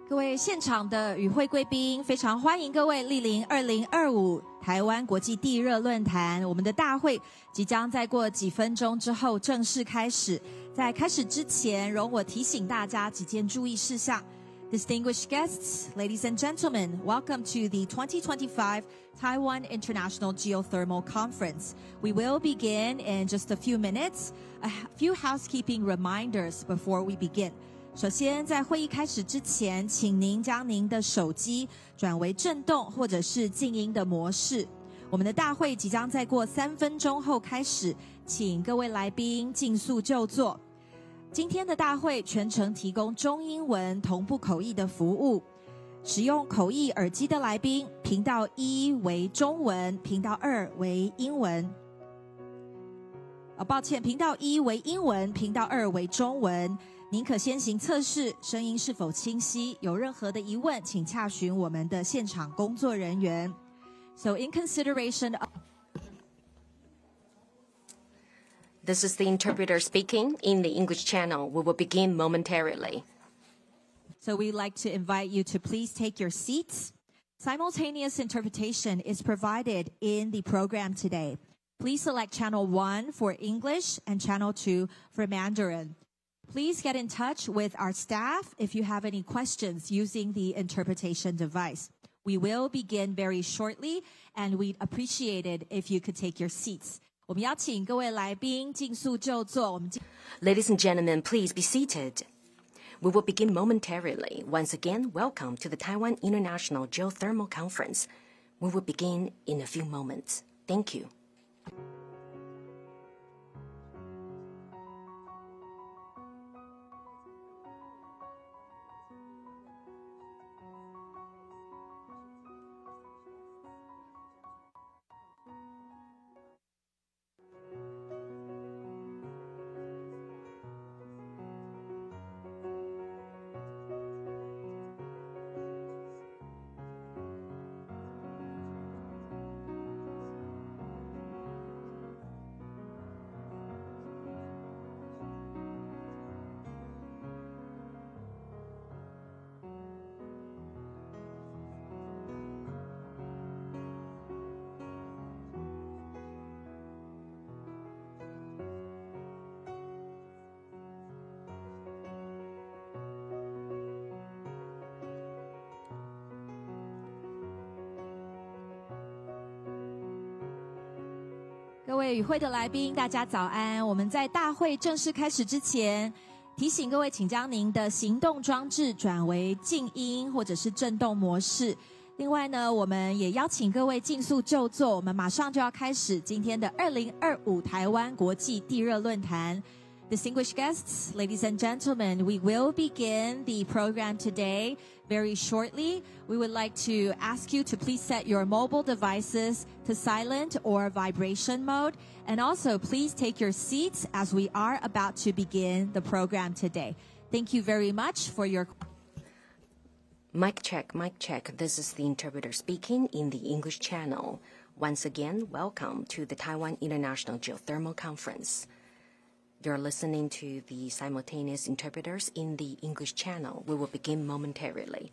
各位现场的与会贵宾，非常欢迎各位莅临2025台湾国际地热论坛。我们的大会即将再过几分钟之后正式开始。在开始之前，容我提醒大家几件注意事项。Distinguished guests, ladies and gentlemen, welcome to the 2025 Taiwan International Geothermal Conference. We will begin in just a few minutes. A few housekeeping reminders before we begin. 首先，在会议开始之前，请您将您的手机转为震动或者是静音的模式。我们的大会即将再过3分钟后开始，请各位来宾尽速就座。今天的大会全程提供中英文同步口译的服务。使用口译耳机的来宾，频道1为中文，频道2为英文。抱歉，频道1为英文，频道2为中文。您可先行测试声音是否清晰，有任何的疑问，请洽询我们的现场工作人员。So in consideration of This is the interpreter speaking in the English channel. We will begin momentarily. So we'd like to invite you to please take your seats. Simultaneous interpretation is provided in the program today. Please select channel 1 for English and channel 2 for Mandarin. Please get in touch with our staff if you have any questions using the interpretation device. We will begin very shortly, and we'd appreciate it if you could take your seats. 我们邀请各位来宾尽速就座。Ladies and gentlemen, please be seated. We will begin momentarily. Once again, welcome to the Taiwan International Geothermal Conference. We will begin in a few moments. Thank you.各位与会的来宾，大家早安。我们在大会正式开始之前，提醒各位，请将您的行动装置转为静音或者是震动模式。另外呢，我们也邀请各位尽速就座，我们马上就要开始今天的2025台湾国际地热论坛。Distinguished guests, ladies and gentlemen, we will begin the program today very shortly. We would like to ask you to please set your mobile devices to silent or vibration mode. And also, please take your seats as we are about to begin the program today. Thank you very much for your... Mic check, mic check. This is the interpreter speaking in the English channel. Once again, welcome to the Taiwan International Geothermal Conference. You're listening to the simultaneous interpreters in the English channel. We will begin momentarily.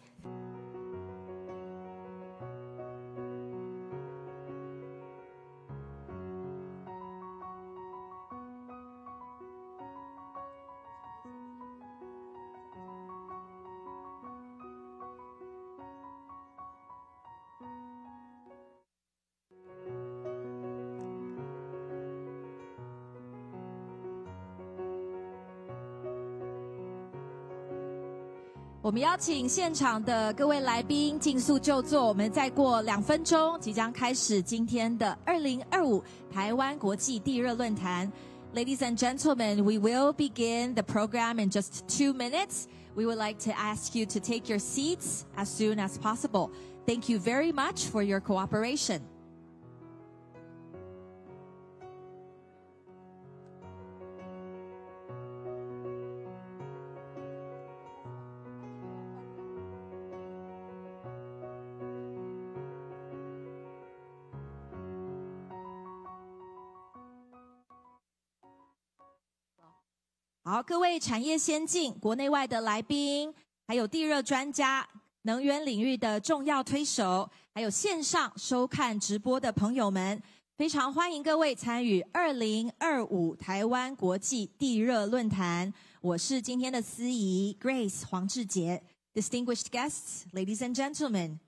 我们邀请现场的各位来宾尽速就座，我们再过2分钟即将开始今天的2025台湾国际地热论坛。Ladies and gentlemen, we will begin the program in just 2 minutes. We would like to ask you to take your seats as soon as possible. Thank you very much for your cooperation.好，各位产业先进、国内外的来宾，还有地热专家、能源领域的重要推手，还有线上收看直播的朋友们，非常欢迎各位参与2025台湾国际地热论坛。我是今天的司仪 Grace 黄志杰。Distinguished guests, ladies and gentlemen,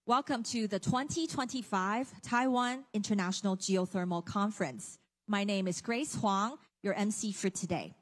welcome to the 2025 Taiwan International Geothermal Conference. My name is Grace Huang, your MC for today.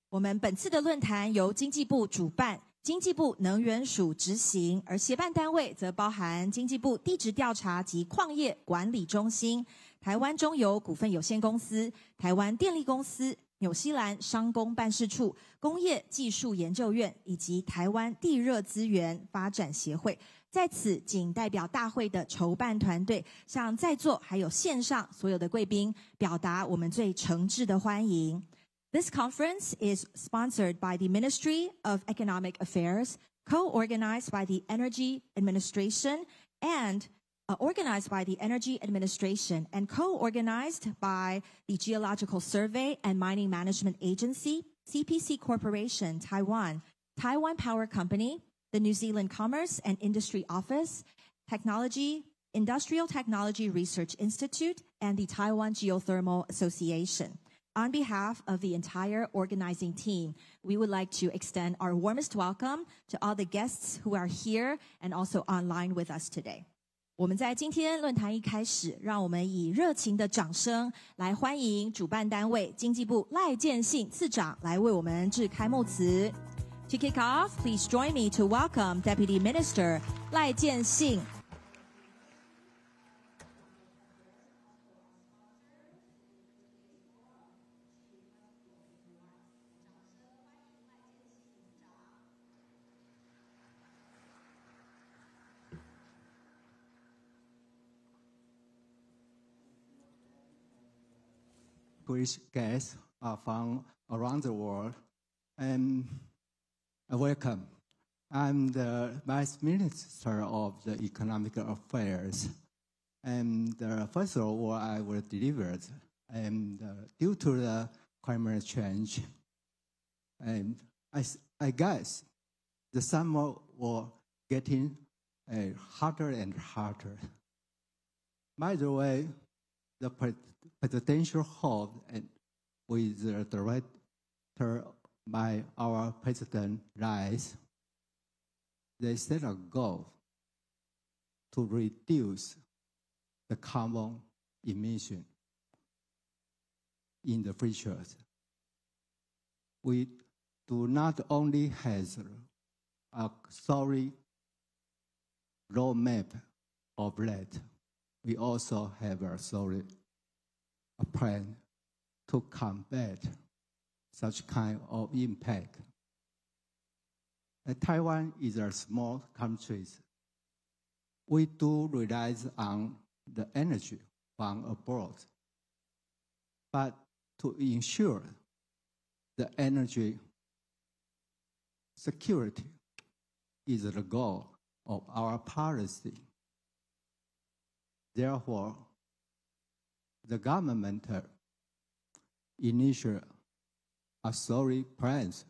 我们本次的论坛由经济部主办，经济部能源署执行，而协办单位则包含经济部地质调查及矿业管理中心、台湾中油股份有限公司、台湾电力公司、纽西兰商工办事处、工业技术研究院以及台湾地热资源发展协会。在此仅代表大会的筹办团队，向在座还有线上所有的贵宾表达我们最诚挚的欢迎。This conference is sponsored by the Ministry of Economic Affairs, co-organized by the Energy Administration and organized by the Energy Administration and co-organized by the Geological Survey and Mining Management Agency, CPC Corporation, Taiwan, Taiwan Power Company, the New Zealand Commerce and Industry Office, Industrial Technology Research Institute, and the Taiwan Geothermal Association. On behalf of the entire organizing team, we would like to extend our warmest welcome to all the guests who are here and also online with us today. 我们在今天论坛一开始，让我们以热情的掌声来欢迎主办单位经济部赖建信次长来为我们致开幕词。To kick off, please join me to welcome Deputy Minister 赖建信。Great guests from around the world, and welcome. I'm the Vice Minister of the Economic Affairs, and first of all, I will deliver. And due to the climate change, and I guess the summer will getting harder and harder. By the way, the presidential hold and with the director by our President Rice, they set a goal to reduce the carbon emission in the future. We do not only have a solid roadmap of that, we also have a solid plan to combat such kind of impact. Taiwan is a small country. We do rely on the energy from abroad. But to ensure the energy security is the goal of our policy. Therefore, the government initiated a solid plans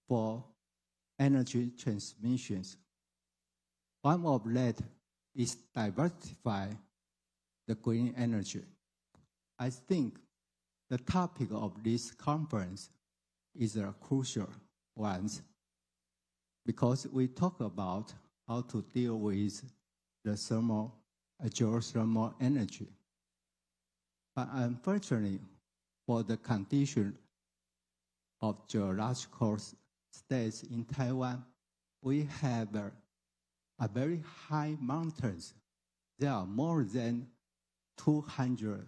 for energy transmissions. One of that is diversify the green energy. I think the topic of this conference is a crucial one because we talk about how to deal with the geothermal energy. But unfortunately, for the condition of geological states in Taiwan, we have a very high mountains. There are more than 200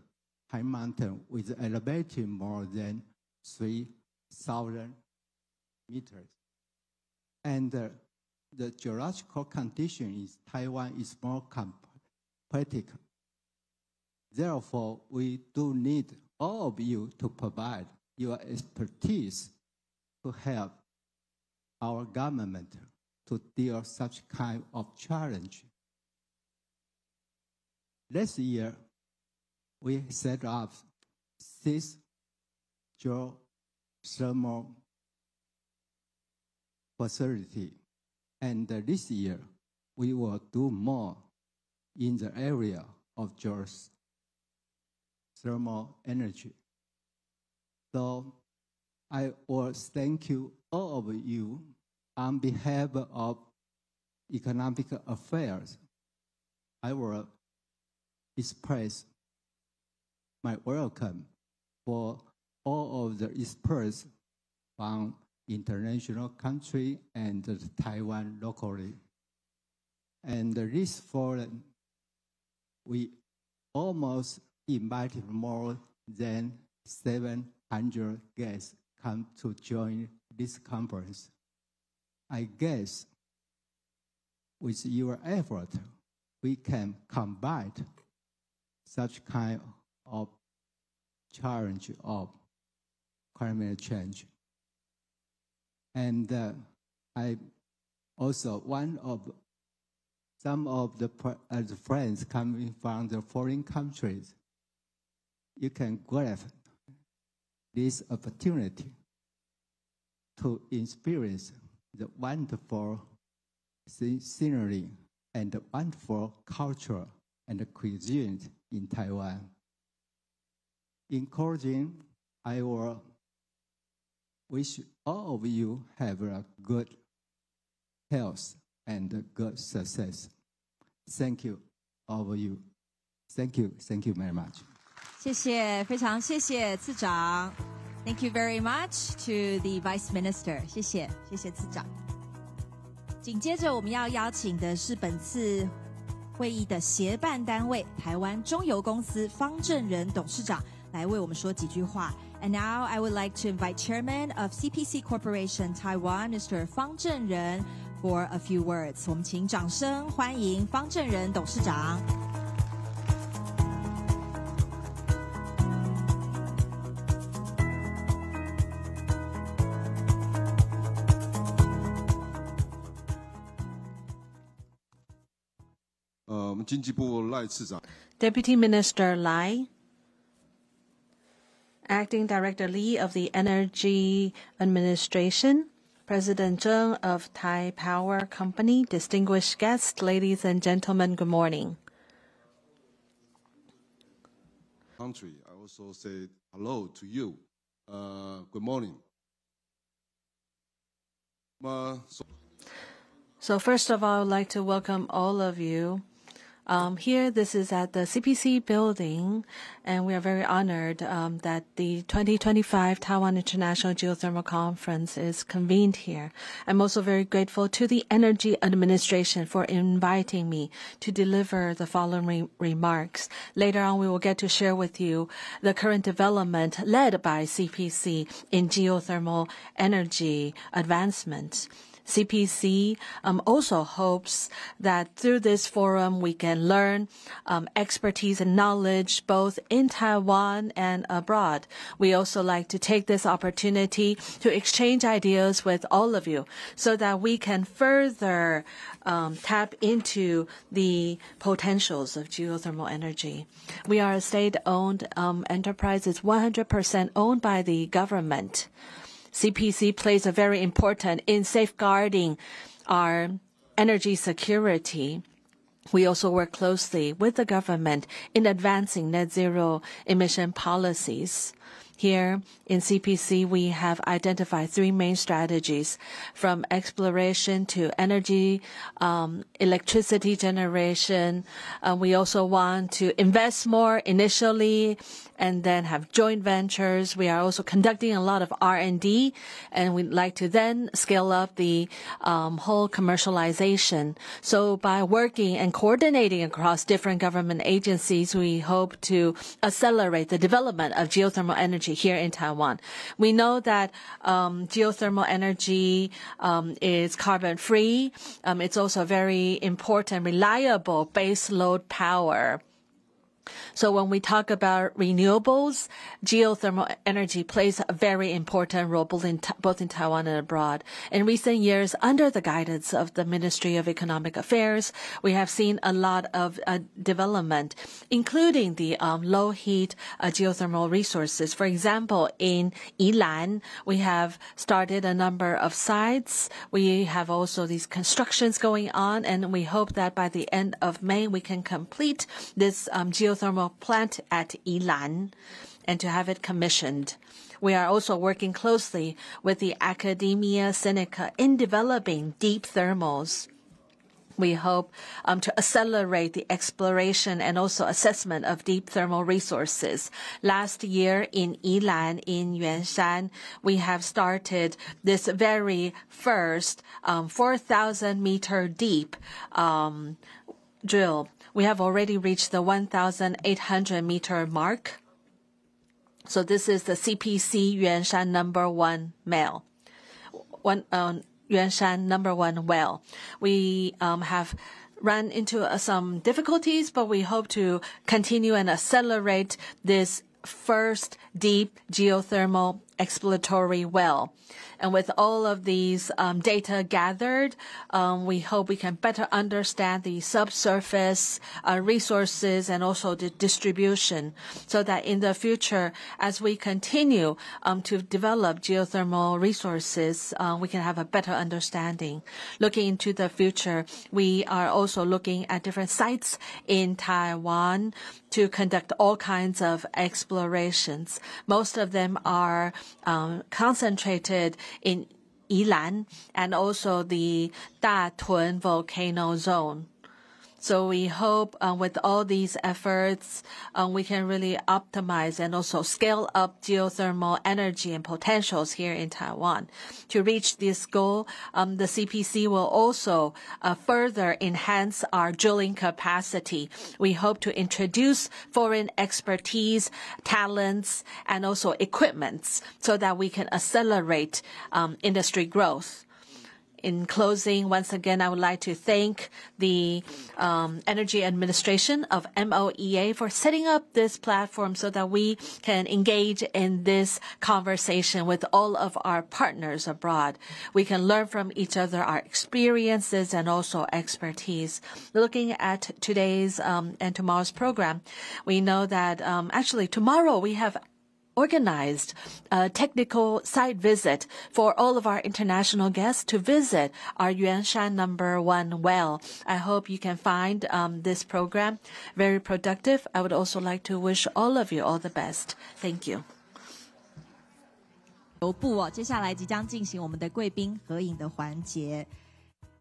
high mountains with elevation more than 3,000 meters. And the geological condition in Taiwan is more complex. Therefore, we do need all of you to provide your expertise to help our government to deal with such kind of challenge. Last year, we set up 6 geothermal facility. And this year, we will do more in the area of geothermal energy. So I will thank you, all of you, on behalf of Economic Affairs. I will express my welcome for all of the experts from international country and Taiwan locally. And this forum, we almost invited more than 700 guests come to join this conference. I guess with your effort, we can combat such kind of challenge of climate change. And I also, some of the friends coming from the foreign countries, you can grab this opportunity to experience the wonderful scenery and the wonderful culture and cuisine in Taiwan. In closing, I will wish all of you have a good health and a good success. Thank you, all of you. Thank you very much. 谢谢，非常谢谢次长。Thank you very much to the Vice Minister. 谢谢次长。紧接着我们要邀请的是本次会议的协办单位台湾中油公司方正仁董事长来为我们说几句话。And now I would like to invite Chairman of CPC Corporation Taiwan, Mr. 方正仁 for a few words. 我们请掌声欢迎方正仁董事长。我们经济部赖次长 Deputy Minister Lai, Acting Director Lee of the Energy Administration, President Zheng of Thai Power Company, distinguished guests, ladies and gentlemen, good morning. Country, I also say hello to you. Good morning. So first of all, I would like to welcome all of you. Here, this is at the CPC building, and we are very honored that the 2025 Taiwan International Geothermal Conference is convened here. I'm also very grateful to the Energy Administration for inviting me to deliver the following remarks. Later on, we will get to share with you the current development led by CPC in geothermal energy advancement. CPC also hopes that through this forum we can learn expertise and knowledge both in Taiwan and abroad. We also like to take this opportunity to exchange ideas with all of you so that we can further tap into the potentials of geothermal energy. We are a state-owned enterprise. It's 100% owned by the government. CPC plays a very important in safeguarding our energy security. We also work closely with the government in advancing net zero emission policies. Here in CPC, we have identified three main strategies, from exploration to energy, electricity generation. We also want to invest more initially and then have joint ventures. We are also conducting a lot of R&D, and we'd like to then scale up the whole commercialization. So by working and coordinating across different government agencies, we hope to accelerate the development of geothermal energy here in Taiwan. We know that geothermal energy is carbon-free. It's also very important, reliable base load power. So when we talk about renewables, geothermal energy plays a very important role both in Taiwan and abroad. In recent years, under the guidance of the Ministry of Economic Affairs, we have seen a lot of development, including the low heat geothermal resources. For example, in Yilan, we have started a number of sites. We have also these constructions going on, and we hope that by the end of May, we can complete this geothermal plant at Yilan and to have it commissioned. We are also working closely with the Academia Sinica in developing deep thermals. We hope to accelerate the exploration and also assessment of deep thermal resources. Last year in Yilan, in Yuanshan, we have started this very first 4,000-meter deep drill. We have already reached the 1,800-meter mark. So this is the CPC Yuanshan number 1 well. Yuanshan number 1 well. We have run into some difficulties, but we hope to continue and accelerate this first deep geothermal exploratory well. And with all of these data gathered, we hope we can better understand the subsurface resources and also the distribution, so that in the future, as we continue to develop geothermal resources, we can have a better understanding. Looking into the future, we are also looking at different sites in Taiwan to conduct all kinds of explorations. Most of them are concentrated in Yilan and also the Datun volcano zone. So we hope with all these efforts, we can really optimize and also scale up geothermal energy and potentials here in Taiwan. To reach this goal, the CPC will also further enhance our drilling capacity. We hope to introduce foreign expertise, talents, and also equipments so that we can accelerate industry growth. In closing, once again, I would like to thank the Energy Administration of MOEA for setting up this platform so that we can engage in this conversation with all of our partners abroad. We can learn from each other, our experiences and also expertise. Looking at today's and tomorrow's program, we know that actually tomorrow we have organized a technical site visit for all of our international guests to visit our Yuanshan number 1 well. I hope you can find this program very productive. I would also like to wish all of you all the best. Thank you. 接下来即将进行我们的贵宾合影的环节。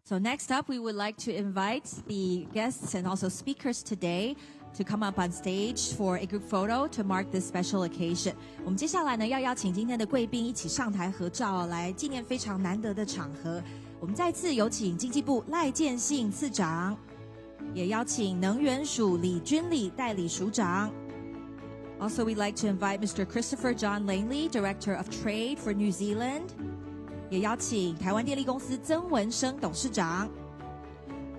So next up, we would like to invite the guests and also speakers today to come up on stage for a group photo to mark this special occasion. 我们接下来呢要邀请今天的贵宾一起上台合照，来纪念非常难得的场合。我们再次有请经济部赖建信次长，也邀请能源署李君礼代理署长。Also, we'd like to invite Mr. Christopher John Langley, Director of Trade for New Zealand. 也邀请台湾电力公司曾文生董事长。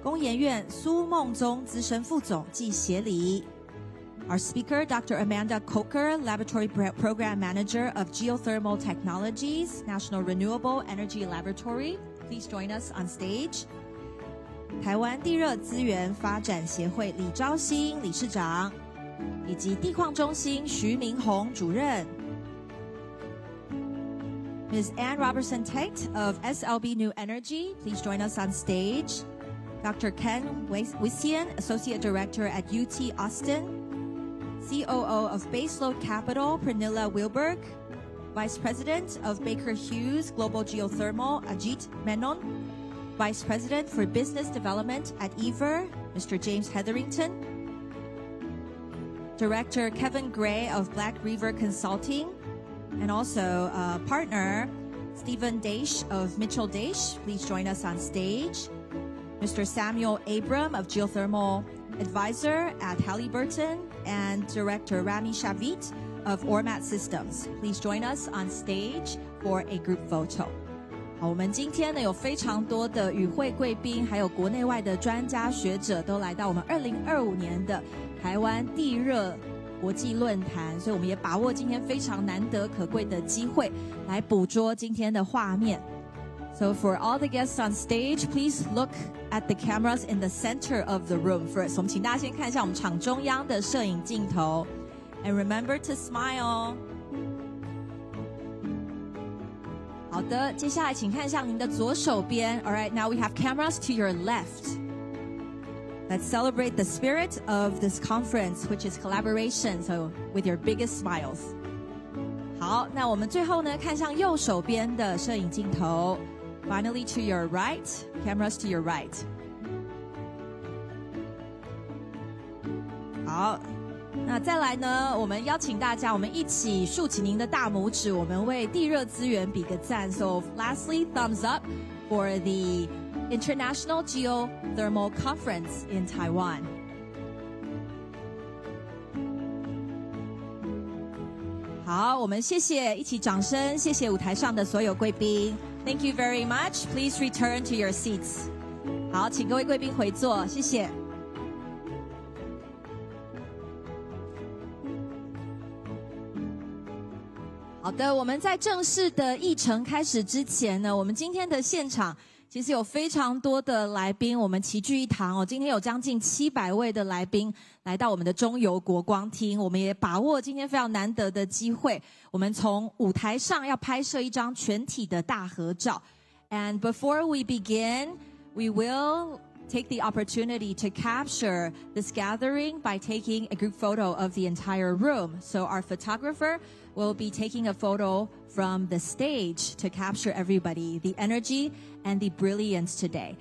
工研院苏梦宗资深副总暨协理。Our speaker, Dr. Amanda Coker, Laboratory Program Manager of Geothermal Technologies, National Renewable Energy Laboratory. Please join us on stage. 台湾地热资源发展协会李昭兴理事长，以及地矿中心徐明宏主任。Ms. Ann Robertson-Tate of SLB New Energy, please join us on stage. Dr. Ken Wissian, Associate Director at UT Austin. COO of Baseload Capital, Pernilla Wilberg. Vice President of Baker Hughes Global Geothermal, Ajit Menon. Vice President for Business Development at EVER, Mr. James Hetherington. Director Kevin Gray of Black River Consulting. And also partner Stephen Daish of Mitchell Daish. Please join us on stage. Mr. Samuel Abram of Geothermal Advisor at Halliburton, and Director Rami Shavit of Ormat Systems. Please join us on stage for a group photo. 好，我们今天呢有非常多的与会贵宾，还有国内外的专家学者都来到我们2025年的台湾地热国际论坛，所以我们也把握今天非常难得可贵的机会，来捕捉今天的画面。So for all the guests on stage, please look at the cameras in the center of the room first. 我们请大家先看一下我们场中央的摄影镜头 ，and remember to smile. 好的，接下来请看向您的左手边。All right, now we have cameras to your left. Let's celebrate the spirit of this conference, which is collaboration. So with your biggest smiles. 好，那我们最后呢，看向右手边的摄影镜头。Finally, to your right, cameras to your right. 好，那再来呢，我们邀请大家，我们一起竖起您的大拇指，我们为地热资源比个赞。So lastly, thumbs up for the International Geothermal Conference in Taiwan. 好，我们谢谢，一起掌声，谢谢舞台上的所有贵宾。Thank you very much. Please return to your seats. 好，请各位贵宾回座，谢谢。好的，我们在正式的议程开始之前呢，我们今天的现场其实有非常多的来宾，我们齐聚一堂哦。今天有将近700位的来宾来到我们的中油国光厅，我们也把握今天非常难得的机会，我们从舞台上要拍摄一张全体的大合照。And before we begin, we will take the opportunity to capture this gathering by taking a group photo of the entire room. So our photographer will be taking a photo from the stage to capture everybody, the energy and the brilliance today.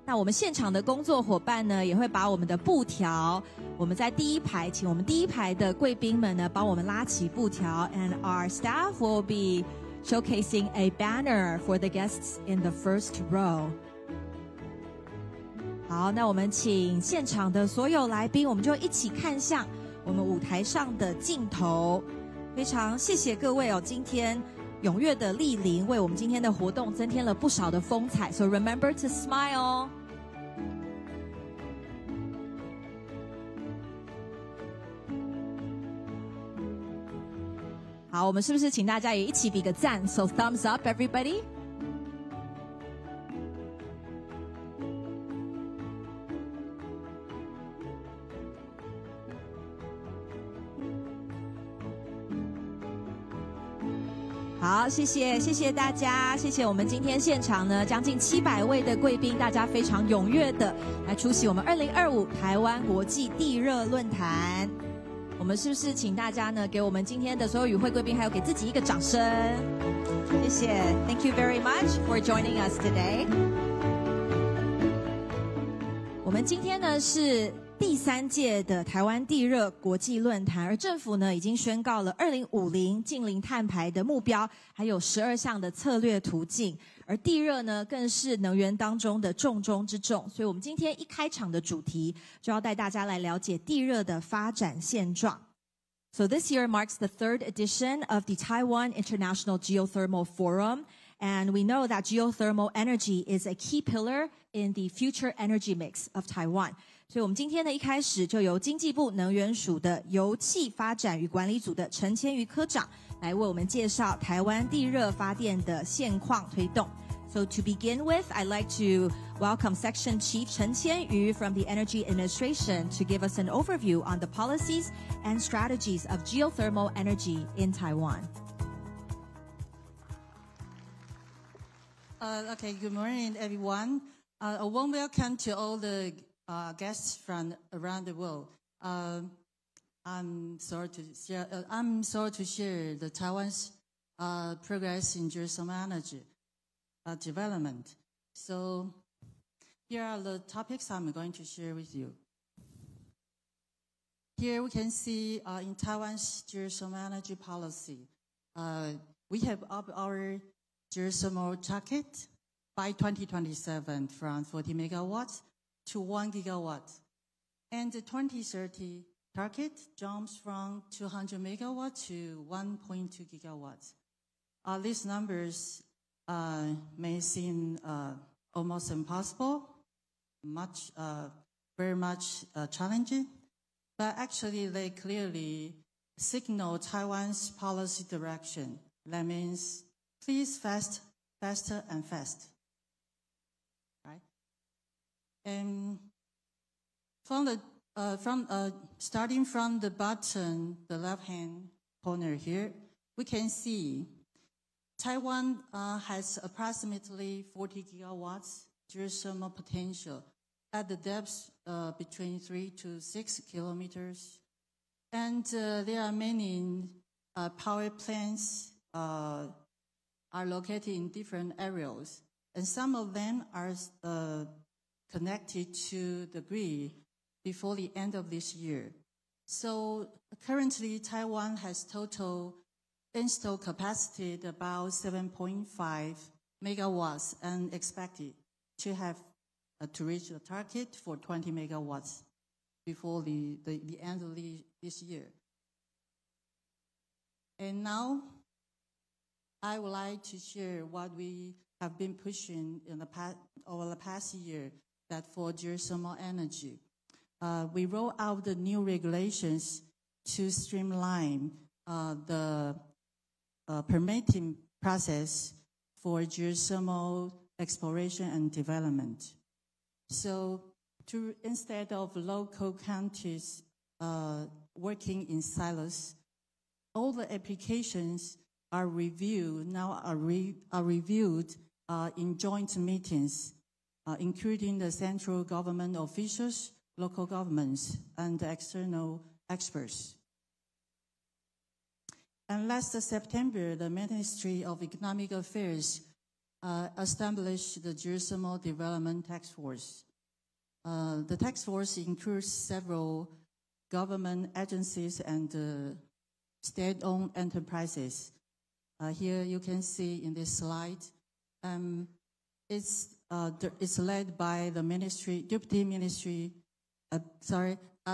那我们现场的工作伙伴呢，也会把我们的布条，我们在第一排，请我们第一排的贵宾们呢，帮我们拉起布条 ，and our staff will be showcasing a banner for the guests in the first row. 好，那我们请现场的所有来宾，我们就一起看向我们舞台上的镜头。非常谢谢各位哦，今天踊跃的莅临，为我们今天的活动增添了不少的风采。So remember to smile. 好，我们是不是请大家也一起比个赞 ？So thumbs up, everybody. 好，谢谢大家，谢谢我们今天现场呢将近700位的贵宾，大家非常踊跃的来出席我们2025台湾国际地热论坛。我们是不是请大家呢给我们今天的所有与会贵宾，还有给自己一个掌声？谢谢 ，Thank you very much for joining us today. 我们今天呢是第3届的台湾地热国际论坛，而政府呢已经宣告了2050净零碳排的目标，还有12项的策略途径，而地热呢更是能源当中的重中之重。所以我们今天一开场的主题就要带大家来了解地热的发展现状。So this year marks the 3rd edition of the Taiwan International Geothermal Forum. And we know that geothermal energy is a key pillar in the future energy mix of Taiwan. 所以我们今天呢一开始就由经济部能源署的油气发展与管理组的陈千瑜科长来为我们介绍台湾地热发电的现况推动。So to begin with, I'd like to welcome Section Chief Chen Qianyu from the Energy Administration to give us an overview on the policies and strategies of geothermal energy in Taiwan. Okay, good morning, everyone. A warm welcome to all the guests from around the world. I'm sorry to share the Taiwan's progress in geothermal energy development. So here are the topics I'm going to share with you. Here we can see in Taiwan's geothermal energy policy, we have up our geothermal target by 2027 from 40 megawatts to 1 gigawatt. And the 2030 target jumps from 200 megawatts to 1.2 gigawatts. These numbers may seem almost impossible, very much challenging. but actually they clearly signal Taiwan's policy direction. That means please fast, faster and fast, right? And starting from the bottom, the left-hand corner here, we can see Taiwan has approximately 40 gigawatts geothermal potential at the depths between 3 to 6 kilometers. And there are many power plants are located in different areas. And some of them are connected to the grid before the end of this year. So currently, Taiwan has total installed capacity at about 7.5 megawatts and expected to have to reach the target for 20 megawatts before the end of this year. And now, I would like to share what we have been pushing in over the past year, that for geothermal energy. We roll out the new regulations to streamline the permitting process for geothermal exploration and development. So instead of local counties working in silos, all the applications are reviewed in joint meetings, including the central government officials, local governments, and external experts. And last September, the Ministry of Economic Affairs established the Geothermal Development Task Force. The task force includes several government agencies and state-owned enterprises. Here you can see in this slide, it's led by the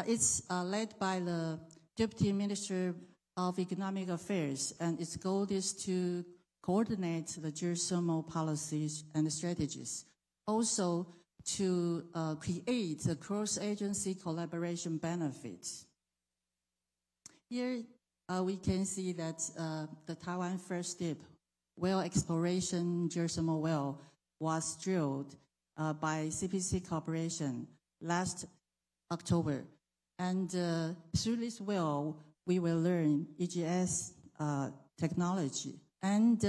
it's led by the Deputy Minister of Economic Affairs, and its goal is to coordinate the geothermal policies and strategies. Also, to create the cross-agency collaboration benefits. Here, we can see that the Taiwan first deep well exploration geothermal well was drilled by CPC Corporation last October. And through this well, we will learn EGS technology, and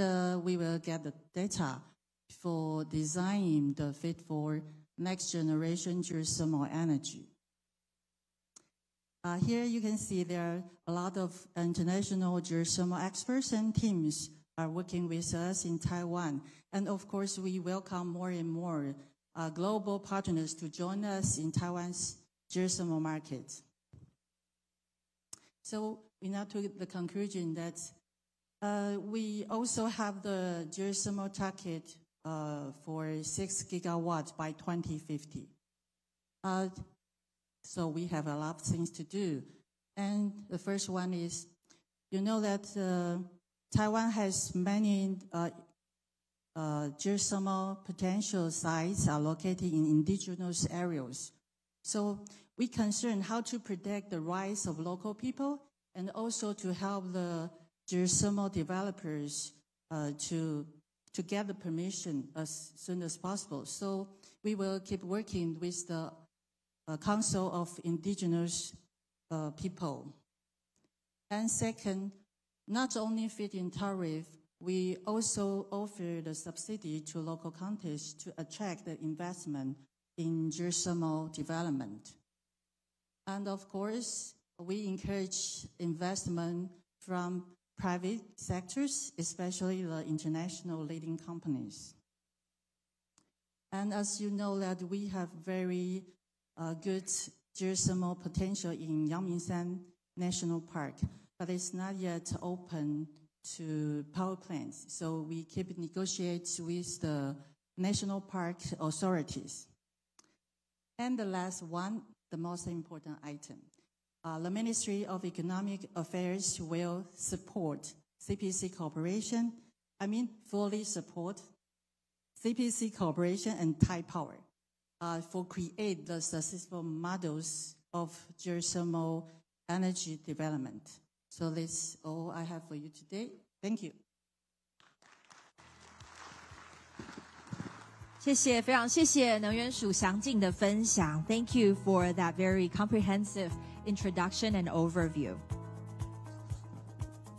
we will get the data for designing the fit for next generation geothermal energy. Here you can see there are a lot of international geothermal experts and teams are working with us in Taiwan. And of course, we welcome more and more global partners to join us in Taiwan's geothermal market. So we now took the conclusion that we also have the geothermal target for 6 gigawatts by 2050. So we have a lot of things to do. And the first one is, you know that Taiwan has many geothermal potential sites are located in indigenous areas. So we concern how to protect the rights of local people and also to help the geothermal developers to get the permission as soon as possible. So we will keep working with the Council of Indigenous People. And second, not only feed-in tariff, we also offer the subsidy to local counties to attract the investment in geothermal development. And of course, we encourage investment from private sectors, especially the international leading companies. And as you know that we have very good geothermal potential in Yangmingshan National Park, but it's not yet open to power plants. So we keep negotiating with the national park authorities. And the last one, the most important item. The Ministry of Economic Affairs will support CPC Corporation, fully support CPC Corporation and Thai Power for create the successful models of geothermal energy development. So that's all I have for you today. Thank you. 谢谢，非常谢谢能源署详尽的分享。Thank you for that very comprehensive introduction and overview.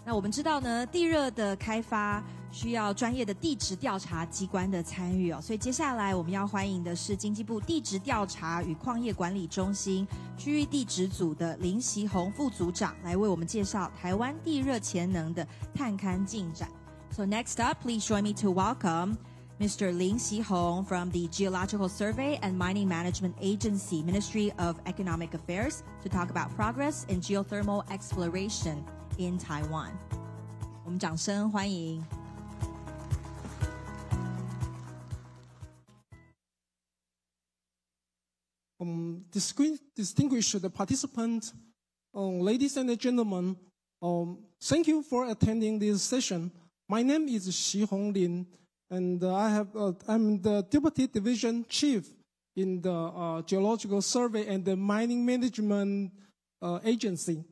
那我们知道呢，地热的开发需要专业的地质调查机关的参与哦，所以接下来我们要欢迎的是经济部地质调查与矿业管理中心区域地质组的林锡宏副组长来为我们介绍台湾地热潜能的探勘进展。So next up, please join me to welcome Mr. Lin Xihong from the Geological Survey and Mining Management Agency, Ministry of Economic Affairs, to talk about progress in geothermal exploration in Taiwan. 我们掌声欢迎。Distinguished participants, ladies and gentlemen, thank you for attending this session. My name is Xihong Lin, and I'm the Deputy Division Chief in the Geological Survey and the Mining Management Agency.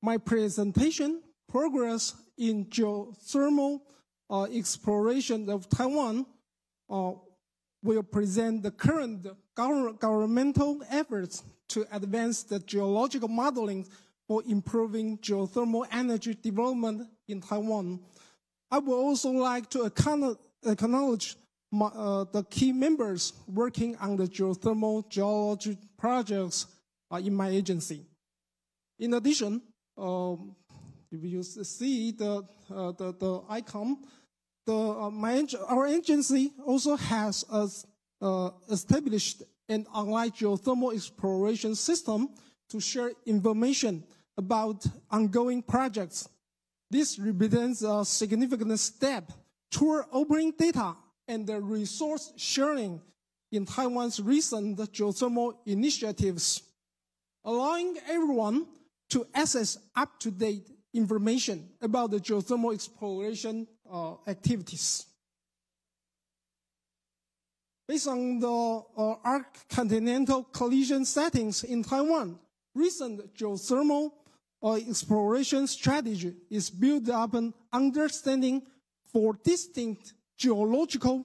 My presentation, Progress in Geothermal Exploration of Taiwan, will present the current governmental efforts to advance the geological modeling for improving geothermal energy development in Taiwan. I would also like to acknowledge the key members working on the geothermal geology projects in my agency. In addition, if you see the icon, our agency also has established an online geothermal exploration system to share information about ongoing projects. This represents a significant step toward opening data and the resource sharing in Taiwan's recent geothermal initiatives, allowing everyone to access up-to-date information about the geothermal exploration activities. Based on the arc-continental collision settings in Taiwan, recent geothermal exploration strategy is built upon understanding four distinct geological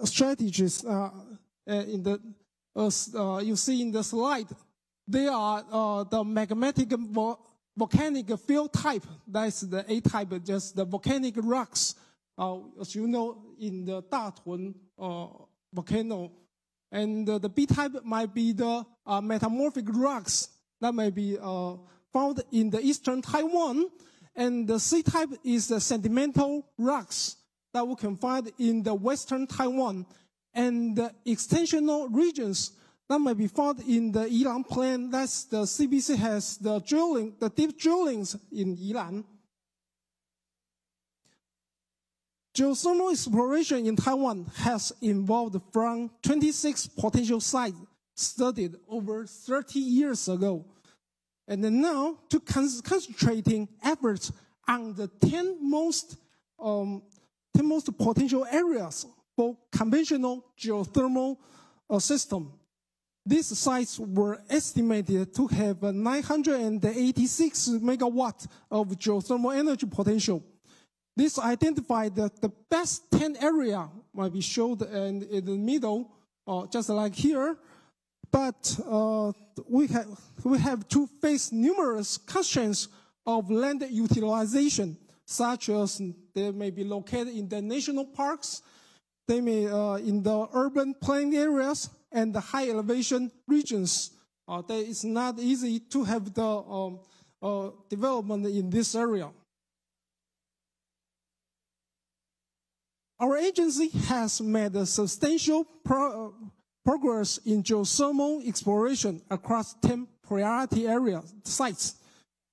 strategies. You see in the slide, they are the magmatic volcanic field type. That's the A type, just the volcanic rocks. As you know, in the Datun volcano. And the B type might be the metamorphic rocks that may be found in the eastern Taiwan. And the C type is the sedimental rocks that we can find in the western Taiwan. And the extensional regions that may be found in the Yilan Plain. That's the CBC has the deep drillings in Yilan. Geothermal exploration in Taiwan has evolved from 26 potential sites studied over 30 years ago. And then now to concentrating efforts on the 10 most potential areas for conventional geothermal system. These sites were estimated to have 986 megawatts of geothermal energy potential. This identified the best 10 area might be shown in the middle, just like here. But we have to face numerous questions of land utilization, such as they may be located in the national parks, they may in the urban plain areas and the high elevation regions. That it's not easy to have the development in this area. Our agency has made a substantial progress in geothermal exploration across 10 priority area sites.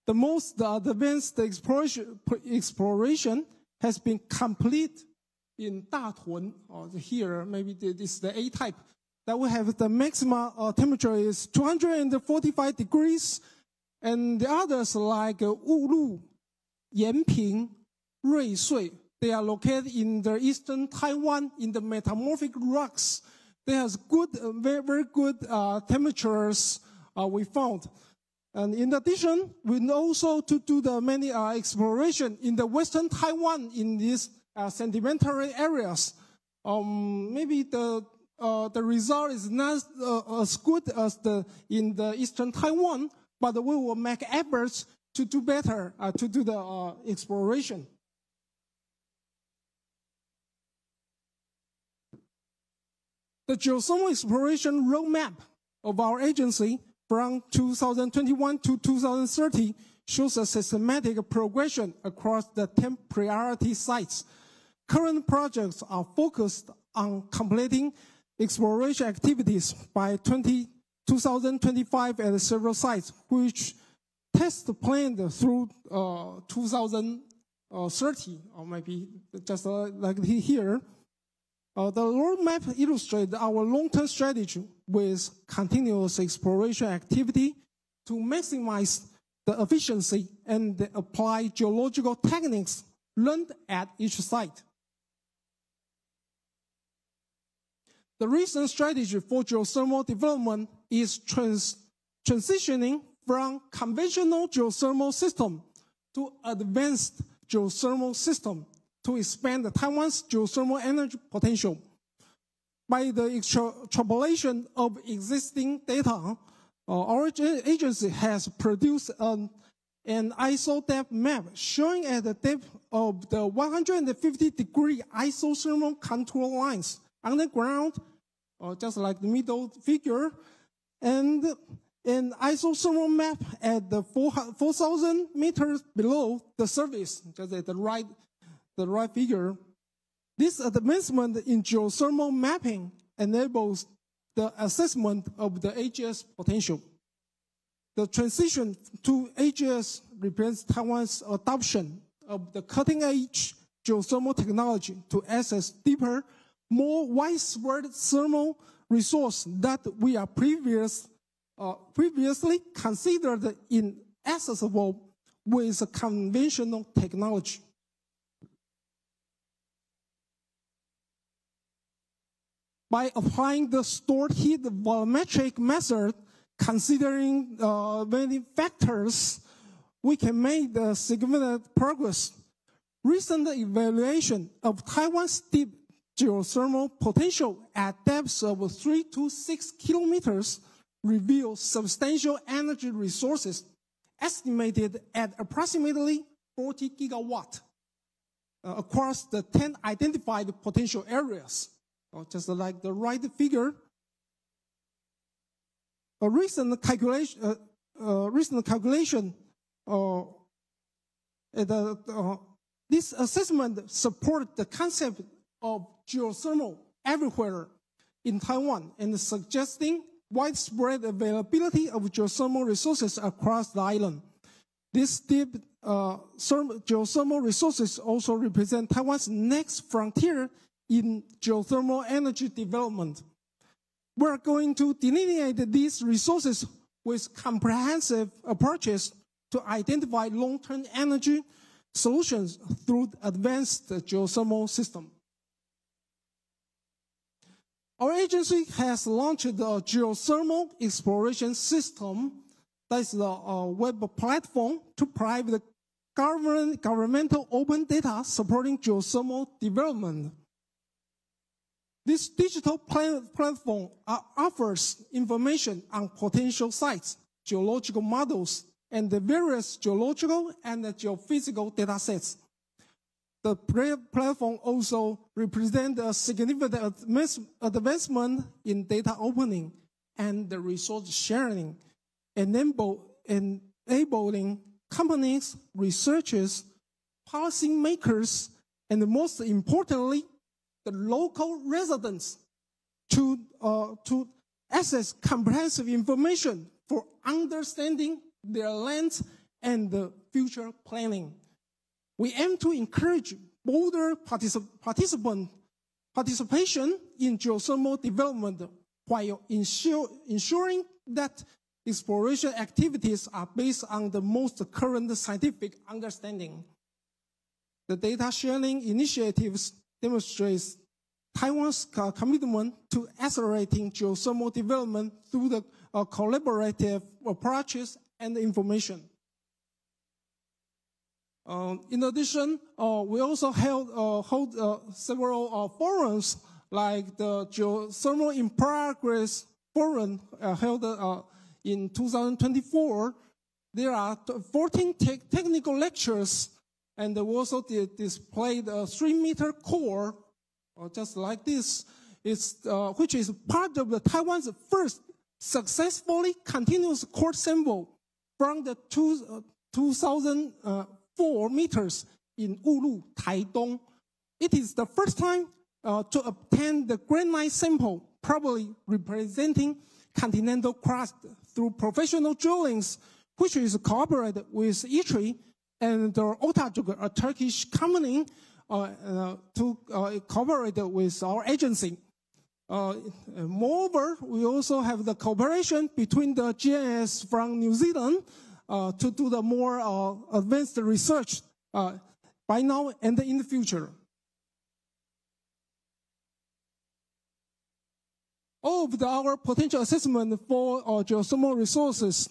The most advanced exploration has been complete in Datun, or here, maybe this is the A type, that we have the maximum temperature is 245 degrees, and the others like Wulu, Yanping, Ruisui, They are located in the eastern Taiwan in the metamorphic rocks. They have good, very good temperatures we found. And in addition, we also to do the many exploration in the western Taiwan in these sedimentary areas. Maybe the result is not as good as in the eastern Taiwan, but we will make efforts to do better, to do the exploration. The geothermal exploration roadmap of our agency from 2021 to 2030 shows a systematic progression across the 10 priority sites. Current projects are focused on completing exploration activities by 2025 at several sites, which test planned through 2030, or maybe just like here. The roadmap illustrates our long-term strategy with continuous exploration activity to maximize the efficiency and apply geological techniques learned at each site. The recent strategy for geothermal development is transitioning from conventional geothermal system to advanced geothermal system to expand Taiwan's geothermal energy potential. By the extrapolation of existing data, our agency has produced an ISO depth map showing at the depth of the 150-degree isothermal contour lines on the ground, just like the middle figure, and an isothermal map at the 4,000 meters below the surface, just at the right figure. This advancement in geothermal mapping enables the assessment of the AGS potential. The transition to AGS represents Taiwan's adoption of the cutting-edge geothermal technology to access deeper, more widespread thermal resource that we are previously considered inaccessible with conventional technology. By applying the stored heat volumetric method, considering many factors, we can make the significant progress. Recent evaluation of Taiwan's deep geothermal potential at depths of 3 to 6 kilometers reveals substantial energy resources estimated at approximately 40 gigawatt across the 10 identified potential areas. Just like the right figure. A recent calculation this assessment supports the concept of geothermal everywhere in Taiwan and suggesting widespread availability of geothermal resources across the island. These deep geothermal resources also represent Taiwan's next frontier in geothermal energy development. We're going to delineate these resources with comprehensive approaches to identify long-term energy solutions through advanced geothermal system. Our agency has launched the Geothermal Exploration System. That's the web platform to provide the governmental open data supporting geothermal development. This digital platform offers information on potential sites, geological models, and the various geological and geophysical data sets. The platform also represents a significant advancement in data opening and the resource sharing, enabling companies, researchers, policymakers, and most importantly, the local residents to access comprehensive information for understanding their lands and the future planning. We aim to encourage broader participation in geothermal development while ensuring that exploration activities are based on the most current scientific understanding. The data sharing initiatives demonstrates Taiwan's commitment to accelerating geothermal development through the collaborative approaches and information. In addition, we also hold several forums like the Geothermal in Progress Forum held in 2024. There are 14 technical lectures, and we also displayed a 3-meter core, just like this, which is part of the Taiwan's first successfully continuous core sample from the 2004 meters in Wulu, Taitung. It is the first time to obtain the granite sample, probably representing continental crust through professional drillings, which is cooperated with ITRI and Otacuk, a Turkish company, to cooperate with our agency. Moreover, we also have the cooperation between the GNS from New Zealand to do the more advanced research by now and in the future. All of our potential assessment for geothermal resources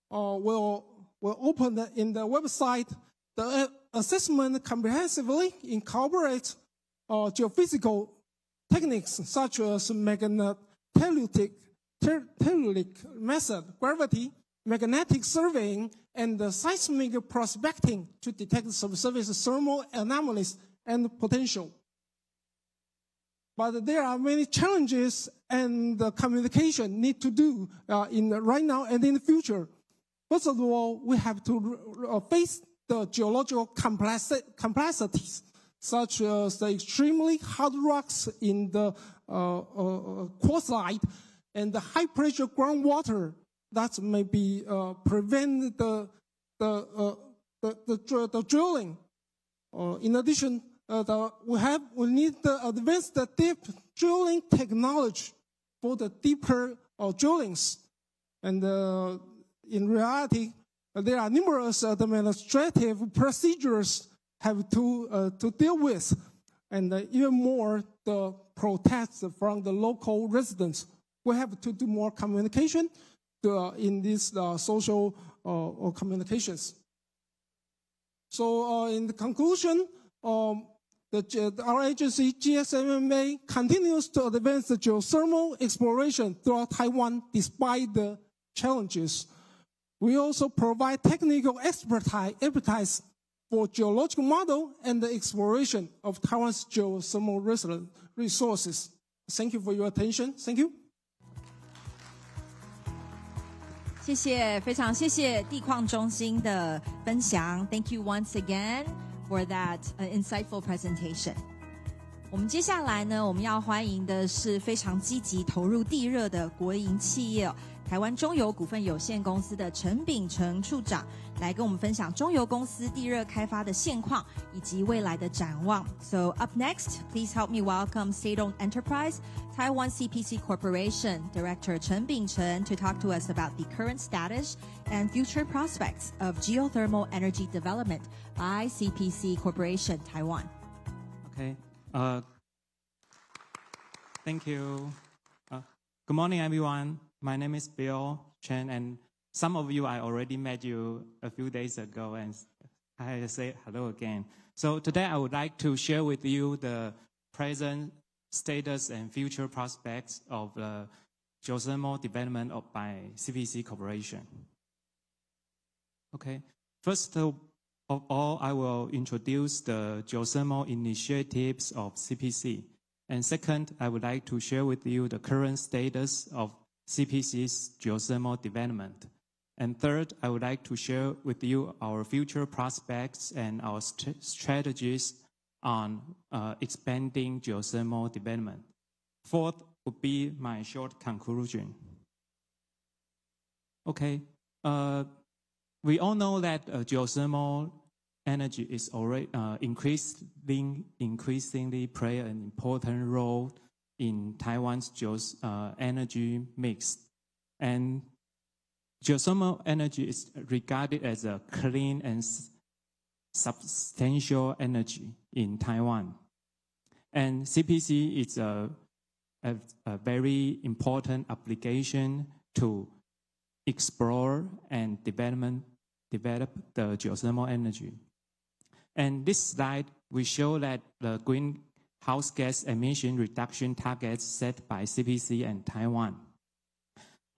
will open in the website. The assessment comprehensively incorporates geophysical techniques such as telluric method, gravity, magnetic surveying, and seismic prospecting to detect subsurface thermal anomalies and potential. But there are many challenges and communication need to do right now and in the future. First of all, we have to face the geological complexities, such as the extremely hard rocks in the quartzite and the high pressure groundwater that may be prevent the drilling. In addition, we need the advanced deep drilling technology for the deeper drillings. And in reality, there are numerous administrative procedures have to deal with, and even more the protests from the local residents. We have to do more communication in these social communications. So in the conclusion, our agency, GSMMA, continues to advance the geothermal exploration throughout Taiwan despite the challenges. We also provide technical expertise for geological model and the exploration of Taiwan's geothermal resources. Thank you for your attention. Thank you. 谢谢，非常谢谢地矿中心的分享。Thank you once again for that insightful presentation. 我们接下来呢，我们要欢迎的是非常积极投入地热的国营企业台湾中油股份有限公司的陈秉成处长，来跟我们分享中油公司地热开发的现况以及未来的展望。So up next, please help me welcome State-owned enterprise Taiwan CPC Corporation Director Chen Bingchen to talk to us about the current status and future prospects of geothermal energy development by CPC Corporation Taiwan. Okay. Thank you. Good morning, everyone. My name is Bill Chen, and some of you, I already met you a few days ago, and I say hello again. So today I would like to share with you the present status and future prospects of the geothermal development by CPC Corporation. Okay. First of all, I will introduce the geothermal initiatives of CPC. And second, I would like to share with you the current status of CPC's geothermal development. And third, I would like to share with you our future prospects and our strategies on expanding geothermal development. Fourth would be my short conclusion. Okay, we all know that geothermal energy is already increasingly play an important role in Taiwan's energy mix. And geothermal energy is regarded as a clean and substantial energy in Taiwan. And CPC is a very important application to explore and develop the geothermal energy. And this slide, we show that the greenhouse gas emission reduction targets set by CPC and Taiwan.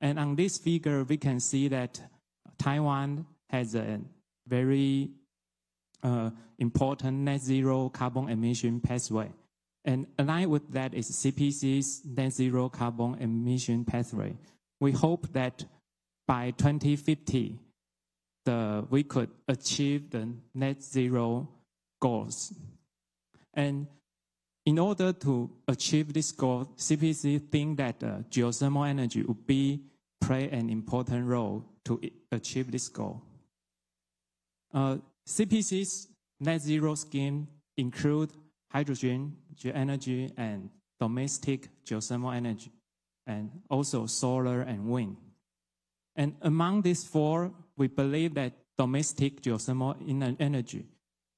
And on this figure, we can see that Taiwan has a very important net zero carbon emission pathway. And aligned with that is CPC's net zero carbon emission pathway. We hope that by 2050, we could achieve the net zero goals. And in order to achieve this goal, CPC think that geothermal energy would play an important role to achieve this goal. CPC's net zero scheme include hydrogen, geoenergy, and domestic geothermal energy, and also solar and wind. And among these four, we believe that domestic geothermal energy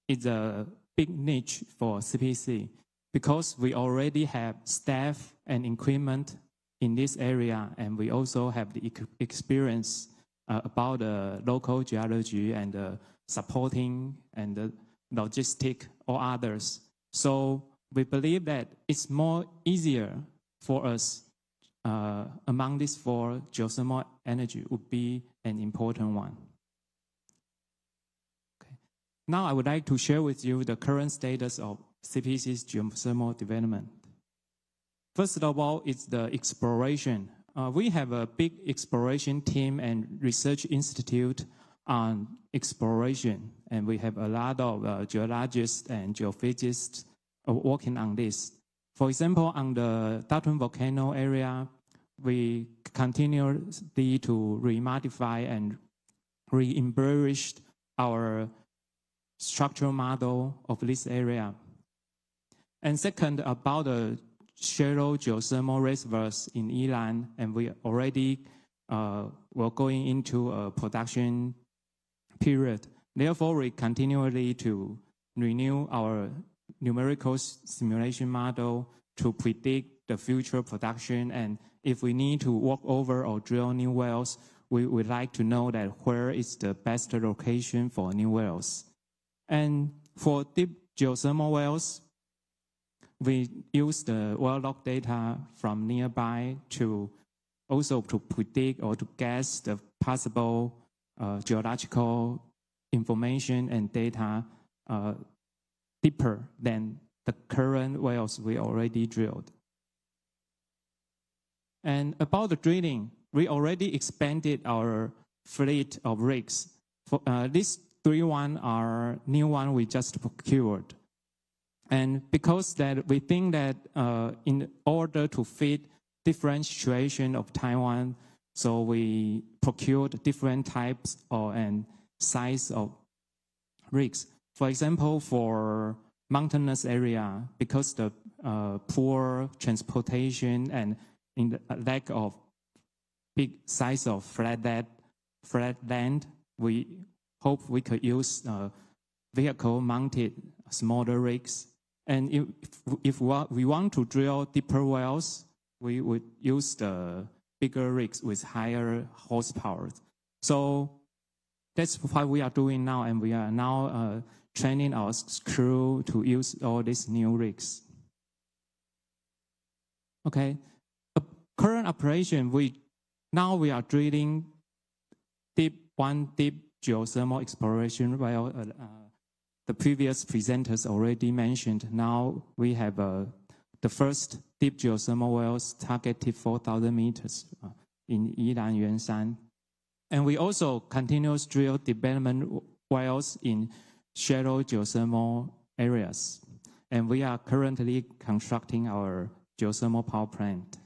is a big niche for CPC because we already have staff and equipment in this area, and we also have the experience about the local geology and the supporting and the logistic or others. So we believe that it's more easier for us among these four, geothermal energy would be an important one. Okay. Now I would like to share with you the current status of CPC's geothermal development. First of all, it's the exploration. We have a big exploration team and research institute on exploration, and we have a lot of geologists and geophysicists working on this. For example, on the Datun volcano area, we continually to remodify and re-embellish our structural model of this area. And second, about the shallow geothermal reservoirs in Ilan, and we already were going into a production period. Therefore, we continually to renew our numerical simulation model to predict the future production, and if we need to walk over or drill new wells, we would like to know that where is the best location for new wells. And for deep geothermal wells, we use the well log data from nearby to also to predict or to guess the possible geological information and data deeper than the current wells we already drilled. And about the drilling, we already expanded our fleet of rigs. For, these three are new one we just procured. And because that we think that in order to fit different situation of Taiwan, so we procured different types and size of rigs. For example, for mountainous area, because the poor transportation and in the lack of big size of flat land, we hope we could use vehicle-mounted smaller rigs. And if we want to drill deeper wells, we would use the bigger rigs with higher horsepower. So that's what we are doing now, and we are now training our crew to use all these new rigs. Okay, current operation, we are drilling one deep geothermal exploration well. The previous presenters already mentioned. Now we have the first deep geothermal wells targeted 4,000 meters in Yilan Yuanshan. And we also continuous drill development wells in shallow geothermal areas. And we are currently constructing our geothermal power plant.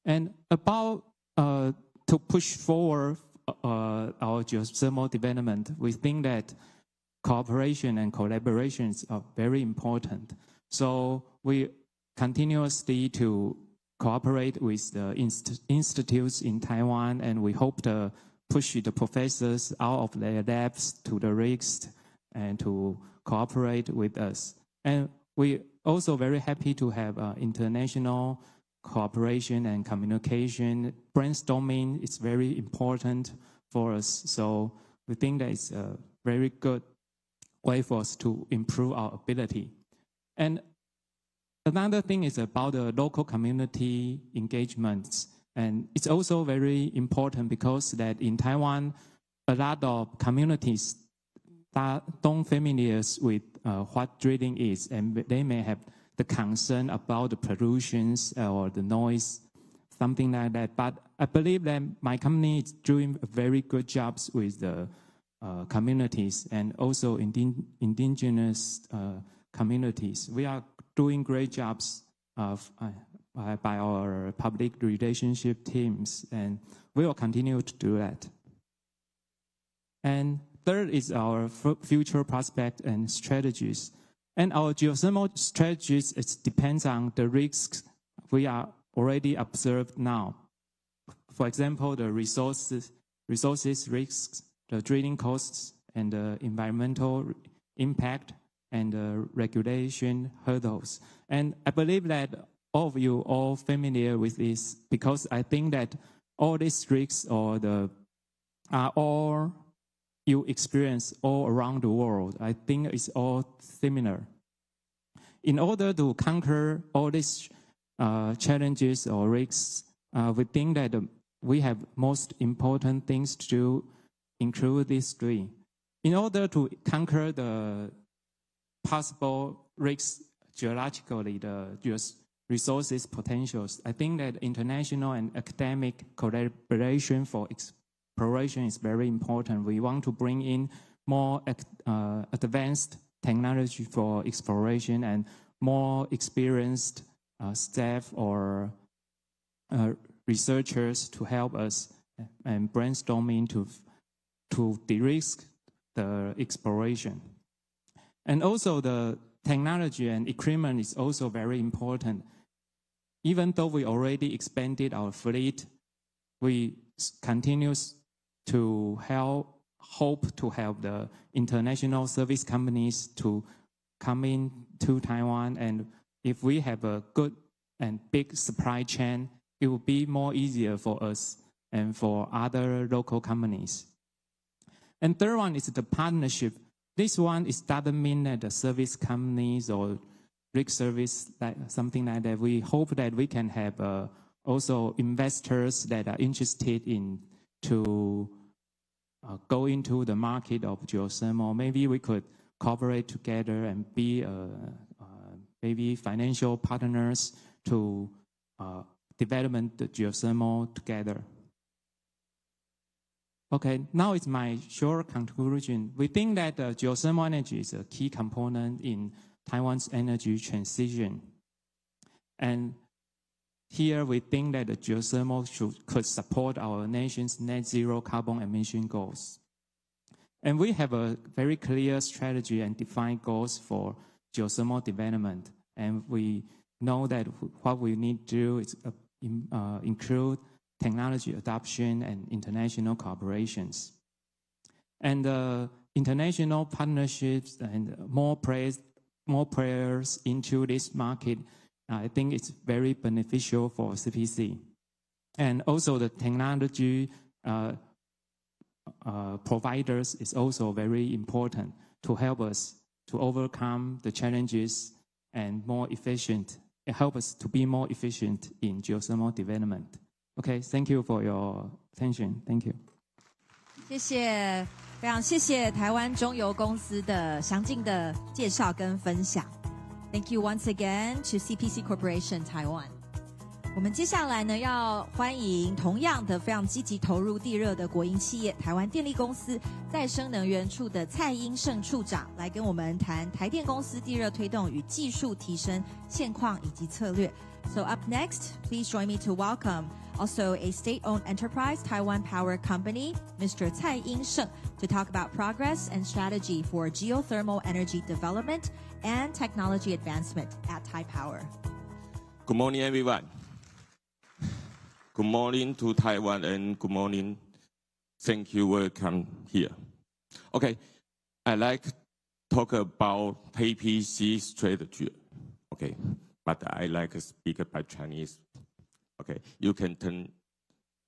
And about to push forward our geothermal development, we think that cooperation and collaborations are very important. So we continuously to cooperate with the institutes in Taiwan, and we hope the push the professors out of their labs to the rigs and to cooperate with us. And we also very happy to have international cooperation and communication. Brainstorming is very important for us. So we think that it's a very good way for us to improve our ability. And another thing is about the local community engagements. And it's also very important because that in Taiwan, a lot of communities that don't familiar with what drilling is, and they may have the concern about the pollutions or the noise, something like that. But I believe that my company is doing a very good jobs with the communities and also indigenous communities. We are doing great jobs by our public relationship teams, and we will continue to do that. And third is our future prospect and strategies. And our geothermal strategies, it depends on the risks we are already observed now. For example, the resources risks, the drilling costs, and the environmental impact, and the regulation hurdles. And I believe that all of you are familiar with this because I think that all these risks are all you experience all around the world. I think it's all similar. In order to conquer all these challenges or risks, we think that we have most important things to include these three. In order to conquer the possible risks geologically, the resources potentials, I think that international and academic collaboration for exploration is very important. We want to bring in more advanced technology for exploration and more experienced staff or researchers to help us and brainstorming to de-risk the exploration. And also the technology and equipment is also very important. Even though we already expanded our fleet, we continue to hope to help the international service companies to come in to Taiwan. And if we have a good and big supply chain, it will be more easier for us and for other local companies. And third one is the partnership. This one doesn't mean that the service companies or rig service, like something like that. We hope that we can have also investors that are interested in to go into the market of geothermal. Maybe we could cooperate together and be maybe financial partners to develop the geothermal together. Okay, now it's my short conclusion. We think that geothermal energy is a key component in Taiwan's energy transition. And here we think that the geothermal could support our nation's net zero carbon emission goals. And we have a very clear strategy and defined goals for geothermal development. And we know that what we need to do is include technology adoption and international cooperations. And international partnerships and more players into this market, I think it's very beneficial for CPC. And also the technology providers is also very important to help us to overcome the challenges and more efficient, help us to be more efficient in geothermal development. Okay, thank you for your attention. Thank you. 谢谢，非常谢谢台湾中油公司的详尽的介绍跟分享。Thank you once again to CPC Corporation Taiwan. 我们接下来呢要欢迎同样的非常积极投入地热的国营企业台湾电力公司再生能源处的蔡英胜处长来跟我们谈台电公司地热推动与技术提升现况以及策略。So up next, please join me to welcome also a state-owned enterprise, Taiwan Power Company, Mr. Cai Ying-sheng, to talk about progress and strategy for geothermal energy development and technology advancement at Taipower. Good morning, everyone. Good morning to Taiwan and good morning Thank you. Welcome here. Okay, I like talk about PPC strategy. Okay, but I like to speak by Chinese. Okay, you can turn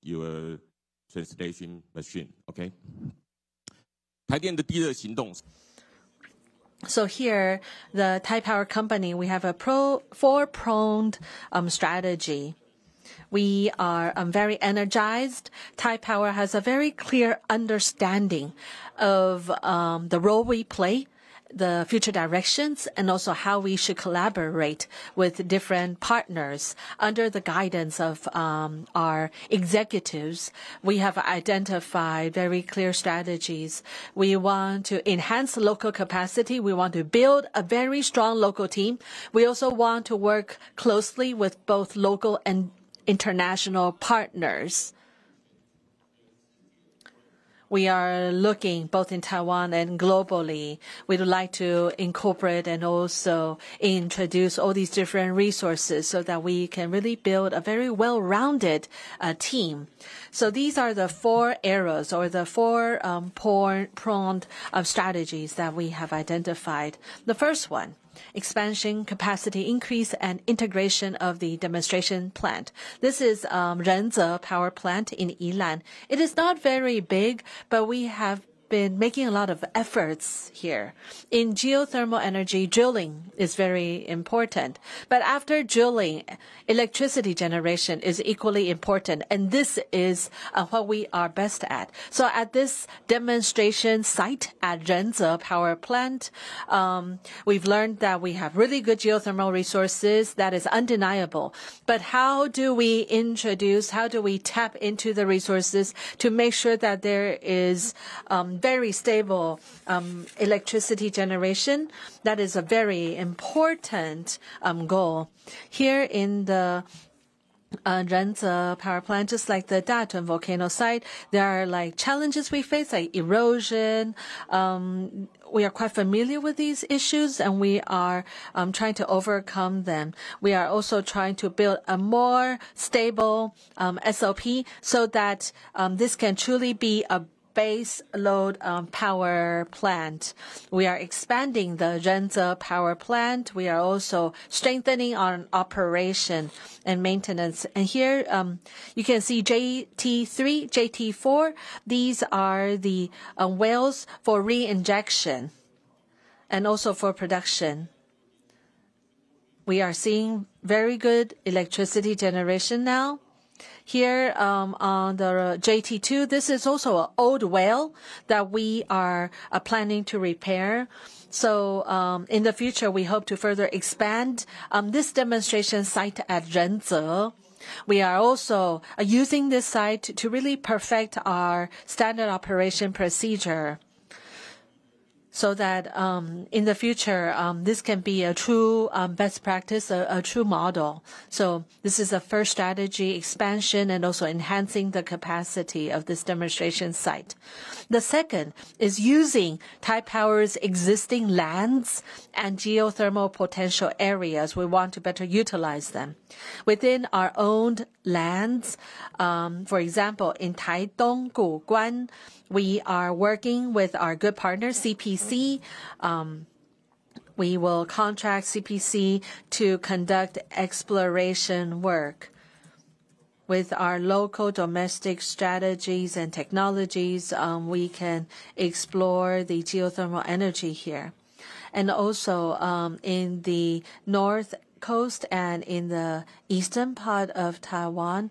your translation machine. Okay. 台电的地热行动。 So here, the Thai Power Company, we have a four-pronged strategy. We are very energized. Thai Power has a very clear understanding of the role we play, the future directions, and also how we should collaborate with different partners. Under the guidance of our executives, we have identified very clear strategies. We want to enhance local capacity. We want to build a very strong local team. We also want to work closely with both local and international partners. We are looking both in Taiwan and globally. We'd like to incorporate and also introduce all these different resources so that we can really build a very well-rounded team. So these are the four arrows or the four pronged strategies that we have identified. The first one, expansion, capacity increase, and integration of the demonstration plant. This is Renzhe power plant in Yilan. It is not very big, but we have been making a lot of efforts here. In geothermal energy, drilling is very important. But after drilling, electricity generation is equally important. And this is what we are best at. So at this demonstration site at Renzhe power plant, we've learned that we have really good geothermal resources. That is undeniable. But how do we tap into the resources to make sure that there is very stable electricity generation? That is a very important goal. Here in the Renzhe power plant, just like the Datun volcano site, there are like challenges we face, like erosion. We are quite familiar with these issues, and we are trying to overcome them. We are also trying to build a more stable SOP so that this can truly be a base load power plant. We are expanding the Renzhe power plant. We are also strengthening our operation and maintenance. And here you can see JT3, JT4. These are the wells for re-injection and also for production. We are seeing very good electricity generation now. Here on the JT2, this is also an old well that we are planning to repair. So in the future, we hope to further expand this demonstration site at Renzhe. We are also using this site to really perfect our standard operation procedure, so that in the future, this can be a true best practice, a true model. So this is the first strategy, expansion and also enhancing the capacity of this demonstration site. The second is using Thai Power's existing lands and geothermal potential areas. We want to better utilize them. Within our owned lands, for example, in Taidong, Guguan, we are working with our good partner, CPC. We will contract CPC to conduct exploration work. With our local domestic strategies and technologies, we can explore the geothermal energy here. And also in the north coast and in the eastern part of Taiwan,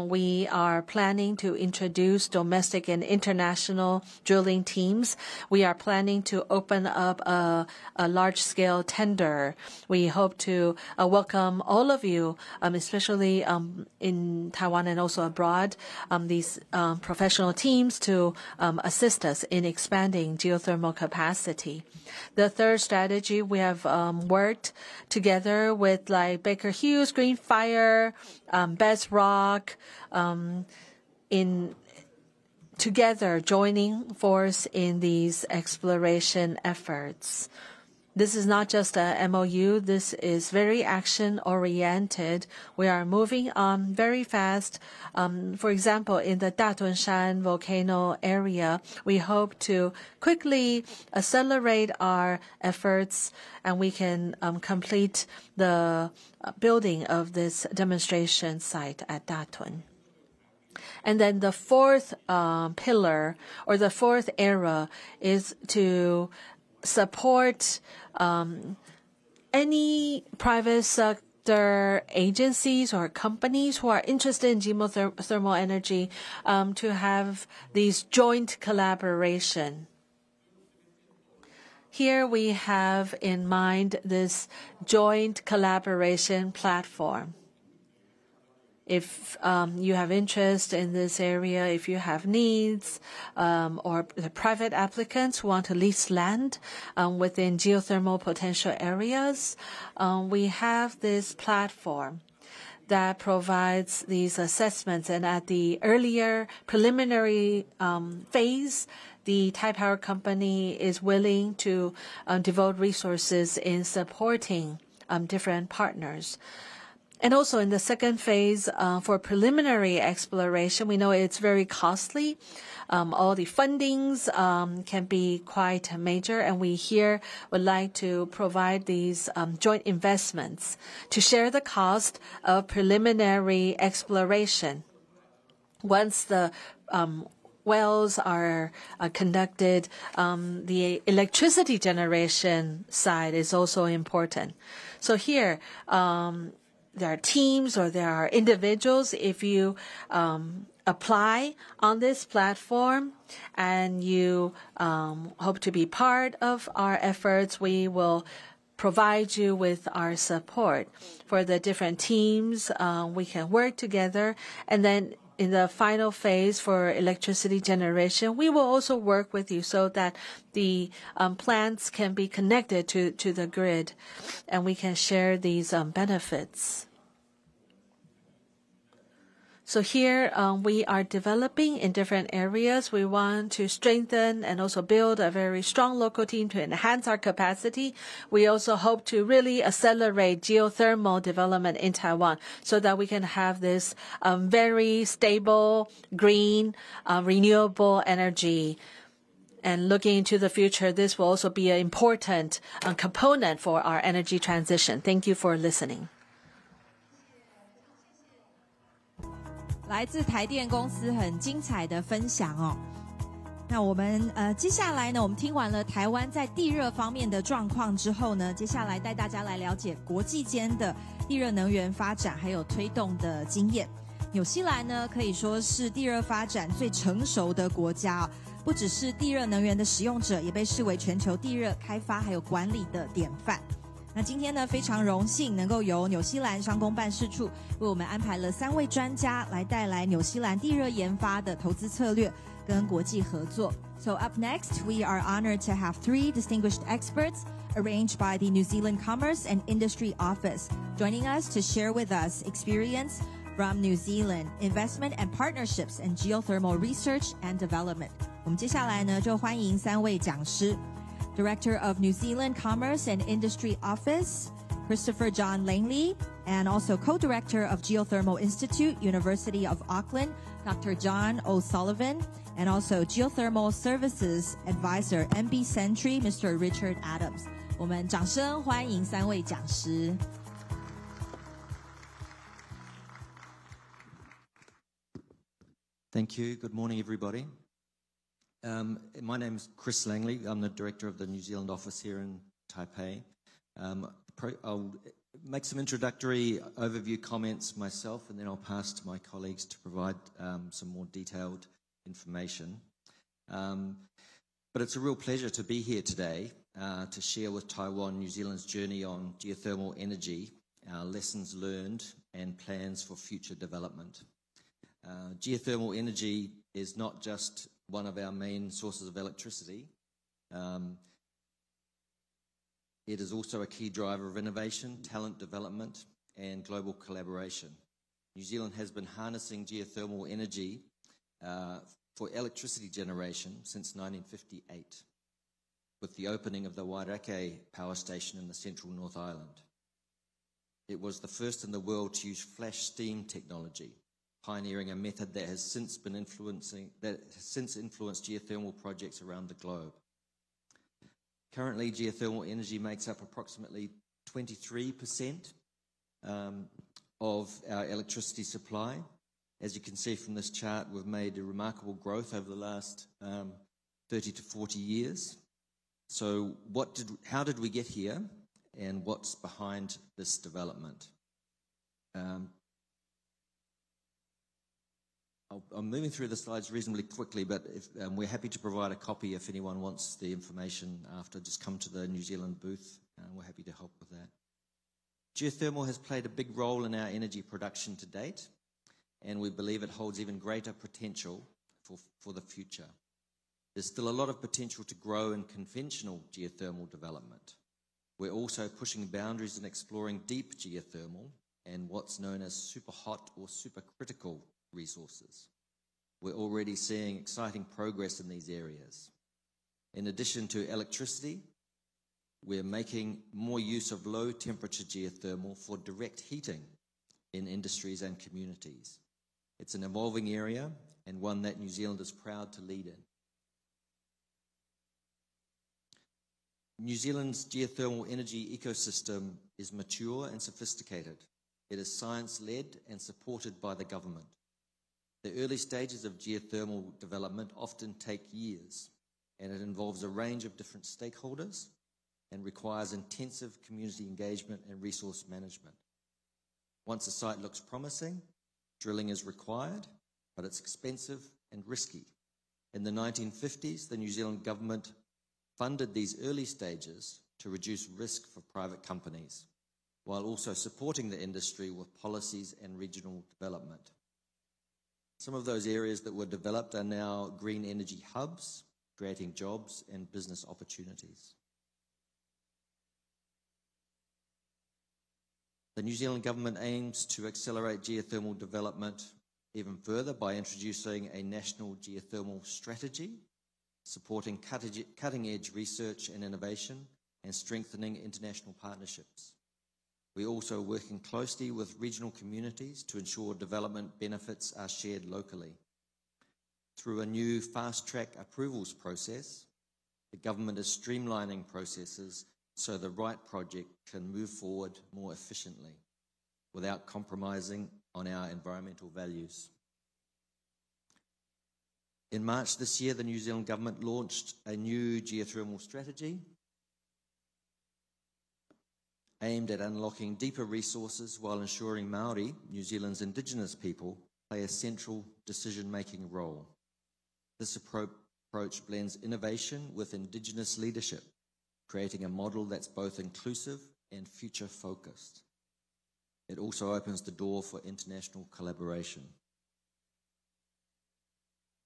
we are planning to introduce domestic and international drilling teams. We are planning to open up a large-scale tender. We hope to welcome all of you, especially in Taiwan and also abroad, these professional teams to assist us in expanding geothermal capacity. The third strategy, we have worked together with like Baker Hughes, Green Fire, Bedrock, in together joining force in these exploration efforts. this is not just a MOU. This is very action-oriented. We are moving on very fast. For example, in the Datunshan volcano area, we hope to quickly accelerate our efforts, and we can complete the building of this demonstration site at Datun. And then the fourth pillar, or the fourth area, is to support any private sector agencies or companies who are interested in geothermal energy to have these joint collaboration. Here we have in mind this joint collaboration platform. If you have interest in this area, if you have needs, or the private applicants who want to lease land within geothermal potential areas, we have this platform that provides these assessments. And at the earlier preliminary phase, the Thai Power Company is willing to devote resources in supporting different partners. And also in the second phase, for preliminary exploration, we know it's very costly. All the fundings can be quite major, and we here would like to provide these joint investments to share the cost of preliminary exploration. Once the wells are conducted, the electricity generation side is also important. So here, there are teams or there are individuals. If you apply on this platform and you hope to be part of our efforts, we will provide you with our support. For the different teams, we can work together. And then in the final phase for electricity generation, we will also work with you so that the plants can be connected to the grid, and we can share these benefits. So here we are developing in different areas. We want to strengthen and also build a very strong local team to enhance our capacity. We also hope to really accelerate geothermal development in Taiwan so that we can have this very stable, green, renewable energy. And looking into the future, this will also be an important component for our energy transition. Thank you for listening. 来自台电公司很精彩的分享哦。那我们接下来呢，我们听完了台湾在地热方面的状况之后呢，接下来带大家来了解国际间的地热能源发展还有推动的经验。纽西兰呢，可以说是地热发展最成熟的国家哦，不只是地热能源的使用者，也被视为全球地热开发还有管理的典范。那今天呢，非常荣幸能够由纽西兰商工办事处为我们安排了3位专家来带来纽西兰地热研发的投资策略跟国际合作。So up next, we are honored to have 3 distinguished experts arranged by the New Zealand Commerce and Industry Office joining us to share with us experience from New Zealand investment and partnerships in geothermal research and development. 我们接下来呢，就欢迎3位讲师。Director of New Zealand Commerce and Industry Office, Christopher John Langley, and also Co-Director of Geothermal Institute, University of Auckland, Dr. John O'Sullivan, and also Geothermal Services Advisor, MB Sentry, Mr. Richard Adams. 我们掌声欢迎3位讲师。Thank you. Good morning, everybody. My name is Chris Langley. I'm the director of the New Zealand office here in Taipei. I'll make some introductory overview comments myself, and then I'll pass to my colleagues to provide some more detailed information. But it's a real pleasure to be here today to share with Taiwan, New Zealand's journey on geothermal energy, our lessons learned, and plans for future development. Geothermal energy is not just one of our main sources of electricity. It is also a key driver of innovation, talent development, and global collaboration. New Zealand has been harnessing geothermal energy for electricity generation since 1958. with the opening of the Wairake power station in the central North Island. It was the first in the world to use flash steam technology, pioneering a method that has since influenced geothermal projects around the globe. Currently, geothermal energy makes up approximately 23% of our electricity supply. As you can see from this chart, we've made a remarkable growth over the last 30 to 40 years. So how did we get here, and what's behind this development? I'm moving through the slides reasonably quickly, but we're happy to provide a copy if anyone wants the information after. Just come to the New Zealand booth, and we're happy to help with that. Geothermal has played a big role in our energy production to date, and we believe it holds even greater potential for the future. There's still a lot of potential to grow in conventional geothermal development. We're also pushing boundaries and exploring deep geothermal and what's known as super hot or supercritical resources. We're already seeing exciting progress in these areas. In addition to electricity, we're making more use of low temperature geothermal for direct heating in industries and communities. It's an evolving area and one that New Zealand is proud to lead in. New Zealand's geothermal energy ecosystem is mature and sophisticated. It is science-led and supported by the government. The early stages of geothermal development often take years, and it involves a range of different stakeholders and requires intensive community engagement and resource management. Once a site looks promising, drilling is required, but it's expensive and risky. In the 1950s, the New Zealand government funded these early stages to reduce risk for private companies, while also supporting the industry with policies and regional development. Some of those areas that were developed are now green energy hubs, creating jobs and business opportunities. The New Zealand government aims to accelerate geothermal development even further by introducing a national geothermal strategy, supporting cutting-edge research and innovation, and strengthening international partnerships. We're also working closely with regional communities to ensure development benefits are shared locally. Through a new fast-track approvals process, the government is streamlining processes so the right project can move forward more efficiently without compromising on our environmental values. In March this year, the New Zealand government launched a new geothermal strategy aimed at unlocking deeper resources while ensuring Māori, New Zealand's Indigenous people, play a central decision-making role. This approach blends innovation with Indigenous leadership, creating a model that's both inclusive and future-focused. It also opens the door for international collaboration.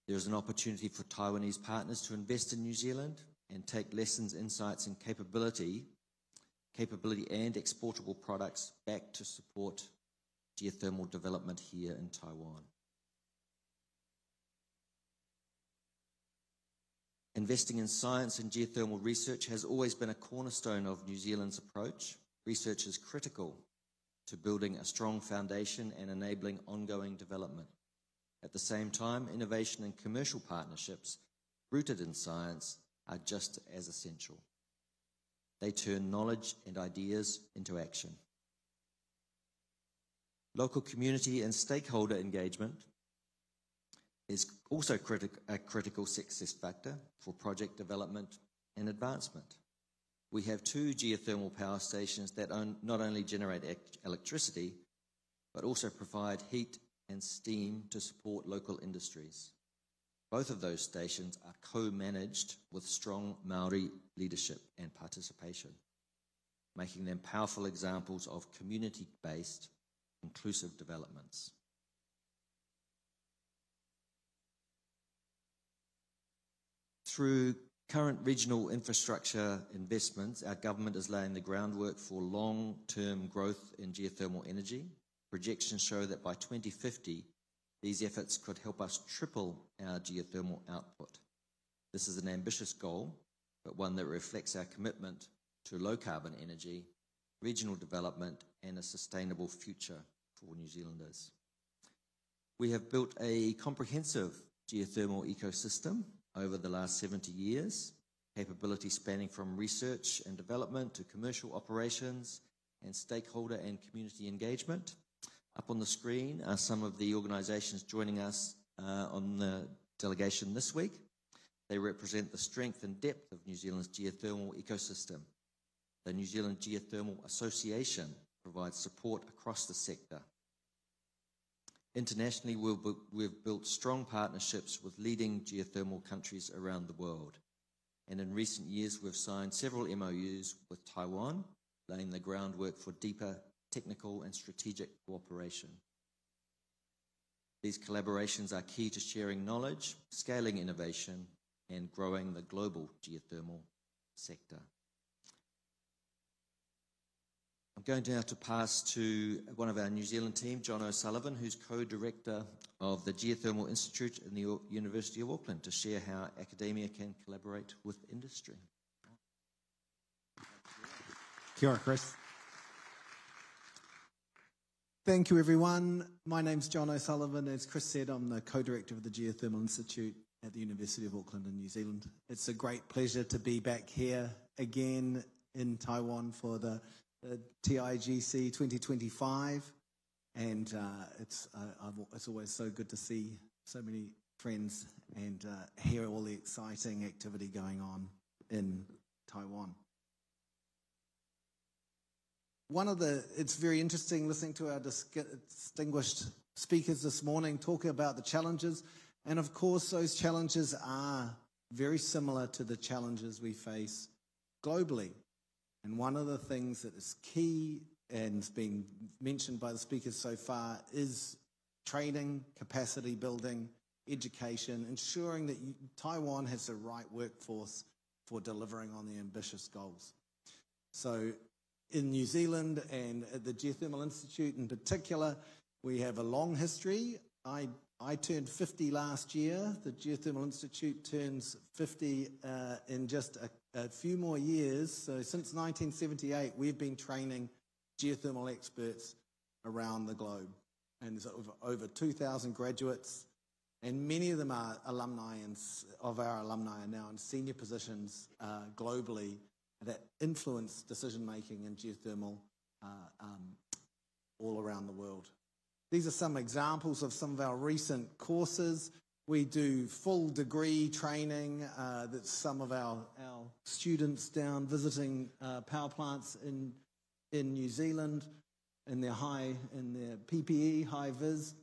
There is an opportunity for Taiwanese partners to invest in New Zealand and take lessons, insights, and capability and exportable products back to support geothermal development here in Taiwan. Investing in science and geothermal research has always been a cornerstone of New Zealand's approach. Research is critical to building a strong foundation and enabling ongoing development. At the same time, innovation and commercial partnerships rooted in science are just as essential. They turn knowledge and ideas into action. Local community and stakeholder engagement is also a critical success factor for project development and advancement. We have 2 geothermal power stations that not only generate electricity, but also provide heat and steam to support local industries. Both of those stations are co-managed with strong Māori leadership and participation, making them powerful examples of community-based, inclusive developments. Through current regional infrastructure investments, our government is laying the groundwork for long-term growth in geothermal energy. Projections show that by 2050, these efforts could help us triple our geothermal output. This is an ambitious goal, but one that reflects our commitment to low-carbon energy, regional development, and a sustainable future for New Zealanders. We have built a comprehensive geothermal ecosystem over the last 70 years, capability spanning from research and development to commercial operations and stakeholder and community engagement. Up on the screen are some of the organisations joining us on the delegation this week. They represent the strength and depth of New Zealand's geothermal ecosystem. The New Zealand Geothermal Association provides support across the sector. Internationally, we've built strong partnerships with leading geothermal countries around the world. And in recent years, we've signed several MOUs with Taiwan, laying the groundwork for deeper technical and strategic cooperation. These collaborations are key to sharing knowledge, scaling innovation, and growing the global geothermal sector. I'm going now to pass to one of our New Zealand team, John O'Sullivan, who's co-director of the Geothermal Institute in the University of Auckland, to share how academia can collaborate with industry. Kia ora, Chris. Thank you, everyone. My name's John O'Sullivan. As Chris said, I'm the co-director of the Geothermal Institute at the University of Auckland in New Zealand. It's a great pleasure to be back here again in Taiwan for the TIGC 2025, and it's always so good to see so many friends and hear all the exciting activity going on in Taiwan. It's very interesting listening to our distinguished speakers this morning talking about the challenges, and of course those challenges are very similar to the challenges we face globally. And one of the things that is key and has been mentioned by the speakers so far is training, capacity building, education, ensuring that Taiwan has the right workforce for delivering on the ambitious goals. So in New Zealand and at the Geothermal Institute in particular, we have a long history. I turned 50 last year. The Geothermal Institute turns 50 in just a few more years. So since 1978, we've been training geothermal experts around the globe. And there's over 2,000 graduates, and many of them are alumni, and of our alumni are now in senior positions globally that influence decision-making in geothermal all around the world. These are some examples of some of our recent courses. We do full degree training that some of our students down visiting power plants in New Zealand in their PPE, high vis.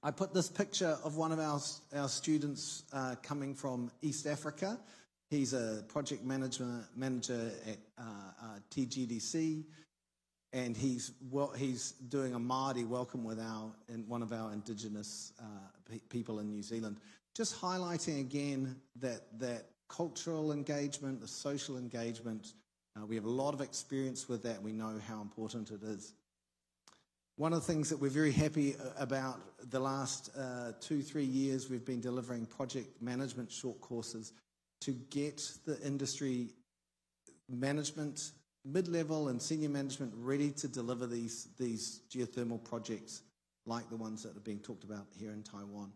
I put this picture of one of our students coming from East Africa. He's a project manager at TGDC. And he's doing a Māori welcome with one of our Indigenous people in New Zealand. Just highlighting again that cultural engagement, the social engagement, we have a lot of experience with that. We know how important it is. One of the things that we're very happy about the last 2-3 years, we've been delivering project management short courses to get the industry management, mid-level and senior management ready to deliver these geothermal projects like the ones that are being talked about here in Taiwan.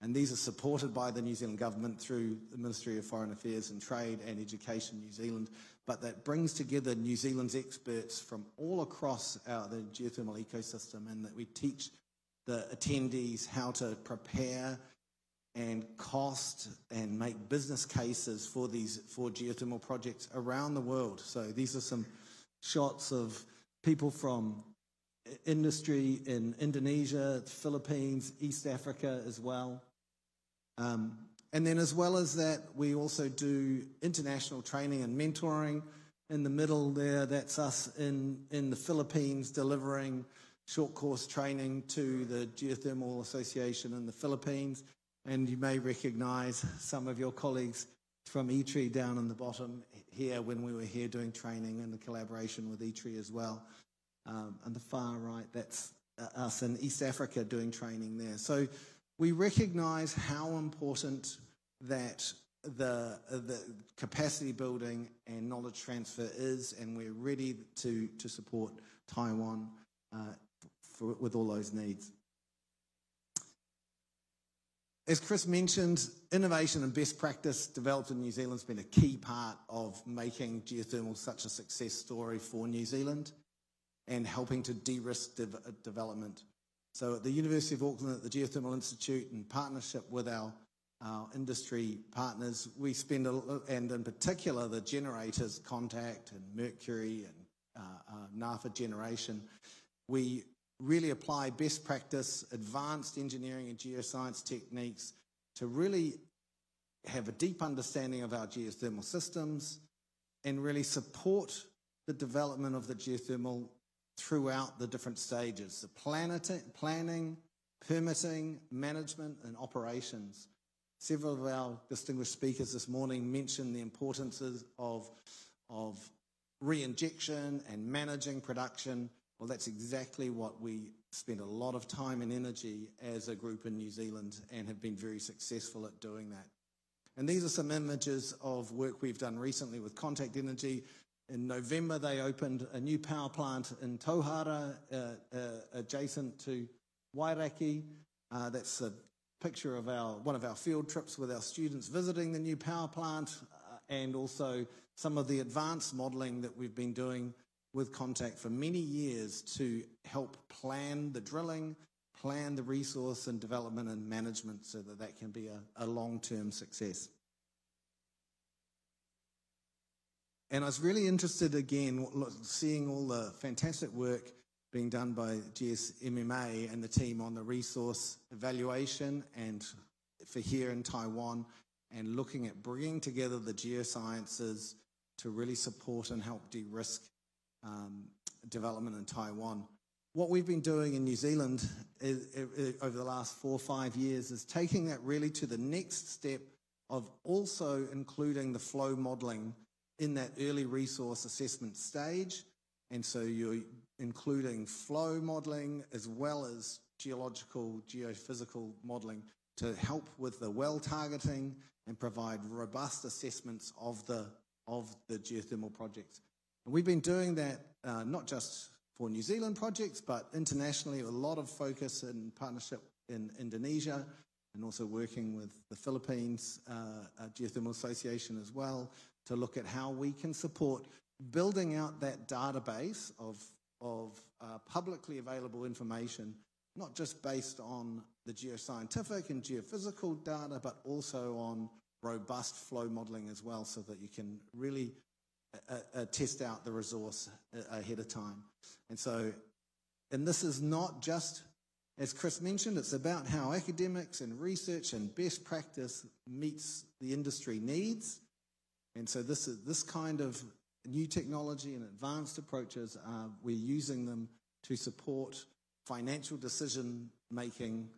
And these are supported by the New Zealand government through the Ministry of Foreign Affairs and Trade and Education New Zealand, but that brings together New Zealand's experts from all across the geothermal ecosystem, and that we teach the attendees how to prepare and cost and make business cases for geothermal projects around the world. So these are some shots of people from industry in Indonesia, the Philippines, East Africa as well. And then as well as that, we also do international training and mentoring. In the middle there, that's us in the Philippines delivering short course training to the Geothermal Association in the Philippines. And you may recognise some of your colleagues from ETRI down in the bottom here when we were here doing training and the collaboration with ETRI as well. On the far right, that's us in East Africa doing training there. So we recognise how important that the capacity building and knowledge transfer is, and we're ready to support Taiwan with all those needs. As Chris mentioned, innovation and best practice developed in New Zealand has been a key part of making geothermal such a success story for New Zealand and helping to de-risk development. So at the University of Auckland, at the Geothermal Institute, in partnership with our industry partners, we spend, and in particular the generators, Contact and Mercury and NAFA Generation, we really apply best practice, advanced engineering and geoscience techniques to really have a deep understanding of our geothermal systems and really support the development of the geothermal throughout the different stages, the planning, permitting, management, and operations. Several of our distinguished speakers this morning mentioned the importances of re-injection and managing production. Well, that's exactly what we spend a lot of time and energy as a group in New Zealand and have been very successful at doing that. And these are some images of work we've done recently with Contact Energy. In November, they opened a new power plant in Tauhara, adjacent to Wairaki. That's a picture of one of our field trips with our students visiting the new power plant, and also some of the advanced modelling that we've been doing with Contact for many years to help plan the drilling, plan the resource and development and management so that that can be a long-term success. And I was really interested, again, seeing all the fantastic work being done by GSMMA and the team on the resource evaluation and for here in Taiwan, and looking at bringing together the geosciences to really support and help de-risk development in Taiwan. What we've been doing in New Zealand over the last 4 or 5 years is taking that really to the next step of also including the flow modelling in that early resource assessment stage. And so you're including flow modelling as well as geological, geophysical modelling to help with the well targeting and provide robust assessments of the geothermal projects. And we've been doing that not just for New Zealand projects, but internationally, with a lot of focus and partnership in Indonesia, and also working with the Philippines Geothermal Association as well, to look at how we can support building out that database of publicly available information, not just based on the geoscientific and geophysical data, but also on robust flow modelling as well, so that you can really test out the resource ahead of time. And this is not just, as Chris mentioned, it's about how academics and research and best practice meets the industry needs. And so this kind of new technology and advanced approaches, we're using them to support financial decision making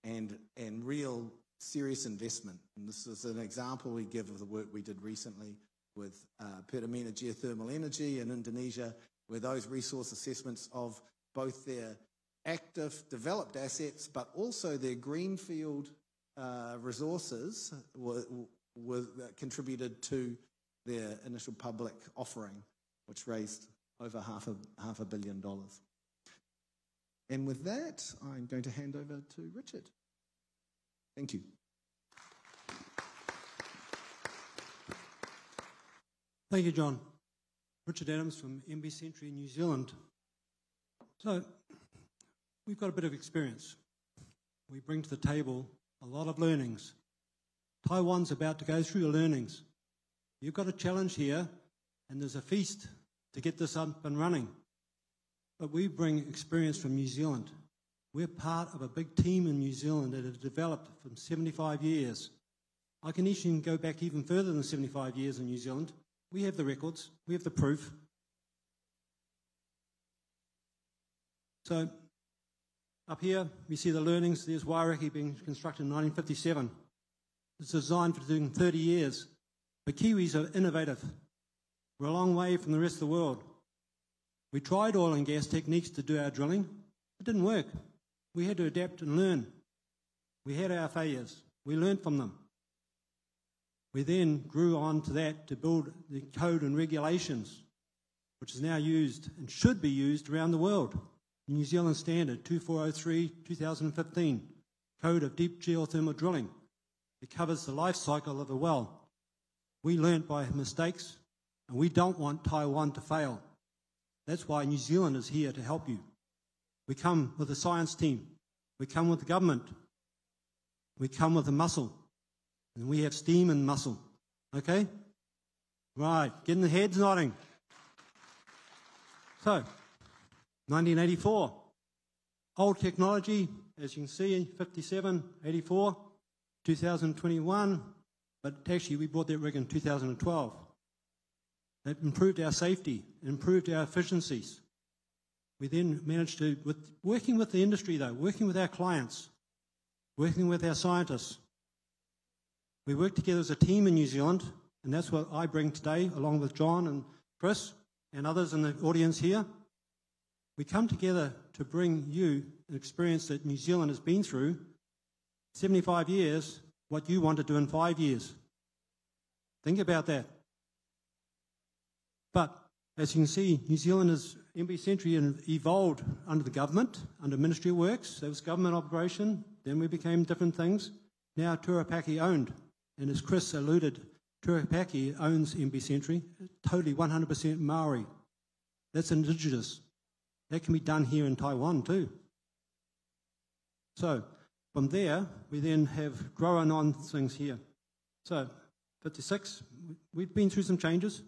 and real serious investment. And this is an example we give of the work we did recently with Pertamina Geothermal Energy in Indonesia, where those resource assessments of both their active developed assets but also their greenfield resources were contributed to their initial public offering, which raised over half a billion dollars. And with that, I'm going to hand over to Richard. Thank you. Thank you, John. Richard Adams from MB Century, New Zealand. So, we've got a bit of experience. We bring to the table a lot of learnings. Taiwan's about to go through your learnings. You've got a challenge here, and there's a feast to get this up and running. But we bring experience from New Zealand. We're part of a big team in New Zealand that has developed from 75 years. I can even go back even further than 75 years in New Zealand. We have the records, we have the proof. So, up here, we see the learnings. There's Wairaki being constructed in 1957. It's designed for doing 30 years. But Kiwis are innovative. We're a long way from the rest of the world. We tried oil and gas techniques to do our drilling. It didn't work. We had to adapt and learn. We had our failures. We learned from them. We then grew on to that to build the code and regulations, which is now used and should be used around the world. New Zealand Standard 2403/2015, Code of Deep Geothermal Drilling. It covers the life cycle of a well. We learnt by mistakes, and we don't want Taiwan to fail. That's why New Zealand is here to help you. We come with a science team. We come with the government. We come with the muscle. And we have steam and muscle. Okay? Right, getting the heads nodding. So, 1984. Old technology, as you can see, 57, 84, 2021. But actually, we bought that rig in 2012. That improved our safety, improved our efficiencies. We then managed to, working with the industry though, working with our clients, working with our scientists. We work together as a team in New Zealand, and that's what I bring today, along with John and Chris and others in the audience here. We come together to bring you an experience that New Zealand has been through, 75 years, what you want to do in 5 years. Think about that. But as you can see, New Zealand is MB Century and evolved under the government, under Ministry of Works. That was government operation. Then we became different things. Now Turapaki owned. And as Chris alluded, Turapaki owns MB Century, totally 100% Maori. That's indigenous. That can be done here in Taiwan too. So from there, we then have grown on things here. So 56, we've been through some changes,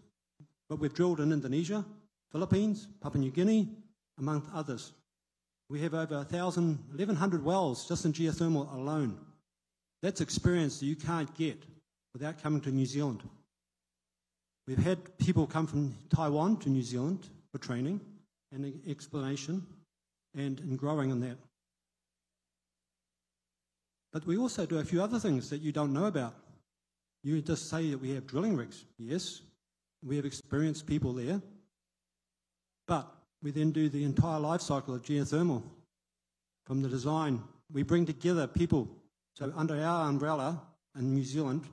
but we've drilled in Indonesia, Philippines, Papua New Guinea, among others. We have over 1,100 wells just in geothermal alone. That's experience that you can't get without coming to New Zealand. We've had people come from Taiwan to New Zealand for training and explanation and in growing on that. But we also do a few other things that you don't know about. You just say that we have drilling rigs. Yes, we have experienced people there. But we then do the entire life cycle of geothermal. From the design, we bring together people. So under our umbrella in New Zealand,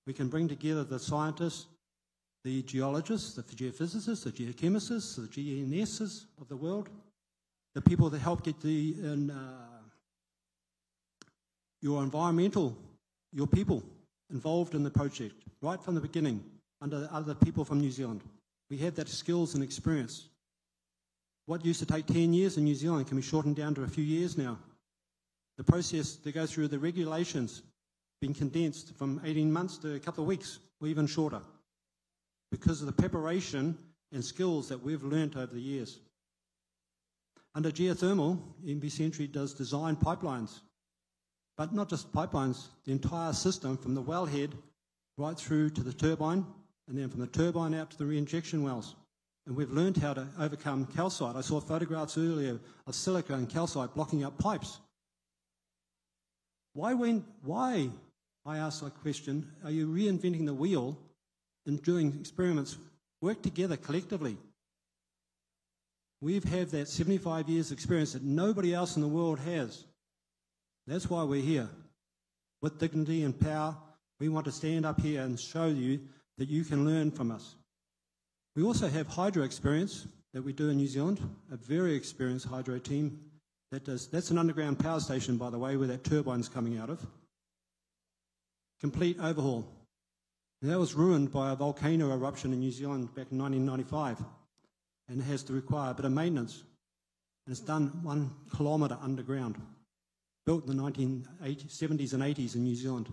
we can bring together the scientists, the geologists, the geophysicists, the geochemists, the GNSs of the world, the people that help get your environmental, your people involved in the project, right from the beginning, under other people from New Zealand. We have that skills and experience. What used to take 10 years in New Zealand can be shortened down to a few years now. The process that goes through the regulations been condensed from 18 months to a couple of weeks, or even shorter, because of the preparation and skills that we've learnt over the years. Under geothermal, MB Century does design pipelines, but not just pipelines, the entire system from the wellhead right through to the turbine, and then from the turbine out to the reinjection wells. And we've learned how to overcome calcite. I saw photographs earlier of silica and calcite blocking up pipes. Why, I ask that question, are you reinventing the wheel and doing experiments? Work together collectively. We've had that 75 years experience that nobody else in the world has. That's why we're here. With dignity and power, we want to stand up here and show you that you can learn from us. We also have hydro experience that we do in New Zealand, a very experienced hydro team. That's an underground power station, by the way, where that turbine's coming out of. Complete overhaul. And that was ruined by a volcano eruption in New Zealand back in 1995, and it has to require a bit of maintenance. And it's done 1 kilometre underground, built in the 1970s and 80s in New Zealand.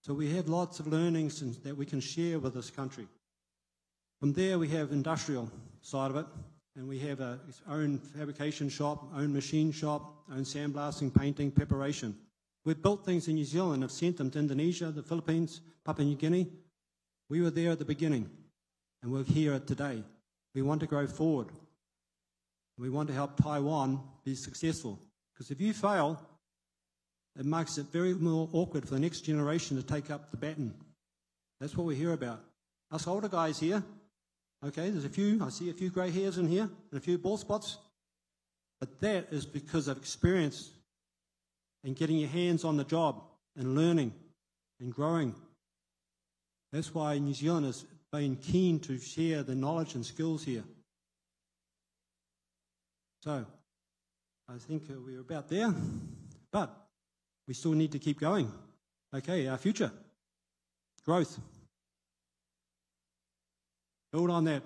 So we have lots of learnings that we can share with this country. From there, we have industrial side of it, and we have our own fabrication shop, own machine shop, own sandblasting, painting, preparation. We've built things in New Zealand, have sent them to Indonesia, the Philippines, Papua New Guinea. We were there at the beginning, and we're here today. We want to grow forward. We want to help Taiwan be successful. Because if you fail, it makes it very more awkward for the next generation to take up the baton. That's what we hear about. Us older guys here, okay, there's a few, I see a few grey hairs in here, and a few bald spots. But that is because of experience and getting your hands on the job and learning and growing. That's why New Zealand has been keen to share the knowledge and skills here. So, I think we're about there, but we still need to keep going. Okay, our future, growth. Build on that.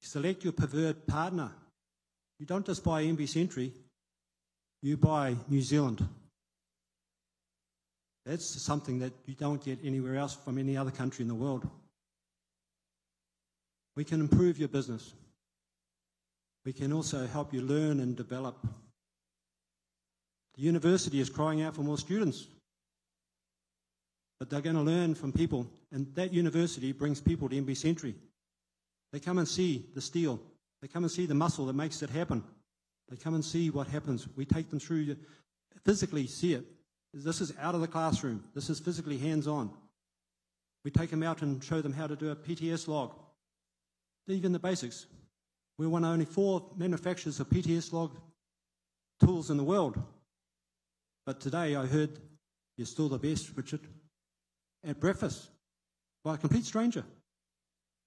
Select your preferred partner. You don't just buy MBC Entry, you buy New Zealand. That's something that you don't get anywhere else from any other country in the world. We can improve your business. We can also help you learn and develop. The university is crying out for more students, but they're going to learn from people, and that university brings people to MBC Entry. They come and see the steel. They come and see the muscle that makes it happen. They come and see what happens. We take them through, physically see it. This is out of the classroom. This is physically hands-on. We take them out and show them how to do a PTS log. Even the basics. We're one of only 4 manufacturers of PTS log tools in the world. But today I heard you're still the best, Richard, at breakfast by a complete stranger.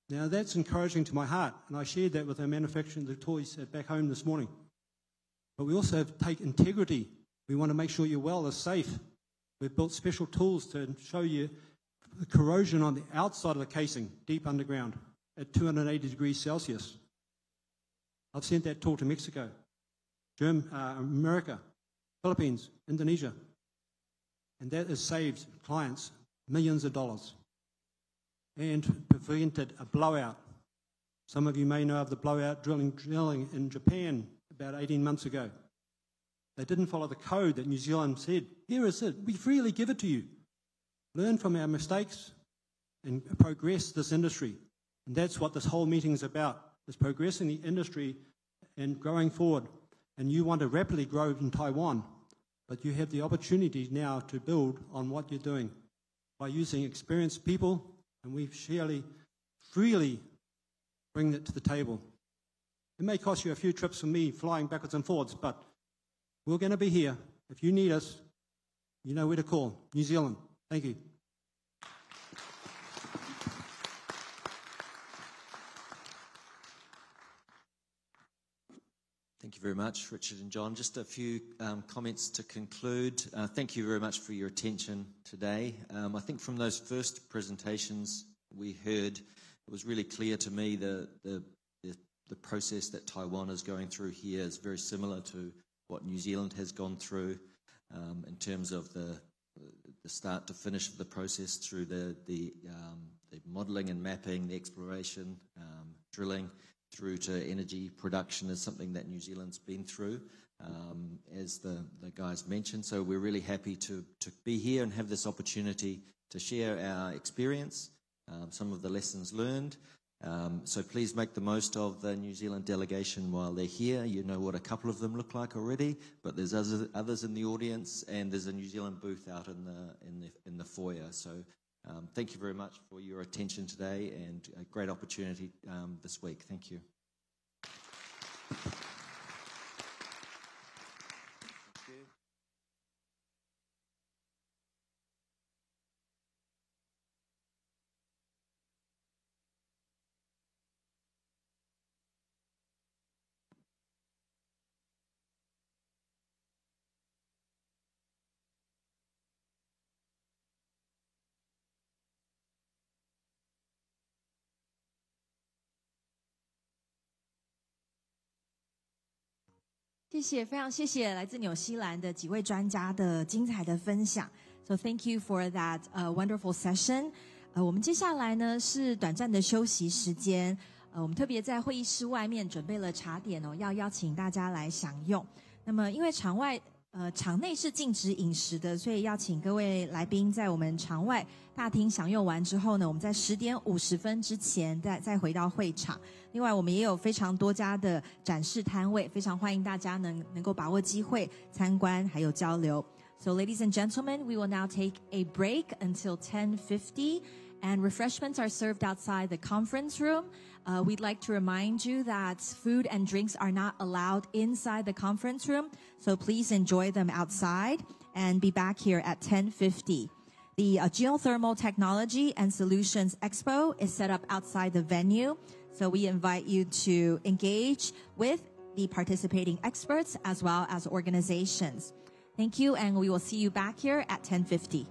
Now that's encouraging to my heart, and I shared that with our manufacturing the toys back home this morning. But we also take integrity. We want to make sure your well is safe. We've built special tools to show you the corrosion on the outside of the casing, deep underground, at 280 degrees Celsius. I've sent that tool to Mexico, America, Philippines, Indonesia. And that has saved clients millions of dollars and prevented a blowout. Some of you may know of the blowout drilling in Japan about 18 months ago. They didn't follow the code that New Zealand said. Here is it. We freely give it to you. Learn from our mistakes and progress this industry. And that's what this whole meeting is about, is progressing the industry and growing forward. And you want to rapidly grow in Taiwan, but you have the opportunity now to build on what you're doing by using experienced people, and we freely bring that to the table. It may cost you a few trips from me flying backwards and forwards, but we're going to be here. If you need us, you know where to call. New Zealand. Thank you. Thank you very much, Richard and John. Just a few comments to conclude. Thank you very much for your attention today. I think from those first presentations we heard, it was really clear to me the process that Taiwan is going through here is very similar to what New Zealand has gone through in terms of the start to finish of the process through the modelling and mapping, the exploration, drilling, through to energy production is something that New Zealand's been through, as the guys mentioned. So we're really happy to be here and have this opportunity to share our experience, some of the lessons learned. So please make the most of the New Zealand delegation while they're here. You know what a couple of them look like already, but there's others in the audience, and there's a New Zealand booth out in the foyer. So thank you very much for your attention today, and a great opportunity this week. Thank you.谢谢，非常谢谢来自纽西兰的几位专家的精彩的分享。So thank you for that wonderful session. 我们接下来呢是短暂的休息时间。我们特别在会议室外面准备了茶点哦，要邀请大家来享用。那么因为场内是禁止饮食的，所以要请各位来宾在我们场外大厅享用完之后呢，我们在10点50分之前再回到会场。另外我们也有非常多家的展示摊位，非常欢迎大家能够把握机会参观还有交流。So ladies and gentlemen, we will now take a break until 10:50, and refreshments are served outside the conference room. We'd like to remind you that food and drinks are not allowed inside the conference room, so please enjoy them outside and be back here at 10:50. The Geothermal Technology and Solutions Expo is set up outside the venue. So we invite you to engage with the participating experts as well as organizations. Thank you, and we will see you back here at 10:50.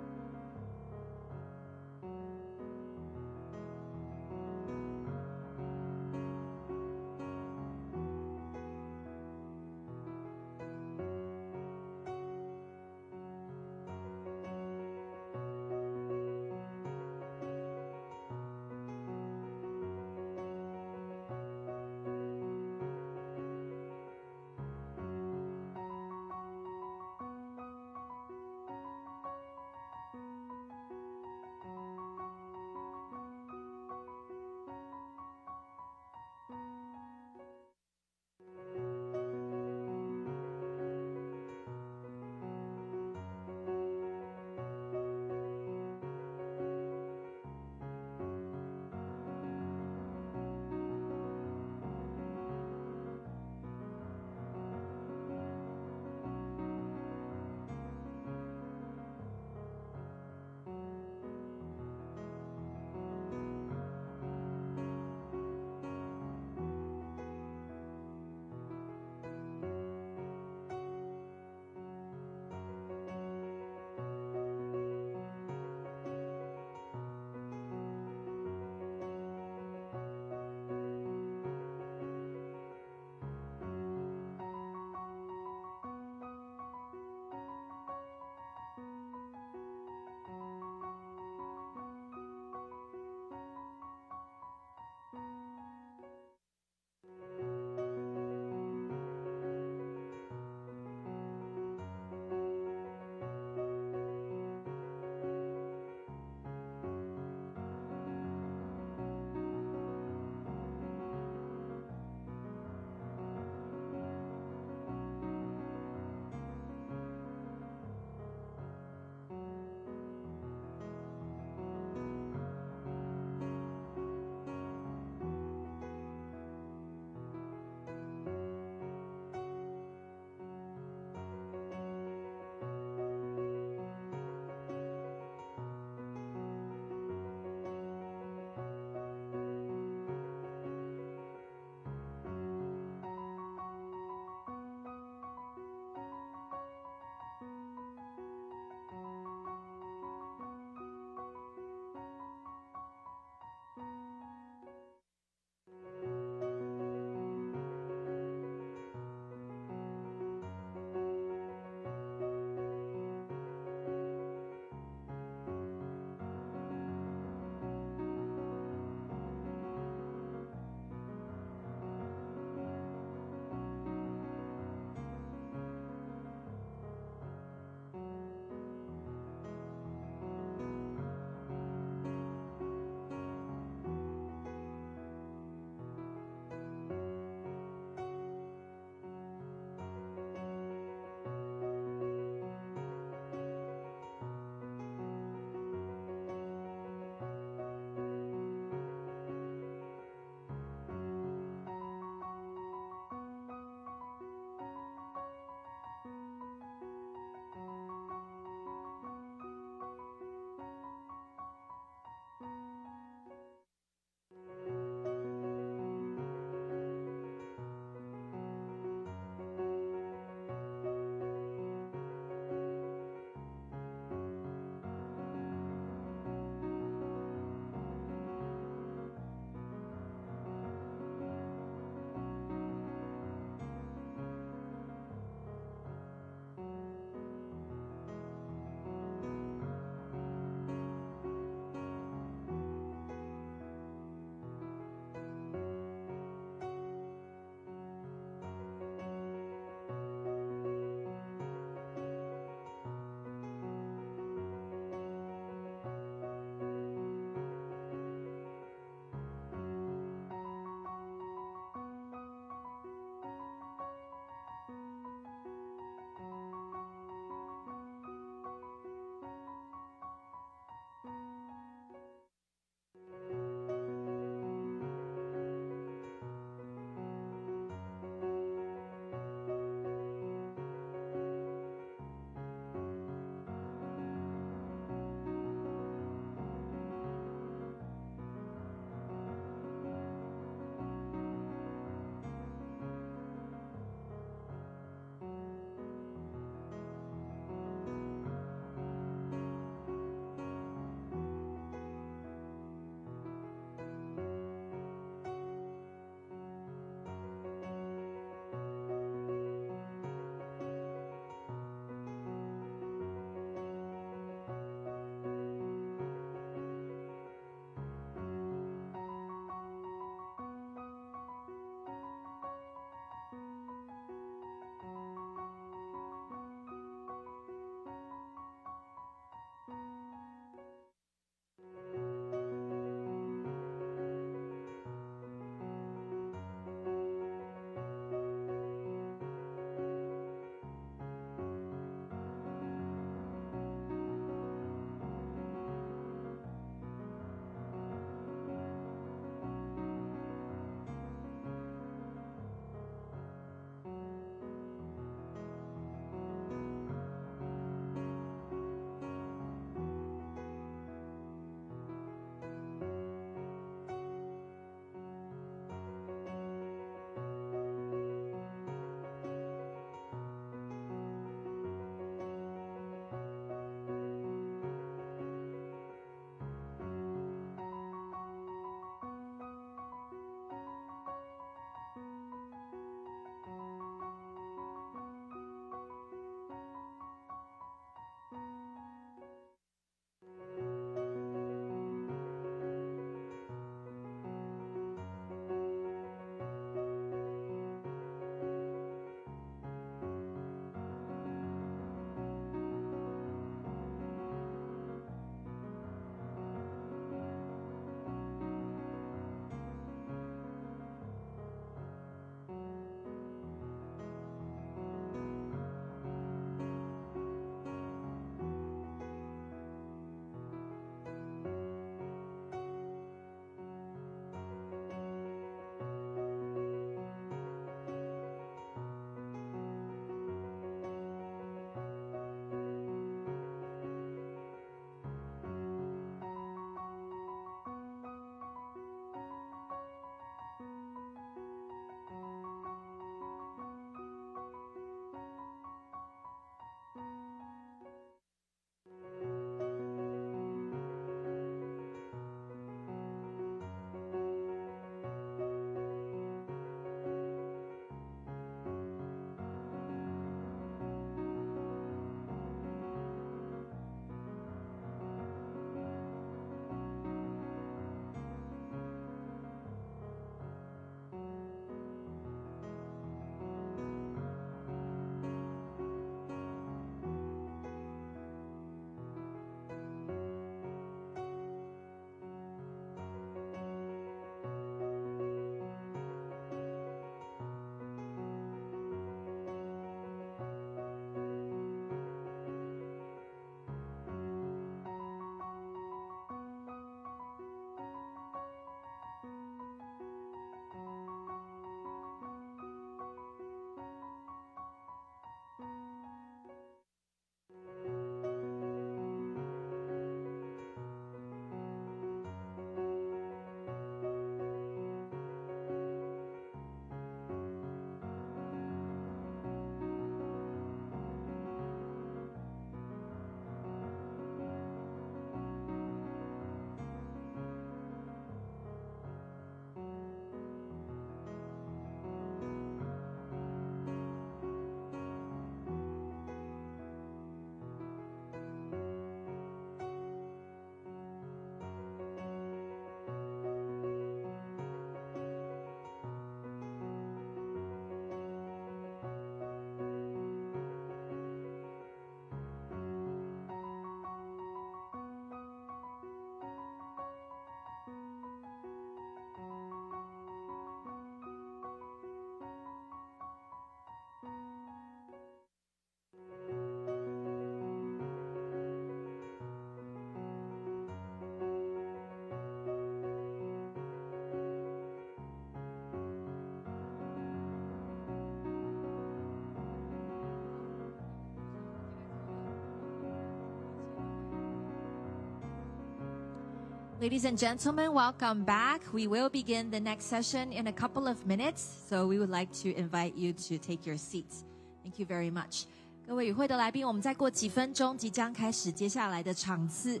Ladies and gentlemen, welcome back. We will begin the next session in a couple of minutes, so we would like to invite you to take your seats. Thank you very much. 各位与会的来宾，我们再过几分钟即将开始接下来的场次。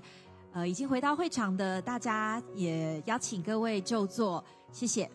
已经回到会场的大家也邀请各位就座，谢谢。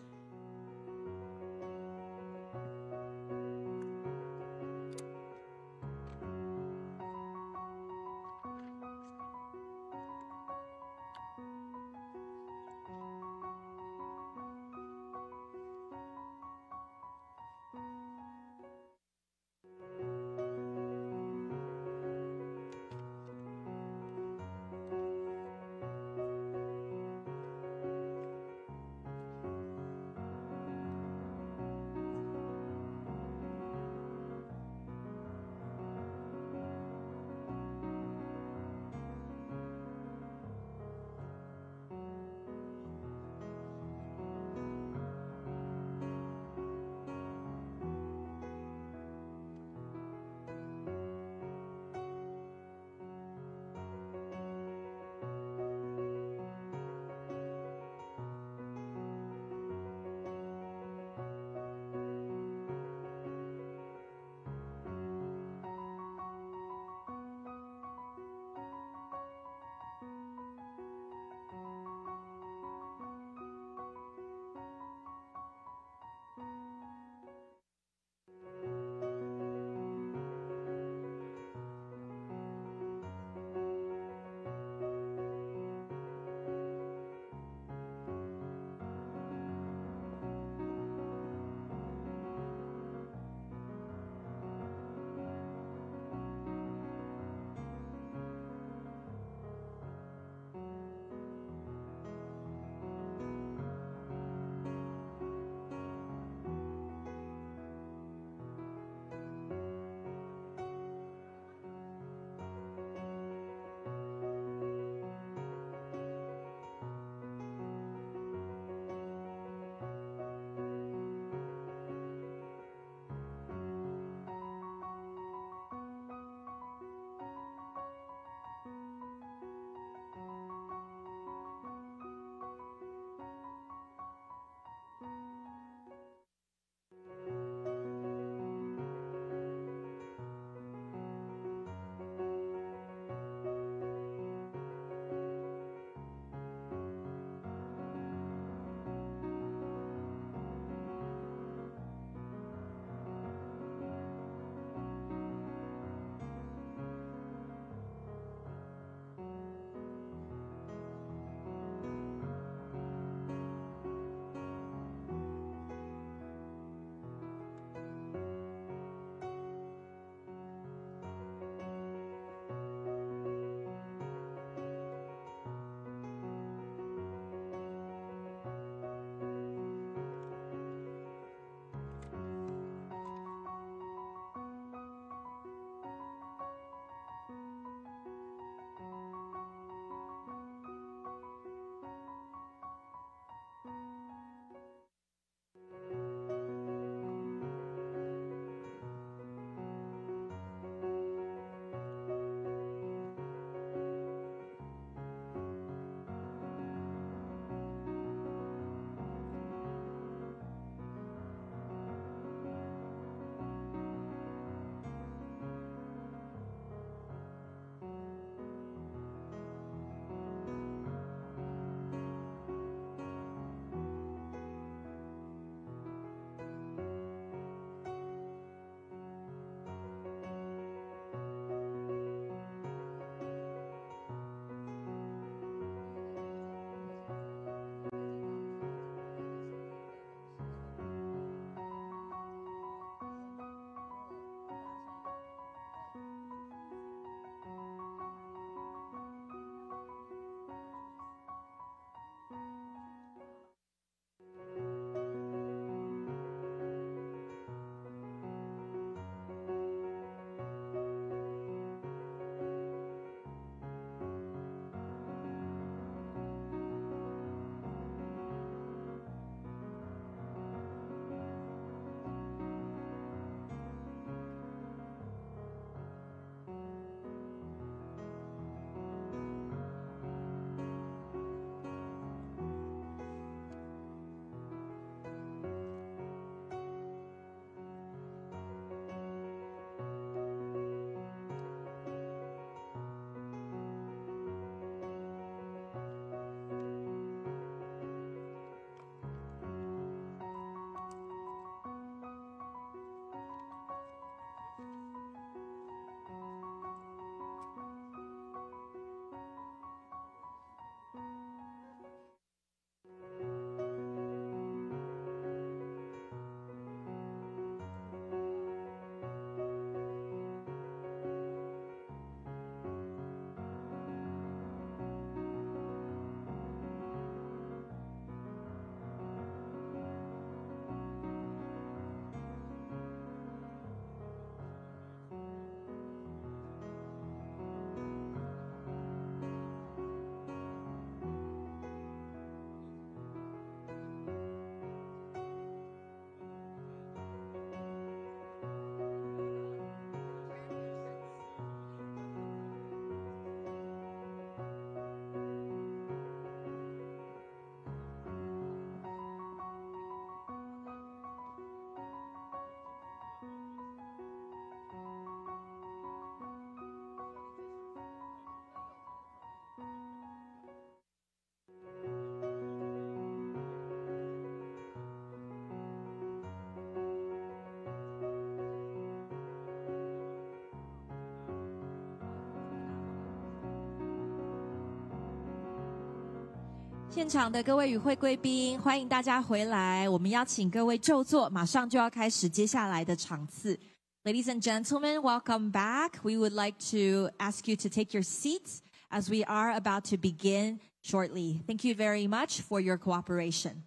现场的各位与会贵宾，欢迎大家回来。我们邀请各位就座，马上就要开始接下来的场次。Ladies and gentlemen, welcome back. We would like to ask you to take your seats as we are about to begin shortly. Thank you very much for your cooperation.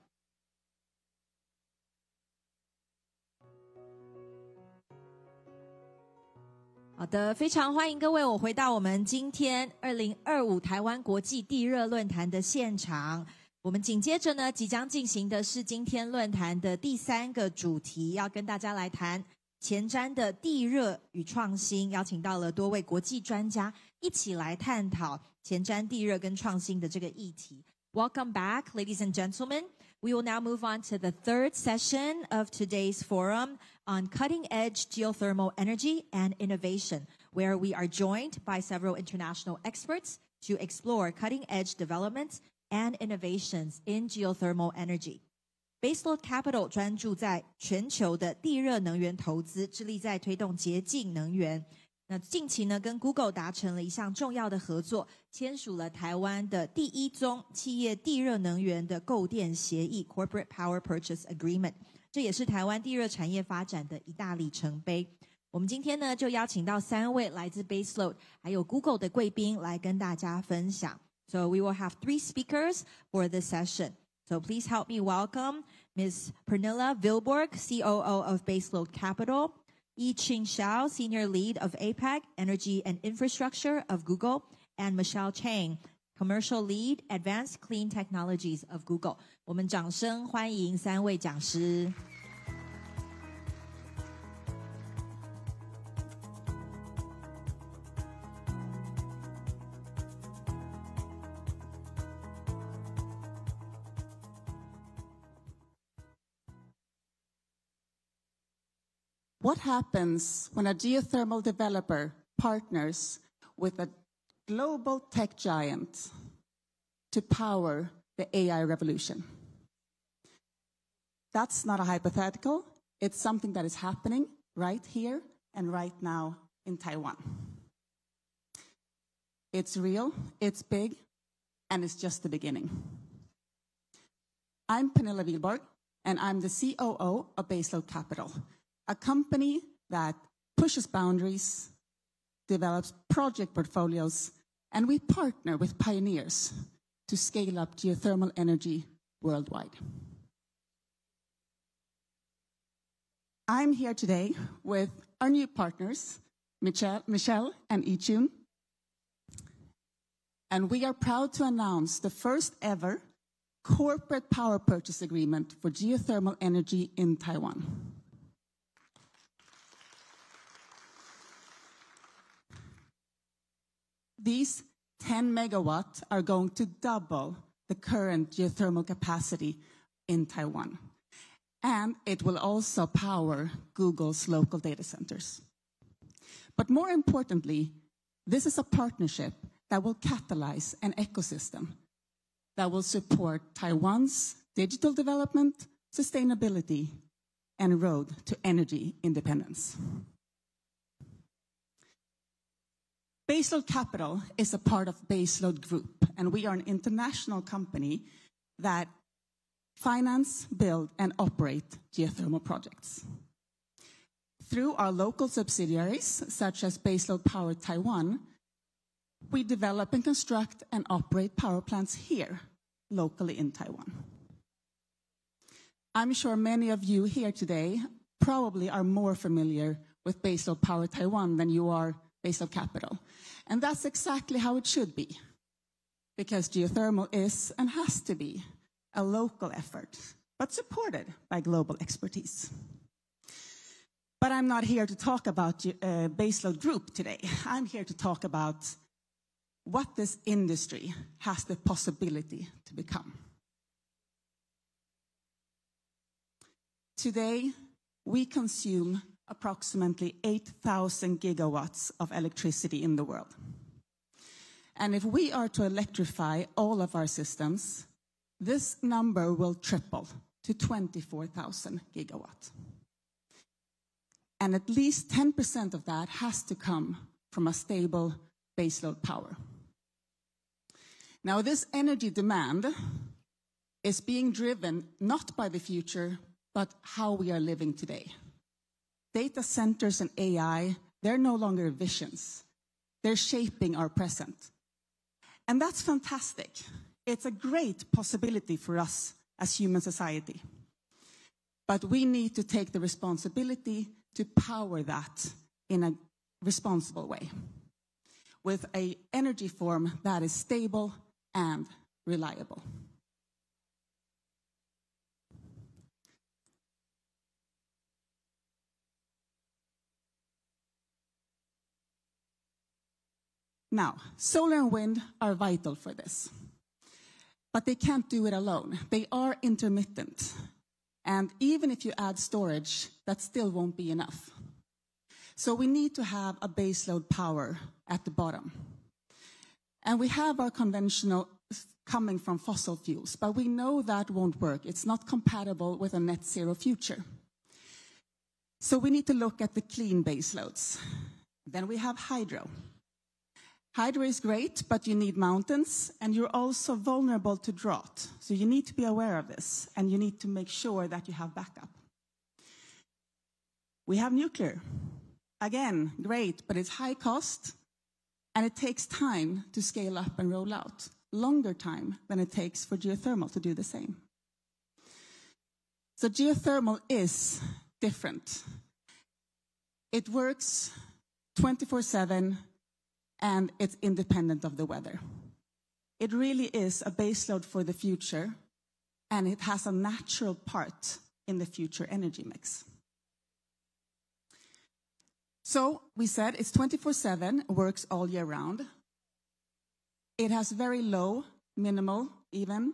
好的，非常欢迎各位，我回到我们今天2025台湾国际地热论坛的现场。我们紧接着呢，即将进行的是今天论坛的第3个主题，要跟大家来谈前瞻的地热与创新，邀请到了多位国际专家一起来探讨前瞻地热跟创新的这个议题。Welcome back, ladies and gentlemen. We will now move on to the 3rd session of today's forum on cutting-edge geothermal energy and innovation, where we are joined by several international experts to explore cutting-edge developments and innovations in geothermal energy. Baseload Capital 专注在全球的地热能源投资，致力在推动洁净能源。那近期呢，跟 Google 达成了一项重要的合作，签署了台湾的第1宗企业地热能源的购电协议 （Corporate Power Purchase Agreement）， 这也是台湾地热产业发展的一大里程碑。我们今天呢，就邀请到3位来自 Baseload 还有 Google 的贵宾来跟大家分享。So we will have 3 speakers for this session. So please help me welcome Ms. Pernilla Vilborg, COO of Baseload Capital, Yi-Ching Xiao, Senior Lead of APAC, Energy and Infrastructure of Google, and Michelle Chang, Commercial Lead, Advanced Clean Technologies of Google. 我们掌声欢迎3位讲师。What happens when a geothermal developer partners with a global tech giant to power the AI revolution? That's not a hypothetical. It's something that is happening right here and right now in Taiwan. It's real, it's big, and it's just the beginning. I'm Pernilla Vilborg, and I'm the COO of Baseload Capital, a company that pushes boundaries, develops project portfolios, and we partner with pioneers to scale up geothermal energy worldwide. I'm here today with our new partners, Michelle and Yi-Ching, and we are proud to announce the first ever corporate power purchase agreement for geothermal energy in Taiwan. These 10 megawatts are going to double the current geothermal capacity in Taiwan. And it will also power Google's local data centers. But more importantly, this is a partnership that will catalyze an ecosystem that will support Taiwan's digital development, sustainability, and road to energy independence. Baseload Capital is a part of Baseload Group, and we are an international company that finance, build, and operate geothermal projects. Through our local subsidiaries, such as Baseload Power Taiwan, we develop and construct and operate power plants here, locally in Taiwan. I'm sure many of you here today probably are more familiar with Baseload Power Taiwan than you are Baseload Capital. And that's exactly how it should be, because geothermal is and has to be a local effort, but supported by global expertise. But I'm not here to talk about Baseload Group today. I'm here to talk about what this industry has the possibility to become. Today, we consume approximately 8,000 gigawatts of electricity in the world. And if we are to electrify all of our systems, this number will triple to 24,000 gigawatts. And at least 10% of that has to come from a stable baseload power. Now, this energy demand is being driven not by the future, but how we are living today. Data centers and AI, they're no longer visions. They're shaping our present. And that's fantastic. It's a great possibility for us as human society. But we need to take the responsibility to power that in a responsible way, with an energy form that is stable and reliable. Now, solar and wind are vital for this, but they can't do it alone. They are intermittent, and even if you add storage, that still won't be enough. So we need to have a baseload power at the bottom. And we have our conventional coming from fossil fuels, but we know that won't work. It's not compatible with a net zero future. So we need to look at the clean baseloads. Then we have hydro. Hydro is great, but you need mountains, and you're also vulnerable to drought. So you need to be aware of this, and you need to make sure that you have backup. We have nuclear. Again, great, but it's high cost, and it takes time to scale up and roll out. Longer time than it takes for geothermal to do the same. So geothermal is different. It works 24/7, and it's independent of the weather. It really is a baseload for the future, and it has a natural part in the future energy mix. So we said it's 24/7, works all year round. It has very low, minimal, even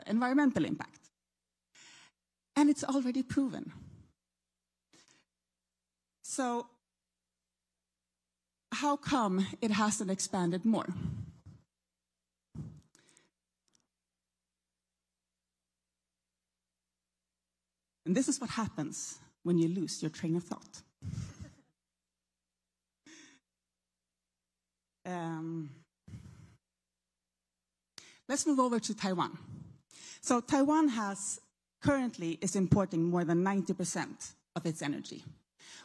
environmental impact. And it's already proven. So how come it hasn't expanded more? And this is what happens when you lose your train of thought. Let's move over to Taiwan. So Taiwan currently is importing more than 90% of its energy,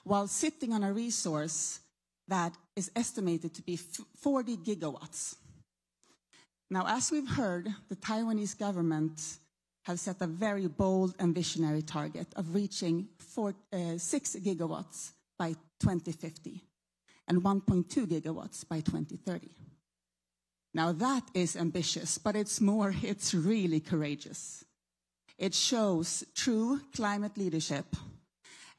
while sitting on a resource that is estimated to be 40 gigawatts. Now, as we've heard, the Taiwanese government have set a very bold and visionary target of reaching 6 gigawatts by 2050 and 1.2 gigawatts by 2030. Now, that is ambitious, but it's really courageous. It shows true climate leadership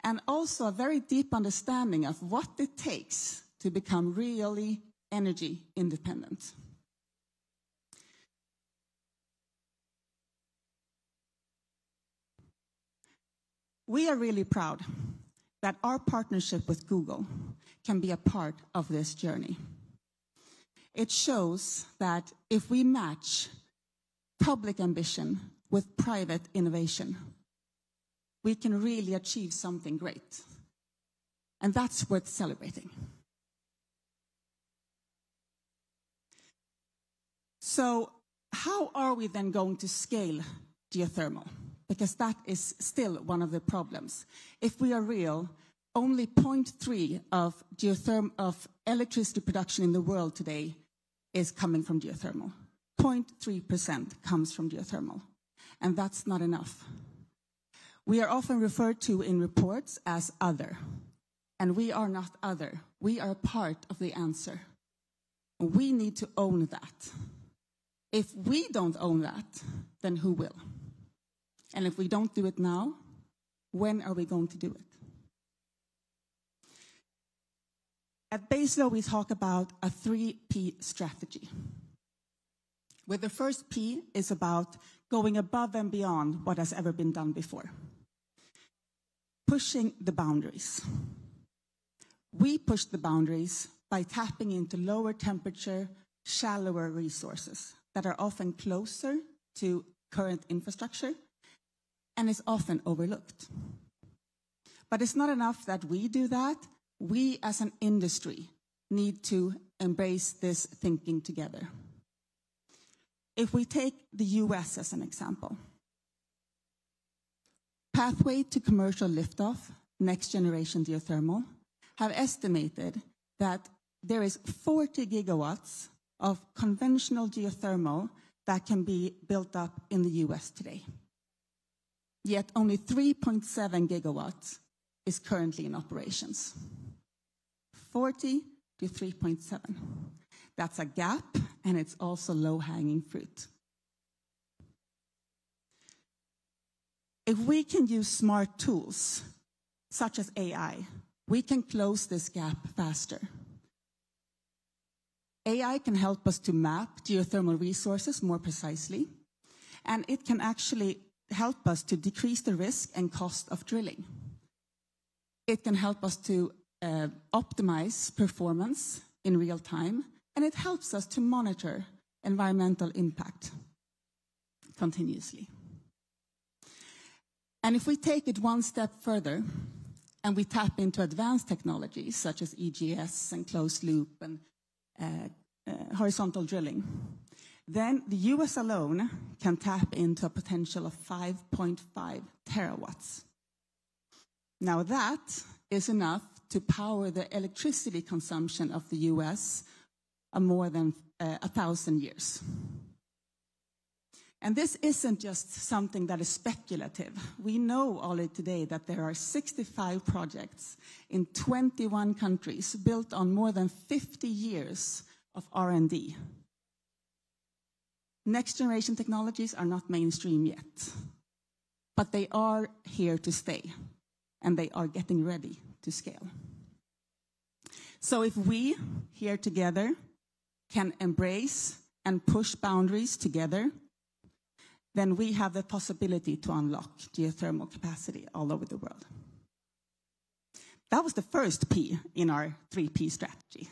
and also a very deep understanding of what it takes to become really energy independent. We are really proud that our partnership with Google can be a part of this journey. It shows that if we match public ambition with private innovation, we can really achieve something great. And that's worth celebrating. So how are we then going to scale geothermal? Because that is still one of the problems. If we are real, only 0.3 of electricity production in the world today is coming from geothermal. 0.3% comes from geothermal. And that's not enough. We are often referred to in reports as other. And we are not other. We are part of the answer. We need to own that. If we don't own that, then who will? And if we don't do it now, when are we going to do it? At Baseload, we talk about a 3P strategy, where the first P is about going above and beyond what has ever been done before. Pushing the boundaries. We push the boundaries by tapping into lower temperature, shallower resources that are often closer to current infrastructure and is often overlooked. But it's not enough that we do that. We as an industry need to embrace this thinking together. If we take the US as an example, Pathway to Commercial Liftoff, Next Generation Geothermal, have estimated that there is 40 gigawatts of conventional geothermal that can be built up in the US today. Yet only 3.7 gigawatts is currently in operations. 40 to 3.7. That's a gap, and it's also low-hanging fruit. If we can use smart tools, such as AI, we can close this gap faster. AI can help us to map geothermal resources more precisely, and it can actually help us to decrease the risk and cost of drilling. It can help us to optimize performance in real time, and it helps us to monitor environmental impact continuously. And if we take it one step further, and we tap into advanced technologies such as EGS and closed loop and horizontal drilling, then the US alone can tap into a potential of 5.5 terawatts. Now that is enough to power the electricity consumption of the US more than 1,000 years. And this isn't just something that is speculative. We know already today that there are 65 projects in 21 countries built on more than 50 years of R&D. Next generation technologies are not mainstream yet, but they are here to stay, and they are getting ready to scale. So if we here together can embrace and push boundaries together, then we have the possibility to unlock geothermal capacity all over the world. That was the first P in our 3P strategy.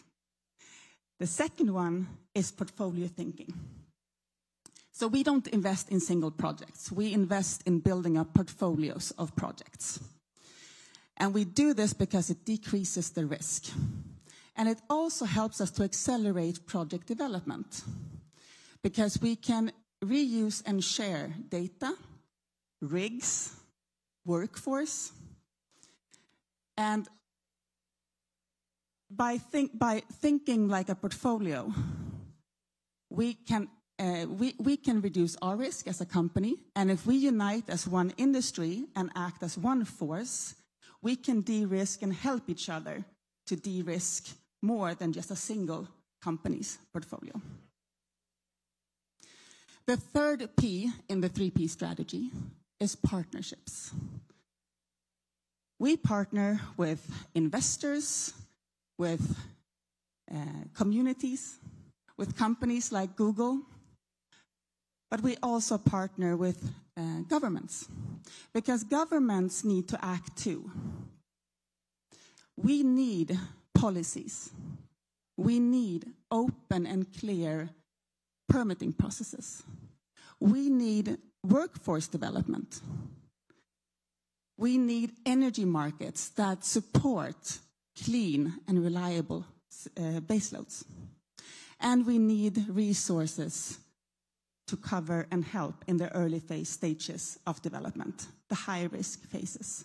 The second one is portfolio thinking. So we don't invest in single projects. We invest in building up portfolios of projects. And we do this because it decreases the risk. And it also helps us to accelerate project development, because we can reuse and share data, rigs, workforce, and by thinking like a portfolio, we can reduce our risk as a company, and if we unite as one industry and act as one force, we can de-risk and help each other to de-risk more than just a single company's portfolio. The third P in the 3P strategy is partnerships. We partner with investors, with communities, with companies like Google, but we also partner with governments, because governments need to act too. We need policies. We need open and clear permitting processes. We need workforce development. We need energy markets that support clean and reliable baseloads. And we need resources to cover and help in the early phase stages of development, the high-risk phases.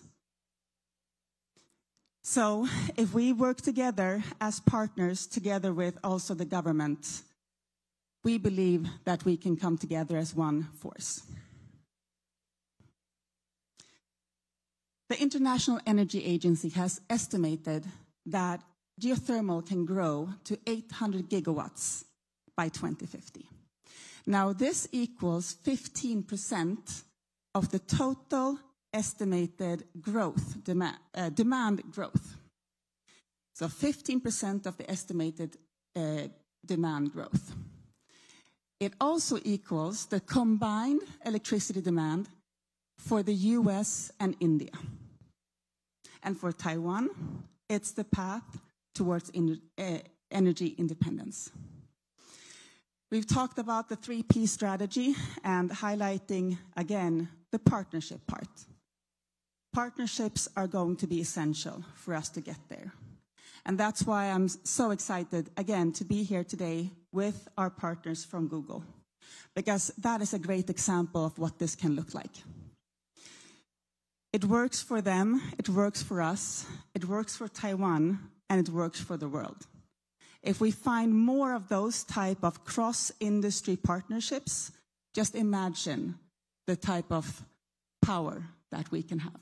So if we work together as partners, together with also the government, we believe that we can come together as one force. The International Energy Agency has estimated that geothermal can grow to 800 gigawatts by 2050. Now, this equals 15% of the total estimated growth, demand growth. So 15% of the estimated demand growth. It also equals the combined electricity demand for the US and India. And for Taiwan, it's the path towards energy independence. We've talked about the 3P strategy and highlighting, again, the partnership part. Partnerships are going to be essential for us to get there. And that's why I'm so excited, again, to be here today with our partners from Google. because that is a great example of what this can look like. It works for them, it works for us, it works for Taiwan, and it works for the world. If we find more of those type of cross-industry partnerships, just imagine the type of power that we can have.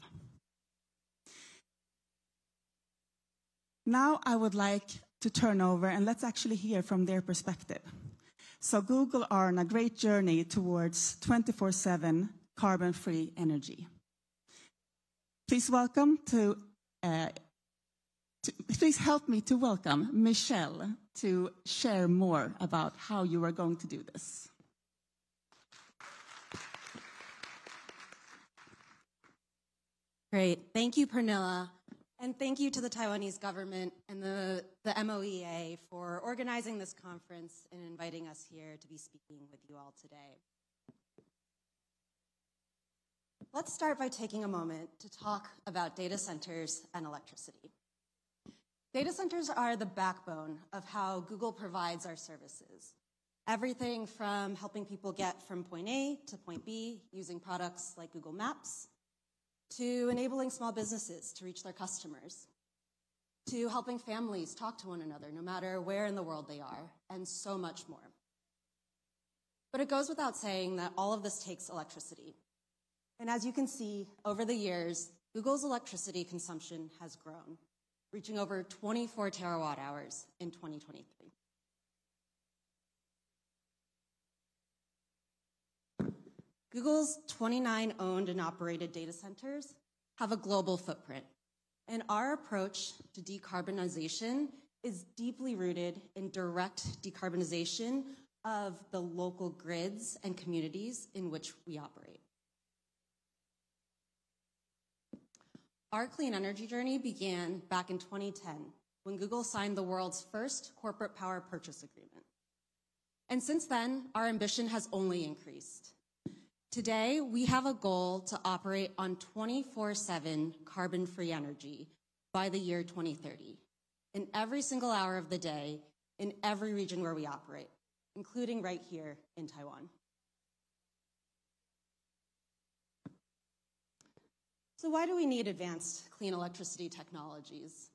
Now I would like to turn over and let's actually hear from their perspective. So Google are on a great journey towards 24/7 carbon-free energy. Please help me to welcome Michelle to share more about how you are going to do this. Great. Thank you, Pernilla. And thank you to the Taiwanese government and the MOEA for organizing this conference and inviting us here to be speaking with you all today. Let's start by taking a moment to talk about data centers and electricity. Data centers are the backbone of how Google provides our services. Everything from helping people get from point A to point B using products like Google Maps, to enabling small businesses to reach their customers, to helping families talk to one another no matter where in the world they are, and so much more. But it goes without saying that all of this takes electricity. And as you can see, over the years, Google's electricity consumption has grown, reaching over 24 terawatt hours in 2023. Google's 29 owned and operated data centers have a global footprint, and our approach to decarbonization is deeply rooted in direct decarbonization of the local grids and communities in which we operate. Our clean energy journey began back in 2010 when Google signed the world's first corporate power purchase agreement. And since then, our ambition has only increased. Today, we have a goal to operate on 24/7 carbon-free energy by the year 2030, in every single hour of the day, in every region where we operate, including right here in Taiwan. So why do we need advanced clean electricity technologies?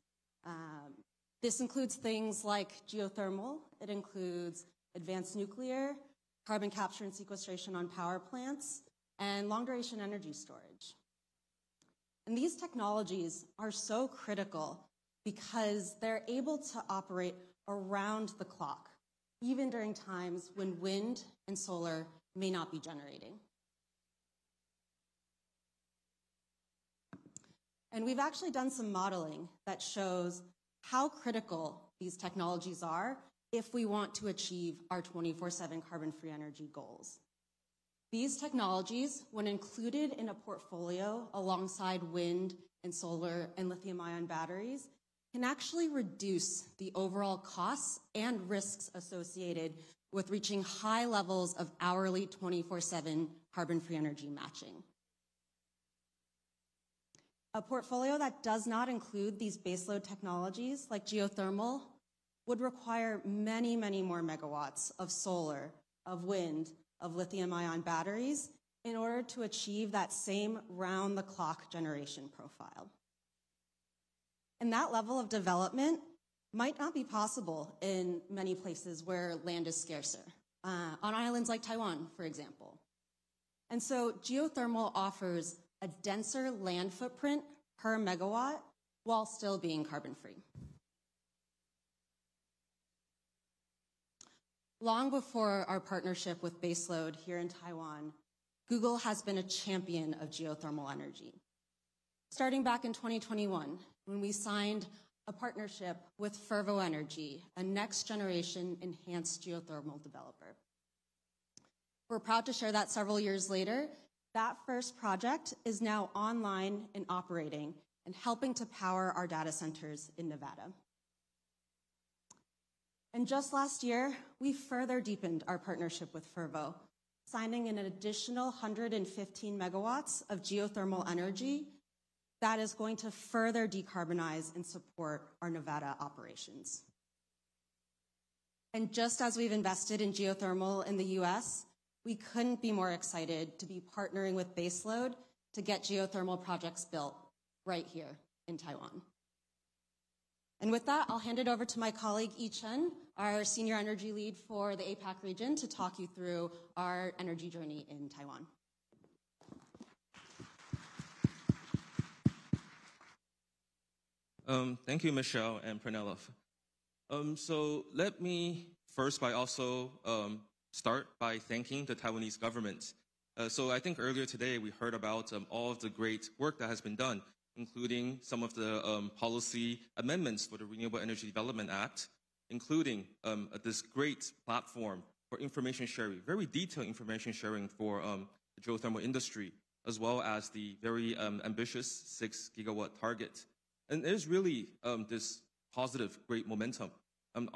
This includes things like geothermal. It includes advanced nuclear, carbon capture and sequestration on power plants, and long-duration energy storage. And these technologies are so critical because they're able to operate around the clock, even during times when wind and solar may not be generating. And we've actually done some modeling that shows how critical these technologies are if we want to achieve our 24/7 carbon-free energy goals. These technologies, when included in a portfolio alongside wind and solar and lithium-ion batteries, can actually reduce the overall costs and risks associated with reaching high levels of hourly 24/7 carbon-free energy matching. A portfolio that does not include these baseload technologies like geothermal would require many, many more megawatts of solar, of wind, of lithium-ion batteries in order to achieve that same round-the-clock generation profile. And that level of development might not be possible in many places where land is scarcer, on islands like Taiwan, for example. And so geothermal offers a denser land footprint per megawatt while still being carbon-free. Long before our partnership with Baseload here in Taiwan, Google has been a champion of geothermal energy. Starting back in 2021, when we signed a partnership with Fervo Energy, a next-generation enhanced geothermal developer. We're proud to share that several years later, that first project is now online and operating and helping to power our data centers in Nevada. And just last year, we further deepened our partnership with Fervo, signing an additional 115 megawatts of geothermal energy that is going to further decarbonize and support our Nevada operations. And just as we've invested in geothermal in the US, we couldn't be more excited to be partnering with Baseload to get geothermal projects built right here in Taiwan. And with that, I'll hand it over to my colleague Yi Chen, our Senior Energy Lead for the APAC region, to talk you through our energy journey in Taiwan. Thank you, Michelle and Pranelov. So let me first by also start by thanking the Taiwanese government. So I think earlier today we heard about all of the great work that has been done, including some of the policy amendments for the Renewable Energy Development Act, including this great platform for information sharing, very detailed information sharing for the geothermal industry, as well as the very ambitious 6 gigawatt target. And there's really this positive, great momentum. And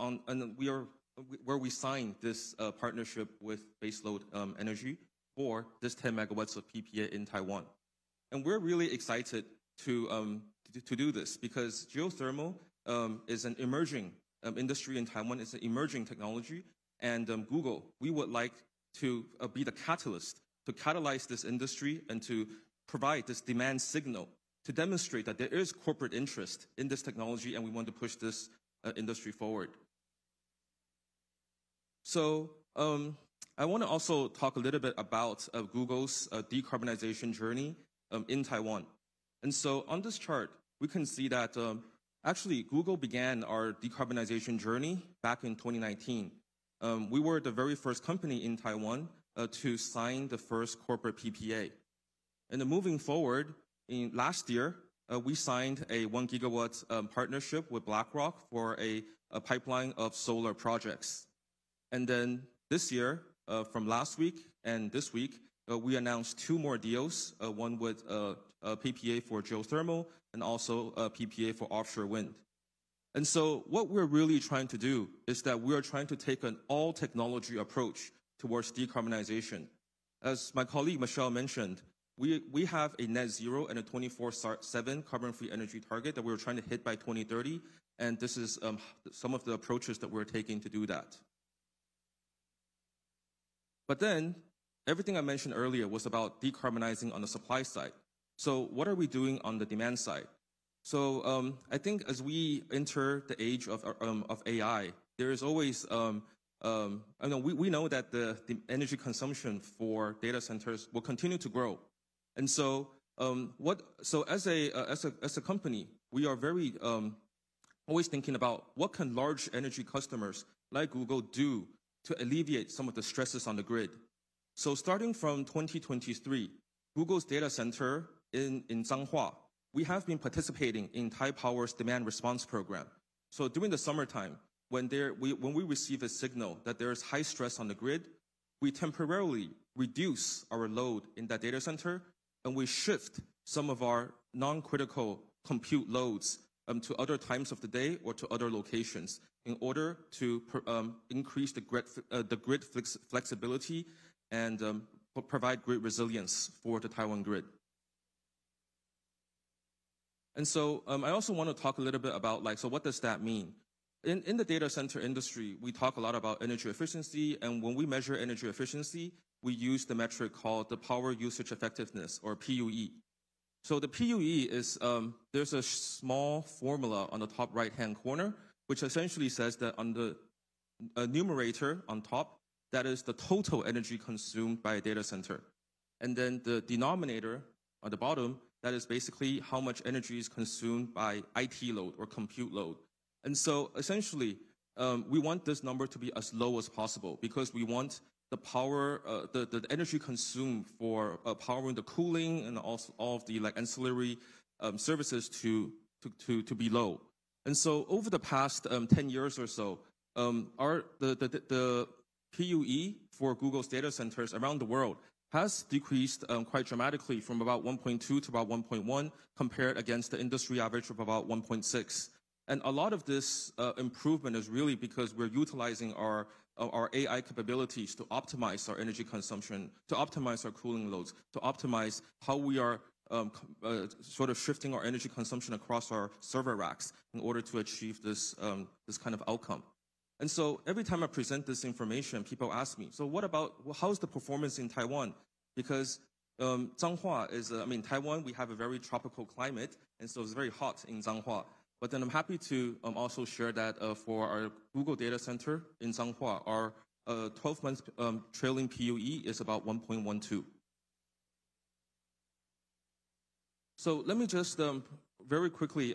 where we signed this partnership with Baseload Energy for this 10 megawatts of PPA in Taiwan. And we're really excited to do this because geothermal is an emerging industry in Taiwan. It's an emerging technology. And Google, we would like to be the catalyst to catalyze this industry and to provide this demand signal to demonstrate that there is corporate interest in this technology and we want to push this industry forward. So I want to also talk a little bit about Google's decarbonization journey in Taiwan. And so on this chart, we can see that actually Google began our decarbonization journey back in 2019. We were the very first company in Taiwan to sign the first corporate PPA. And then moving forward, last year, we signed a 1 gigawatt partnership with BlackRock for a pipeline of solar projects. And then this year, from last week and this week, we announced 2 more deals, one with a PPA for geothermal and also a PPA for offshore wind. And so what we're really trying to do is that we are trying to take an all-technology approach towards decarbonization. As my colleague Michelle mentioned, we have a net zero and a 24/7 carbon-free energy target that we're trying to hit by 2030, and this is some of the approaches that we're taking to do that. But then, everything I mentioned earlier was about decarbonizing on the supply side. So what are we doing on the demand side? So I think as we enter the age of AI, there is always, we know that the energy consumption for data centers will continue to grow. And so, as a company, we are very always thinking about what can large energy customers like Google do to alleviate some of the stresses on the grid. So starting from 2023, Google's data center in Zhanghua, we have been participating in Taipower's demand response program. So during the summertime, when we receive a signal that there is high stress on the grid, we temporarily reduce our load in that data center and we shift some of our non-critical compute loads to other times of the day or to other locations in order to increase the grid flexibility and provide grid resilience for the Taiwan grid. And so I also want to talk a little bit about so what does that mean? In the data center industry, we talk a lot about energy efficiency, and when we measure energy efficiency, we use the metric called the power usage effectiveness, or PUE. So the PUE is, there's a small formula on the top right-hand corner, which essentially says that on the numerator on top, that is the total energy consumed by a data center. And then the denominator on the bottom, that is basically how much energy is consumed by IT load or compute load. And so essentially, we want this number to be as low as possible because we want the power, the energy consumed for powering the cooling and also all of the ancillary services to be low. And so over the past 10 years or so, the PUE for Google's data centers around the world has decreased quite dramatically from about 1.2 to about 1.1 compared against the industry average of about 1.6. And a lot of this improvement is really because we're utilizing our AI capabilities to optimize our energy consumption, to optimize our cooling loads, to optimize how we are sort of shifting our energy consumption across our server racks in order to achieve this kind of outcome. And so every time I present this information, people ask me, so what about, how's the performance in Taiwan? Because Zhanghua is, Taiwan, we have a very tropical climate, and so it's very hot in Zhanghua. But then I'm happy to also share that for our Google data center in Zhanghua, our 12-month trailing PUE is about 1.12. So let me just very quickly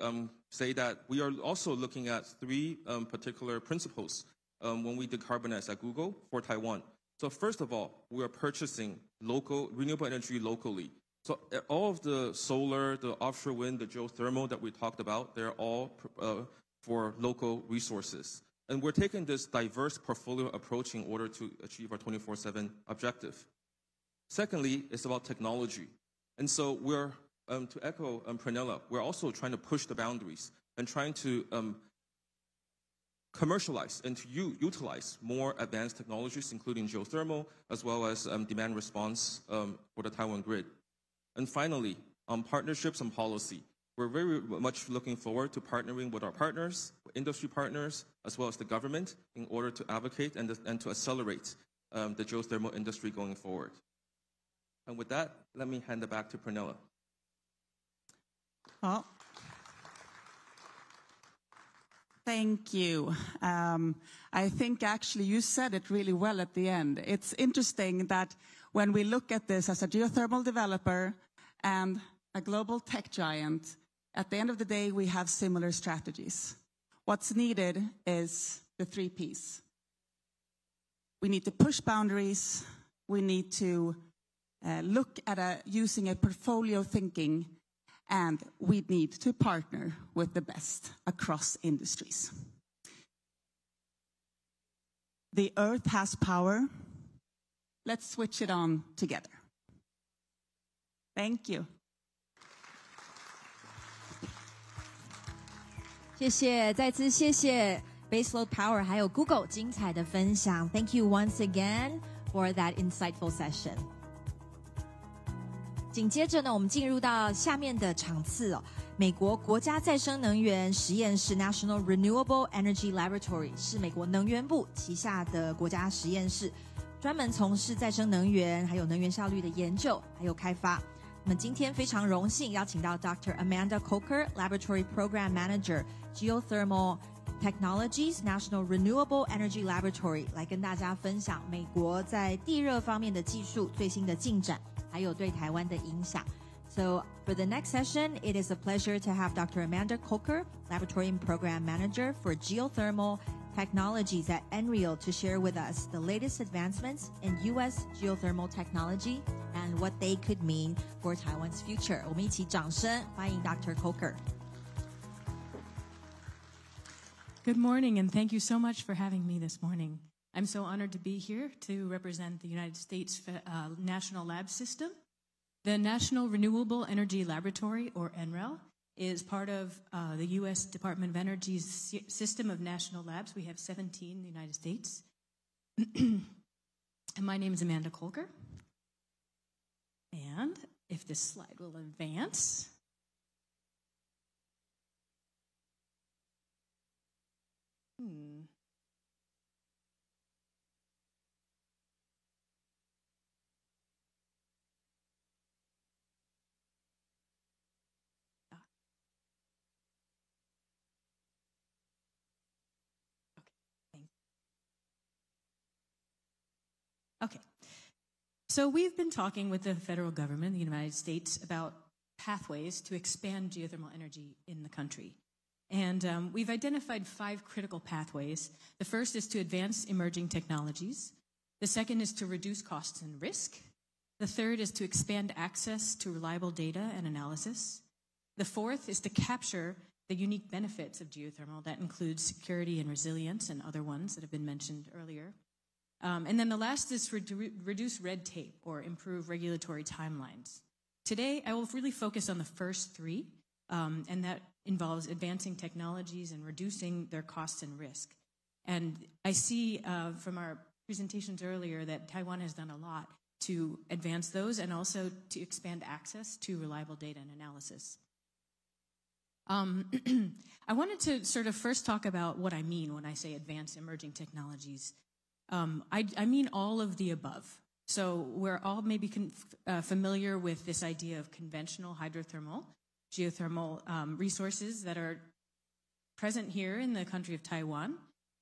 say that we are also looking at three particular principles when we decarbonize at Google for Taiwan. So first of all, we are purchasing local renewable energy locally. So all of the solar, the offshore wind, the geothermal that we talked about, they're all for local resources. And we're taking this diverse portfolio approach in order to achieve our 24/7 objective. Secondly, it's about technology. And so we're, to echo Pranella, we're also trying to push the boundaries and trying to commercialize and to utilize more advanced technologies, including geothermal, as well as demand response for the Taiwan grid. And finally, on partnerships and policy, we're very much looking forward to partnering with our partners, industry partners, as well as the government in order to advocate and to accelerate the geothermal industry going forward. And with that, let me hand it back to Pranella. Well, thank you. I think actually you said it really well at the end. It's interesting that when we look at this as a geothermal developer and a global tech giant, at the end of the day, we have similar strategies. What's needed is the 3 Ps. We need to push boundaries. We need to look at using a portfolio thinking, and we need to partner with the best across industries. The earth has power. Let's switch it on together. Thank you. 谢谢，再次谢谢 Baseload Power 还有 Google 精彩的分享。Thank you once again for that insightful session. 紧接着呢，我们进入到下面的场次哦。美国国家再生能源实验室 National Renewable Energy Laboratory 是美国能源部旗下的国家实验室，专门从事再生能源还有能源效率的研究还有开发。那么今天非常荣幸邀请到 Dr. Amanda Coker, Laboratory Program Manager, Geothermal Technologies National Renewable Energy Laboratory 来跟大家分享美国在地热方面的技术最新的进展，还有对台湾的影响。So for the next session, it is a pleasure to have Dr. Amanda Coker, Laboratory Program Manager for Geothermal Technologies at NREL, to share with us the latest advancements in U.S. geothermal technology and what they could mean for Taiwan's future. 我们一起掌声欢迎 Dr. Coker. Good morning, and thank you so much for having me this morning. I'm so honored to be here to represent the United States National Lab System. The National Renewable Energy Laboratory, or NREL, is part of the U.S. Department of Energy's system of national labs. We have 17 in the United States. And my name is Amanda Coker. And if this slide will advance. Okay, so we've been talking with the federal government, the United States, about pathways to expand geothermal energy in the country. And we've identified 5 critical pathways. The first is to advance emerging technologies. The second is to reduce costs and risk. The third is to expand access to reliable data and analysis. The fourth is to capture the unique benefits of geothermal. That includes security and resilience and other ones that have been mentioned earlier. And then the last is reduce red tape or improve regulatory timelines. Today, I will really focus on the first 3, and that involves advancing technologies and reducing their costs and risk. And I see from our presentations earlier that Taiwan has done a lot to advance those and also to expand access to reliable data and analysis. I I wanted to sort of first talk about what I mean when I say advanced emerging technologies. I mean all of the above. So we're all maybe familiar with this idea of conventional hydrothermal, geothermal resources that are present here in the country of Taiwan.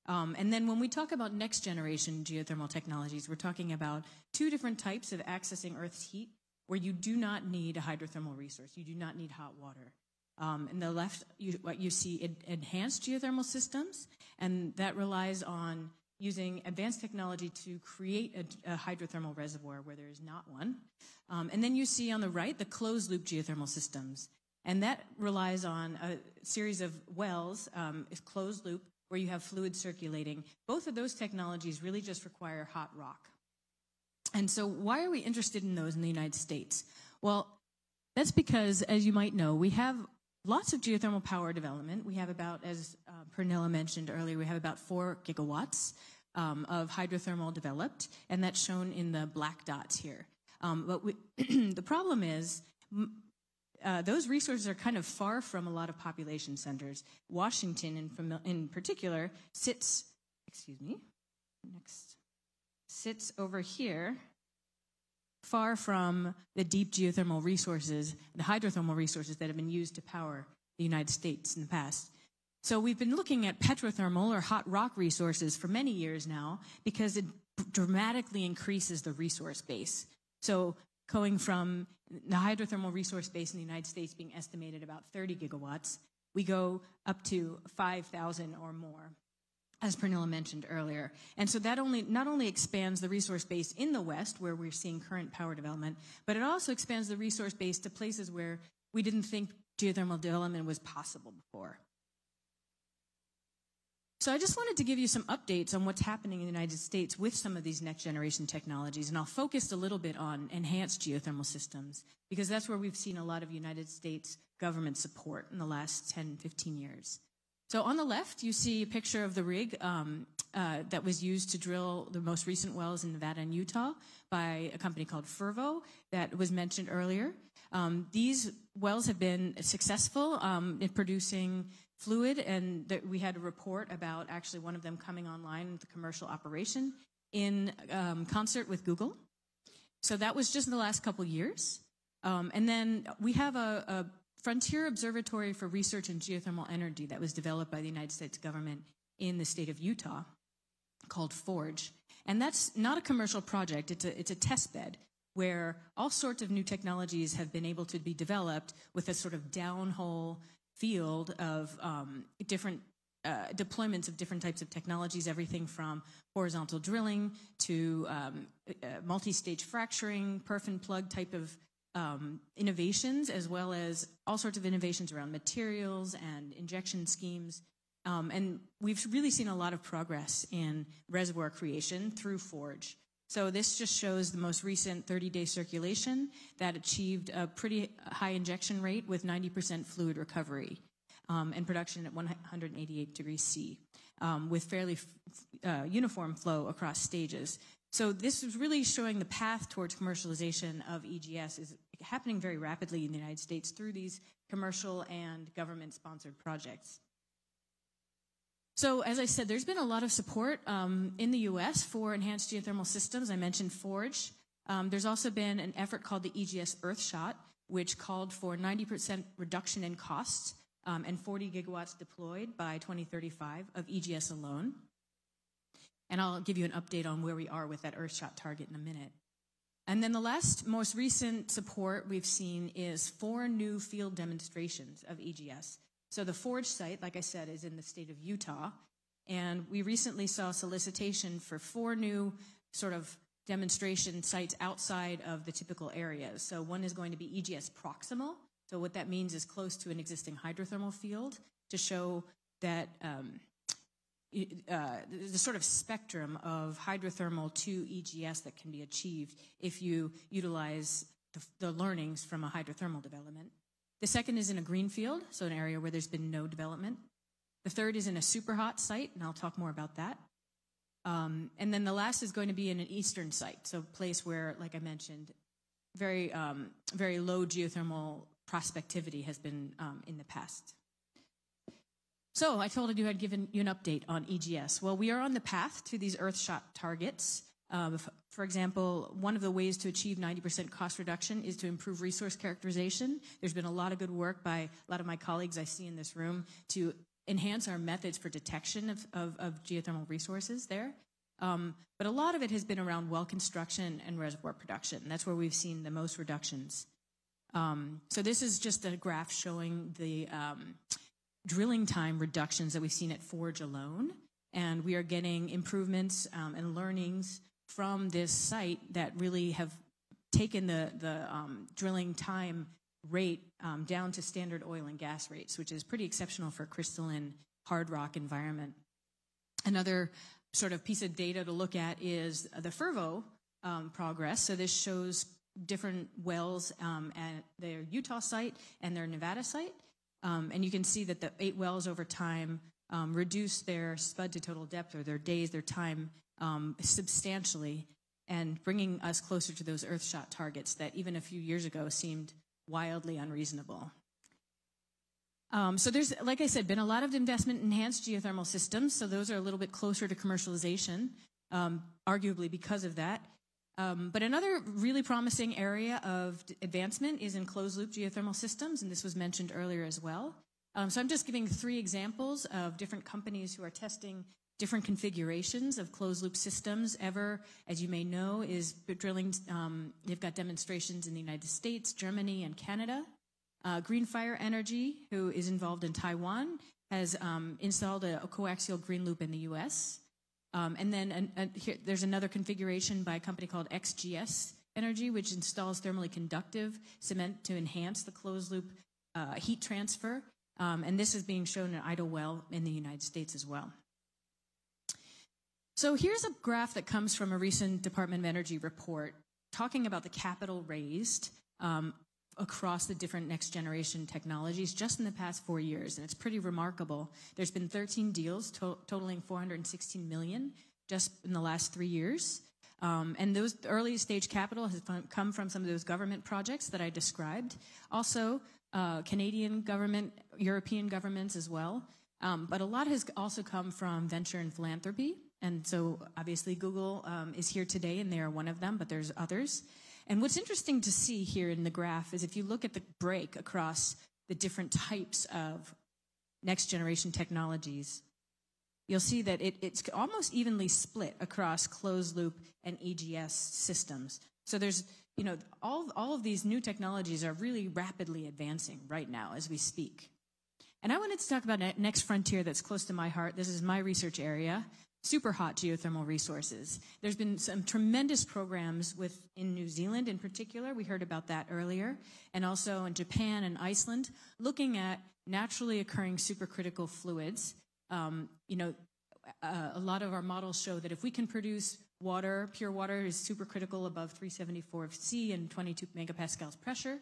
And then when we talk about next generation geothermal technologies, we're talking about two different types of accessing Earth's heat where you do not need a hydrothermal resource. You do not need hot water. In the left, what you see enhanced geothermal systems, and that relies on using advanced technology to create a hydrothermal reservoir where there is not one. And then you see on the right the closed-loop geothermal systems, and that relies on a series of wells, is closed-loop, where you have fluid circulating. Both of those technologies really just require hot rock. And so why are we interested in those in the United States? Well, that's because, as you might know, we have lots of geothermal power development. We have about, as Pernilla mentioned earlier, we have about 4 gigawatts of hydrothermal developed, and that's shown in the black dots here. But the problem is those resources are kind of far from a lot of population centers. Washington, in particular, sits over here, far from the deep geothermal resources, the hydrothermal resources that have been used to power the United States in the past. So we've been looking at petrothermal or hot rock resources for many years now because it dramatically increases the resource base. So going from the hydrothermal resource base in the United States being estimated about 30 gigawatts, we go up to 5,000 or more, as Pernilla mentioned earlier. And so that not only expands the resource base in the West, where we're seeing current power development, but it also expands the resource base to places where we didn't think geothermal development was possible before. So I just wanted to give you some updates on what's happening in the United States with some of these next generation technologies, and I'll focus a little bit on enhanced geothermal systems, because that's where we've seen a lot of United States government support in the last 10, 15 years. So on the left, you see a picture of the rig that was used to drill the most recent wells in Nevada and Utah by a company called Fervo that was mentioned earlier. These wells have been successful in producing fluid, and we had a report about actually one of them coming online with the commercial operation in concert with Google. So that was just in the last couple years. And then we have a Frontier Observatory for Research in Geothermal Energy that was developed by the United States government in the state of Utah called FORGE. And that's not a commercial project, it's a test bed where all sorts of new technologies have been able to be developed with a sort of downhole field of different deployments of different types of technologies, everything from horizontal drilling to multi-stage fracturing, perf and plug type of innovations, as well as all sorts of innovations around materials and injection schemes. And we've really seen a lot of progress in reservoir creation through FORGE. So this just shows the most recent 30-day circulation that achieved a pretty high injection rate with 90% fluid recovery and production at 188 degrees C with fairly uniform flow across stages. So this is really showing the path towards commercialization of EGS is happening very rapidly in the United States through these commercial and government-sponsored projects. So as I said, there's been a lot of support in the U.S. for enhanced geothermal systems. I mentioned FORGE. There's also been an effort called the EGS Earthshot, which called for 90% reduction in costs and 40 gigawatts deployed by 2035 of EGS alone. And I'll give you an update on where we are with that Earthshot target in a minute. And then the most recent support we've seen is 4 new field demonstrations of EGS. So the FORGE site, like I said, is in the state of Utah. And we recently saw solicitation for 4 new sort of demonstration sites outside of the typical areas. So one is going to be EGS proximal. So what that means is close to an existing hydrothermal field to show that the sort of spectrum of hydrothermal to EGS that can be achieved if you utilize the learnings from a hydrothermal development. The second is in a greenfield, so an area where there's been no development. The third is in a superhot site, and I'll talk more about that. And then the last is going to be in an eastern site, so a place where, like I mentioned, very low geothermal prospectivity has been in the past. So I told you I'd given you an update on EGS. Well, we are on the path to these Earthshot targets. For example, one of the ways to achieve 90% cost reduction is to improve resource characterization. There's been a lot of good work by a lot of my colleagues I see in this room to enhance our methods for detection of geothermal resources there. But a lot of it has been around well construction and reservoir production. That's where we've seen the most reductions. So this is just a graph showing the drilling time reductions that we've seen at Forge alone. And we are getting improvements and learnings from this site that really have taken the drilling time rate down to standard oil and gas rates, which is pretty exceptional for crystalline hard rock environment. Another sort of piece of data to look at is the Fervo progress. So this shows different wells at their Utah site and their Nevada site. And you can see that the 8 wells over time reduce their spud to total depth, or their days, their time, substantially, and bringing us closer to those Earthshot targets that even a few years ago seemed wildly unreasonable. So there's, like I said, been a lot of investment in enhanced geothermal systems, so those are a little bit closer to commercialization, arguably because of that. But another really promising area of advancement is in closed-loop geothermal systems, and this was mentioned earlier as well. So I'm just giving 3 examples of different companies who are testing different configurations of closed-loop systems. Ever, as you may know, is drilling, they've got demonstrations in the United States, Germany, and Canada. Greenfire Energy, who is involved in Taiwan, has installed a coaxial green loop in the U.S., and then here, there's another configuration by a company called XGS Energy, which installs thermally conductive cement to enhance the closed-loop heat transfer. And this is being shown at Idlewell in the United States as well. So here's a graph that comes from a recent Department of Energy report talking about the capital raised across the different next-generation technologies just in the past 4 years, and it's pretty remarkable. There's been 13 deals totaling $416 million just in the last 3 years, and those early-stage capital has come from some of those government projects that I described. Also, Canadian government, European governments as well, but a lot has also come from venture and philanthropy, and so obviously Google is here today, and they are one of them, but there's others. And what's interesting to see here in the graph is if you look at the break across the different types of next-generation technologies, you'll see that it's almost evenly split across closed-loop and EGS systems. So there's, you know, all of these new technologies are really rapidly advancing right now as we speak. And I wanted to talk about next frontier that's close to my heart. This is my research area. Super hot geothermal resources. There's been some tremendous programs in New Zealand in particular. We heard about that earlier. And also in Japan and Iceland, looking at naturally occurring supercritical fluids. You know, a lot of our models show that if we can produce water, pure water is supercritical above 374 C and 22 megapascals pressure.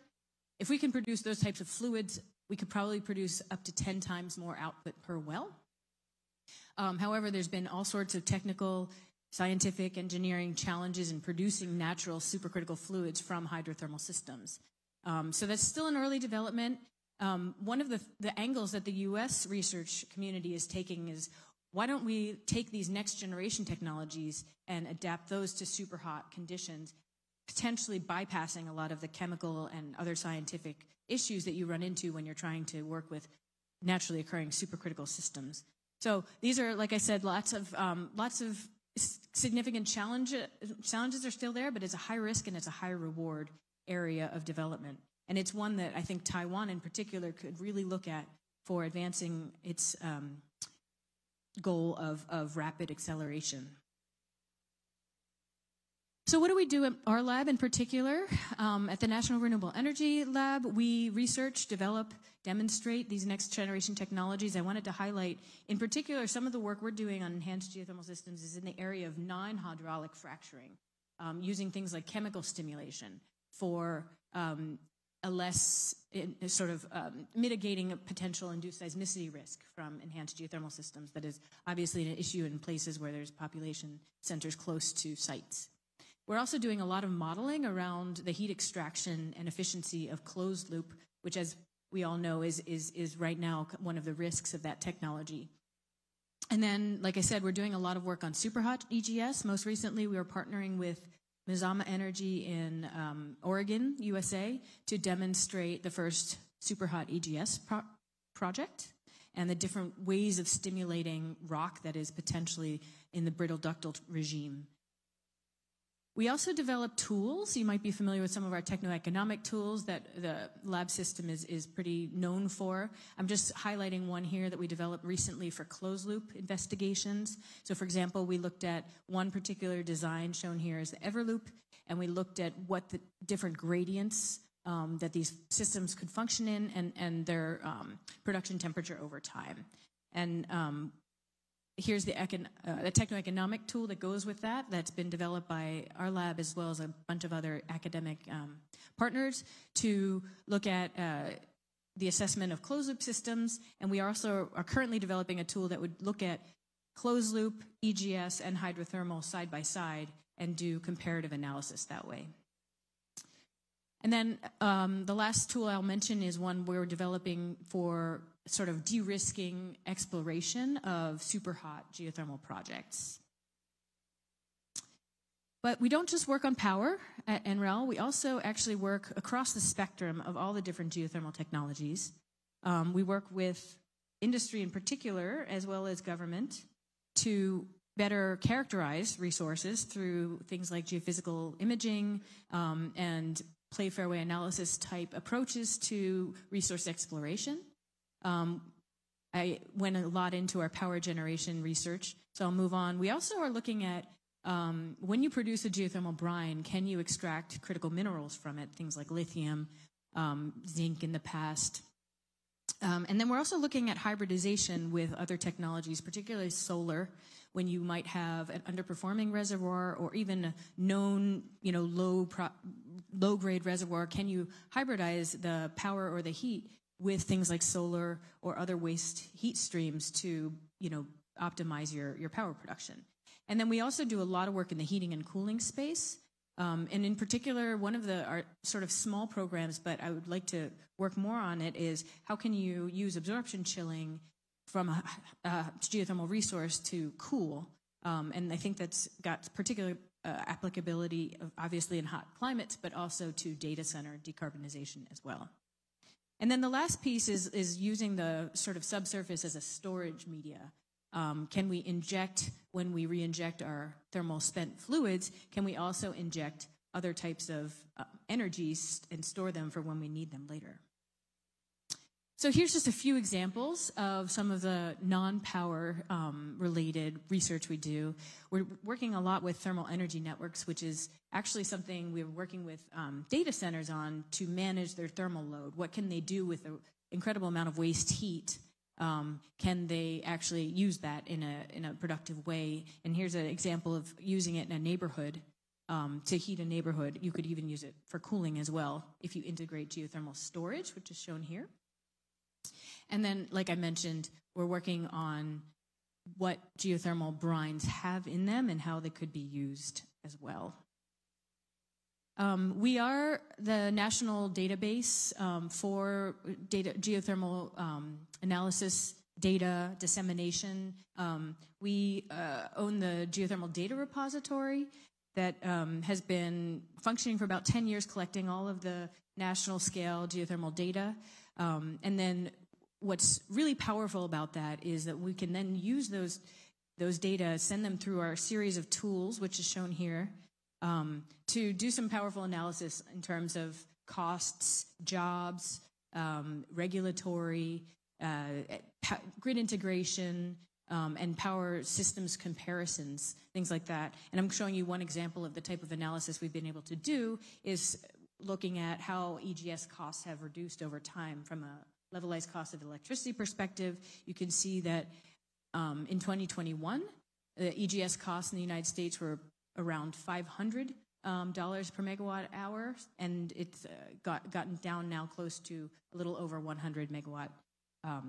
If we can produce those types of fluids, we could probably produce up to 10 times more output per well. However, there's been all sorts of technical, scientific, engineering challenges in producing natural supercritical fluids from hydrothermal systems. So that's still in early development. One of the angles that the U.S. research community is taking is, why don't we take these next generation technologies and adapt those to super hot conditions, potentially bypassing a lot of the chemical and other scientific issues that you run into when you're trying to work with naturally occurring supercritical systems. So these are, like I said, lots of significant challenges are still there, but it's a high risk and it's a high reward area of development. And it's one that I think Taiwan in particular could really look at for advancing its goal of rapid acceleration. So what do we do at our lab in particular? At the National Renewable Energy Lab, we research, develop, demonstrate these next generation technologies. I wanted to highlight, in particular, some of the work we're doing on enhanced geothermal systems is in the area of non-hydraulic fracturing, using things like chemical stimulation for a less mitigating a potential induced seismicity risk from enhanced geothermal systems. That is obviously an issue in places where there's population centers close to sites. We're also doing a lot of modeling around the heat extraction and efficiency of closed loop, which, as we all know is right now one of the risks of that technology. And then, like I said, we're doing a lot of work on superhot EGS. Most recently, we were partnering with Mizama Energy in Oregon, USA, to demonstrate the first superhot EGS project and the different ways of stimulating rock that is potentially in the brittle ductile regime. We also develop tools. You might be familiar with some of our techno-economic tools that the lab system is pretty known for. I'm just highlighting one here that we developed recently for closed-loop investigations. So, for example, we looked at one particular design shown here as the Everloop, and we looked at what the different gradients that these systems could function in and their production temperature over time. And here's the techno-economic tool that goes with that, that's been developed by our lab as well as a bunch of other academic partners to look at the assessment of closed-loop systems. And we also are currently developing a tool that would look at closed-loop, EGS, and hydrothermal side by side and do comparative analysis that way. And then the last tool I'll mention is one we're developing for sort of de-risking exploration of superhot geothermal projects. But we don't just work on power at NREL. We also actually work across the spectrum of all the different geothermal technologies. We work with industry in particular, as well as government, to better characterize resources through things like geophysical imaging and play fairway analysis type approaches to resource exploration. I went a lot into our power generation research, so I'll move on. We also are looking at when you produce a geothermal brine, can you extract critical minerals from it, things like lithium, zinc in the past. And then we're also looking at hybridization with other technologies, particularly solar, when you might have an underperforming reservoir or even a known, low-grade reservoir. Can you hybridize the power or the heat with things like solar or other waste heat streams to, optimize your power production? And then we also do a lot of work in the heating and cooling space. And in particular, one of our sort of small programs, but I would like to work more on it, is how can you use absorption chilling from a geothermal resource to cool? And I think that's got particular applicability, obviously, in hot climates, but also to data center decarbonization as well. And then the last piece is using the sort of subsurface as a storage media. Can we inject, when we re-inject our thermal spent fluids, can we also inject other types of energies and store them for when we need them later? So here's just a few examples of some of the non-power related research we do. We're working a lot with thermal energy networks, which is actually something we're working with data centers on to manage their thermal load. What can they do with the incredible amount of waste heat? Can they actually use that in a productive way? And here's an example of using it in a neighborhood to heat a neighborhood. You could even use it for cooling as well if you integrate geothermal storage, which is shown here. And then, like I mentioned, we're working on what geothermal brines have in them and how they could be used as well. We are the national database for geothermal analysis, data dissemination. We own the Geothermal Data Repository that has been functioning for about 10 years, collecting all of the national scale geothermal data. And then what's really powerful about that is that we can then use those data, send them through our series of tools, which is shown here, to do some powerful analysis in terms of costs, jobs, regulatory, grid integration, and power systems comparisons, things like that. And I'm showing you one example of the type of analysis we've been able to do is looking at how EGS costs have reduced over time from a levelized cost of electricity perspective. You can see that in 2021, the EGS costs in the United States were around $500 per megawatt hour, and it's gotten down now close to a little over $100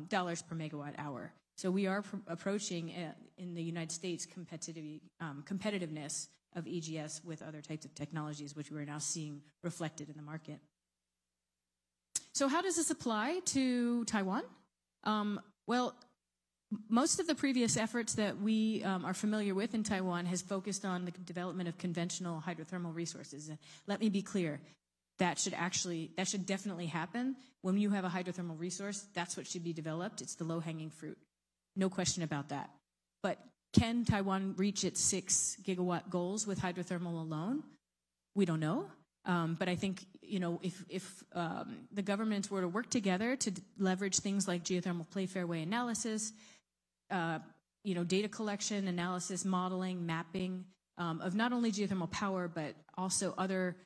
dollars per megawatt hour. So we are approaching in the United States competitiveness of EGS with other types of technologies, which we're now seeing reflected in the market. So how does this apply to Taiwan? Well, most of the previous efforts that we are familiar with in Taiwan has focused on the development of conventional hydrothermal resources. Let me be clear. That should definitely happen. When you have a hydrothermal resource, that's what should be developed. It's the low-hanging fruit. No question about that. But can Taiwan reach its 6 gigawatt goals with hydrothermal alone? We don't know. But I think, if the governments were to work together to leverage things like geothermal play fairway analysis, data collection, analysis, modeling, mapping of not only geothermal power, but also other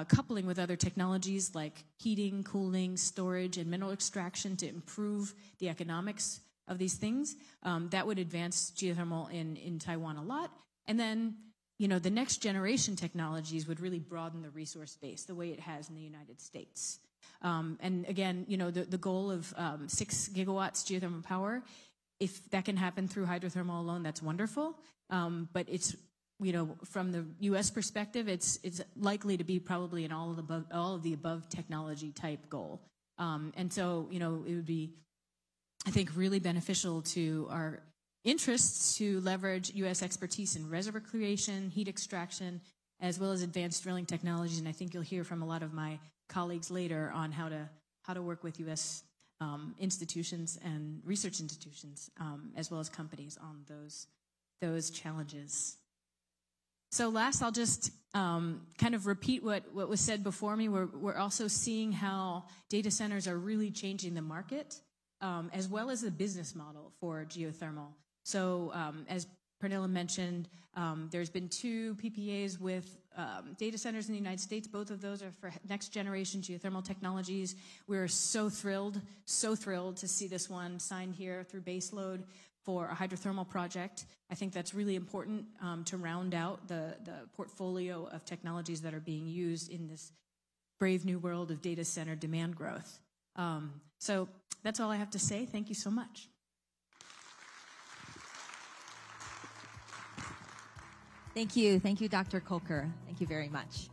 coupling with other technologies like heating, cooling, storage, and mineral extraction to improve the economics of these things, that would advance geothermal in Taiwan a lot. And then, the next generation technologies would really broaden the resource base the way it has in the United States. And again, the goal of 6 gigawatts geothermal power, if that can happen through hydrothermal alone, that's wonderful. But it's, from the U.S. perspective, it's likely to be probably an all of the above technology type goal. And so, it would be, I think, really beneficial to our interests to leverage U.S. expertise in reservoir creation, heat extraction, as well as advanced drilling technologies. And I think you'll hear from a lot of my colleagues later on how to work with U.S. Institutions and research institutions, as well as companies on those challenges. So last, I'll just kind of repeat what was said before me. We're also seeing how data centers are really changing the market, as well as the business model for geothermal. So as Pernilla mentioned, there's been 2 PPAs with data centers in the United States. Both of those are for next generation geothermal technologies. We're so thrilled to see this one signed here through Baseload for a hydrothermal project. I think that's really important to round out the portfolio of technologies that are being used in this brave new world of data center demand growth. So that's all I have to say. Thank you so much. Thank you, Dr. Coker. Thank you very much.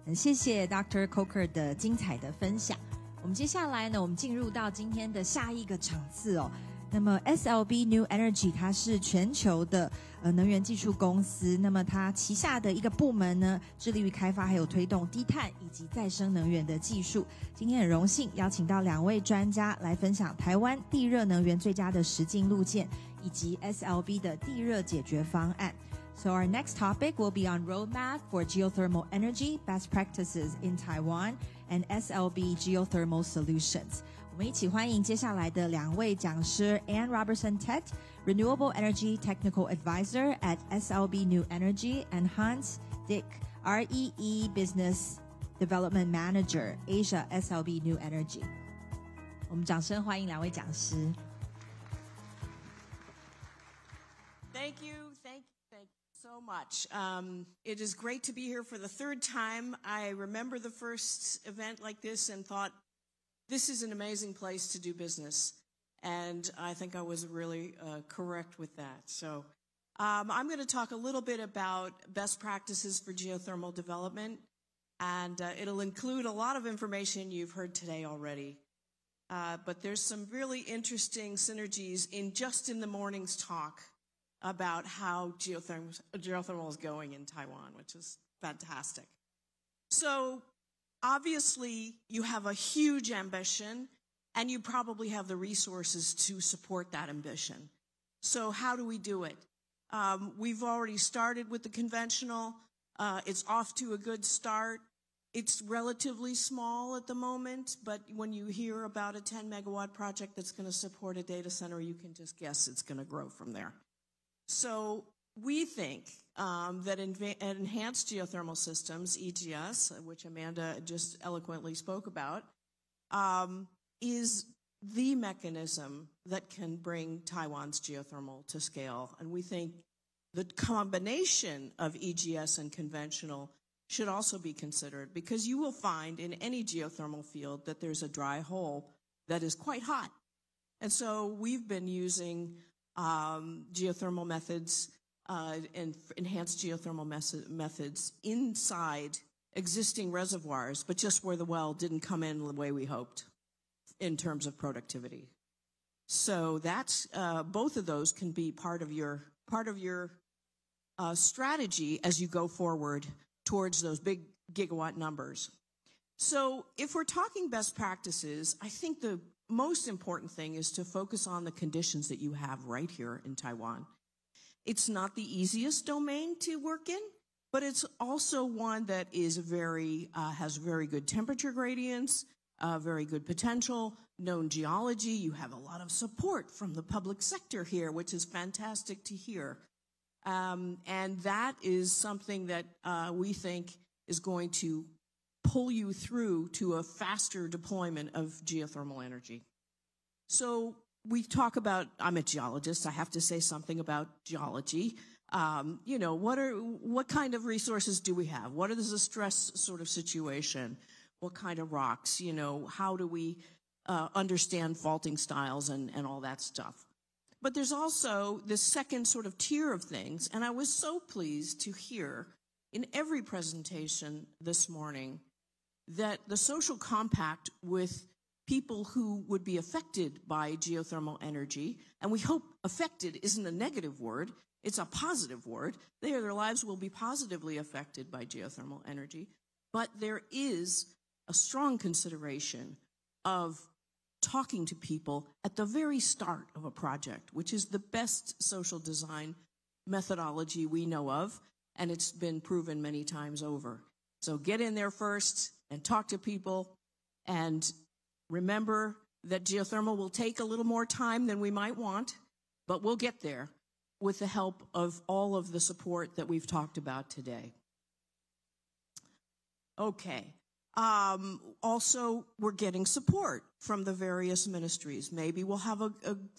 很谢谢 Dr. Coker 的精彩的分享。我们接下来呢，我们进入到今天的下一个场次哦。那么 SLB New Energy 它是全球的能源技术公司，那么它旗下的一个部门呢，致力于开发还有推动低碳以及再生能源的技术。今天很荣幸邀请到2位专家来分享台湾地热能源最佳的实境路线，以及 SLB 的地热解决方案。So our next topic will be on roadmap for geothermal energy, best practices in Taiwan, and SLB geothermal solutions. 我们一起欢迎接下来的2位讲师 Ann Robertson Tet, Renewable Energy Technical Advisor at SLB New Energy, and Hans Dick, REE Business Development Manager, Asia SLB New Energy. 我们掌声欢迎2位讲师。Thank you so much. It is great to be here for the 3rd time. I remember the first event like this and thought, this is an amazing place to do business. And I think I was really correct with that. So I'm going to talk a little bit about best practices for geothermal development. And it'll include a lot of information you've heard today already. But there's some really interesting synergies in the morning's talk about how geothermal is going in Taiwan, which is fantastic. So obviously you have a huge ambition and you probably have the resources to support that ambition. So how do we do it? We've already started with the conventional. It's off to a good start. It's relatively small at the moment, but when you hear about a 10 megawatt project that's going to support a data center, you can just guess it's going to grow from there. So we think that enhanced geothermal systems, EGS, which Amanda just eloquently spoke about, is the mechanism that can bring Taiwan's geothermal to scale. And we think the combination of EGS and conventional should also be considered, because you will find in any geothermal field that there's a dry hole that is quite hot. And so we've been using geothermal methods and enhanced geothermal methods inside existing reservoirs, but just where the well didn't come in the way we hoped. in terms of productivity. So that's both of those can be part of your strategy as you go forward towards those big gigawatt numbers. So if we're talking best practices, I think the most important thing is to focus on the conditions that you have right here in Taiwan. It's not the easiest domain to work in, but it's also one that is has very good temperature gradients, very good potential, known geology. You have a lot of support from the public sector here, which is fantastic to hear. And that is something that we think is going to pull you through to a faster deployment of geothermal energy. So we talk about, I'm a geologist, I have to say something about geology. You know, what kind of resources do we have? What is the stress sort of situation? What kind of rocks? You know, how do we understand faulting styles and all that stuff? But there's also this second sort of tier of things, and I was so pleased to hear in every presentation this morning that the social compact with people who would be affected by geothermal energy, and we hope affected isn't a negative word, it's a positive word. Their lives will be positively affected by geothermal energy, but there is a strong consideration of talking to people at the very start of a project, which is the best social design methodology we know of, and it's been proven many times over. So get in there first and talk to people, and remember that geothermal will take a little more time than we might want, but we'll get there with the help of all of the support that we've talked about today. Okay. Also, we're getting support from the various ministries. Maybe we'll have a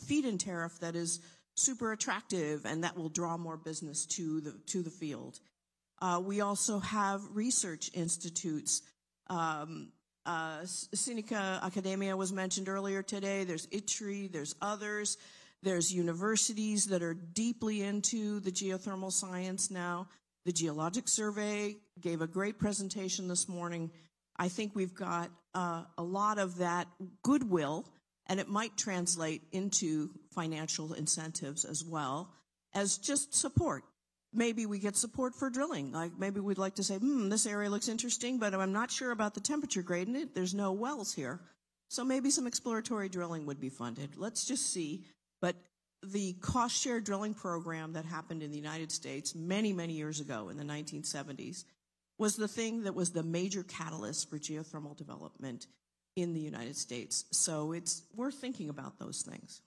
feed-in tariff that is super attractive, and that will draw more business to the field. We also have research institutes. Sinica Academia was mentioned earlier today. There's ITRI, there's others. There's universities that are deeply into the geothermal science now. The Geologic Survey gave a great presentation this morning. I think we've got a lot of that goodwill, and it might translate into financial incentives as well as just support. Maybe we get support for drilling. Like maybe we'd like to say, this area looks interesting, but I'm not sure about the temperature gradient. There's no wells here. So maybe some exploratory drilling would be funded. Let's just see. But the cost share drilling program that happened in the United States many, many years ago in the 1970s was the thing that was the major catalyst for geothermal development in the United States. So it's worth thinking about those things.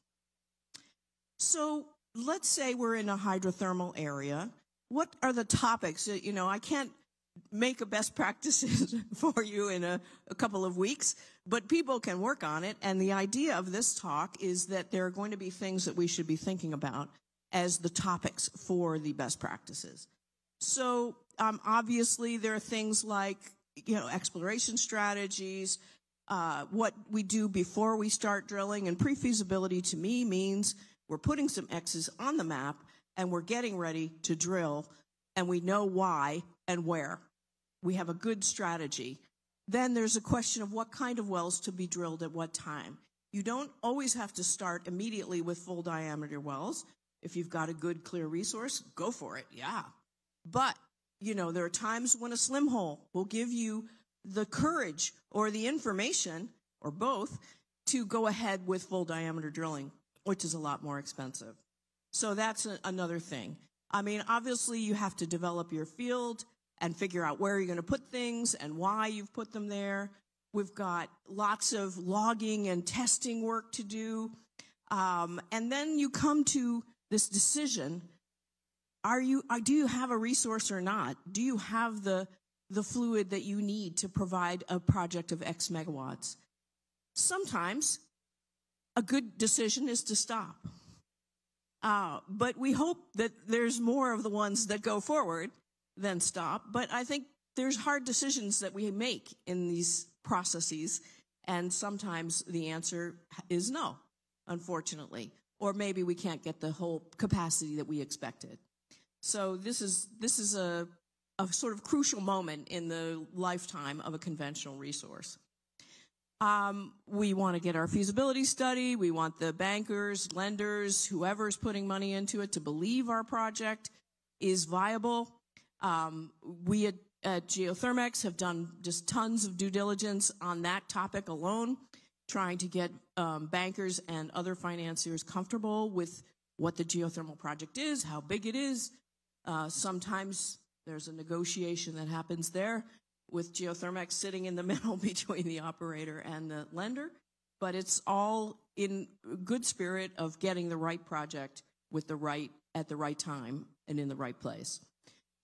So let's say we're in a hydrothermal area. What are the topics? You know, I can't make a best practices for you in a couple of weeks, but people can work on it. And the idea of this talk is that there are going to be things that we should be thinking about as the topics for the best practices. So obviously there are things like, exploration strategies, what we do before we start drilling, and pre-feasibility to me means we're putting some X's on the map and we're getting ready to drill, and we know why and where. We have a good strategy. Then there's a question of what kind of wells to be drilled at what time. You don't always have to start immediately with full diameter wells. If you've got a good, clear resource, go for it, yeah. But, there are times when a slim hole will give you the courage or the information, or both, to go ahead with full diameter drilling, which is a lot more expensive. So that's another thing. I mean, obviously you have to develop your field and figure out where you're going to put things and why you've put them there. We've got lots of logging and testing work to do. And then you come to this decision. Do you have a resource or not? Do you have the fluid that you need to provide a project of X megawatts? Sometimes a good decision is to stop. But we hope that there's more of the ones that go forward than stop. But I think there's hard decisions that we make in these processes, and sometimes the answer is no, unfortunately. Or maybe we can't get the whole capacity that we expected. So this is a sort of crucial moment in the lifetime of a conventional resource. We want to get our feasibility study. We want the bankers, lenders, whoever's putting money into it to believe our project is viable. We at Geothermex have done just tons of due diligence on that topic alone, trying to get bankers and other financiers comfortable with what the geothermal project is, how big it is. Sometimes there's a negotiation that happens there with Geothermex sitting in the middle between the operator and the lender, but it's all in good spirit of getting the right project with at the right time and in the right place.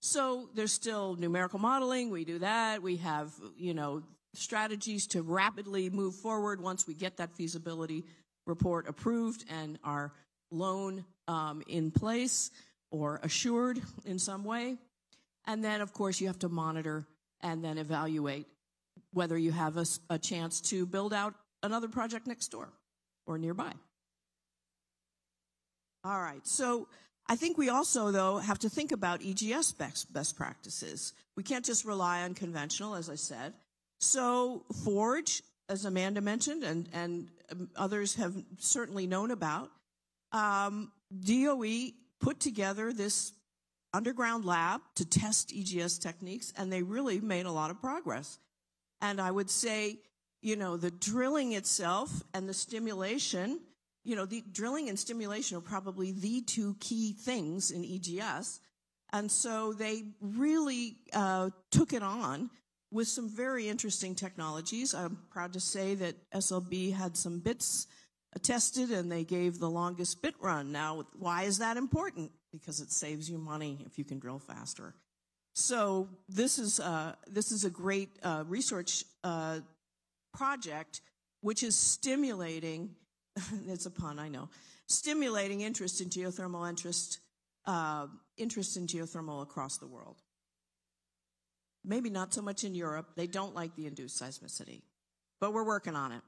So there's still numerical modeling. We do that. We have, strategies to rapidly move forward once we get that feasibility report approved and our loan in place or assured in some way. And then, of course, you have to monitor and then evaluate whether you have a chance to build out another project next door or nearby. All right, so I think we also, though, have to think about EGS best practices. We can't just rely on conventional, as I said. So Forge, as Amanda mentioned, and others have certainly known about, DOE put together this underground lab to test EGS techniques, and they really made a lot of progress. And I would say, the drilling itself and the stimulation, the drilling and stimulation are probably the two key things in EGS. And so they really took it on with some very interesting technologies. I'm proud to say that SLB had some bits tested, and they gave the longest bit run. Now, why is that important? Because it saves you money if you can drill faster. So this is a great research project, which is stimulating. It's a pun, I know. Stimulating interest in geothermal, interest in geothermal across the world. Maybe not so much in Europe. They don't like the induced seismicity, but we're working on it.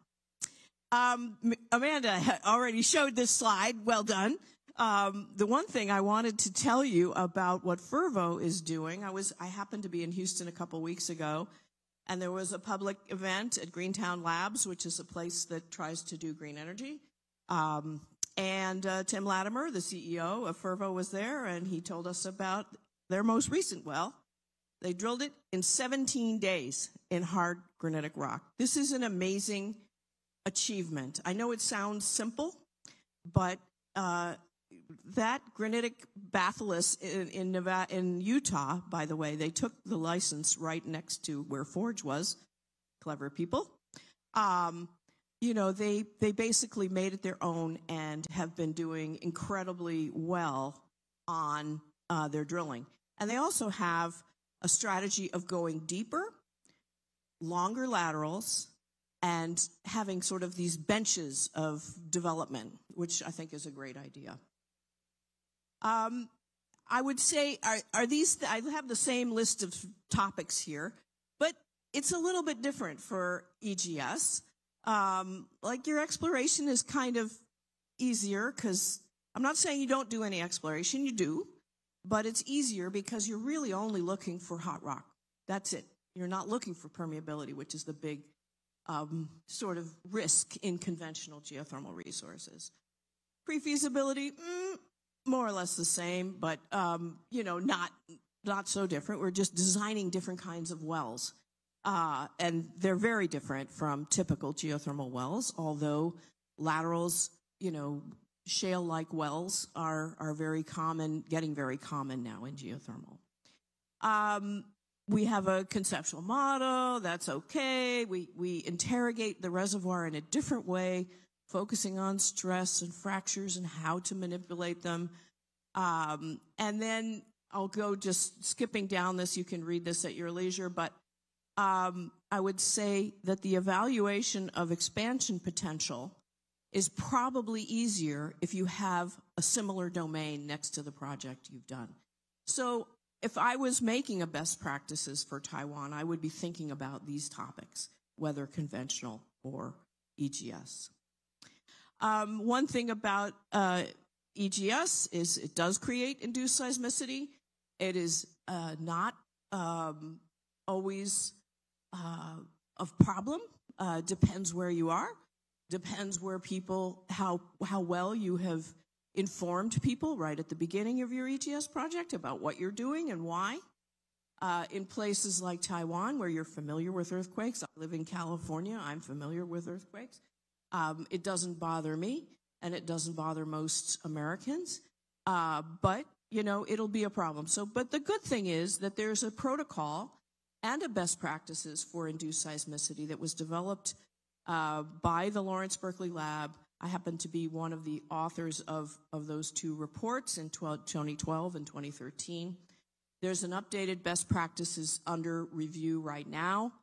Amanda already showed this slide. Well done. The one thing I wanted to tell you about what Fervo is doing, I happened to be in Houston a couple weeks ago, and there was a public event at Greentown Labs, which is a place that tries to do green energy. And Tim Latimer, the CEO of Fervo, was there, and he told us about their most recent well. They drilled it in 17 days in hard granitic rock. This is an amazing achievement. I know it sounds simple, but that granitic batholith in Utah, by the way, they took the license right next to where Forge was. Clever people. They basically made it their own and have been doing incredibly well on their drilling. And they also have a strategy of going deeper, longer laterals, and having sort of these benches of development, which I think is a great idea. I would say, I have the same list of topics here, but it's a little bit different for EGS. Like your exploration is kind of easier, because I'm not saying you don't do any exploration, you do, but it's easier because you're really only looking for hot rock. That's it. You're not looking for permeability, which is the big sort of risk in conventional geothermal resources. Pre-feasibility, more or less the same, but not so different. We're just designing different kinds of wells. And they're very different from typical geothermal wells, although laterals, shale-like wells are very common, getting very common now in geothermal. We have a conceptual model, that's okay. We interrogate the reservoir in a different way, focusing on stress and fractures and how to manipulate them. And then I'll go just skipping down this. You can read this at your leisure, but I would say that the evaluation of expansion potential is probably easier if you have a similar domain next to the project you've done. So if I was making a best practices for Taiwan, I would be thinking about these topics, whether conventional or EGS. One thing about EGS is it does create induced seismicity. It is not always a problem. depends where you are, depends where people, how well you have informed people right at the beginning of your ETS project about what you're doing and why. In places like Taiwan, where you're familiar with earthquakes, I live in California, I'm familiar with earthquakes. It doesn't bother me, and it doesn't bother most Americans, but, you know, it'll be a problem. So, but the good thing is that there's a protocol and a best practices for induced seismicity that was developed by the Lawrence Berkeley Lab. I happen to be one of the authors of those two reports in 2012 and 2013. There's an updated best practices under review right now.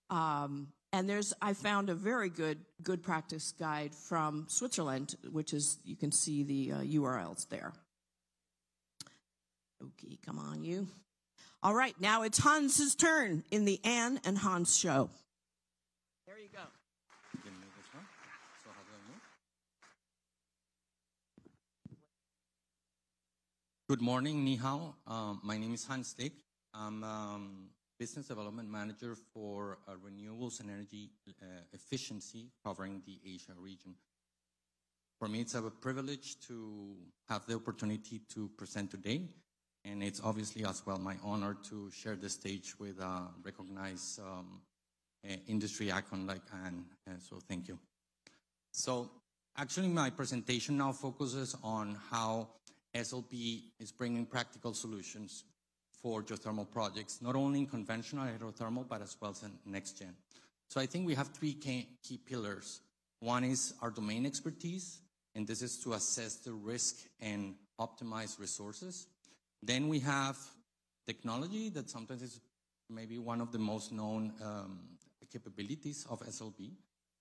And I found a very good practice guide from Switzerland, which is, you can see the URLs there. Okay, come on, you. All right, now it's Hans's turn in the Anne and Hans show. There you go. Good morning, ni hao. My name is Hans Dick. I'm Business Development Manager for Renewables and Energy Efficiency covering the Asia region. For me, it's a privilege to have the opportunity to present today, and it's obviously as well my honor to share the stage with a recognized industry icon like Anne, so thank you. So actually my presentation now focuses on how SLB is bringing practical solutions for geothermal projects, not only in conventional hydrothermal, but as well as in next gen. So I think we have three key pillars. One is our domain expertise, and this is to assess the risk and optimize resources. Then we have technology that sometimes is maybe one of the most known capabilities of SLB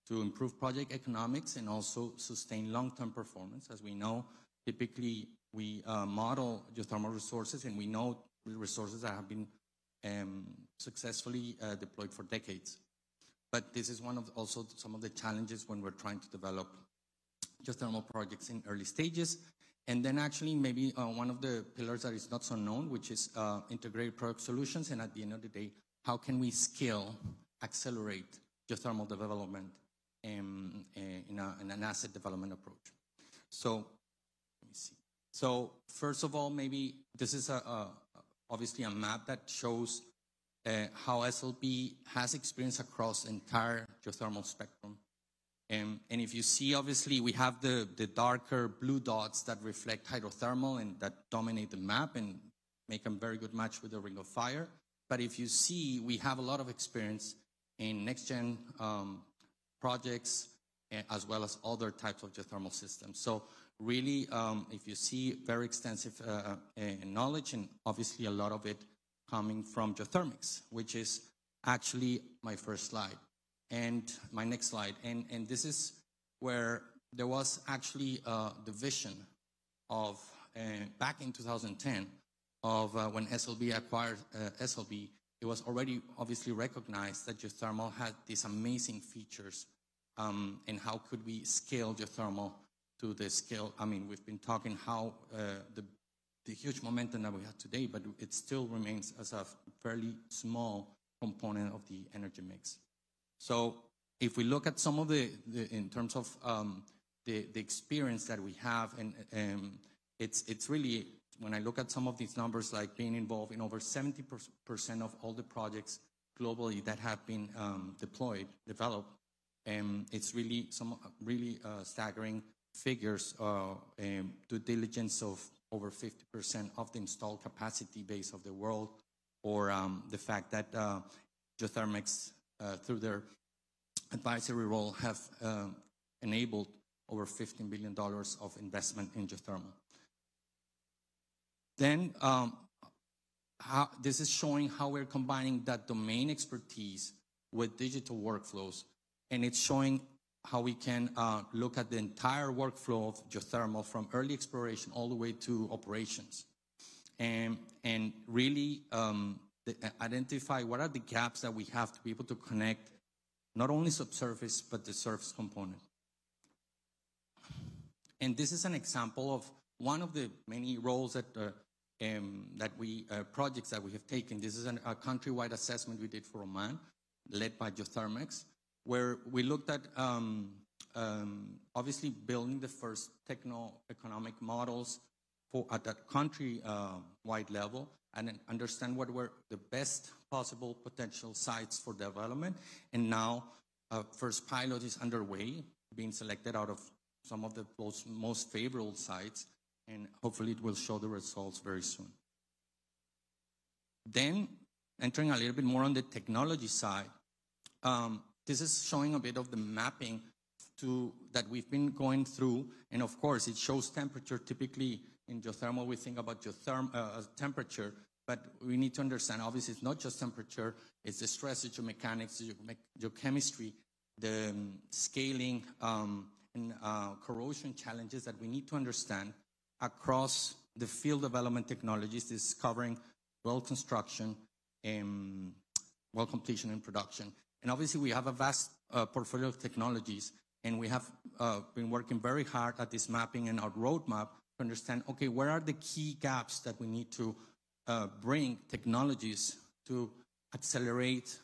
to improve project economics and also sustain long-term performance. As we know, typically we model geothermal resources, and we know resources that have been successfully deployed for decades. But this is one of also some of the challenges when we're trying to develop geothermal projects in early stages. And then actually maybe one of the pillars that is not so known, which is integrated product solutions. And at the end of the day, how can we scale, accelerate geothermal development in an asset development approach? So let me see. So first of all, maybe this is obviously a map that shows how SLB has experience across the entire geothermal spectrum. And if you see, obviously, we have the darker blue dots that reflect hydrothermal and that dominate the map and make a very good match with the Ring of Fire. But if you see, we have a lot of experience in next-gen projects as well as other types of geothermal systems. So really, if you see, very extensive knowledge, and obviously a lot of it coming from geothermics, which is actually my first slide. And my next slide, and this is where there was actually the vision of, back in 2010, of when SLB acquired SLB, it was already obviously recognized that geothermal had these amazing features, and how could we scale geothermal to the scale. I mean, we've been talking how the huge momentum that we have today, but it still remains as a fairly small component of the energy mix. So if we look at some of in terms of the experience that we have, and it's really, when I look at some of these numbers, like being involved in over 70% of all the projects globally that have been developed, it's really some really staggering figures, due diligence of over 50% of the installed capacity base of the world, or the fact that geothermics, through their advisory role, have enabled over $15 billion of investment in geothermal. Then this is showing how we're combining that domain expertise with digital workflows, and it's showing how we can look at the entire workflow of geothermal from early exploration all the way to operations, and really identify what are the gaps that we have to be able to connect not only subsurface but the surface component. And this is an example of one of the many roles that projects that we have taken. This is a countrywide assessment we did for Oman, led by Geothermics, where we looked at obviously building the first techno-economic models at that country-wide level, and then understand what were the best possible potential sites for development. And now, first pilot is underway, being selected out of some of the most favorable sites, and hopefully it will show the results very soon. Then, entering a little bit more on the technology side, this is showing a bit of the mapping that we've been going through, and of course it shows temperature. Typically in geothermal we think about temperature, but we need to understand obviously it's not just temperature, it's the stress, the geomechanics, geochemistry, the scaling and corrosion challenges that we need to understand across the field development technologies. This is covering well construction, well completion and production. And obviously we have a vast portfolio of technologies, and we have been working very hard at this mapping and our roadmap to understand, okay, where are the key gaps that we need to bring technologies to accelerate,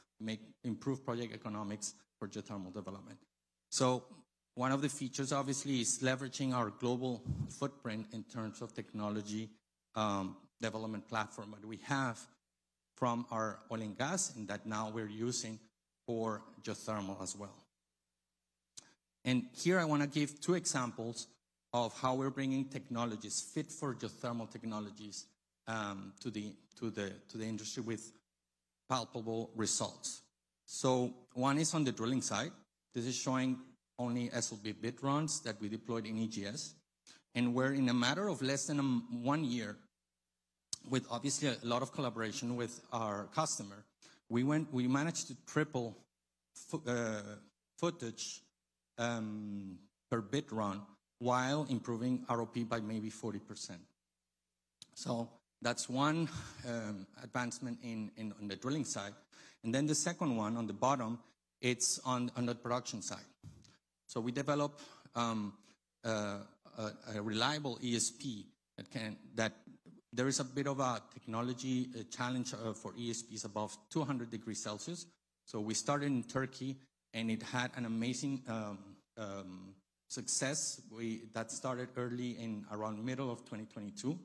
improve project economics for geothermal development. So one of the features obviously is leveraging our global footprint in terms of technology development platform that we have from our oil and gas, and that now we're using for geothermal as well. And here I want to give two examples of how we're bringing technologies fit for geothermal technologies to the industry with palpable results. So one is on the drilling side. This is showing only SLB bit runs that we deployed in EGS, and where in a matter of less than 1 year, with obviously a lot of collaboration with our customer, we managed to triple footage per bit run while improving ROP by maybe 40%. So that's one advancement on the drilling side. And then the second one on the bottom, it's on the production side. So we developed a reliable ESP that there is a bit of a technology challenge for ESPs above 200 degrees Celsius. So we started in Turkey, and it had an amazing success. That started early in around middle of 2022.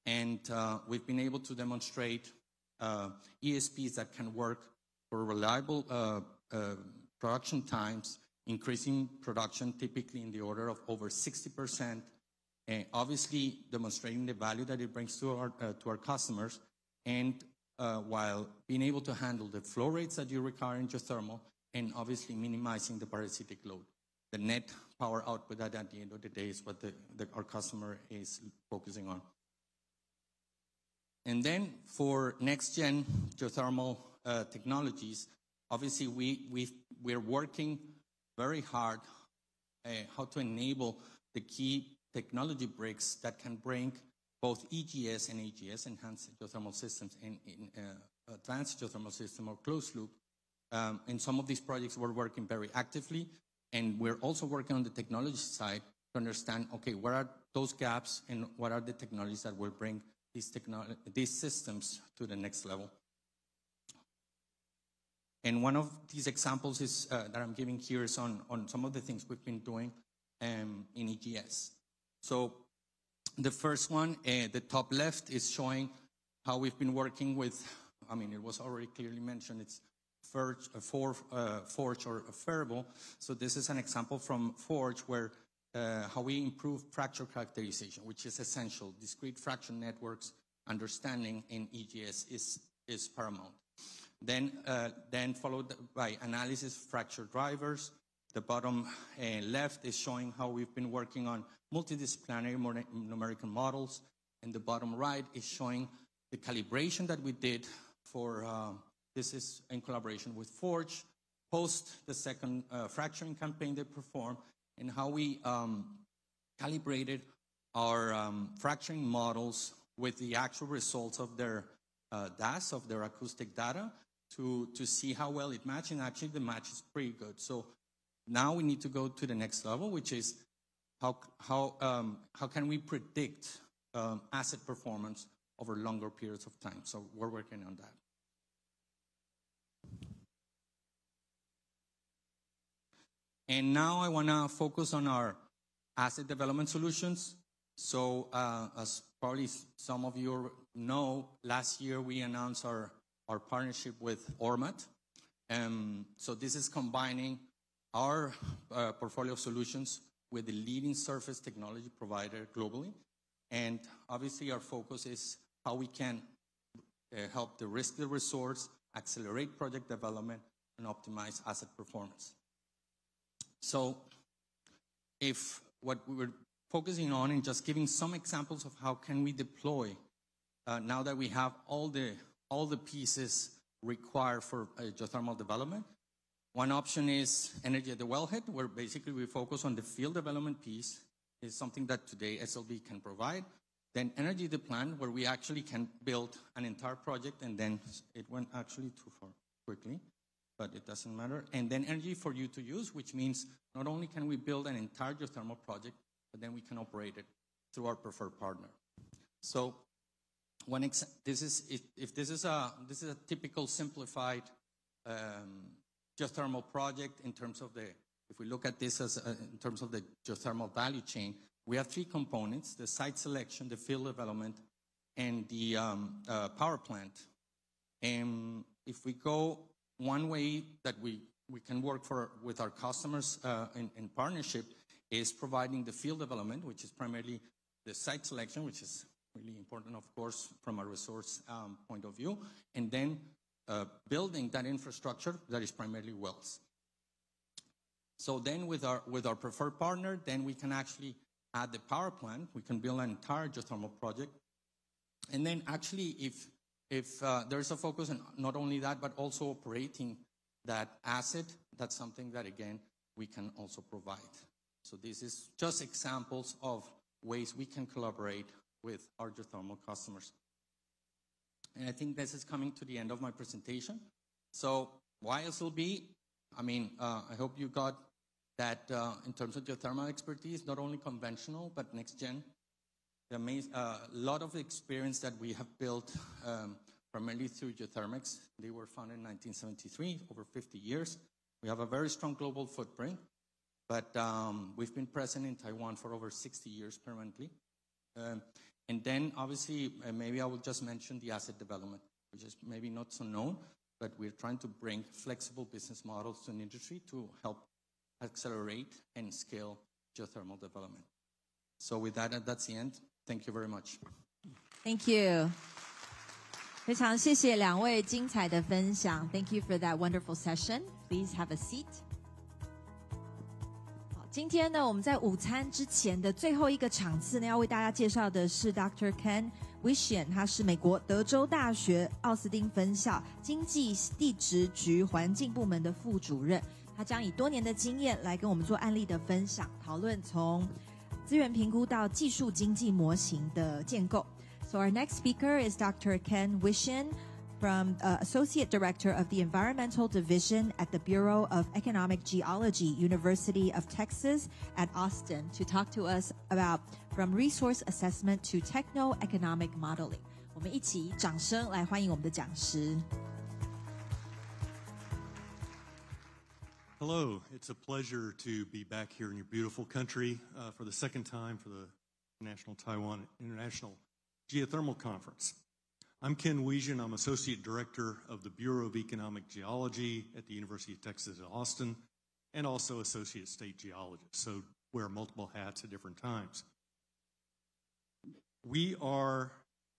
And we've been able to demonstrate ESPs that can work for reliable production times, increasing production typically in the order of over 60%, and obviously demonstrating the value that it brings to our customers, and while being able to handle the flow rates that you require in geothermal, and obviously minimizing the parasitic load. The net power output at the end of the day is what our customer is focusing on. And then for next-gen geothermal technologies, obviously we're working very hard how to enable the key technology bricks that can bring both EGS and AGS, enhanced geothermal systems, and advanced geothermal system or closed loop. In some of these projects we're working very actively, and we're also working on the technology side to understand, okay, where are those gaps and what are the technologies that will bring these systems to the next level. And one of these examples is that I'm giving here is on some of the things we've been doing in EGS. So the first one, the top left, is showing how we've been working with, I mean, it was already clearly mentioned, it's Forge or Fariable. So this is an example from Forge where how we improve fracture characterization, which is essential. Discrete fracture networks understanding in EGS is paramount. Then followed by analysis fracture drivers. The bottom left is showing how we've been working on multidisciplinary numerical models, and the bottom right is showing the calibration that we did for, this is in collaboration with Forge, post the second fracturing campaign they performed, and how we calibrated our fracturing models with the actual results of their DAS, of their acoustic data, to see how well it matched, and actually the match is pretty good. So now we need to go to the next level, which is how can we predict asset performance over longer periods of time. So we're working on that. And now I want to focus on our asset development solutions. So as probably some of you know, last year we announced our partnership with Ormat. So this is combining our portfolio of solutions with the leading surface technology provider globally. And obviously our focus is how we can help de-risk the resource, accelerate project development, and optimize asset performance. So if what we were focusing on and just giving some examples of how can we deploy now that we have all the pieces required for geothermal development. One option is energy at the wellhead, where basically we focus on the field development piece. Is something that today SLB can provide. Then energy at the plant, where we actually can build an entire project, and then it went actually too far quickly, but it doesn't matter. And then energy for you to use, which means not only can we build an entire geothermal project, but then we can operate it through our preferred partner. So if this is a typical simplified geothermal project in terms of if we look at this as in terms of the geothermal value chain, we have three components: the site selection, the field development, and the power plant. And if we go one way that we can work with our customers in partnership is providing the field development, which is primarily the site selection, which is really important, of course, from a resource point of view, and then building that infrastructure that is primarily wells. So then with our preferred partner, then we can actually add the power plant. We can build an entire geothermal project. And then actually if there's a focus on not only that, but also operating that asset, that's something that, again, we can also provide. So this is just examples of ways we can collaborate with our geothermal customers. And I think this is coming to the end of my presentation. So why SLB? I mean, I hope you got that in terms of geothermal expertise, not only conventional, but next gen. A lot of experience that we have built primarily through geothermics. They were founded in 1973, over 50 years. We have a very strong global footprint, but we've been present in Taiwan for over 60 years permanently. And then obviously, maybe I will just mention the asset development, which is maybe not so known, but we're trying to bring flexible business models to an industry to help accelerate and scale geothermal development. So with that, that's the end. Thank you very much. Thank you. 非常谢谢两位精彩的分享. Thank you for that wonderful session. Please have a seat. 好，今天呢，我们在午餐之前的最后一个场次呢，要为大家介绍的是 Dr. Ken Wishian， 他是美国德州大学奥斯汀分校经济地质局环境部门的副主任。他将以多年的经验来跟我们做案例的分享，讨论从资源评估到技术经济模型的建构。So our next speaker is Dr. Ken Wishian, from Associate Director of the Environmental Division at the Bureau of Economic Geology, University of Texas at Austin, to talk to us about from resource assessment to techno-economic modeling. 我们一起以掌声来欢迎我们的讲师。Hello, it's a pleasure to be back here in your beautiful country for the second time for the National Taiwan International Geothermal Conference. I'm Ken Wishian. I'm Associate Director of the Bureau of Economic Geology at the University of Texas at Austin, and also Associate State Geologist, so wear multiple hats at different times. We are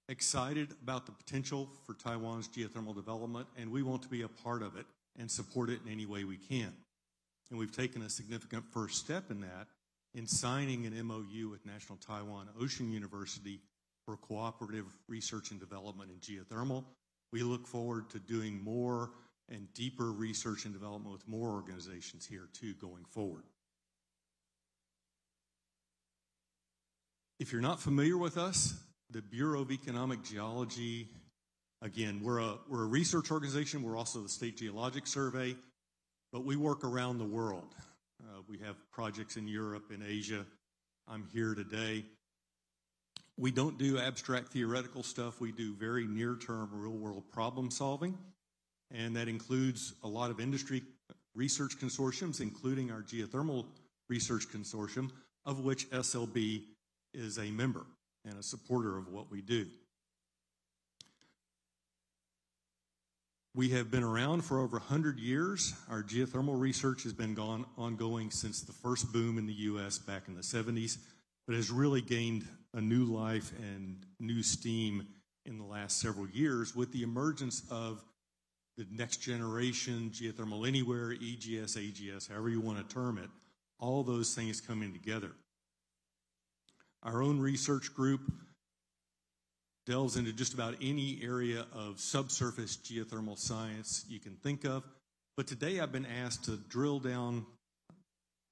excited about the potential for Taiwan's geothermal development, and we want to be a part of it and support it in any way we can. And we've taken a significant first step in that in signing an MOU with National Taiwan Ocean University for cooperative research and development in geothermal. We look forward to doing more and deeper research and development with more organizations here too going forward. If you're not familiar with us, the Bureau of Economic Geology, again, we're a research organization. We're also the State Geologic Survey, but we work around the world. We have projects in Europe and Asia. I'm here today. We don't do abstract theoretical stuff. We do very near-term, real-world problem solving, and that includes a lot of industry research consortiums, including our Geothermal Research Consortium, of which SLB is a member and a supporter of what we do. We have been around for over 100 years. Our geothermal research has been ongoing since the first boom in the U.S. back in the 70s, but has really gained a new life and new steam in the last several years with the emergence of the next generation, Geothermal Anywhere, EGS, AGS, however you want to term it, all those things coming together. Our own research group delves into just about any area of subsurface geothermal science you can think of. But today I've been asked to drill down,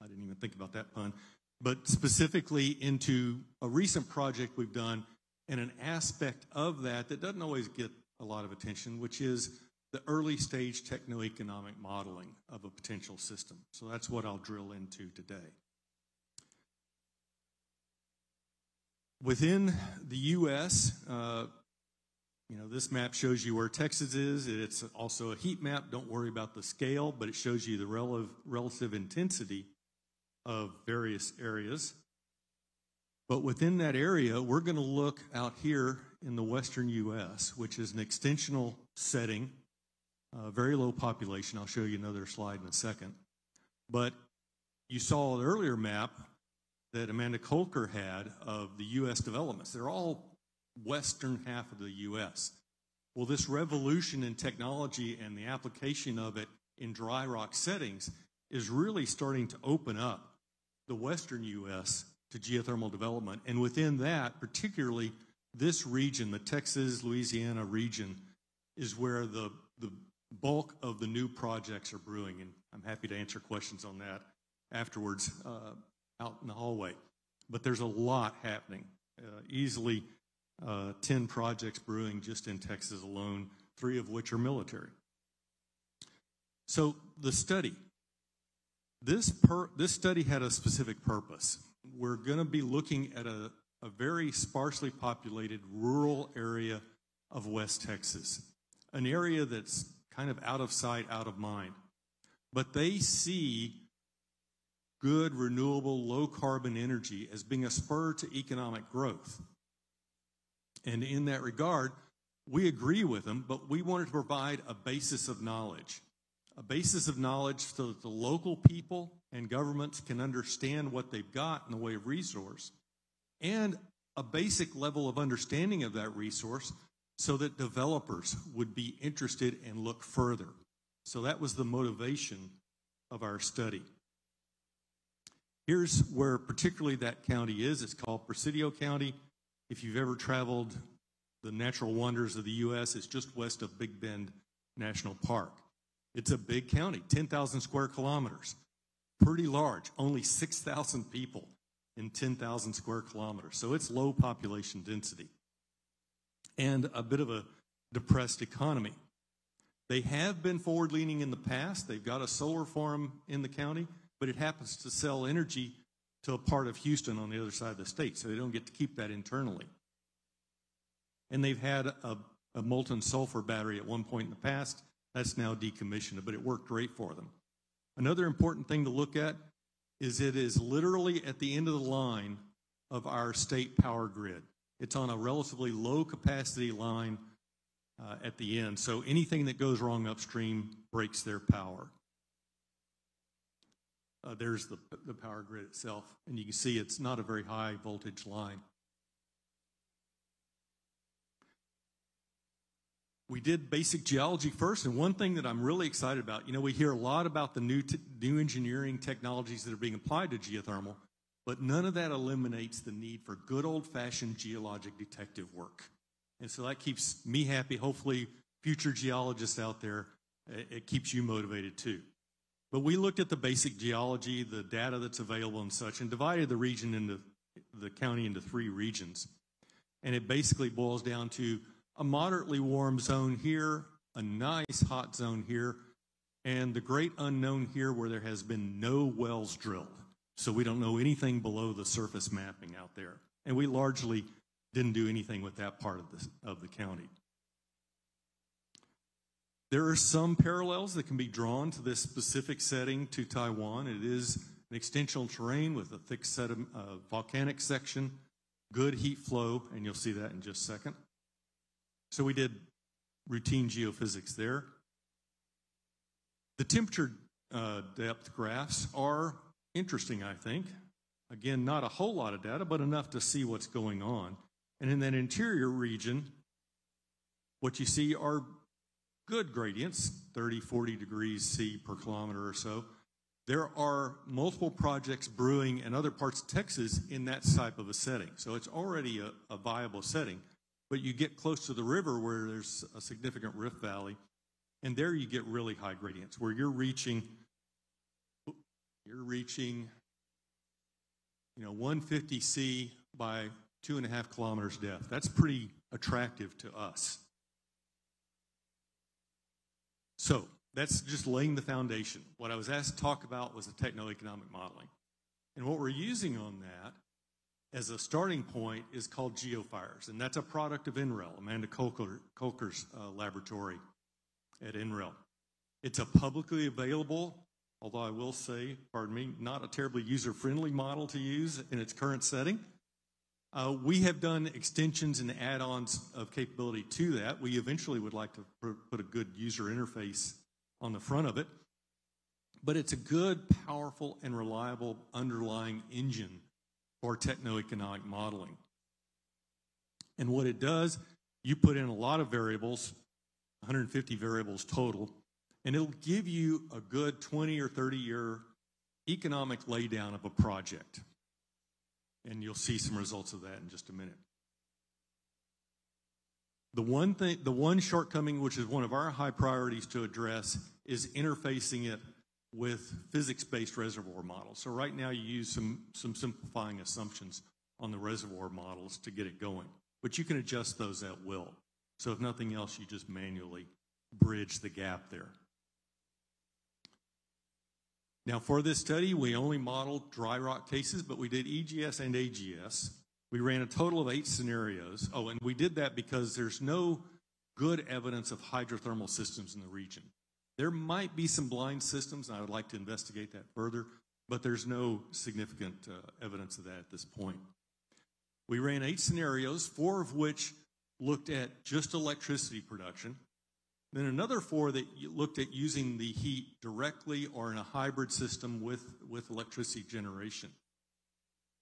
I didn't even think about that pun, but specifically into a recent project we've done and an aspect of that that doesn't always get a lot of attention, which is the early stage techno-economic modeling of a potential system. So that's what I'll drill into today. Within the U.S., this map shows you where Texas is. It's also a heat map. Don't worry about the scale, but it shows you the relative intensity of various areas. But within that area, we're going to look out here in the western U.S., which is an extensional setting, very low population. I'll show you another slide in a second. But you saw an earlier map that Amanda Kolker had of the U.S. developments. They're all western half of the U.S. Well, this revolution in technology and the application of it in dry rock settings is really starting to open up the western U.S. to geothermal development. And within that, particularly this region, the Texas, Louisiana region, is where the bulk of the new projects are brewing. And I'm happy to answer questions on that afterwards out in the hallway. But there's a lot happening, easily 10 projects brewing just in Texas alone, 3 of which are military. So the study. This study had a specific purpose. We're going to be looking at a very sparsely populated rural area of West Texas, an area that's kind of out of sight, out of mind. But they see good, renewable, low-carbon energy as being a spur to economic growth. And in that regard, we agree with them, but we wanted to provide a basis of knowledge so that the local people and governments can understand what they've got in the way of resource, and a basic level of understanding of that resource so that developers would be interested and look further. So that was the motivation of our study. Here's where particularly that county is. It's called Presidio County. If you've ever traveled the natural wonders of the U.S., it's just west of Big Bend National Park. It's a big county, 10,000 square kilometers, pretty large, only 6,000 people in 10,000 square kilometers. So it's low population density and a bit of a depressed economy. They have been forward-leaning in the past. They've got a solar farm in the county, but it happens to sell energy to a part of Houston on the other side of the state, so they don't get to keep that internally. And they've had a molten sulfur battery at one point in the past. That's now decommissioned, but it worked great for them. Another important thing to look at is it is literally at the end of the line of our state power grid. It's on a relatively low capacity line at the end, so anything that goes wrong upstream breaks their power. There's the power grid itself, and you can see it's not a very high voltage line. We did basic geology first, and one thing that I'm really excited about, we hear a lot about the new engineering technologies that are being applied to geothermal, but none of that eliminates the need for good old-fashioned geologic detective work. And so that keeps me happy. Hopefully, future geologists out there, it keeps you motivated too. But we looked at the basic geology, the data that's available and such, and divided the county into 3 regions. And it basically boils down to a moderately warm zone here, a nice hot zone here, and the great unknown here where there has been no wells drilled. So we don't know anything below the surface mapping out there. And we largely didn't do anything with that part of the county. There are some parallels that can be drawn to this specific setting to Taiwan. It is an extensional terrain with a thick set of volcanic section, good heat flow, and you'll see that in just a second. So we did routine geophysics there. The temperature depth graphs are interesting, I think. Again, not a whole lot of data, but enough to see what's going on. And in that interior region, what you see are good gradients, 30, 40 degrees C per kilometer or so. There are multiple projects brewing in other parts of Texas in that type of a setting. So it's already a viable setting. But you get close to the river where there's a significant rift valley, and there you get really high gradients where you're reaching 150 C by 2.5 kilometers depth. That's pretty attractive to us. So that's just laying the foundation. What I was asked to talk about was the techno-economic modeling. And what we're using on that as a starting point is called GeoFires, and that's a product of NREL, Amanda Kolker's laboratory at NREL. It's a publicly available, although I will say, pardon me, not a terribly user-friendly model to use in its current setting. We have done extensions and add-ons of capability to that. We eventually would like to put a good user interface on the front of it. But it's a good, powerful, and reliable underlying engine for techno-economic modeling. And what it does, you put in a lot of variables, 150 variables total, and it'll give you a good 20 or 30-year economic laydown of a project. And you'll see some results of that in just a minute. The one shortcoming, which is one of our high priorities to address, is interfacing it with physics-based reservoir models. So right now you use some simplifying assumptions on the reservoir models to get it going. But you can adjust those at will. So if nothing else, you just manually bridge the gap there. Now for this study, we only modeled dry rock cases, but we did EGS and AGS. We ran a total of 8 scenarios. Oh, and we did that because there's no good evidence of hydrothermal systems in the region. There might be some blind systems, and I would like to investigate that further, but there's no significant evidence of that at this point. We ran 8 scenarios, 4 of which looked at just electricity production. Then another 4 that looked at using the heat directly or in a hybrid system with electricity generation.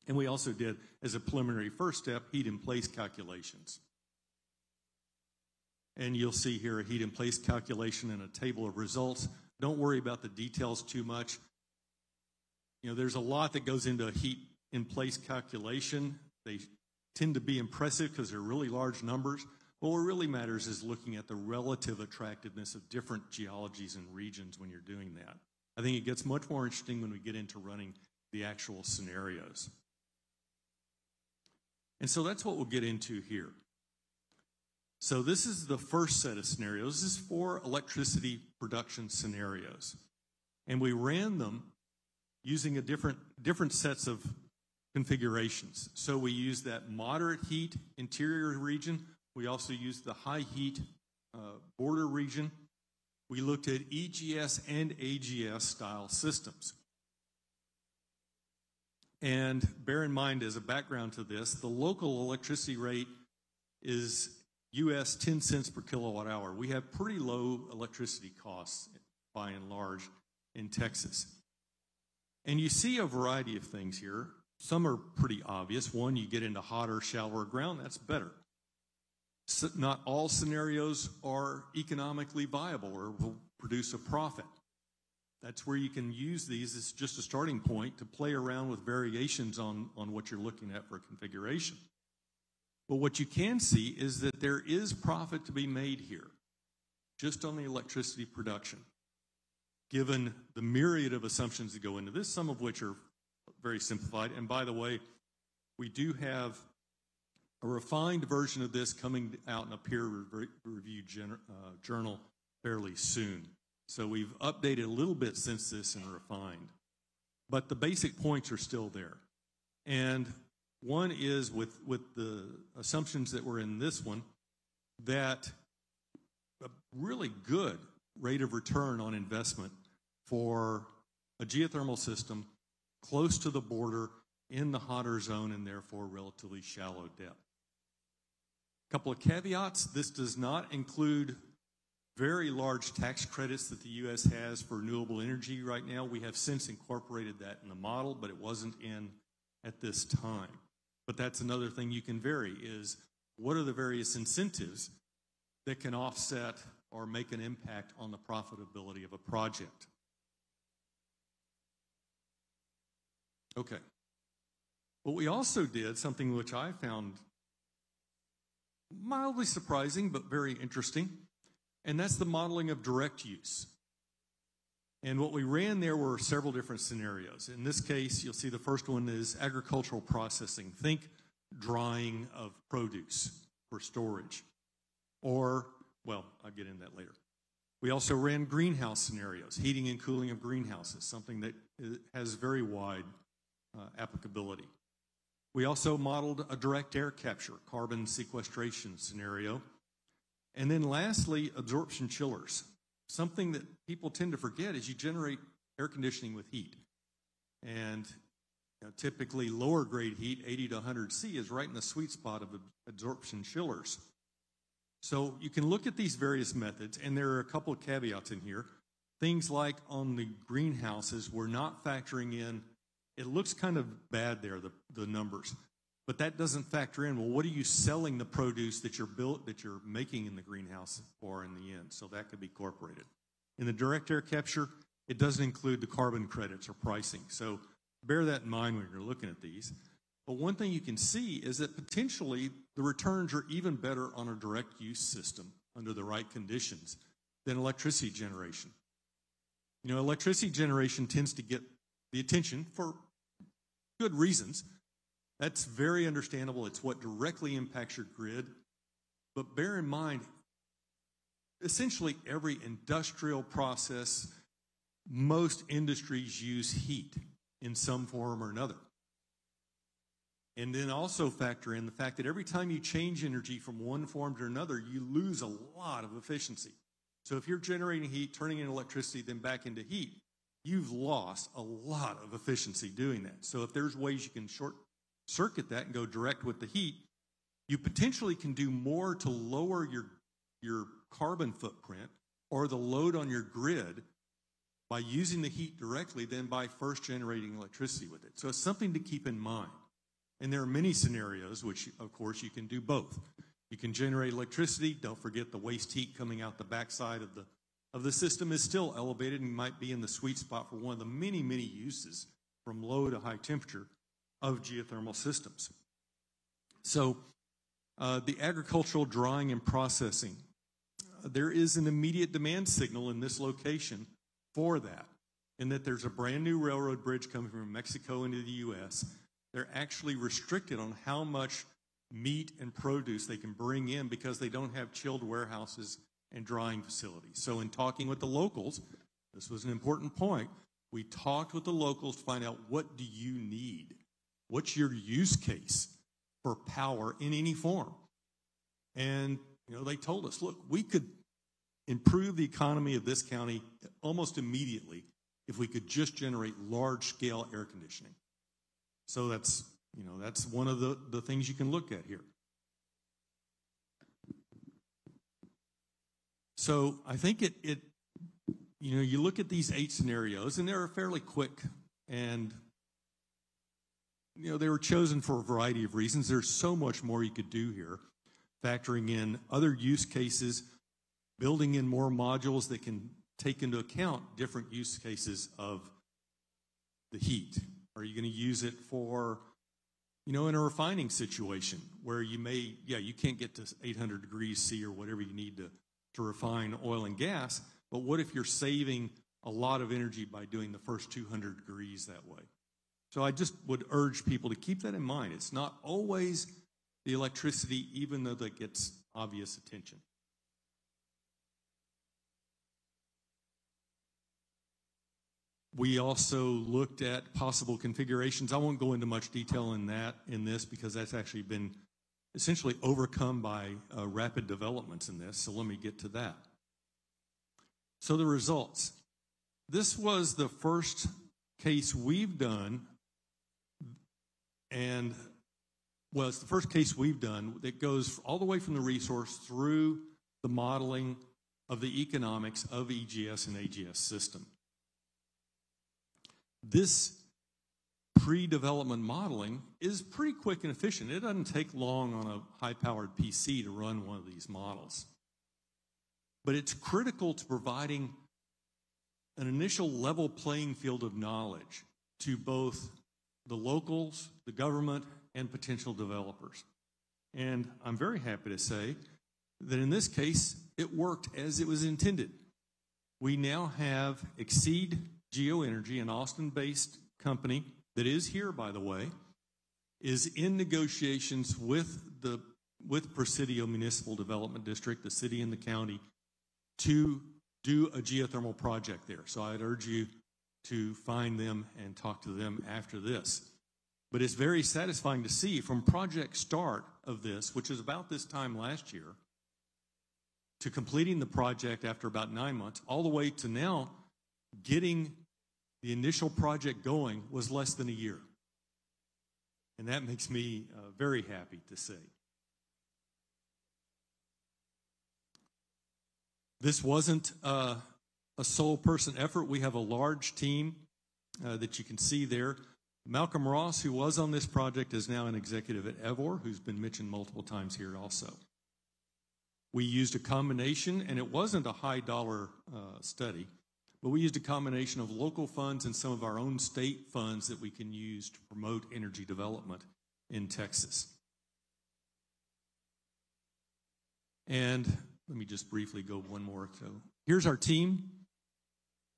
And we also did, as a preliminary first step, heat in place calculations. And you'll see here a heat in place calculation and a table of results. Don't worry about the details too much. You know, there's a lot that goes into a heat in place calculation. They tend to be impressive because they're really large numbers. But what really matters is looking at the relative attractiveness of different geologies and regions when you're doing that. I think it gets much more interesting when we get into running the actual scenarios. And so that's what we'll get into here. So this is the first set of scenarios. This is 4 electricity production scenarios. And we ran them using different sets of configurations. So we used that moderate heat interior region. We also used the high heat border region. We looked at EGS and AGS style systems. And bear in mind, as a background to this, the local electricity rate is US 10 cents per kilowatt hour. We have pretty low electricity costs by and large in Texas. And you see a variety of things here. Some are pretty obvious. One, you get into hotter, shallower ground, that's better. So not all scenarios are economically viable or will produce a profit. That's where you can use these as just a starting point to play around with variations on what you're looking at for configuration. But what you can see is that there is profit to be made here, just on the electricity production, given the myriad of assumptions that go into this, some of which are very simplified. And by the way, we do have a refined version of this coming out in a peer-reviewed journal fairly soon. So we've updated a little bit since this and refined. But the basic points are still there. And one is with the assumptions that were in this one, that a really good rate of return on investment for a geothermal system close to the border in the hotter zone and therefore relatively shallow depth. A couple of caveats: this does not include very large tax credits that the U.S. has for renewable energy right now. We have since incorporated that in the model, but it wasn't in at this time. But that's another thing you can vary, is what are the various incentives that can offset or make an impact on the profitability of a project. Okay. What we also did, something which I found mildly surprising but very interesting, and that's the modeling of direct use. And what we ran there were several different scenarios. In this case, you'll see the first one is agricultural processing. Think drying of produce for storage. Or, well, I'll get into that later. We also ran greenhouse scenarios, heating and cooling of greenhouses, something that has very wide applicability. We also modeled a direct air capture, carbon sequestration scenario. And then lastly, absorption chillers. Something that people tend to forget is you generate air conditioning with heat. And typically lower grade heat, 80 to 100 C, is right in the sweet spot of absorption chillers. So you can look at these various methods, and there are a couple of caveats in here. Things like on the greenhouses, we're not factoring in, it looks kind of bad there, the numbers, but that doesn't factor in, well, what are you selling the produce that you're making in the greenhouse for in the end? So that could be incorporated. In the direct air capture, it doesn't include the carbon credits or pricing. So bear that in mind when you're looking at these. But one thing you can see is that potentially the returns are even better on a direct use system under the right conditions than electricity generation. You know, electricity generation tends to get the attention for good reasons. That's very understandable. It's what directly impacts your grid. But bear in mind, essentially every industrial process, most industries use heat in some form or another. And then also factor in the fact that every time you change energy from one form to another, you lose a lot of efficiency. So if you're generating heat, turning in electricity, then back into heat, you've lost a lot of efficiency doing that. So if there's ways you can short circuit that and go direct with the heat, you potentially can do more to lower your carbon footprint or the load on your grid by using the heat directly than by first generating electricity with it. So it's something to keep in mind. And there are many scenarios which, of course, you can do both. You can generate electricity. Don't forget the waste heat coming out the backside of the system is still elevated and might be in the sweet spot for one of the many, many uses from low to high temperature of geothermal systems. So the agricultural drying and processing, there is an immediate demand signal in this location for that, in that there's a brand new railroad bridge coming from Mexico into the U.S. They're actually restricted on how much meat and produce they can bring in because they don't have chilled warehouses and drying facilities. So in talking with the locals, this was an important point, we talked with the locals to find out, what do you need? What's your use case for power in any form? And they told us, look, we could improve the economy of this county almost immediately if we could just generate large-scale air conditioning. So that's one of the things you can look at here. So I think you look at these 8 scenarios, and they're fairly quick, and they were chosen for a variety of reasons. There's so much more you could do here, factoring in other use cases, building in more modules that can take into account different use cases of the heat. Are you going to use it for, in a refining situation where you can't get to 800 degrees C or whatever you need to refine oil and gas, but what if you're saving a lot of energy by doing the first 200 degrees that way? So I just would urge people to keep that in mind. It's not always the electricity, even though that gets obvious attention. We also looked at possible configurations. I won't go into much detail in this because that's actually been essentially overcome by rapid developments in this. So let me get to that. So the results. This was the first case we've done, and well, it's the first case we've done that goes all the way from the resource through the modeling of the economics of EGS and AGS system. This pre-development modeling is pretty quick and efficient. It doesn't take long on a high-powered PC to run one of these models. But it's critical to providing an initial level playing field of knowledge to both the locals, the government, and potential developers. And I'm very happy to say that in this case, it worked as it was intended. We now have Exceed Geoenergy, an Austin-based company that is here, by the way, is in negotiations with Presidio Municipal Development District, the city and the county, to do a geothermal project there. So I'd urge you to find them and talk to them after this. But it's very satisfying to see from project start of this, which is about this time last year, to completing the project after about 9 months, all the way to now getting the initial project going was less than a year. And that makes me very happy to say. This wasn't a sole person effort. We have a large team that you can see there. Malcolm Ross, who was on this project, is now an executive at Evor, who's been mentioned multiple times here also. We used a combination, and it wasn't a high dollar study, but we used a combination of local funds and some of our own state funds that we can use to promote energy development in Texas. And let me just briefly go one more. So here's our team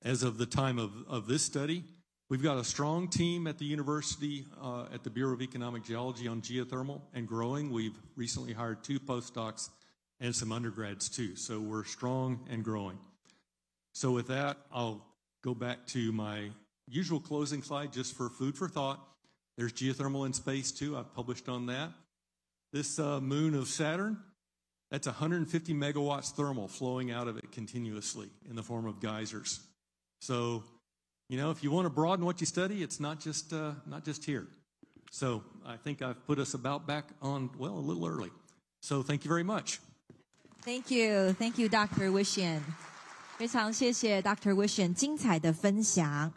as of the time of this study. We've got a strong team at the university, at the Bureau of Economic Geology on geothermal and growing. We've recently hired 2 postdocs and some undergrads too. So we're strong and growing. So with that, I'll go back to my usual closing slide just for food for thought. There's geothermal in space too. I've published on that. This moon of Saturn, that's 150 megawatts thermal flowing out of it continuously in the form of geysers. So, you know, if you want to broaden what you study, it's not just here. So I think I've put us about back on, well, a little early. So thank you very much. Thank you, Dr. Wishian。非常谢谢 Dr. Wishian 精彩的分享。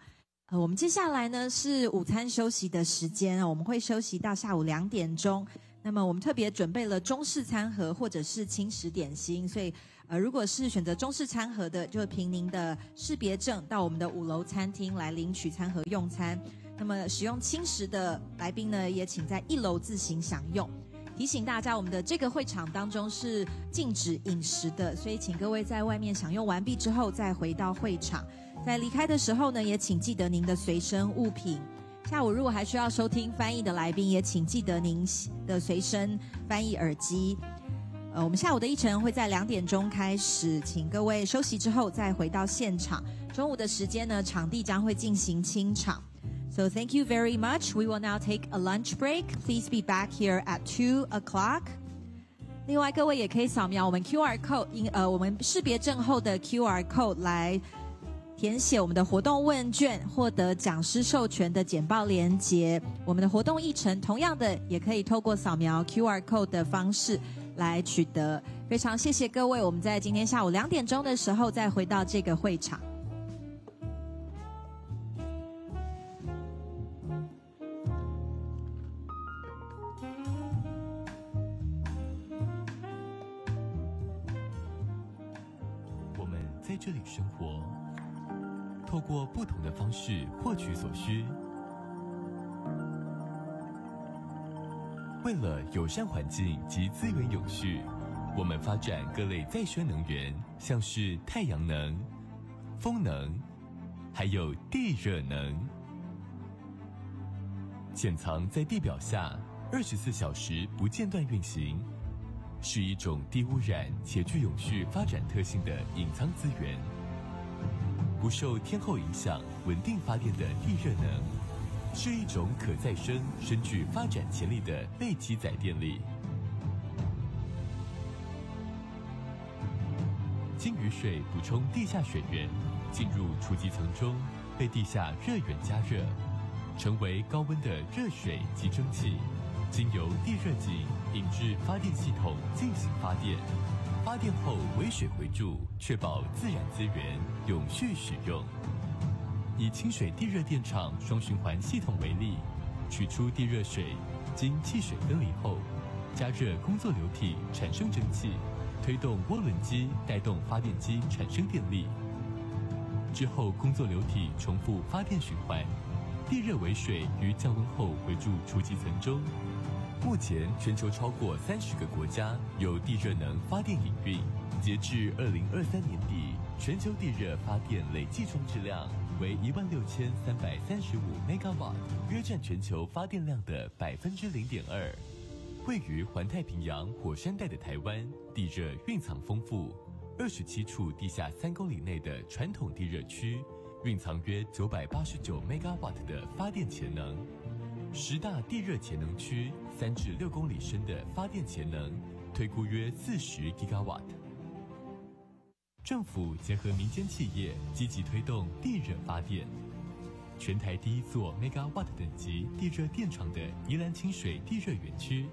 我们接下来呢是午餐休息的时间，我们会休息到下午2点钟。那么我们特别准备了中式餐盒或者是轻食点心，所以如果是选择中式餐盒的，就凭您的识别证到我们的5楼餐厅来领取餐盒用餐。那么使用轻食的来宾呢，也请在1楼自行享用。提醒大家，我们的这个会场当中是禁止饮食的，所以请各位在外面享用完毕之后再回到会场。在离开的时候呢，也请记得您的随身物品。下午如果还需要收听翻译的来宾，也请记得您的随身翻译耳机。我们下午的议程会在2点钟开始，请各位休息之后再回到现场。中午的时间呢，场地将会进行清场。So thank you very much. We will now take a lunch break. Please be back here at 2 o'clock. 另外，各位也可以扫描我们 QR code， 我们识别证后的 QR code 来填写我们的活动问卷，获得讲师授权的简报连结。我们的活动议程同样的也可以透过扫描 QR code 的方式来取得。非常谢谢各位，我们在今天下午2点钟的时候再回到这个会场。在这里生活，透过不同的方式获取所需。为了友善环境及资源永续，我们发展各类再生能源，像是太阳能、风能，还有地热能，潜藏在地表下，24小时不间断运行。是一种低污染且具永续发展特性的隐藏资源，不受天候影响，稳定发电的地热能，是一种可再生、深具发展潜力的类机载电力。经雨水补充地下水源，进入储集层中，被地下热源加热，成为高温的热水及蒸汽，经由地热井引至发电系统进行发电。发电后为水回注，确保自然资源永续使用。以清水地热电厂双循环系统为例，取出地热水，经汽水分离后，加热工作流体产生蒸汽，推动涡轮机带动发电机产生电力。之后工作流体重复发电循环，地热为水于降温后回注储集层中。目前全球超过30个国家有地热能发电营运，截至2023年底，全球地热发电累计装置量为16335 megawatt， 约占全球发电量的0.2%。位于环太平洋火山带的台湾，地热蕴藏丰富，27处地下3公里内的传统地热区，蕴藏约989 megawatt 的发电潜能。10大地热潜能区3至6公里深的发电潜能，推估约40 gigawatt。政府结合民间企业，积极推动地热发电。全台第一座 megawatt 等级地热电厂的宜兰清水地热园区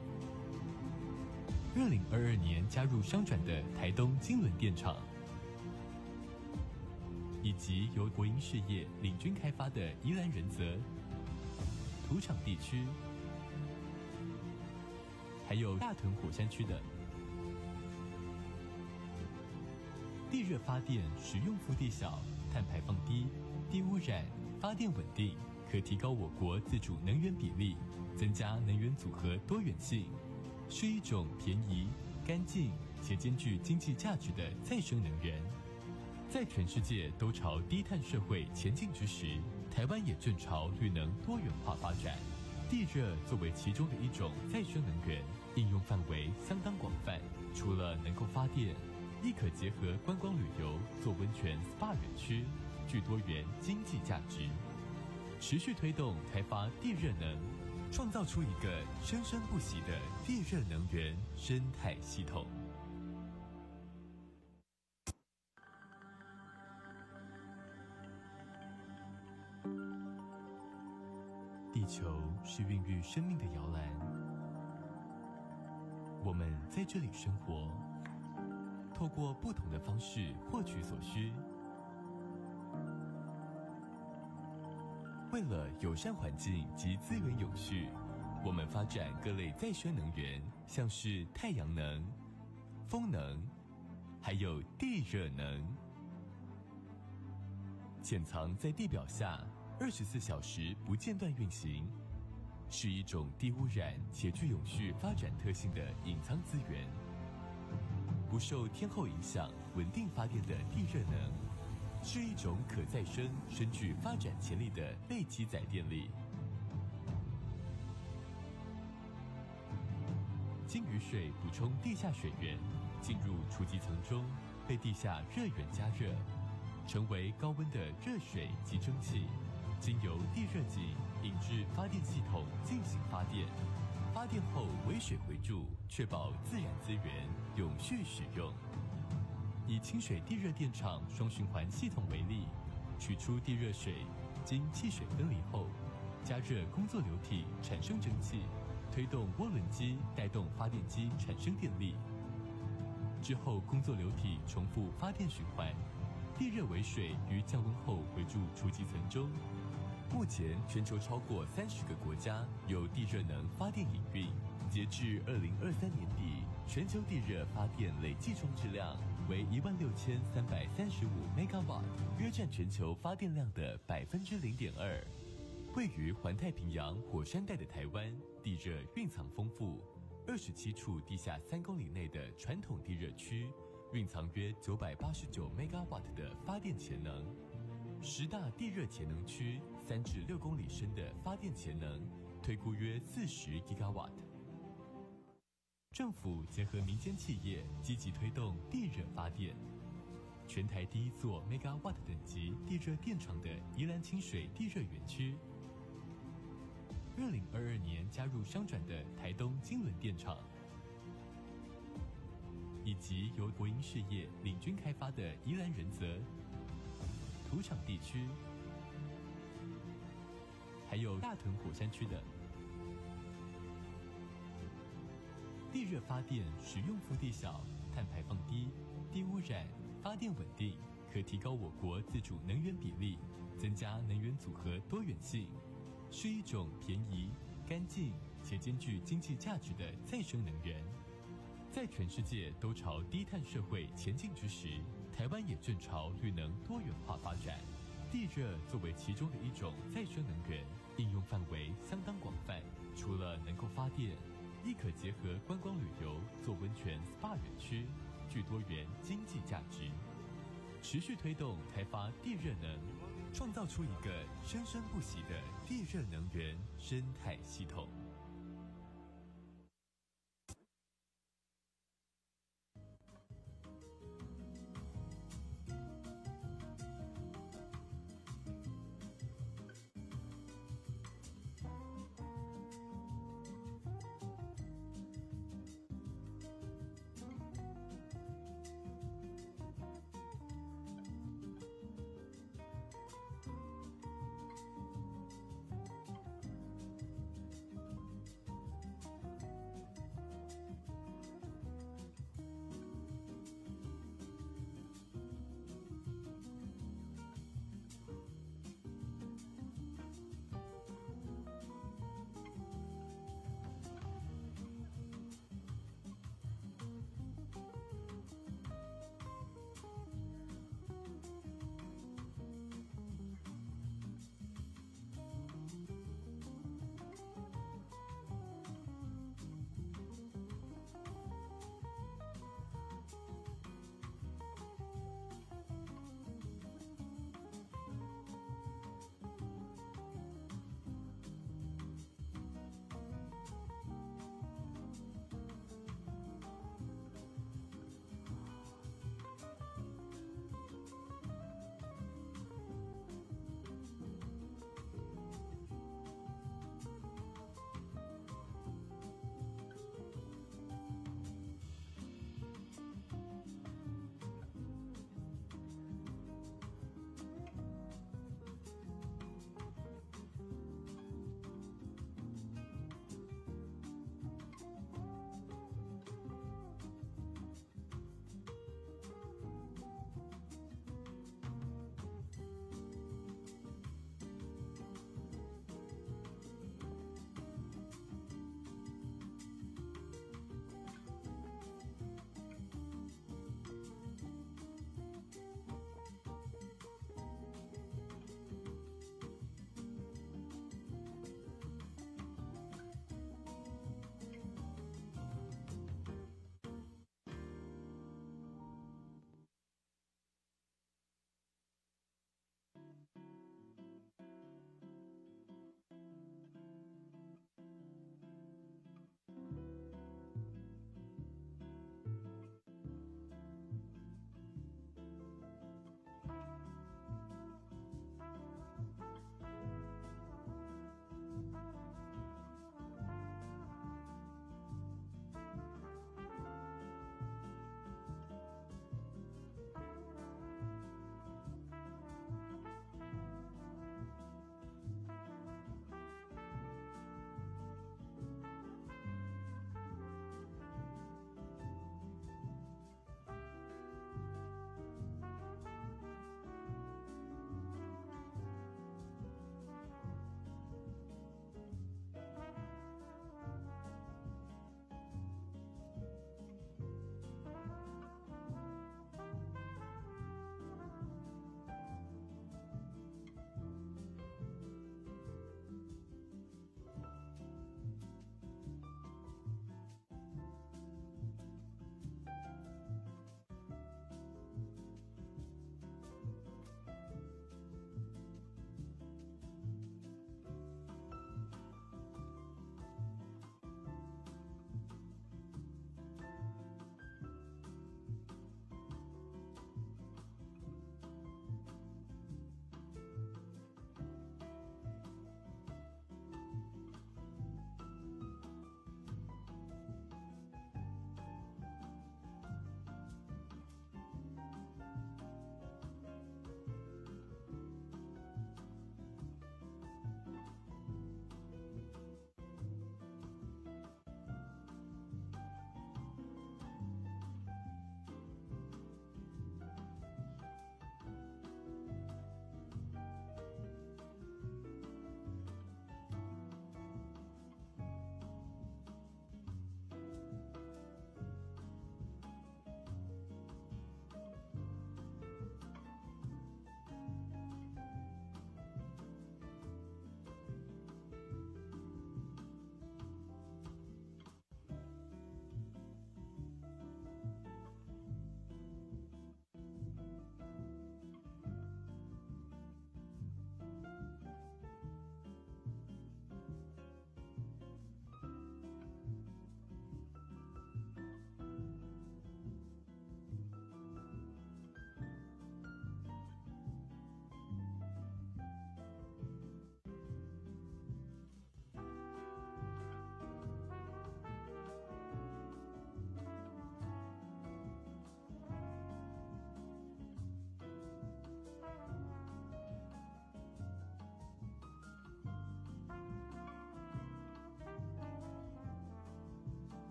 ，2022年加入商转的台东金轮电厂，以及由国营事业领军开发的宜兰仁泽土场地区，还有大屯火山区的地热发电，使用幅地小，碳排放低，低污染，发电稳定，可提高我国自主能源比例，增加能源组合多元性，是一种便宜、干净且兼具经济价值的再生能源。在全世界都朝低碳社会前进之时，台湾也正朝绿能多元化发展。地热作为其中的一种再生能源，应用范围相当广泛，除了能够发电，亦可结合观光旅游做温泉 SPA 园区，具多元经济价值。持续推动开发地热能，创造出一个生生不息的地热能源生态系统。地球是孕育生命的摇篮，我们在这里生活，透过不同的方式获取所需。为了友善环境及资源永续，我们发展各类再生能源，像是太阳能、风能，还有地热能，潜藏在地表下，24小时不间断运行，是一种低污染且具永续发展特性的隐藏资源。不受天候影响，稳定发电的地热能，是一种可再生、深具发展潜力的类积载电力。经雨水补充地下水源，进入储集层中，被地下热源加热，成为高温的热水及蒸汽，经由地热井引至发电系统进行发电。发电后为水回注，确保自然资源永续使用。以清水地热电厂双循环系统为例，取出地热水，经汽水分离后，加热工作流体产生蒸汽，推动涡轮机带动发电机产生电力。之后工作流体重复发电循环，地热为水于降温后回注储集层中。目前全球超过30个国家有地热能发电营运，截至2023年底，全球地热发电累计装置量为16335 megawatt， 约占全球发电量的0.2%。位于环太平洋火山带的台湾，地热蕴藏丰富，27处地下3公里内的传统地热区，蕴藏约989 megawatt 的发电潜能。10大地热潜能区3至6公里深的发电潜能，推估约40 gigawatt。政府结合民间企业，积极推动地热发电。全台第一座 megawatt 等级地热电厂的宜兰清水地热园区，2022年加入商转的台东金轮电厂，以及由国营事业领军开发的宜兰仁泽、土场地区，还有大屯火山区的地热发电，使用幅地小，碳排放低，低污染，发电稳定，可提高我国自主能源比例，增加能源组合多元性，是一种便宜、干净且兼具经济价值的再生能源。在全世界都朝低碳社会前进之时，台湾也正朝绿能多元化发展。地热作为其中的一种再生能源，应用范围相当广泛，除了能够发电，亦可结合观光旅游做温泉 SPA 园区，具多元经济价值。持续推动开发地热能，创造出一个生生不息的地热能源生态系统。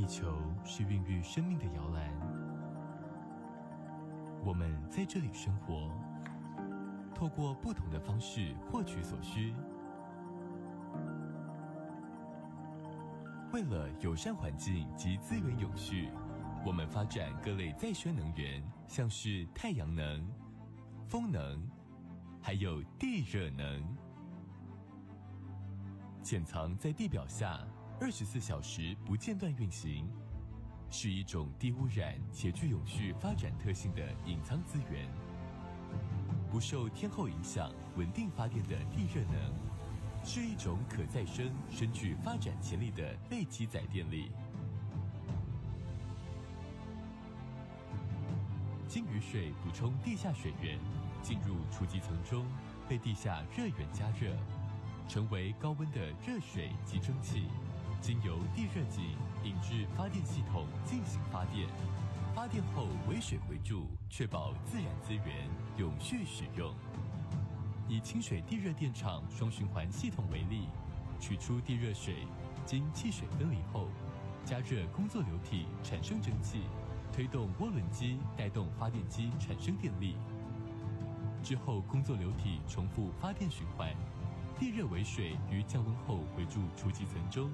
地球是孕育生命的摇篮，我们在这里生活，透过不同的方式获取所需。为了友善环境及资源永续，我们发展各类再生能源，像是太阳能、风能，还有地热能。潜藏在地表下，24小时不间断运行，是一种低污染且具永续发展特性的隐藏资源。不受天候影响、稳定发电的地热能，是一种可再生、深具发展潜力的类积载电力。经雨水补充地下水源，进入储集层中，被地下热源加热，成为高温的热水及蒸汽，经由地热井引至发电系统进行发电。发电后为水回注，确保自然资源永续使用。以清水地热电厂双循环系统为例，取出地热水，经汽水分离后，加热工作流体产生蒸汽，推动涡轮机带动发电机产生电力。之后工作流体重复发电循环，地热为水于降温后回注储集层中。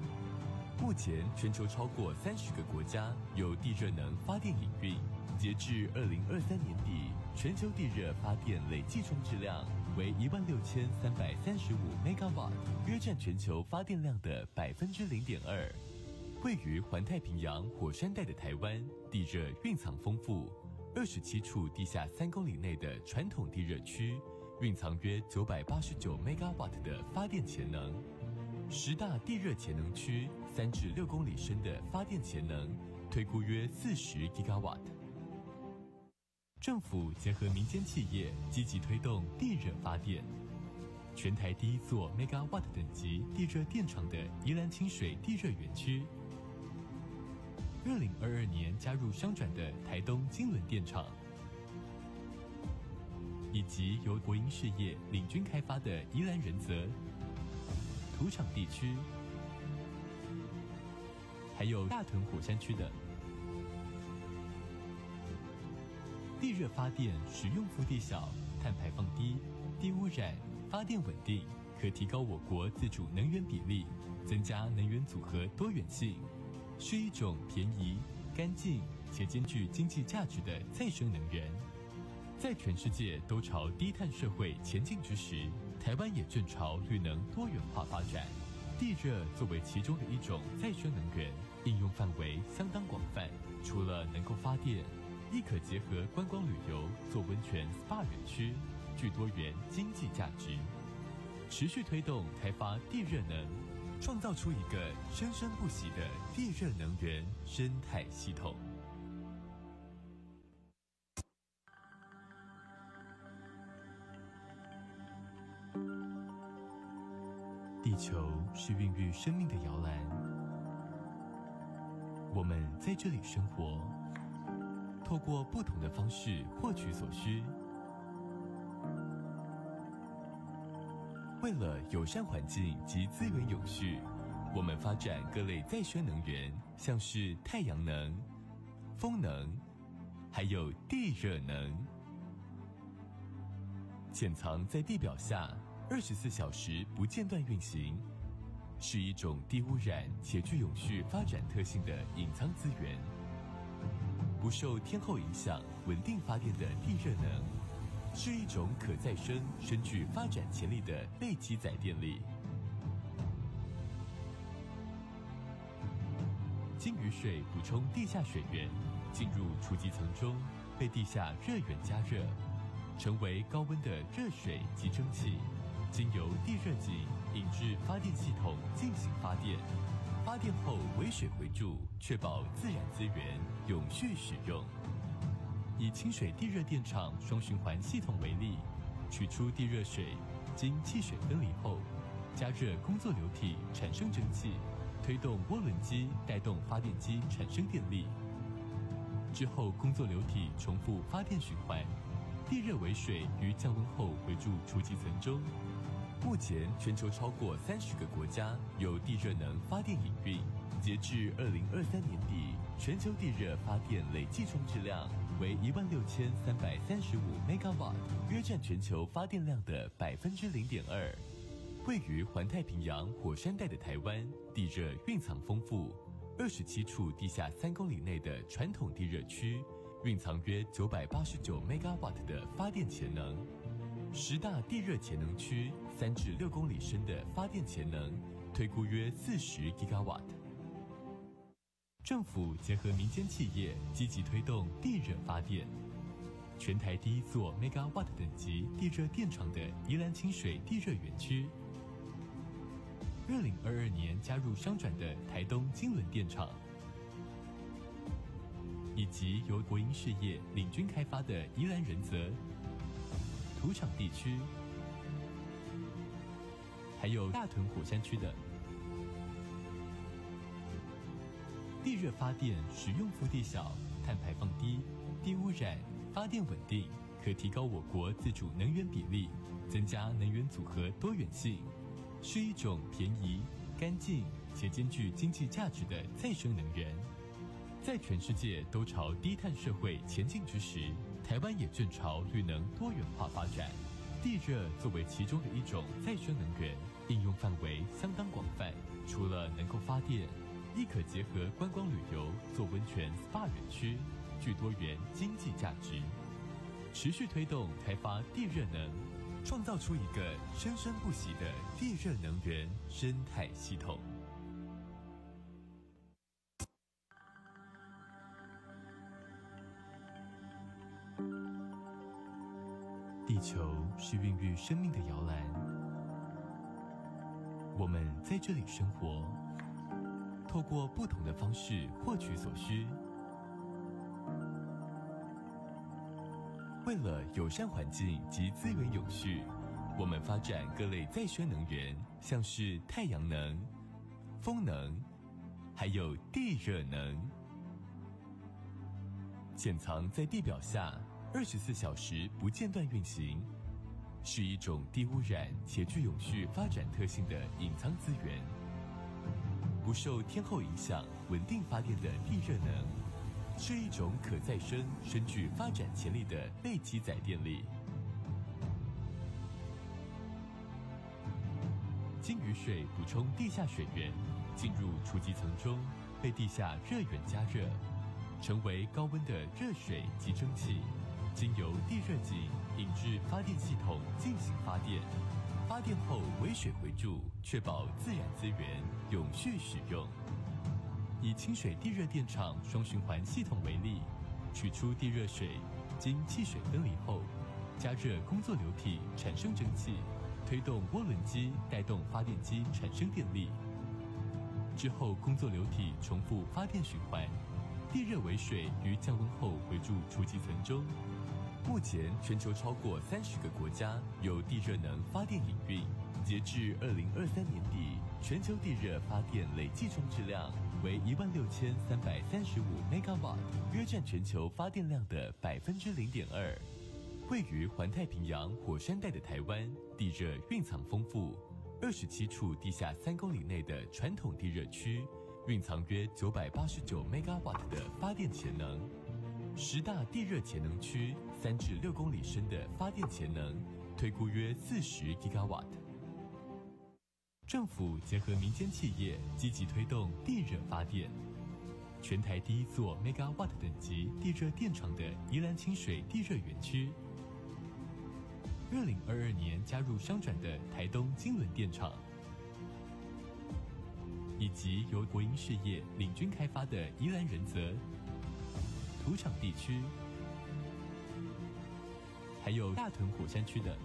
目前全球超过30个国家有地热能发电营运，截至2023年底，全球地热发电累计装置量为16335 megawatt， 约占全球发电量的0.2%。位于环太平洋火山带的台湾，地热蕴藏丰富，27处地下3公里内的传统地热区，蕴藏约989 megawatt 的发电潜能。10大地热潜能区3至6公里深的发电潜能，推估约40 gigawatt。政府结合民间企业，积极推动地热发电。全台第一座 megawatt 等级地热电厂的宜兰清水地热园区，2022年加入商转的台东金轮电厂，以及由国营事业领军开发的宜兰仁泽土场地区，还有大屯火山区等。地热发电使用幅地小，碳排放低，低污染，发电稳定，可提高我国自主能源比例，增加能源组合多元性，是一种便宜、干净且兼具经济价值的再生能源。在全世界都朝低碳社会前进之时，台湾也正朝绿能多元化发展。地热作为其中的一种再生能源，应用范围相当广泛。除了能够发电，亦可结合观光旅游做温泉 SPA 园区，具多元经济价值。持续推动开发地热能，创造出一个生生不息的地热能源生态系统。地球是孕育生命的摇篮，我们在这里生活，透过不同的方式获取所需。为了友善环境及资源永续，我们发展各类再生能源，像是太阳能、风能，还有地热能。潜藏在地表下24小时不间断运行，是一种低污染且具永续发展特性的隐藏资源。不受天候影响、稳定发电的地热能，是一种可再生、深具发展潜力的类积载电力。经雨水补充地下水源，进入储集层中，被地下热源加热，成为高温的热水及蒸汽，经由地热井引至发电系统进行发电。发电后为水回注，确保自然资源永续使用。以清水地热电厂双循环系统为例，取出地热水，经汽水分离后，加热工作流体产生蒸汽，推动涡轮机带动发电机产生电力。之后工作流体重复发电循环，地热为水于降温后回注储集层中。目前全球超过30个国家有地热能发电营运，截至2023年底，全球地热发电累计装置量为16335 megawatt， 约占全球发电量的 0.2%。位于环太平洋火山带的台湾，地热蕴藏丰富，27处地下3公里内的传统地热区，蕴藏约989 megawatt 的发电潜能。10大地热潜能区，3至6公里深的发电潜能，推估约40 gigawatt。政府结合民间企业，积极推动地热发电。全台第1座 megawatt 等级地热电厂的宜兰清水地热园区，2022年加入商转的台东金轮电厂，以及由国营事业领军开发的宜兰仁泽土场地区，还有大屯火山区的地热发电，使用幅地小，碳排放低，低污染，发电稳定，可提高我国自主能源比例，增加能源组合多元性，是一种便宜、干净且兼具经济价值的再生能源。在全世界都朝低碳社会前进之时，台湾也正朝绿能多元化发展。地热作为其中的一种再生能源，应用范围相当广泛，除了能够发电，亦可结合观光旅游做温泉 SPA 园区，具多元经济价值。持续推动开发地热能，创造出一个生生不息的地热能源生态系统。地球是孕育生命的摇篮，我们在这里生活，透过不同的方式获取所需。为了友善环境及资源永续，我们发展各类再生能源，像是太阳能、风能，还有地热能，潜藏在地表下，24小时不间断运行，是一种低污染且具永续发展特性的隐藏资源。不受天候影响，稳定发电的地热能，是一种可再生、深具发展潜力的类积载电力。经雨水补充地下水源，进入储集层中，被地下热源加热，成为高温的热水及蒸汽。经由地热井引至发电系统进行发电，发电后为水回注，确保自然资源永续使用。以清水地热电厂双循环系统为例，取出地热水，经汽水分离后，加热工作流体产生蒸汽，推动涡轮机带动发电机产生电力。之后工作流体重复发电循环，地热为水于降温后回注储集层中。目前，全球超过30个国家有地热能发电营运。截至2023年底，全球地热发电累计装置量为16335 megawatt， 约占全球发电量的 0.2%。位于环太平洋火山带的台湾，地热蕴藏丰富，27处地下3公里内的传统地热区，蕴藏约989 megawatt 的发电潜能。10大地热潜能区，3至6公里深的发电潜能，推估约40 gigawatt。政府结合民间企业，积极推动地热发电。全台第1座 megawatt 等级地热电厂的宜兰清水地热园区，2022年加入商转的台东金轮电厂，以及由国营事业领军开发的宜兰仁泽土场地区，还有大屯火山区的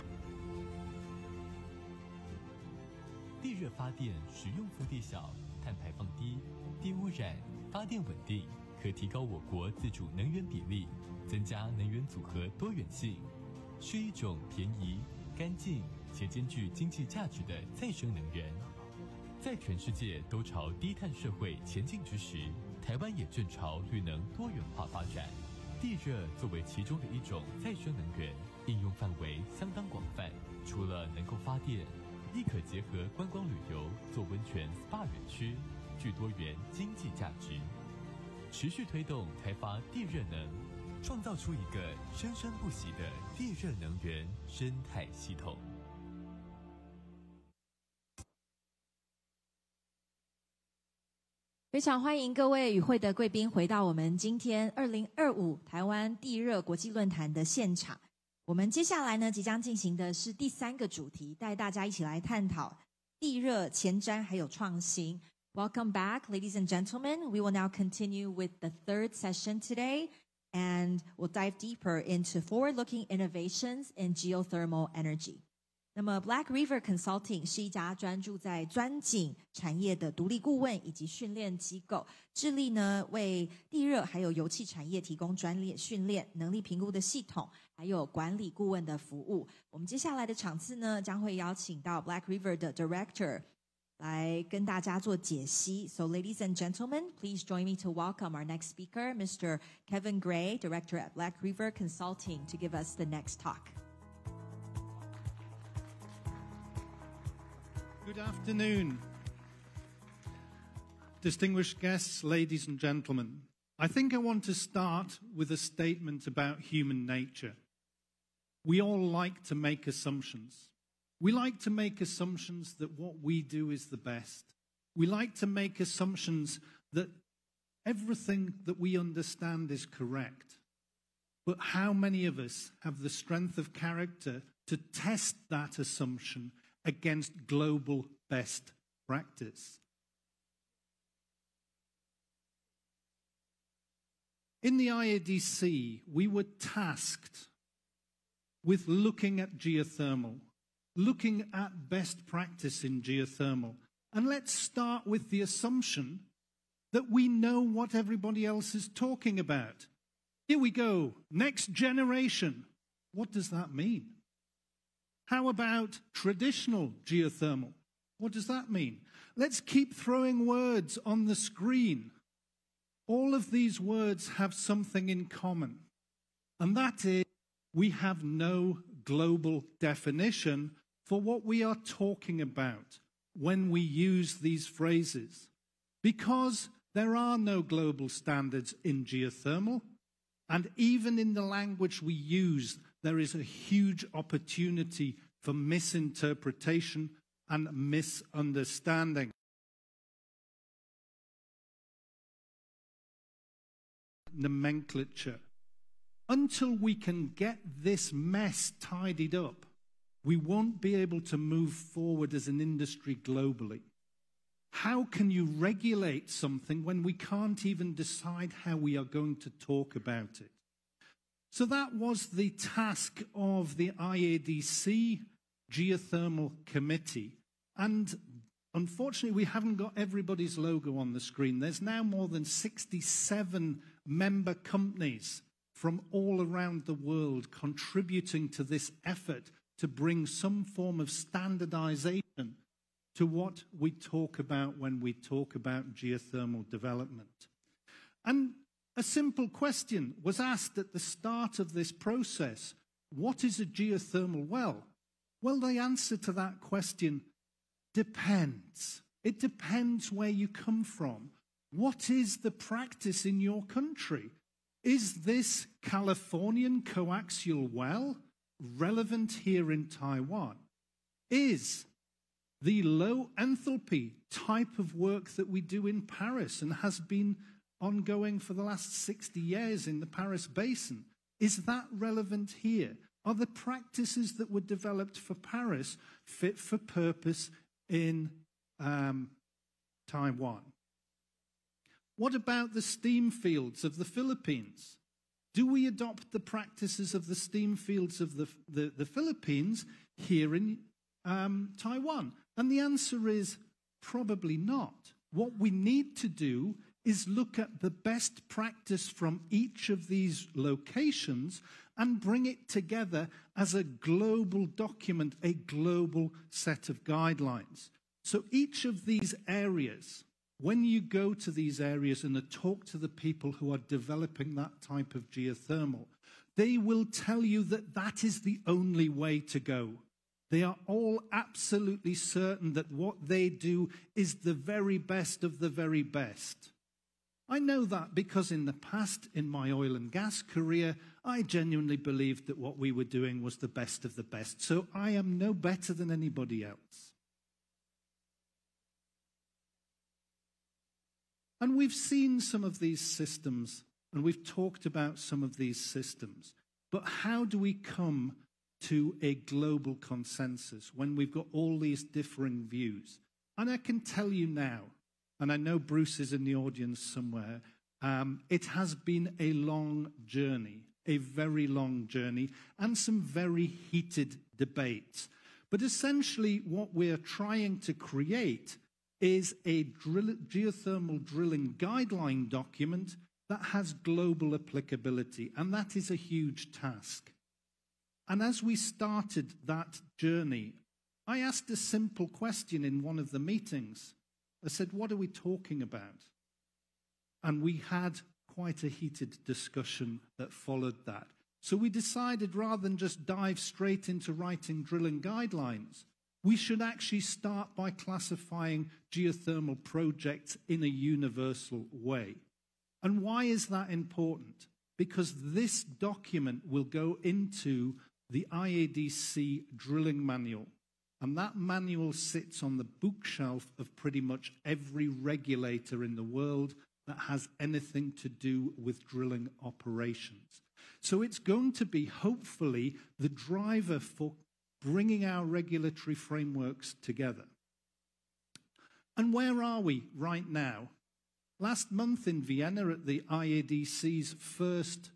地热发电，使用幅地小，碳排放低，低污染，发电稳定，可提高我国自主能源比例，增加能源组合多元性，是一种便宜、干净且兼具经济价值的再生能源。在全世界都朝低碳社会前进之时，台湾也正朝绿能多元化发展。地热作为其中的一种再生能源，应用范围相当广泛，除了能够发电，亦可结合观光旅游做温泉 SPA 园区，具多元经济价值，持续推动开发地热能，创造出一个生生不息的地热能源生态系统。非常欢迎各位与会的贵宾回到我们今天2025台湾地热国际论坛的现场。我们接下来呢，即将进行的是第3个主题，带大家一起来探讨地热前瞻还有创新。Welcome back, ladies and gentlemen. We will now continue with the 3rd session today, and we'll dive deeper into forward-looking innovations in geothermal energy. 那么 Black River Consulting 是一家专注在钻井产业的独立顾问以及训练机构，致力呢为地热还有油气产业提供专业训练、能力评估的系统，还有管理顾问的服务。我们接下来的场次呢，将会邀请到 Black River 的 Director 来跟大家做解析。So ladies and gentlemen, please join me to welcome our next speaker, Mr. Kevin Gray, Director at Black River Consulting, to give us the next talk. Good afternoon. Distinguished guests, ladies and gentlemen, I think I want to start with a statement about human nature. We all like to make assumptions. We like to make assumptions that what we do is the best. We like to make assumptions that everything that we understand is correct. But how many of us have the strength of character to test that assumption against global best practice? In the IADC, we were tasked with looking at geothermal, looking at best practice in geothermal. And let's start with the assumption that we know what everybody else is talking about. Here we go, next generation. What does that mean? How about traditional geothermal? What does that mean? Let's keep throwing words on the screen. All of these words have something in common, and that is we have no global definition for what we are talking about when we use these phrases, because there are no global standards in geothermal, and even in the language we use, there is a huge opportunity for misinterpretation and misunderstanding. Nomenclature. Until we can get this mess tidied up, we won't be able to move forward as an industry globally. How can you regulate something when we can't even decide how we are going to talk about it? So that was the task of the IADC Geothermal Committee. And unfortunately, we haven't got everybody's logo on the screen. There's now more than 67 member companies from all around the world contributing to this effort to bring some form of standardization to what we talk about when we talk about geothermal development. And a simple question was asked at the start of this process: what is a geothermal well? Well, the answer to that question depends. It depends where you come from. What is the practice in your country? Is this Californian coaxial well relevant here in Taiwan? Is the low enthalpy type of work that we do in Paris and has been ongoing for the last 60 years in the Paris Basin, is that relevant here? Are the practices that were developed for Paris fit for purpose in Taiwan? What about the steam fields of the Philippines? Do we adopt the practices of the steam fields of the Philippines here in Taiwan? And the answer is probably not. What we need to do is look at the best practice from each of these locations and bring it together as a global document, a global set of guidelines. So each of these areas, when you go to these areas and talk to the people who are developing that type of geothermal, they will tell you that that is the only way to go. They are all absolutely certain that what they do is the very best of the very best. I know that because in the past, in my oil and gas career, I genuinely believed that what we were doing was the best of the best. So I am no better than anybody else. And we've seen some of these systems, and we've talked about some of these systems. But how do we come to a global consensus when we've got all these differing views? And I can tell you now, and I know Bruce is in the audience somewhere, it has been a long journey, a very long journey, and some very heated debates. But essentially what we're trying to create is a geothermal drilling guideline document that has global applicability, and that is a huge task. And as we started that journey, I asked a simple question in one of the meetings. I said, what are we talking about? And we had quite a heated discussion that followed that. So we decided rather than just dive straight into writing drilling guidelines, we should actually start by classifying geothermal projects in a universal way. And why is that important? Because this document will go into the IADC drilling manual. And that manual sits on the bookshelf of pretty much every regulator in the world that has anything to do with drilling operations. So it's going to be, hopefully, the driver for bringing our regulatory frameworks together. And where are we right now? Last month in Vienna at the IADC's first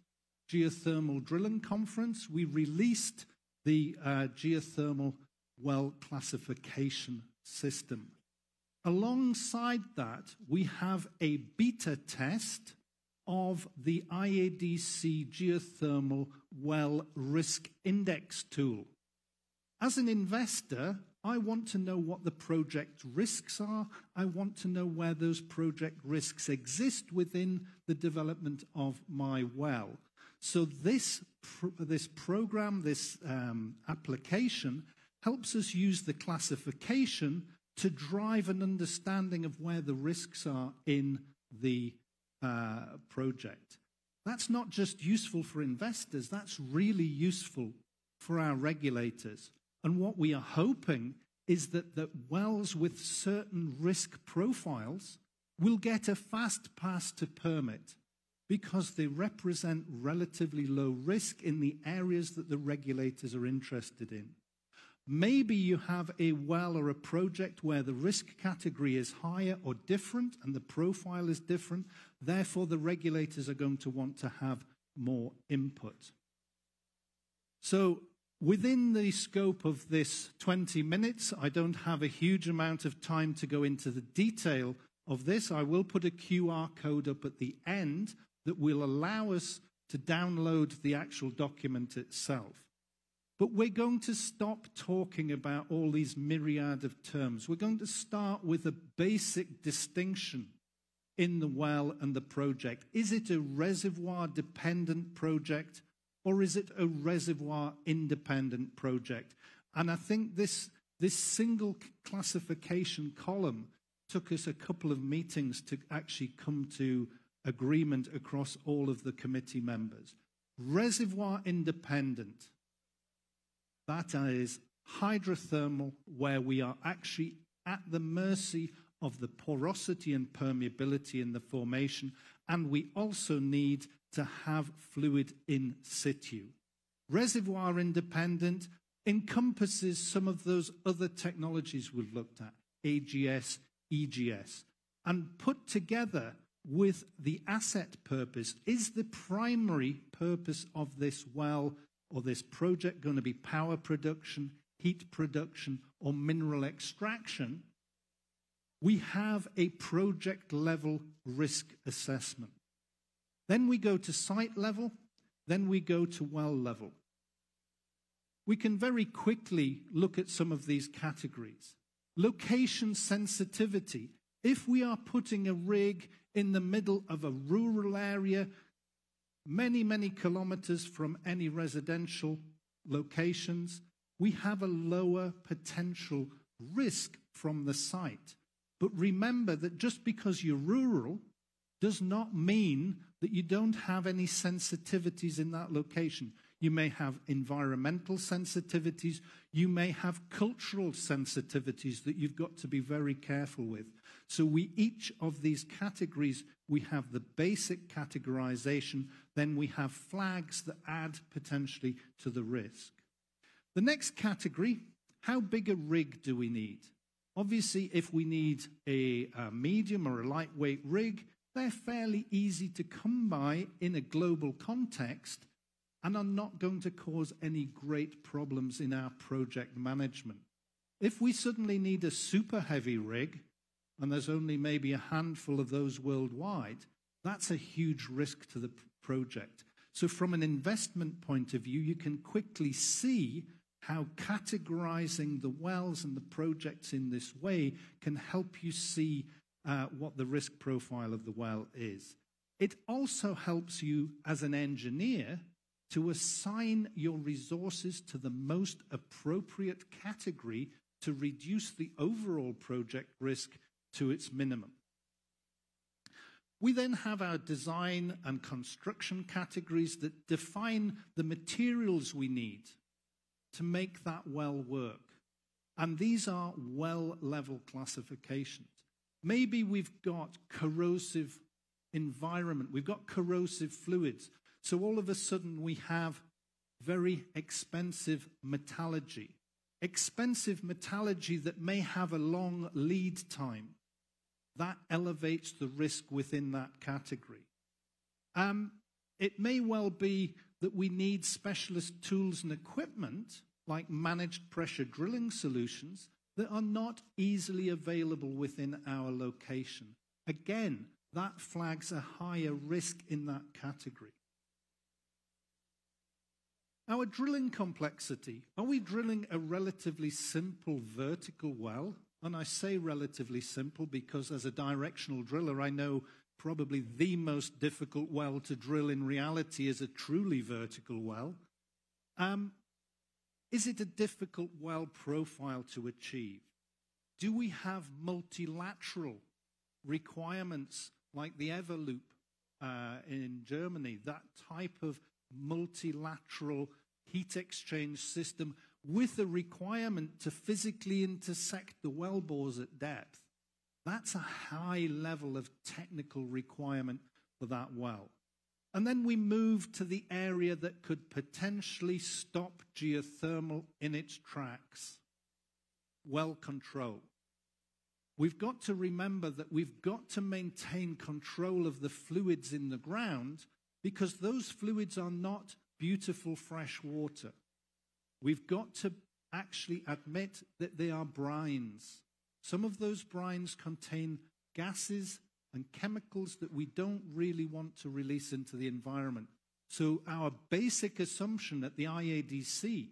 geothermal drilling conference, we released the geothermal well classification system. Alongside that, we have a beta test of the IADC geothermal well risk index tool. As an investor, I want to know what the project risks are. I want to know where those project risks exist within the development of my well. So this program, this application, helps us use the classification to drive an understanding of where the risks are in the project. That's not just useful for investors, that's really useful for our regulators. And what we are hoping is that wells with certain risk profiles will get a fast pass to permit because they represent relatively low risk in the areas that the regulators are interested in. Maybe you have a well or a project where the risk category is higher or different and the profile is different. Therefore, the regulators are going to want to have more input. So within the scope of this 20 minutes, I don't have a huge amount of time to go into the detail of this. I will put a QR code up at the end that will allow us to download the actual document itself. But we're going to stop talking about all these myriad of terms. We're going to start with a basic distinction in the well and the project. Is it a reservoir-dependent project, or is it a reservoir-independent project? And I think this single classification column took us a couple of meetings to actually come to agreement across all of the committee members. Reservoir-independent. That is hydrothermal, where we are actually at the mercy of the porosity and permeability in the formation, and we also need to have fluid in situ. Reservoir independent encompasses some of those other technologies we've looked at, AGS, EGS, and put together with the asset purpose. Is the primary purpose of this well or this project going to be power production, heat production, or mineral extraction? We have a project-level risk assessment. Then we go to site level, then we go to well level. We can very quickly look at some of these categories. Location sensitivity. If we are putting a rig in the middle of a rural area, many, many kilometers from any residential locations, we have a lower potential risk from the site. But remember that just because you're rural does not mean that you don't have any sensitivities in that location. You may have environmental sensitivities. You may have cultural sensitivities that you've got to be very careful with. So each of these categories, we have the basic categorization, then we have flags that add potentially to the risk. The next category, how big a rig do we need? Obviously, if we need a medium or a lightweight rig, they're fairly easy to come by in a global context and are not going to cause any great problems in our project management. If we suddenly need a super heavy rig, and there's only maybe a handful of those worldwide, that's a huge risk to the project. So from an investment point of view, you can quickly see how categorizing the wells and the projects in this way can help you see what the risk profile of the well is. It also helps you as an engineer to assign your resources to the most appropriate category to reduce the overall project risk to its minimum. We then have our design and construction categories that define the materials we need to make that well work. And these are well-level classifications. Maybe we've got corrosive environment, we've got corrosive fluids. So all of a sudden we have very expensive metallurgy that may have a long lead time. That elevates the risk within that category. It may well be that we need specialist tools and equipment, like managed pressure drilling solutions, that are not easily available within our location. Again, that flags a higher risk in that category. Our drilling complexity. Are we drilling a relatively simple vertical well? And I say relatively simple because as a directional driller, I know probably the most difficult well to drill in reality is a truly vertical well. Is it a difficult well profile to achieve? Do we have multilateral requirements like the Everloop in Germany, that type of multilateral heat exchange system with a requirement to physically intersect the wellbores at depth? That's a high level of technical requirement for that well. And then we move to the area that could potentially stop geothermal in its tracks. Well control. We've got to remember that we've got to maintain control of the fluids in the ground because those fluids are not beautiful fresh water. We've got to actually admit that they are brines. Some of those brines contain gases and chemicals that we don't really want to release into the environment. So our basic assumption at the IADC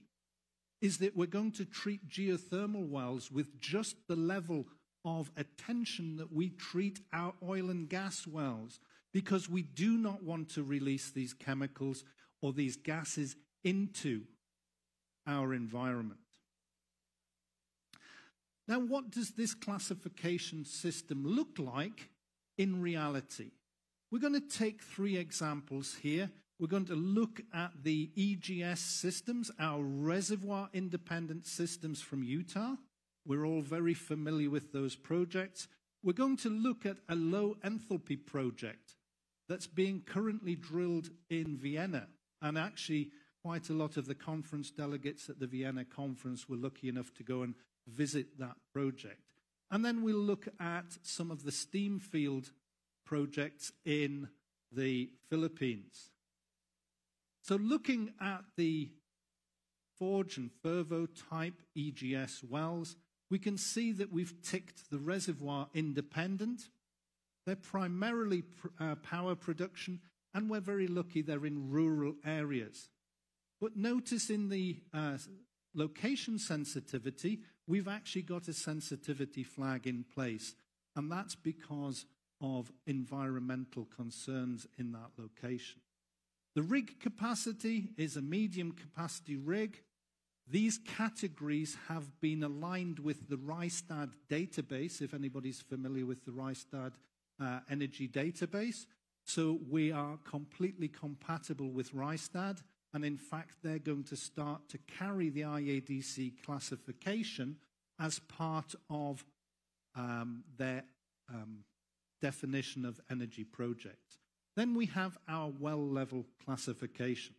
is that we're going to treat geothermal wells with just the level of attention that we treat our oil and gas wells, because we do not want to release these chemicals or these gases into our environment. Now, what does this classification system look like in reality? We're going to take 3 examples here. We're going to look at the EGS systems, our reservoir independent systems from Utah. We're all very familiar with those projects. We're going to look at a low enthalpy project that's being currently drilled in Vienna. And actually, quite a lot of the conference delegates at the Vienna conference were lucky enough to go and visit that project. And then we'll look at some of the steam field projects in the Philippines. So looking at the Forge and Fervo type EGS wells, we can see that we've ticked the reservoir independent. They're primarily power production, and we're very lucky they're in rural areas. But notice in the location sensitivity, we've actually got a sensitivity flag in place, and that's because of environmental concerns in that location. The rig capacity is a medium capacity rig. These categories have been aligned with the Rystad database, if anybody's familiar with the Rystad energy database. So we are completely compatible with Rystad, and in fact, they're going to start to carry the IADC classification as part of their definition of energy projects. Then we have our well level classifications.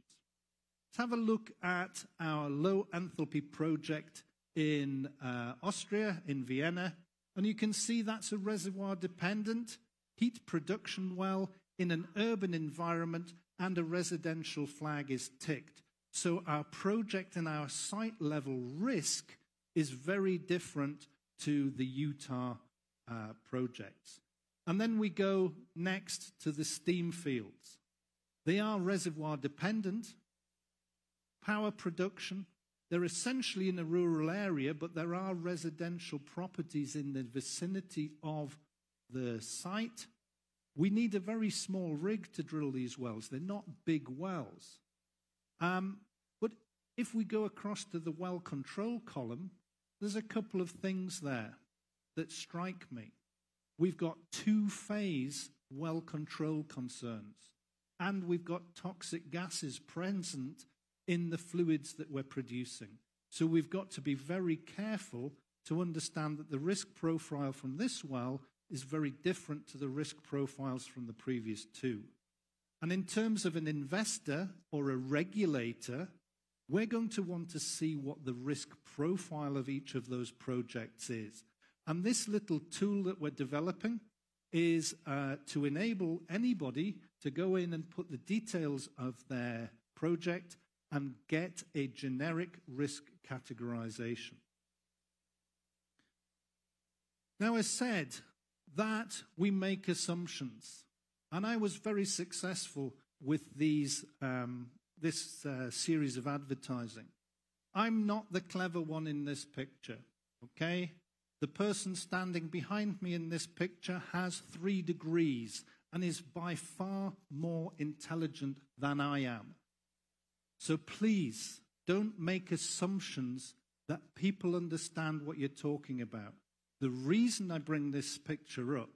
Let's have a look at our low enthalpy project in Austria, in Vienna, and you can see that's a reservoir dependent heat production well in an urban environment, and a residential flag is ticked. So our project and our site level risk is very different to the Utah projects. And then we go next to the steam fields. They are reservoir dependent, power production. They're essentially in a rural area, but there are residential properties in the vicinity of the site. We need a very small rig to drill these wells. They're not big wells. But if we go across to the well control column, there's a couple of things there that strike me. We've got two-phase well control concerns, and we've got toxic gases present in the fluids that we're producing. So we've got to be very careful to understand that the risk profile from this well is very different to the risk profiles from the previous two. And in terms of an investor or a regulator, we're going to want to see what the risk profile of each of those projects is. And this little tool that we're developing is to enable anybody to go in and put the details of their project and get a generic risk categorization. Now, as said, that we make assumptions. And I was very successful with these, this series of advertising. I'm not the clever one in this picture, okay? The person standing behind me in this picture has 3 degrees and is by far more intelligent than I am. So please, don't make assumptions that people understand what you're talking about. The reason I bring this picture up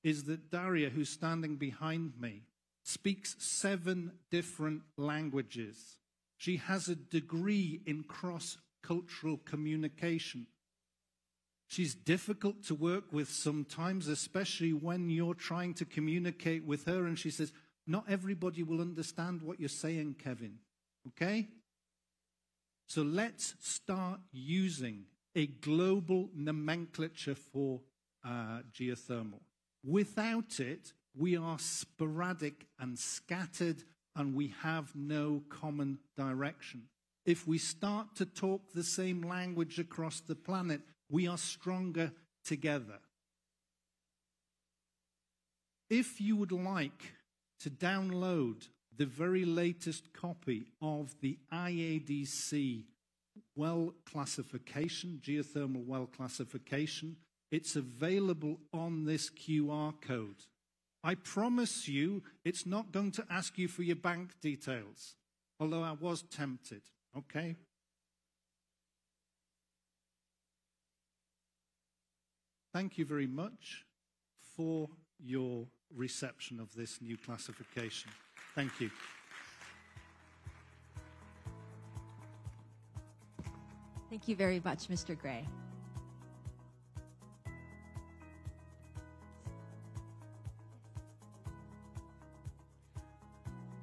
is that Daria, who's standing behind me, speaks 7 different languages. She has a degree in cross-cultural communication. She's difficult to work with sometimes, especially when you're trying to communicate with her, and she says, not everybody will understand what you're saying, Kevin, okay? So let's start using a global nomenclature for geothermal. Without it, we are sporadic and scattered, and we have no common direction. If we start to talk the same language across the planet, we are stronger together. If you would like to download the very latest copy of the IADC well classification, geothermal well classification, it's available on this QR code. I promise you it's not going to ask you for your bank details, although I was tempted, okay? Thank you very much for your reception of this new classification. Thank you. Thank you very much, Mr. Gray.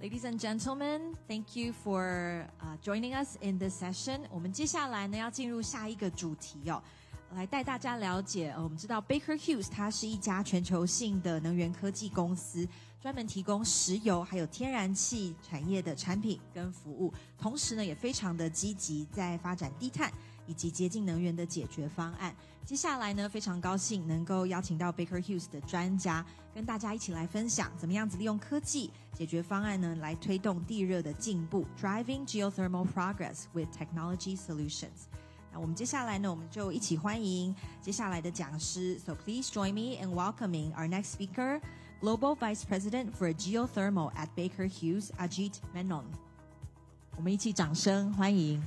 Ladies and gentlemen, thank you for joining us in this session. 我们接下来呢要进入下一个主题哦，来带大家了解。我们知道 Baker Hughes 它是一家全球性的能源科技公司，专门提供石油还有天然气产业的产品跟服务，同时呢也非常的积极在发展低碳以及洁净能源的解决方案。接下来呢，非常高兴能够邀请到 Baker Hughes 的专家，跟大家一起来分享怎么样子利用科技解决方案呢，来推动地热的进步 ，Driving Geothermal Progress with Technology Solutions。那我们接下来呢，我们就一起欢迎接下来的讲师。So please join me in welcoming our next speaker, Global Vice President for Geothermal at Baker Hughes, Ajit Menon。我们一起掌声欢迎。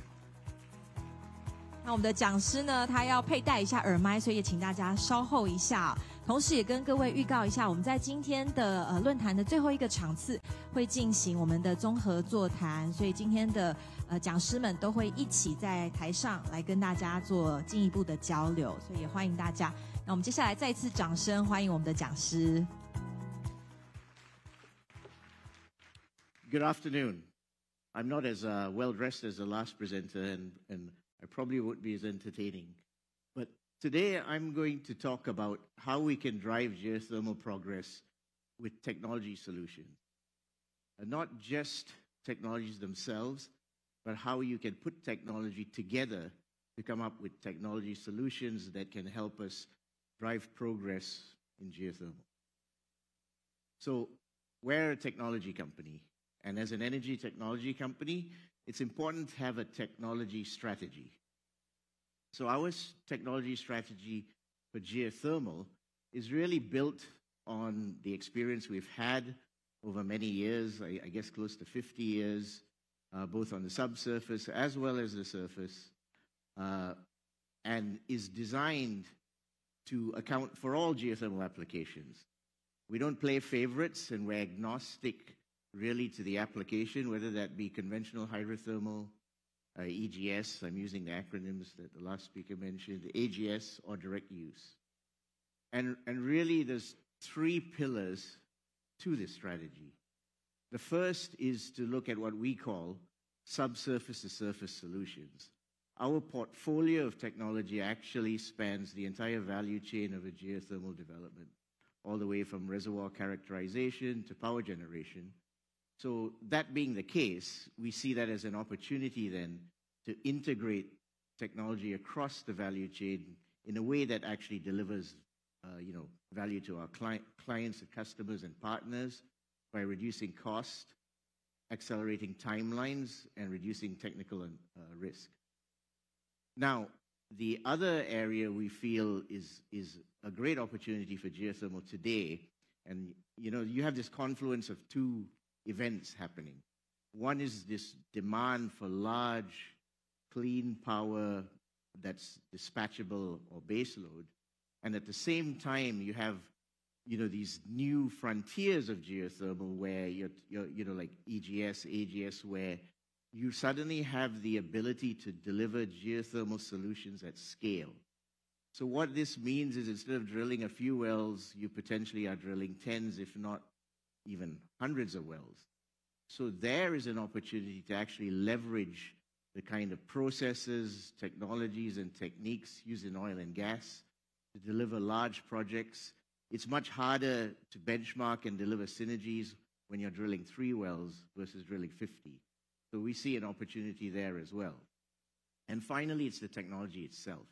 那我们的讲师呢，他要佩戴一下耳麦，所以也请大家稍后一下。同时也跟各位预告一下，我们在今天的论坛的最后一个场次会进行我们的综合座谈，所以今天的讲师们都会一起在台上来跟大家做进一步的交流，所以也欢迎大家。那我们接下来再次掌声欢迎我们的讲师。Good afternoon. I'm not as well dressed as the last presenter, and I probably won't be as entertaining. But today I'm going to talk about how we can drive geothermal progress with technology solutions. And not just technologies themselves, but how you can put technology together to come up with technology solutions that can help us drive progress in geothermal. So we're a technology company. And as an energy technology company, it's important to have a technology strategy. So our technology strategy for geothermal is really built on the experience we've had over many years, I guess close to 50 years, both on the subsurface as well as the surface, and is designed to account for all geothermal applications. We don't play favorites, and we're agnostic really to the application, whether that be conventional hydrothermal, EGS, I'm using the acronyms that the last speaker mentioned, AGS, or direct use. And really there's three pillars to this strategy. The first is to look at what we call subsurface to surface solutions. Our portfolio of technology actually spans the entire value chain of a geothermal development, all the way from reservoir characterization to power generation. So that being the case, we see that as an opportunity then to integrate technology across the value chain in a way that actually delivers value to our clients and customers and partners by reducing cost, accelerating timelines, and reducing technical risk. Now, the other area we feel is a great opportunity for geothermal today, and you have this confluence of two events happening. One is this demand for large, clean power that's dispatchable or baseload, and at the same time you have these new frontiers of geothermal where you're like EGS, AGS, where you suddenly have the ability to deliver geothermal solutions at scale. So what this means is instead of drilling a few wells, you potentially are drilling tens, if not even hundreds of wells. So there is an opportunity to actually leverage the kind of processes, technologies, and techniques used in oil and gas to deliver large projects. It's much harder to benchmark and deliver synergies when you're drilling 3 wells versus drilling 50. So we see an opportunity there as well. And finally, it's the technology itself.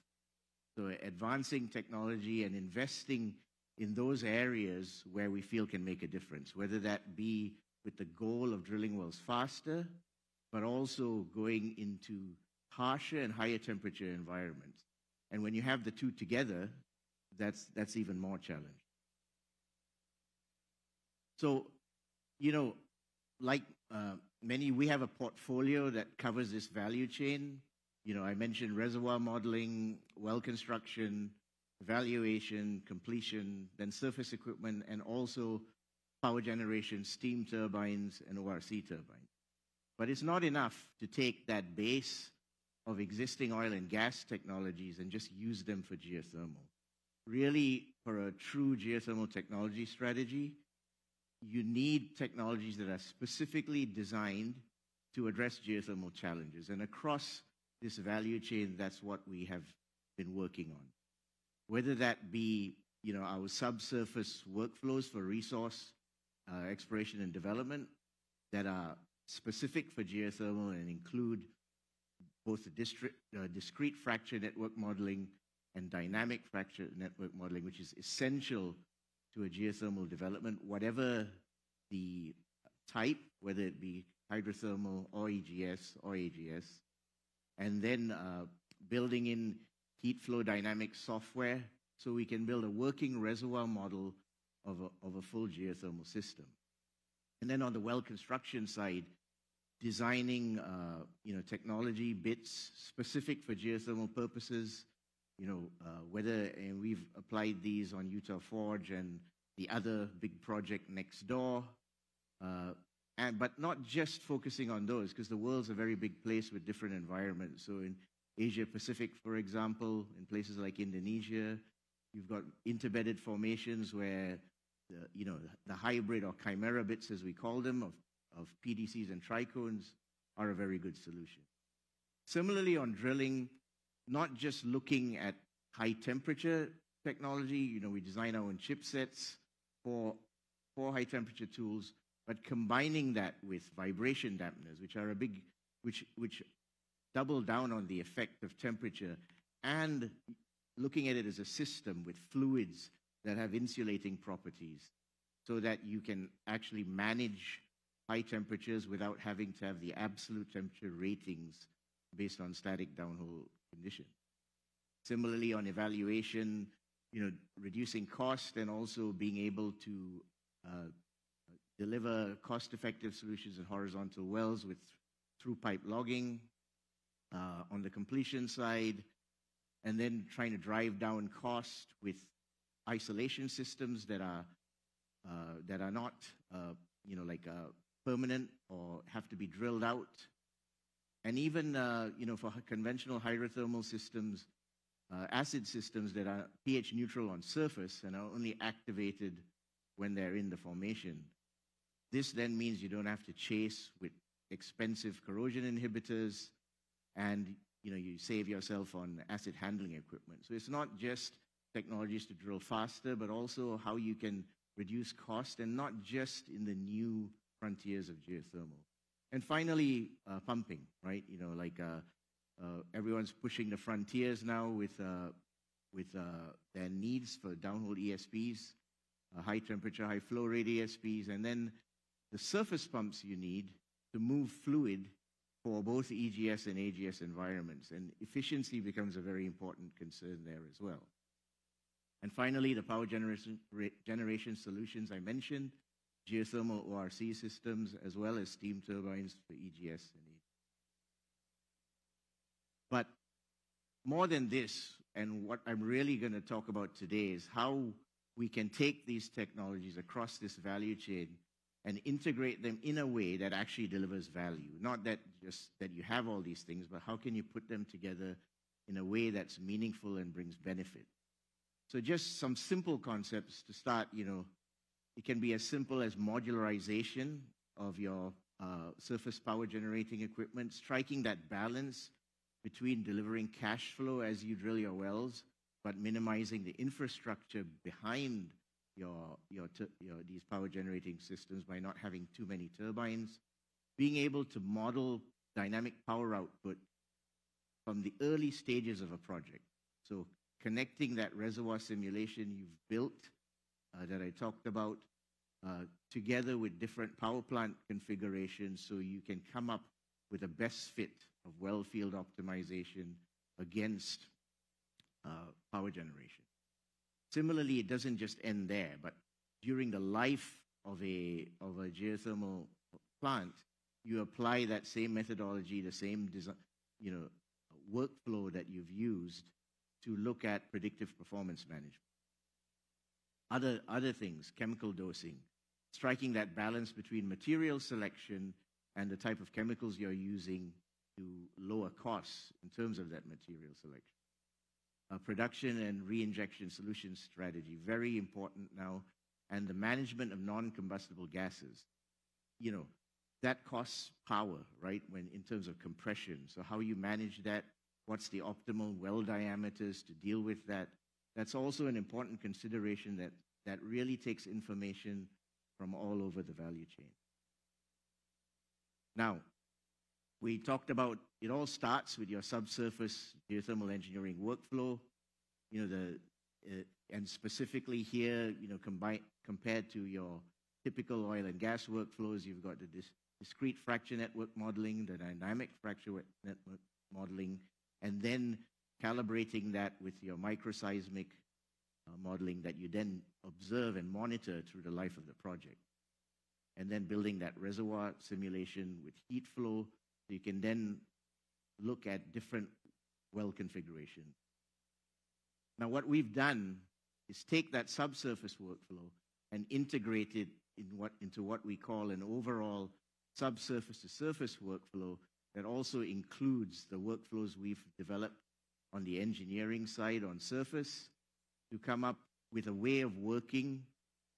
So advancing technology and investing in those areas where we feel can make a difference, whether that be with the goal of drilling wells faster, but also going into harsher and higher temperature environments. And when you have the two together, that's even more challenging. So, like many, we have a portfolio that covers this value chain. I mentioned reservoir modeling, well construction, evaluation, completion, then surface equipment, and also power generation, steam turbines, and ORC turbines. But it's not enough to take that base of existing oil and gas technologies and just use them for geothermal. Really, for a true geothermal technology strategy, you need technologies that are specifically designed to address geothermal challenges. And across this value chain, that's what we have been working on. Whether that be, our subsurface workflows for resource exploration and development that are specific for geothermal and include both the discrete fracture network modeling and dynamic fracture network modeling, which is essential to a geothermal development, whatever the type, whether it be hydrothermal or EGS or AGS, and then building in heat flow dynamics software so we can build a working reservoir model of a full geothermal system. And then on the well construction side, designing, technology bits specific for geothermal purposes, and we've applied these on Utah Forge and the other big project next door, but not just focusing on those, because the world's a very big place with different environments. So in Asia Pacific, for example, in places like Indonesia, you've got interbedded formations where the hybrid or chimera bits, as we call them, of PDCs and tricones are a very good solution. Similarly, on drilling, not just looking at high temperature technology, we design our own chipsets for high temperature tools, but combining that with vibration dampeners, which double down on the effect of temperature, and looking at it as a system with fluids that have insulating properties so that you can actually manage high temperatures without having to have the absolute temperature ratings based on static downhole conditions. Similarly, on evaluation, reducing cost and also being able to deliver cost-effective solutions in horizontal wells with through-pipe logging on the completion side, and then trying to drive down cost with isolation systems that are not permanent or have to be drilled out. And even for conventional hydrothermal systems, acid systems that are pH neutral on surface and are only activated when they're in the formation. This then means you don't have to chase with expensive corrosion inhibitors, and you save yourself on acid handling equipment. So it's not just technologies to drill faster, but also how you can reduce cost, and not just in the new frontiers of geothermal. And finally, pumping, right? Everyone's pushing the frontiers now with their needs for downhole ESPs, high temperature, high flow rate ESPs, and then the surface pumps you need to move fluid for both EGS and AGS environments. And efficiency becomes a very important concern there as well. And finally, the power generation solutions I mentioned, geothermal ORC systems, as well as steam turbines for EGS and AGS. But more than this, and what I'm really going to talk about today, is how we can take these technologies across this value chain and integrate them in a way that actually delivers value. Not that just that you have all these things, but how can you put them together in a way that's meaningful and brings benefit? So just some simple concepts to start. It can be as simple as modularization of your surface power generating equipment, striking that balance between delivering cash flow as you drill your wells, but minimizing the infrastructure behind these power generating systems by not having too many turbines. Being able to model dynamic power output from the early stages of a project. So connecting that reservoir simulation you've built that I talked about together with different power plant configurations, so you can come up with a best fit of well field optimization against power generation. Similarly, it doesn't just end there, but during the life of a geothermal plant, you apply that same methodology, the same design, workflow that you've used to look at predictive performance management. Other things, chemical dosing, striking that balance between material selection and the type of chemicals you're using to lower costs in terms of that material selection. Production and reinjection solution strategy, very important now, and the management of non-combustible gases. That costs power, right, in terms of compression. So how you manage that, what's the optimal well diameters to deal with that? That's also an important consideration that really takes information from all over the value chain. Now, we talked about, it all starts with your subsurface geothermal engineering workflow, and specifically here, compared to your typical oil and gas workflows, you've got the discrete fracture network modeling, the dynamic fracture network modeling, and then calibrating that with your microseismic modeling that you then observe and monitor through the life of the project. and then building that reservoir simulation with heat flow, so you can then look at different well configurations. Now, what we've done is take that subsurface workflow and integrate it into what we call an overall subsurface to surface workflow that also includes the workflows we've developed on the engineering side on surface to come up with a way of working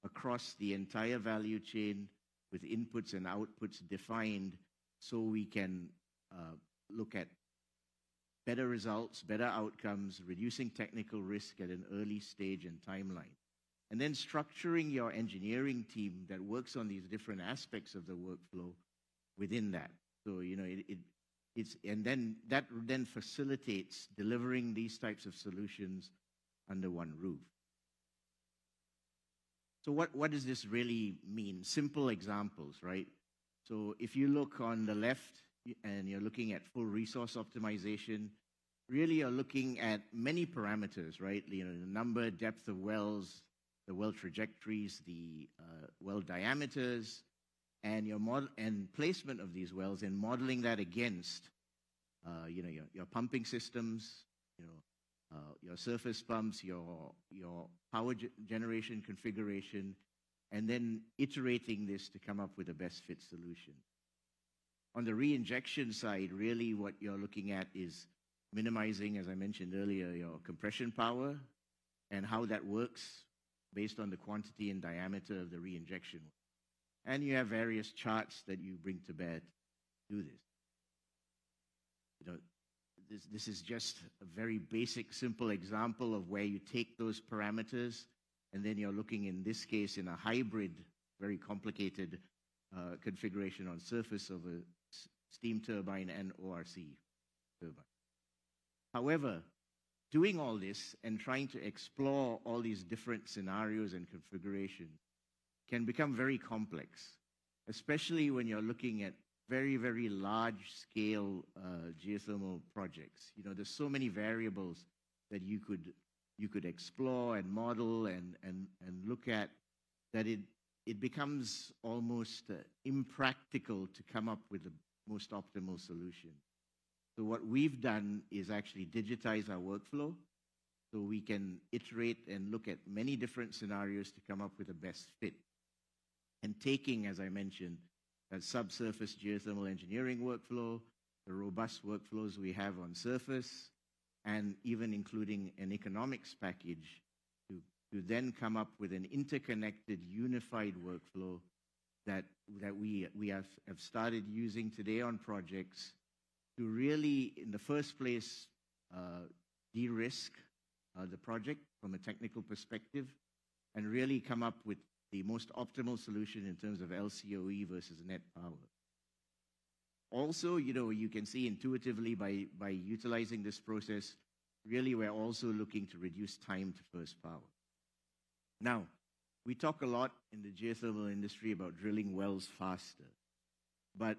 across the entire value chain with inputs and outputs defined, so we can look at better results, better outcomes, reducing technical risk at an early stage and timeline. And then structuring your engineering team that works on these different aspects of the workflow within that. So, you know, that then facilitates delivering these types of solutions under one roof. So what does this really mean? Simple examples, right? So if you look on the left and you're looking at full resource optimization, really you're looking at many parameters, right? You know, the number, depth of wells, the well trajectories, the well diameters, and your model and placement of these wells, and modeling that against, you know, your pumping systems, you know, your surface pumps, your power generation configuration, and then iterating this to come up with a best fit solution. On the reinjection side, really what you're looking at is minimizing, as I mentioned earlier, your compression power and how that works based on the quantity and diameter of the reinjection. And you have various charts that you bring to bear to do this. You know, this is just a very basic, simple example of where you take those parameters, and then you're looking, in this case, in a hybrid, very complicated configuration on surface of a steam turbine and ORC turbine. However, doing all this and trying to explore all these different scenarios and configurations can become very complex, especially when you're looking at very, very large-scale geothermal projects. You know, there's so many variables that you could explore and model and look at that it becomes almost impractical to come up with the most optimal solution. So what we've done is actually digitize our workflow so we can iterate and look at many different scenarios to come up with the best fit. And taking, as I mentioned, that subsurface geothermal engineering workflow, the robust workflows we have on surface, and even including an economics package to then come up with an interconnected, unified workflow that we have started using today on projects to really, in the first place, de-risk the project from a technical perspective and really come up with the most optimal solution in terms of LCOE versus net power. Also, you know, you can see intuitively by utilizing this process, really we're also looking to reduce time to first power. Now, we talk a lot in the geothermal industry about drilling wells faster, but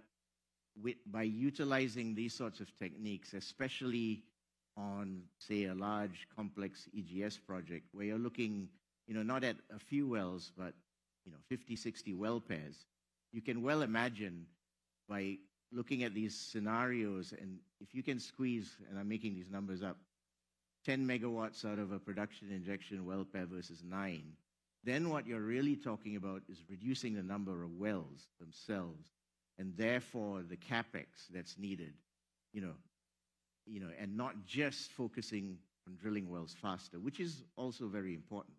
by utilizing these sorts of techniques, especially on, say, a large, complex EGS project, where you're looking, you know, not at a few wells, but, you know, 50, 60 well pairs, you can well imagine by looking at these scenarios, and if you can squeeze, and I'm making these numbers up, 10 megawatts out of a production injection well pair versus 9, then what you're really talking about is reducing the number of wells themselves, and therefore the capex that's needed, you know, and not just focusing on drilling wells faster, which is also very important.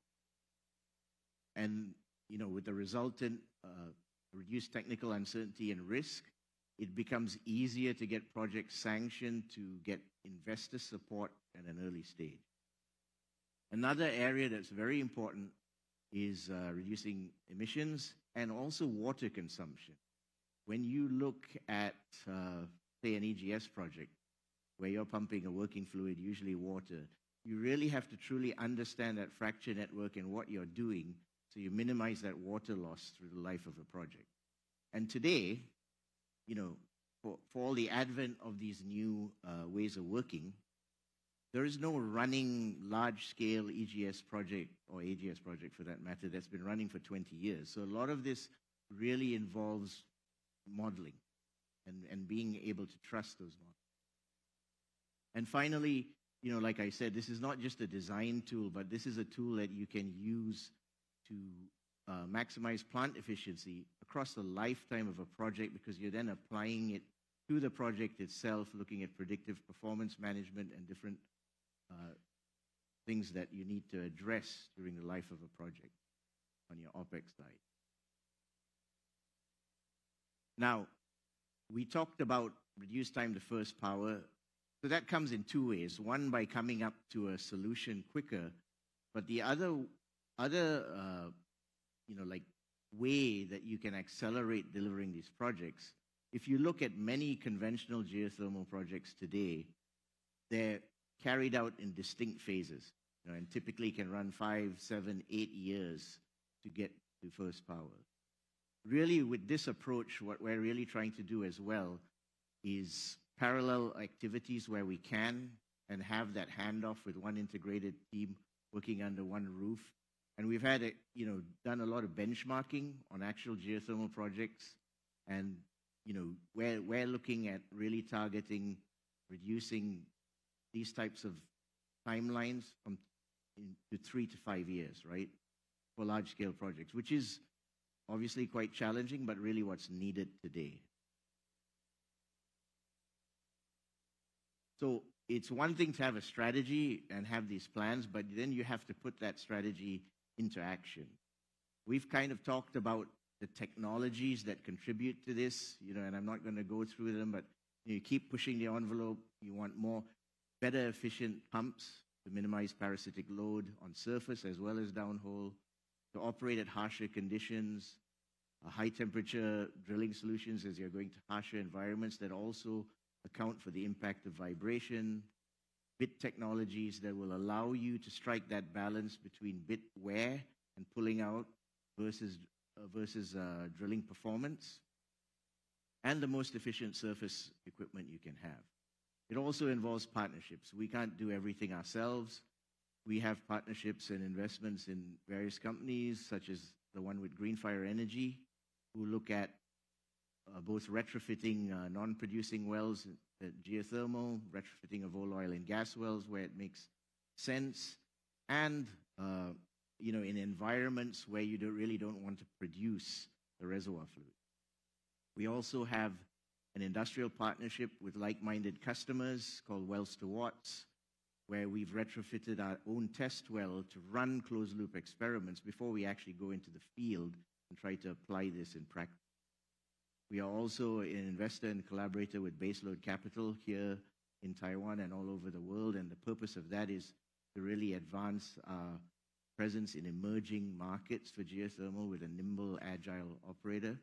And, you know, with the resultant reduced technical uncertainty and risk, it becomes easier to get projects sanctioned, to get investor support at an early stage. Another area that's very important is reducing emissions and also water consumption. When you look at, say, an EGS project, where you're pumping a working fluid, usually water, you really have to truly understand that fracture network and what you're doing so you minimize that water loss through the life of a project. And today, you know, for all the advent of these new ways of working, there is no running large-scale EGS project, or AGS project for that matter, that's been running for 20 years. So a lot of this really involves modeling and being able to trust those models. And finally, like I said, this is not just a design tool, but this is a tool that you can use to maximize plant efficiency across the lifetime of a project, because you're then applying it to the project itself, looking at predictive performance management and different things that you need to address during the life of a project on your OpEx side. Now, we talked about reduced time to first power. So that comes in two ways. One, by coming up to a solution quicker, but the other like way that you can accelerate delivering these projects. If you look at many conventional geothermal projects today, they're carried out in distinct phases, and typically can run 5, 7, 8 years to get to first power. Really, with this approach, what we're really trying to do as well is parallel activities where we can, and have that handoff with one integrated team working under one roof. And we've had done a lot of benchmarking on actual geothermal projects, and we're looking at really targeting reducing these types of timelines to 3 to 5 years, right, for large-scale projects, which is obviously quite challenging, but really what's needed today. So it's one thing to have a strategy and have these plans, but then you have to put that strategy into action. We've kind of talked about the technologies that contribute to this, and I'm not going to go through them, but you keep pushing the envelope. You want better efficient pumps to minimize parasitic load on surface as well as downhole, to operate at harsher conditions, high temperature drilling solutions as you're going to harsher environments that also account for the impact of vibration, bit technologies that will allow you to strike that balance between bit wear and pulling out versus drilling performance, and the most efficient surface equipment you can have. It also involves partnerships. We can't do everything ourselves. We have partnerships and investments in various companies, such as the one with Greenfire Energy, who look at both retrofitting non-producing wells at geothermal, retrofitting of oil and gas wells where it makes sense, and in environments where you really don't want to produce the reservoir fluid. We also have an industrial partnership with like-minded customers called Wells to Watts, where we've retrofitted our own test well to run closed-loop experiments before we actually go into the field and try to apply this in practice. We are also an investor and collaborator with Baseload Capital here in Taiwan and all over the world, and the purpose of that is to really advance our presence in emerging markets for geothermal with a nimble, agile operator.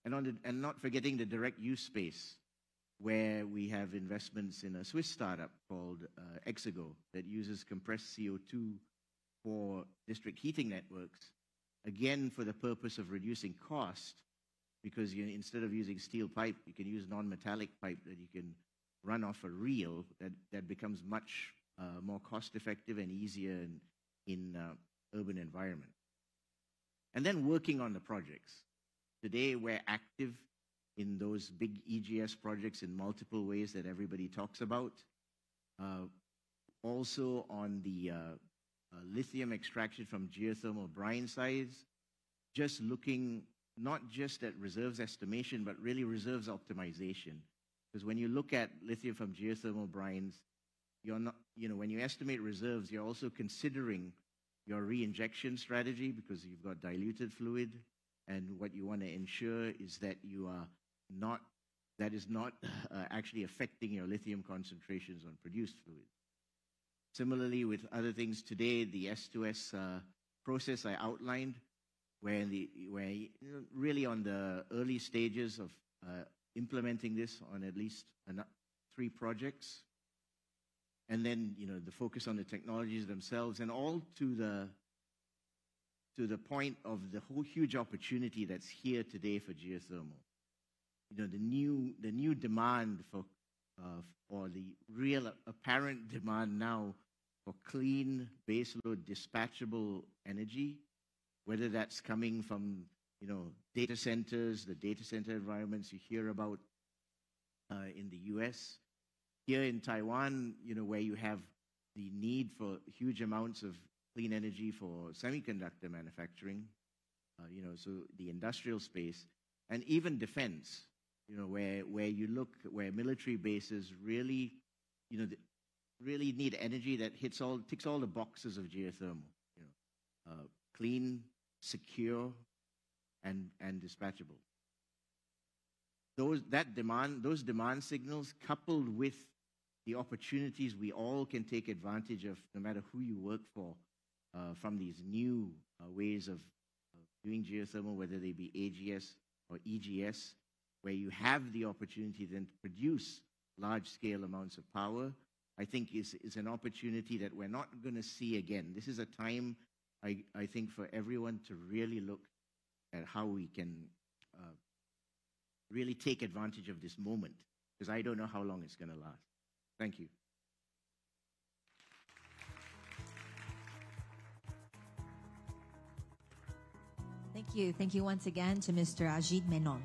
And not forgetting the direct use space, where we have investments in a Swiss startup called Exago that uses compressed CO2 for district heating networks, again for the purpose of reducing cost, because instead of using steel pipe, you can use non-metallic pipe that you can run off a reel that becomes much more cost-effective and easier in urban environment. And then working on the projects. Today, we're active in those big EGS projects in multiple ways that everybody talks about. Also on the lithium extraction from geothermal brine sites, just looking not just at reserves estimation, but really reserves optimization. Because when you look at lithium from geothermal brines, you're not, when you estimate reserves, you're also considering your reinjection strategy, because you've got diluted fluid, and what you want to ensure is that that is not actually affecting your lithium concentrations on produced fluid. Similarly, with other things today, the S2S process I outlined, where really on the early stages of implementing this on at least 3 projects, and then the focus on the technologies themselves, and all to the point of the whole huge opportunity that's here today for geothermal. The new demand or the real apparent demand now for clean baseload dispatchable energy, whether that's coming from data centers, the data center environments you hear about in the US. Here in Taiwan, where you have the need for huge amounts of clean energy for semiconductor manufacturing, so the industrial space, and even defense, where you look, where military bases really, really need energy that ticks all the boxes of geothermal, clean, secure, and dispatchable. Those demand signals, coupled with the opportunities we all can take advantage of, no matter who you work for, from these new ways of doing geothermal, whether they be AGS or EGS, where you have the opportunity then to produce large-scale amounts of power, I think is an opportunity that we're not going to see again. This is a time, I think, for everyone to really look at how we can really take advantage of this moment, because I don't know how long it's going to last. Thank you. Thank you. Thank you once again to Mr. Ajit Menon.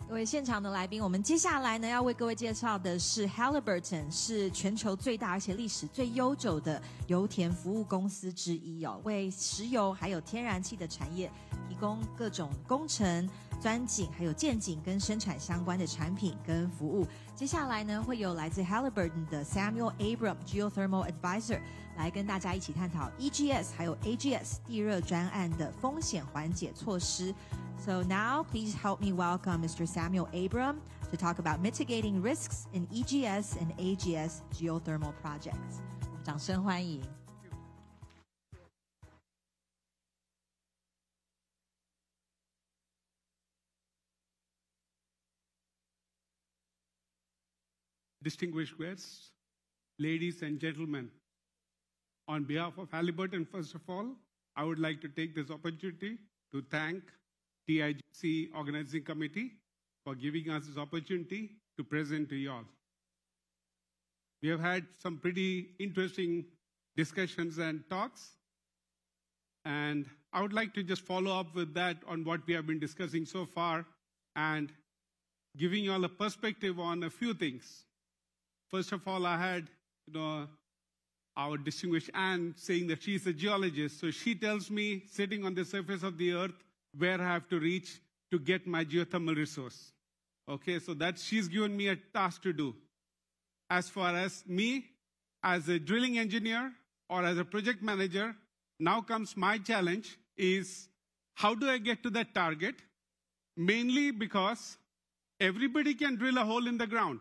各位现场的来宾，我们接下来呢要为各位介绍的是 Halliburton， 是全球最大而且历史最悠久的油田服务公司之一哦，为石油还有天然气的产业提供各种工程、钻井还有建井跟生产相关的产品跟服务。接下来呢会有来自 Halliburton 的 Samuel Abram Geothermal Advisor 来跟大家一起探讨 EGS 还有 AGS 地热专案的风险缓解措施。So now, please help me welcome Mr. Samuel Abram to talk about mitigating risks in EGS and AGS geothermal projects. 掌声欢迎。Distinguished guests, ladies and gentlemen, on behalf of Halliburton, first of all, I would like to take this opportunity to thank TIGC Organizing Committee for giving us this opportunity to present to you all. We have had some pretty interesting discussions and talks, and I would like to just follow up with that on what we have been discussing so far and giving you all a perspective on a few things. First of all, I had our distinguished Anne saying that she's a geologist, so she tells me, sitting on the surface of the earth, where I have to reach to get my geothermal resource. Okay, so she's given me a task to do. As far as me, as a drilling engineer or as a project manager, now comes my challenge is how do I get to that target? Mainly because everybody can drill a hole in the ground.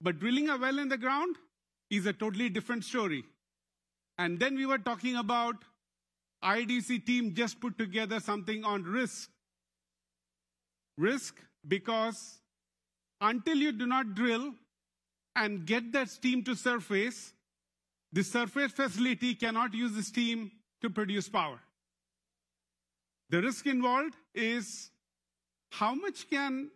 But drilling a well in the ground is a totally different story. And then we were talking about IDC team just put together something on risk. Risk because until you do not drill and get that steam to surface, the surface facility cannot use the steam to produce power. The risk involved is how much can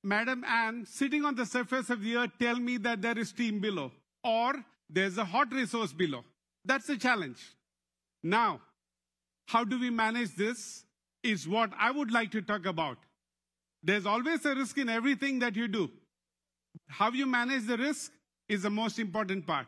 Madam Anne, sitting on the surface of the earth, tell me that there is steam below or there's a hot resource below? That's the challenge. Now, how do we manage this is what I would like to talk about. There's always a risk in everything that you do. How you manage the risk is the most important part.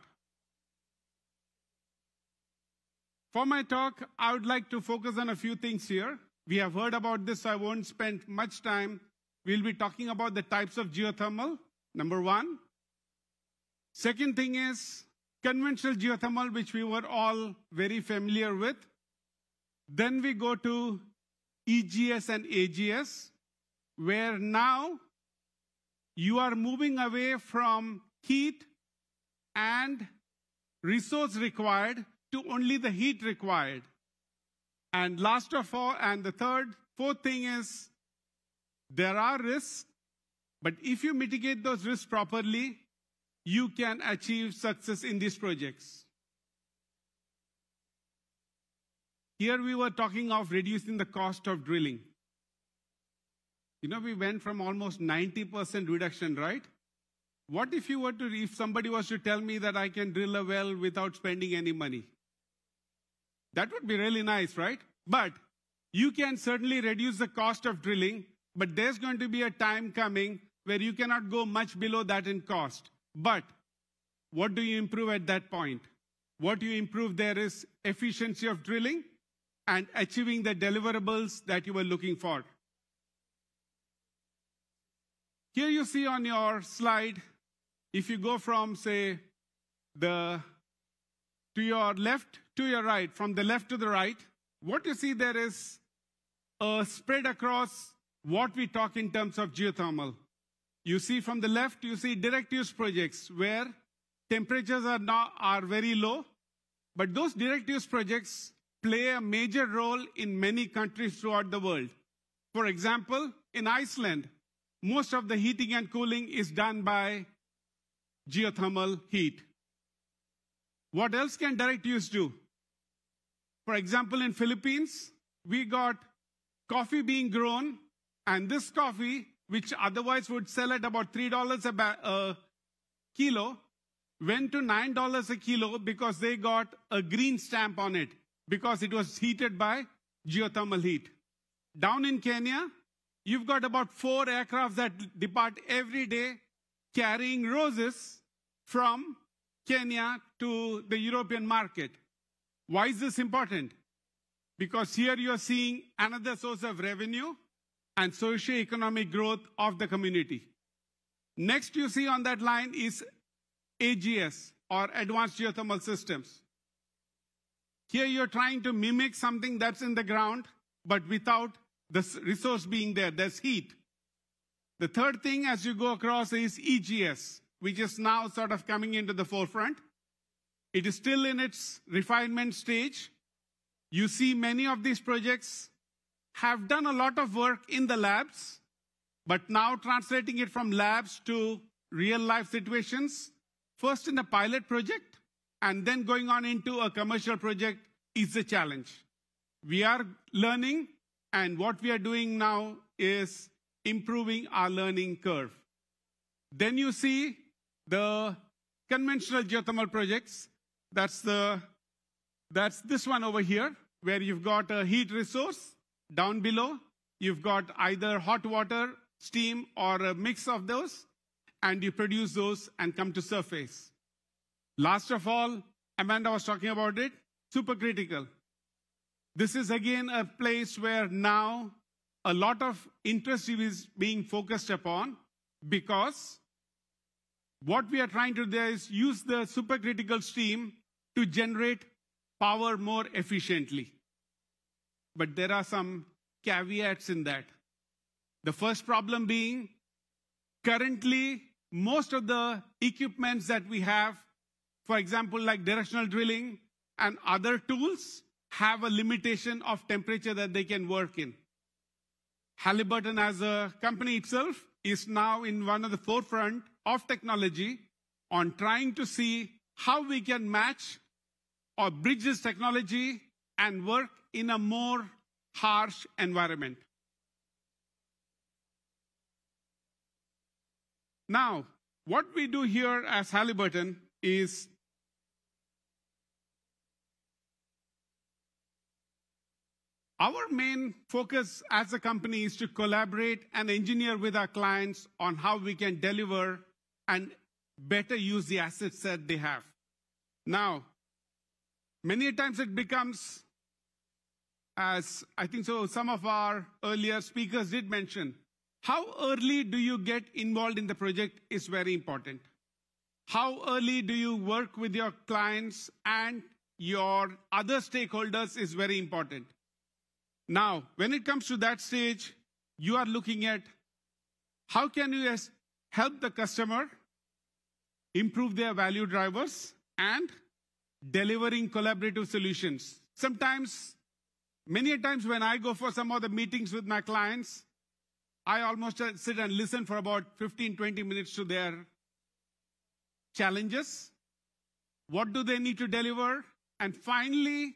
For my talk, I would like to focus on a few things here. We have heard about this, so I won't spend much time. We'll be talking about the types of geothermal, number one. Second thing is conventional geothermal, which we were all very familiar with. Then we go to EGS and AGS, where now you are moving away from heat and resource required to only the heat required. And last of all, and the fourth thing is, there are risks, but if you mitigate those risks properly, you can achieve success in these projects. Here we were talking of reducing the cost of drilling. We went from almost 90% reduction, right? What if somebody was to tell me that I can drill a well without spending any money? That would be really nice, right? But you can certainly reduce the cost of drilling, but there's going to be a time coming where you cannot go much below that in cost. But what do you improve at that point? What you improve there is efficiency of drilling and achieving the deliverables that you were looking for. Here you see on your slide, if you go from, say, to your left to your right, from the left to the right, what you see there is a spread across what we talk in terms of geothermal. You see from the left, you see direct use projects where temperatures are very low, but those direct use projects play a major role in many countries throughout the world. For example, in Iceland, most of the heating and cooling is done by geothermal heat. What else can direct use do? For example, in Philippines, we got coffee being grown, and this coffee, which otherwise would sell at about $3 a kilo, went to $9 a kilo because they got a green stamp on it, because it was heated by geothermal heat. Down in Kenya, you've got about 4 aircraft that depart every day carrying roses from Kenya to the European market. Why is this important? Because here you're seeing another source of revenue and socio-economic growth of the community. Next you see on that line is AGS, or Advanced Geothermal Systems. Here you're trying to mimic something that's in the ground, but without the resource being there. There's heat. The third thing as you go across is EGS, which is now sort of coming into the forefront. It is still in its refinement stage. You see many of these projects have done a lot of work in the labs, but now translating it from labs to real-life situations, first in a pilot project, and then going on into a commercial project is a challenge. We are learning, and what we are doing now is improving our learning curve. Then you see the conventional geothermal projects. That's this one over here, where you've got a heat resource. Down below, you've got either hot water, steam, or a mix of those, and you produce those and come to surface. Last of all, Amanda was talking about it, supercritical. This is again a place where now a lot of interest is being focused upon, because what we are trying to do is use the supercritical steam to generate power more efficiently. But there are some caveats in that. The first problem being, currently, most of the equipments that we have, for example, like directional drilling and other tools, have a limitation of temperature that they can work in. Halliburton as a company itself is now in one of the forefront of technology on trying to see how we can match or bridge this technology and work in a more harsh environment. Now, what we do here as Halliburton is our main focus as a company is to collaborate and engineer with our clients on how we can deliver and better use the assets that they have. Now, many times it becomes, as I think so some of our earlier speakers did mention, how early do you get involved in the project is very important. How early do you work with your clients and your other stakeholders is very important. Now, when it comes to that stage, you are looking at how can you help the customer improve their value drivers and delivering collaborative solutions. Sometimes, many times when I go for some of the meetings with my clients, I almost sit and listen for about 15, 20 minutes to their challenges. What do they need to deliver? And finally,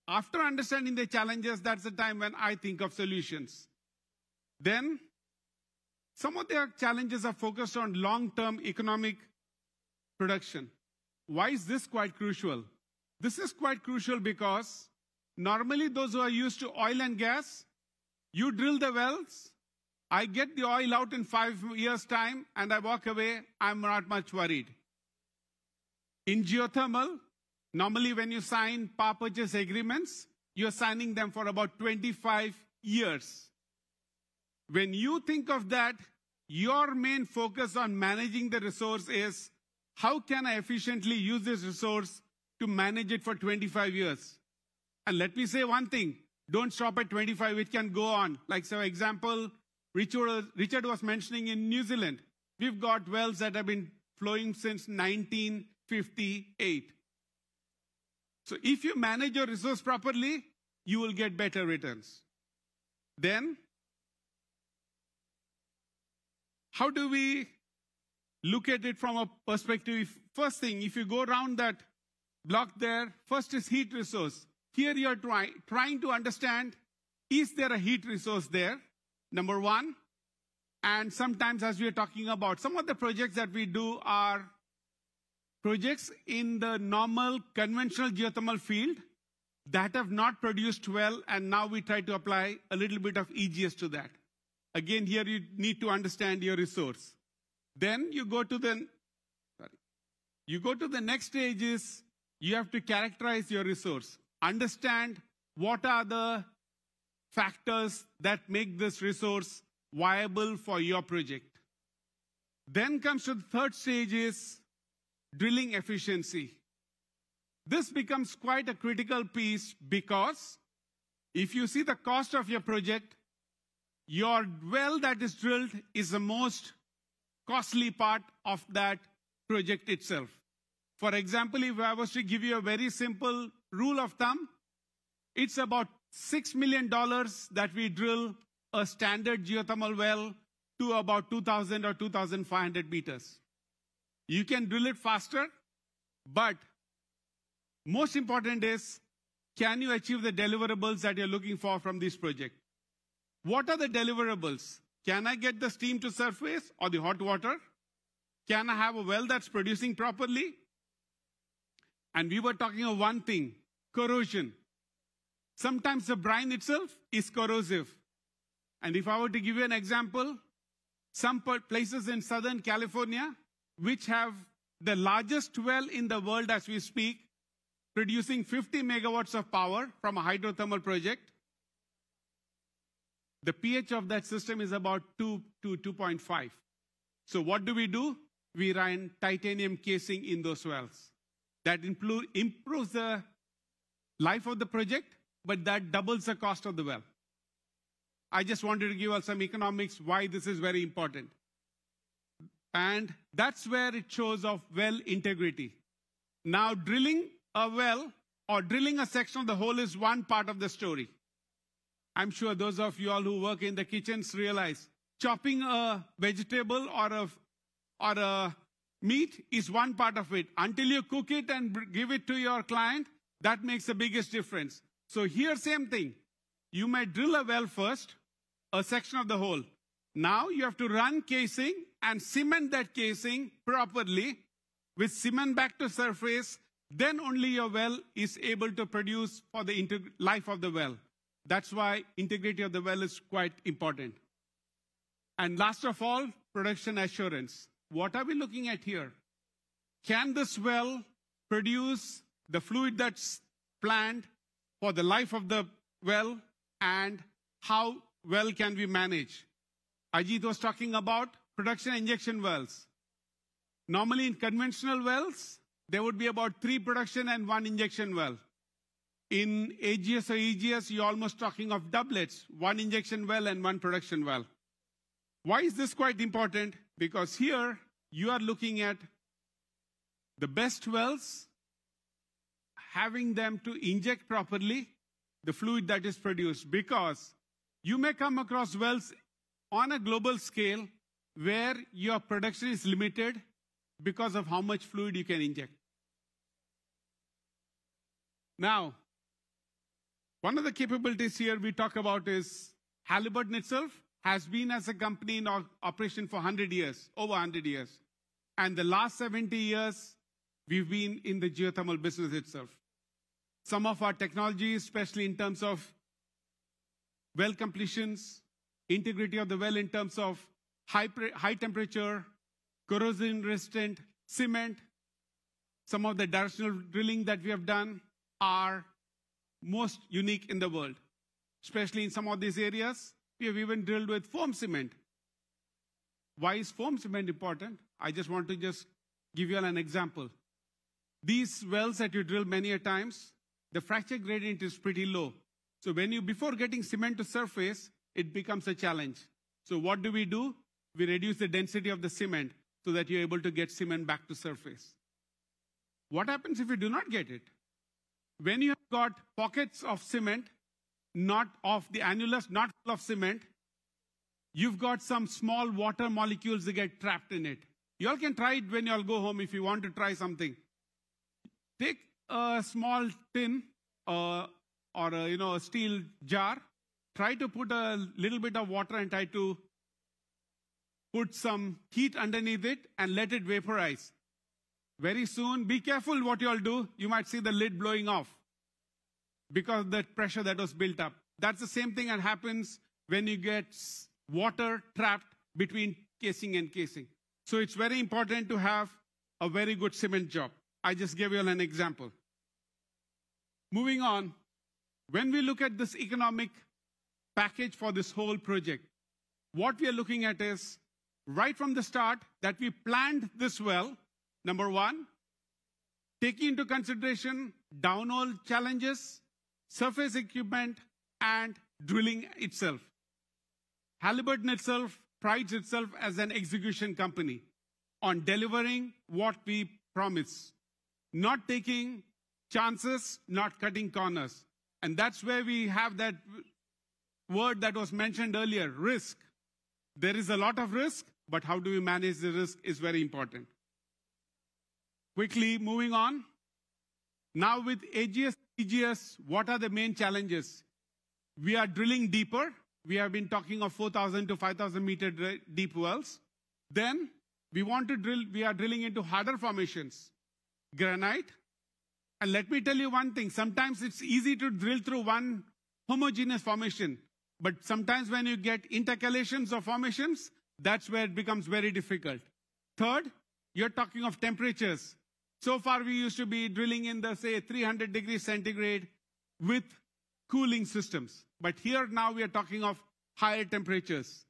after understanding the challenges, that's the time when I think of solutions. Then, some of their challenges are focused on long-term economic production. Why is this quite crucial? This is quite crucial because normally those who are used to oil and gas, you drill the wells, I get the oil out in 5 years' time, and I walk away, I'm not much worried. In geothermal, normally when you sign power purchase agreements, you're signing them for about 25 years. When you think of that, your main focus on managing the resource is, how can I efficiently use this resource to manage it for 25 years? And let me say one thing, don't stop at 25, it can go on. Like, for example, Richard was mentioning in New Zealand, we've got wells that have been flowing since 1958. So if you manage your resource properly, you will get better returns. Then, how do we look at it from a perspective? First thing, if you go around that block there, first is heat resource. Here you are trying to understand, is there a heat resource there? Number one. And sometimes, as we are talking about, some of the projects that we do are projects in the normal conventional geothermal field that have not produced well, and now we try to apply a little bit of EGS to that. Again, here you need to understand your resource. Then you go to the next stage is, you have to characterize your resource. Understand what are the factors that make this resource viable for your project. Then comes to the third stage is drilling efficiency. This becomes quite a critical piece because if you see the cost of your project, your well that is drilled is the most costly part of that project itself. For example, if I was to give you a very simple rule of thumb, it's about $6 million that we drill a standard geothermal well to about 2,000 or 2,500 meters. You can drill it faster, but most important is, can you achieve the deliverables that you're looking for from this project? What are the deliverables? Can I get the steam to surface or the hot water? Can I have a well that's producing properly? And we were talking of one thing, corrosion. Sometimes the brine itself is corrosive. And if I were to give you an example, some places in Southern California, which have the largest well in the world as we speak, producing 50 megawatts of power from a hydrothermal project, the pH of that system is about 2 to 2.5. So what do? We run titanium casing in those wells. That improves the life of the project, but that doubles the cost of the well. I just wanted to give us some economics why this is very important. And that's where it shows of well integrity. Now, drilling a well or drilling a section of the hole is one part of the story. I'm sure those of you all who work in the kitchens realize chopping a vegetable or a meat is one part of it. Until you cook it and give it to your client, that makes the biggest difference. So here, same thing. You might drill a well first, a section of the hole. Now you have to run casing and cement that casing properly with cement back to surface. Then only your well is able to produce for the life of the well. That's why integrity of the well is quite important. And last of all, production assurance. What are we looking at here? Can this well produce the fluid that's planned for the life of the well, and how well can we manage? Ajit was talking about production injection wells. Normally in conventional wells, there would be about 3 production and 1 injection well. In AGS or EGS, you're almost talking of doublets, 1 injection well and 1 production well. Why is this quite important? Because here you are looking at the best wells, having them to inject properly the fluid that is produced. Because you may come across wells on a global scale where your production is limited because of how much fluid you can inject. Now, one of the capabilities here we talk about is Halliburton itself has been as a company in operation for 100 years, over 100 years. And the last 70 years, we've been in the geothermal business itself. Some of our technologies, especially in terms of well completions, integrity of the well in terms of high temperature, corrosion resistant, cement, some of the directional drilling that we have done are most unique in the world. Especially in some of these areas, we have even drilled with foam cement. Why is foam cement important? I just want to give you an example. These wells that you drill many a times, the fracture gradient is pretty low. So before getting cement to surface, it becomes a challenge. So what do? We reduce the density of the cement so that you're able to get cement back to surface. What happens if you do not get it? When you have got pockets of cement, not of the annulus, not full of cement, you've got some small water molecules that get trapped in it. You all can try it when you all go home if you want to try something. Take a small tin or a steel jar. Try to put a little bit of water and try to put some heat underneath it and let it vaporize. Very soon, be careful what you all do. You might see the lid blowing off because of the pressure that was built up. That's the same thing that happens when you get water trapped between casing and casing. So it's very important to have a very good cement job. I just gave you an example. Moving on, when we look at this economic package for this whole project, what we are looking at is, right from the start, that we planned this well, number one, taking into consideration downhole challenges, surface equipment, and drilling itself. Halliburton itself prides itself as an execution company on delivering what we promise, not taking chances, not cutting corners. And that's where we have that word that was mentioned earlier, risk. There is a lot of risk, but how do we manage the risk is very important. Quickly moving on. Now with AGS, EGS, what are the main challenges? We are drilling deeper. We have been talking of 4,000 to 5,000 meter deep wells. Then we are drilling into harder formations, granite. And let me tell you one thing, sometimes it's easy to drill through one homogeneous formation, but sometimes when you get intercalations of formations, that's where it becomes very difficult. Third, you're talking of temperatures. So far we used to be drilling in the, say, 300 degrees centigrade with cooling systems. But here now we are talking of higher temperatures.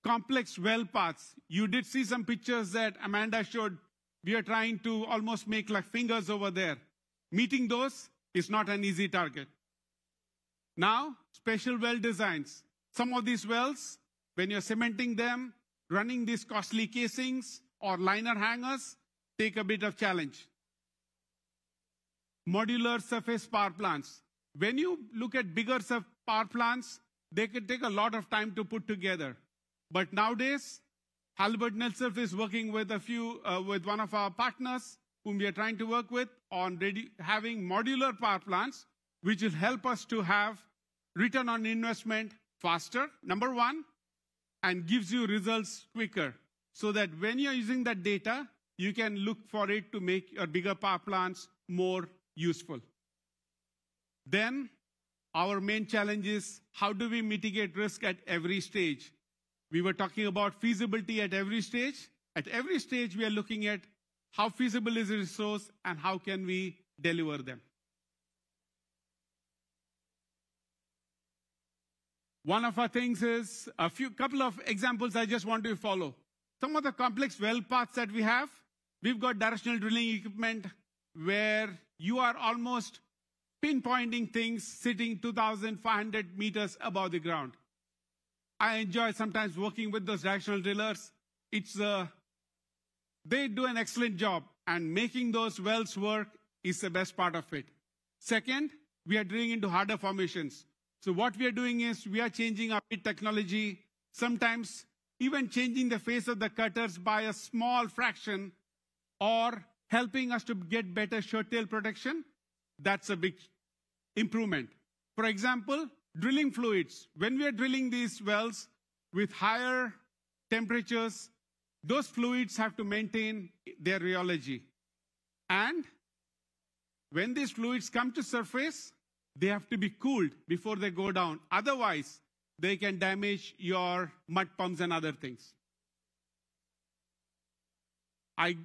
Complex well paths. You did see some pictures that Amanda showed. We are trying to almost make like fingers over there. Meeting those is not an easy target. Now, special well designs. Some of these wells, when you're cementing them, running these costly casings or liner hangers, take a bit of challenge. Modular surface power plants. When you look at bigger power plants, they can take a lot of time to put together. But nowadays, Halliburton itself is working with with one of our partners whom we are trying to work with on having modular power plants, which will help us to have return on investment faster, number one, and gives you results quicker. So that when you're using that data, you can look for it to make your bigger power plants more useful. Then, our main challenge is, how do we mitigate risk at every stage? We were talking about feasibility at every stage. At every stage, we are looking at how feasible is the resource and how can we deliver them. One of our things is couple of examples I just want to follow. Some of the complex well paths that we have, we've got directional drilling equipment where you are almost pinpointing things sitting 2,500 meters above the ground. I enjoy sometimes working with those directional drillers. They do an excellent job, and making those wells work is the best part of it. Second, we are drilling into harder formations. So what we are doing is we are changing our pit technology, sometimes even changing the face of the cutters by a small fraction or helping us to get better short tail protection. That's a big improvement. For example, drilling fluids. When we are drilling these wells, with higher temperatures, those fluids have to maintain their rheology. And when these fluids come to surface, they have to be cooled before they go down. Otherwise, they can damage your mud pumps and other things. I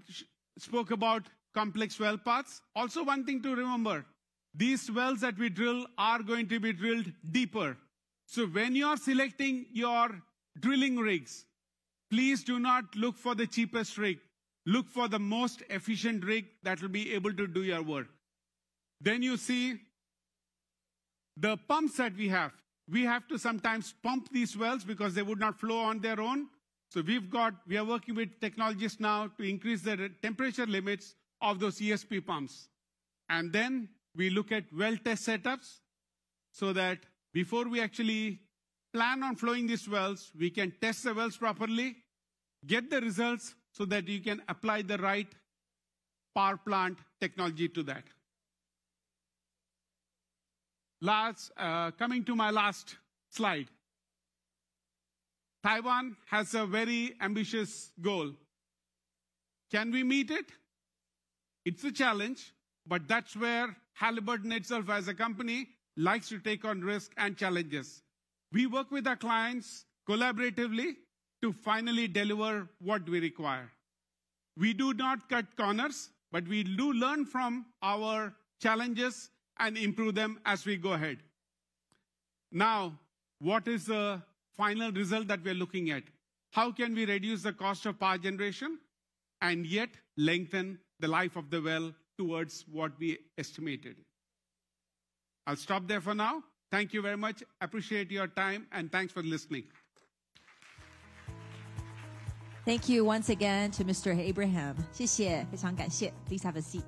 spoke about complex well paths. Also, one thing to remember, these wells that we drill are going to be drilled deeper. So when you are selecting your drilling rigs, please do not look for the cheapest rig. Look for the most efficient rig that will be able to do your work. Then you see the pumps that we have. We have to sometimes pump these wells because they would not flow on their own. So we are working with technologists now to increase the temperature limits of those ESP pumps. And then we look at well test setups so that before we actually plan on flowing these wells, we can test the wells properly, get the results so that you can apply the right power plant technology to that. Coming to my last slide. Taiwan has a very ambitious goal. Can we meet it? It's a challenge, but that's where Halliburton itself as a company likes to take on risk and challenges. We work with our clients collaboratively to finally deliver what we require. We do not cut corners, but we do learn from our challenges and improve them as we go ahead. Now, what is the final result that we're looking at? How can we reduce the cost of power generation and yet lengthen the life of the well towards what we estimated? I'll stop there for now. Thank you very much. Appreciate your time, and thanks for listening. Thank you once again to Mr. Abraham. 谢谢，非常感谢。Please have a seat.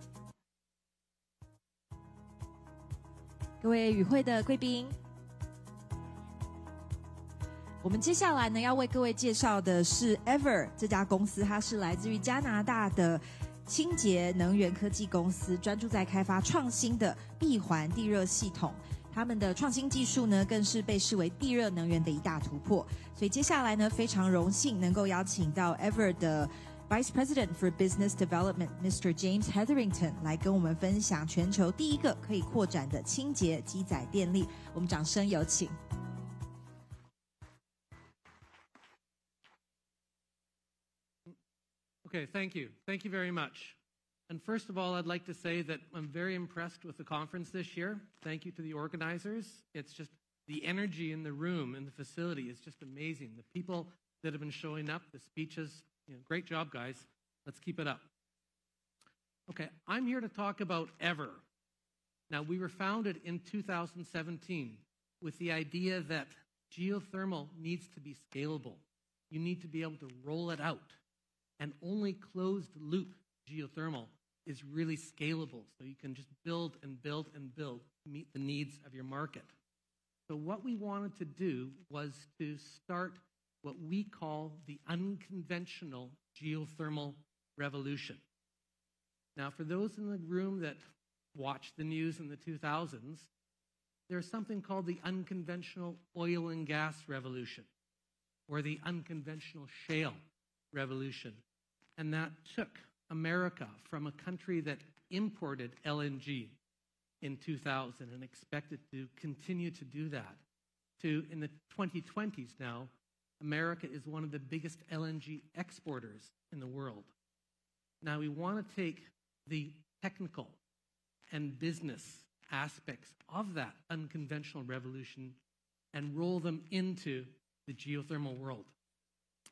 各位与会的贵宾，我们接下来呢要为各位介绍的是 Ever 这家公司，它是来自于加拿大的清洁能源科技公司，专注在开发创新的闭环地热系统。他们的创新技术呢，更是被视为地热能源的一大突破。所以接下来呢，非常荣幸能够邀请到 Ever 的 Vice President for Business Development, Mr. James Hetherington 来跟我们分享全球第一个可以扩展的清洁机载电力。我们掌声有请。Okay, thank you. Thank you very much. And first of all, I'd like to say that I'm very impressed with the conference this year. Thank you to the organizers. It's just the energy in the room and the facility is just amazing. The people that have been showing up, the speeches, great job, guys. Let's keep it up. Okay, I'm here to talk about Ever. Now, we were founded in 2017 with the idea that geothermal needs to be scalable. You need to be able to roll it out. And only closed-loop geothermal is really scalable, so you can just build and build and build to meet the needs of your market. So what we wanted to do was to start what we call the unconventional geothermal revolution. Now, for those in the room that watched the news in the 2000s, there's something called the unconventional oil and gas revolution, or the unconventional shale revolution. And that took America from a country that imported LNG in 2000 and expected to continue to do that to, in the 2020s now, America is one of the biggest LNG exporters in the world. Now, we want to take the technical and business aspects of that unconventional revolution and roll them into the geothermal world.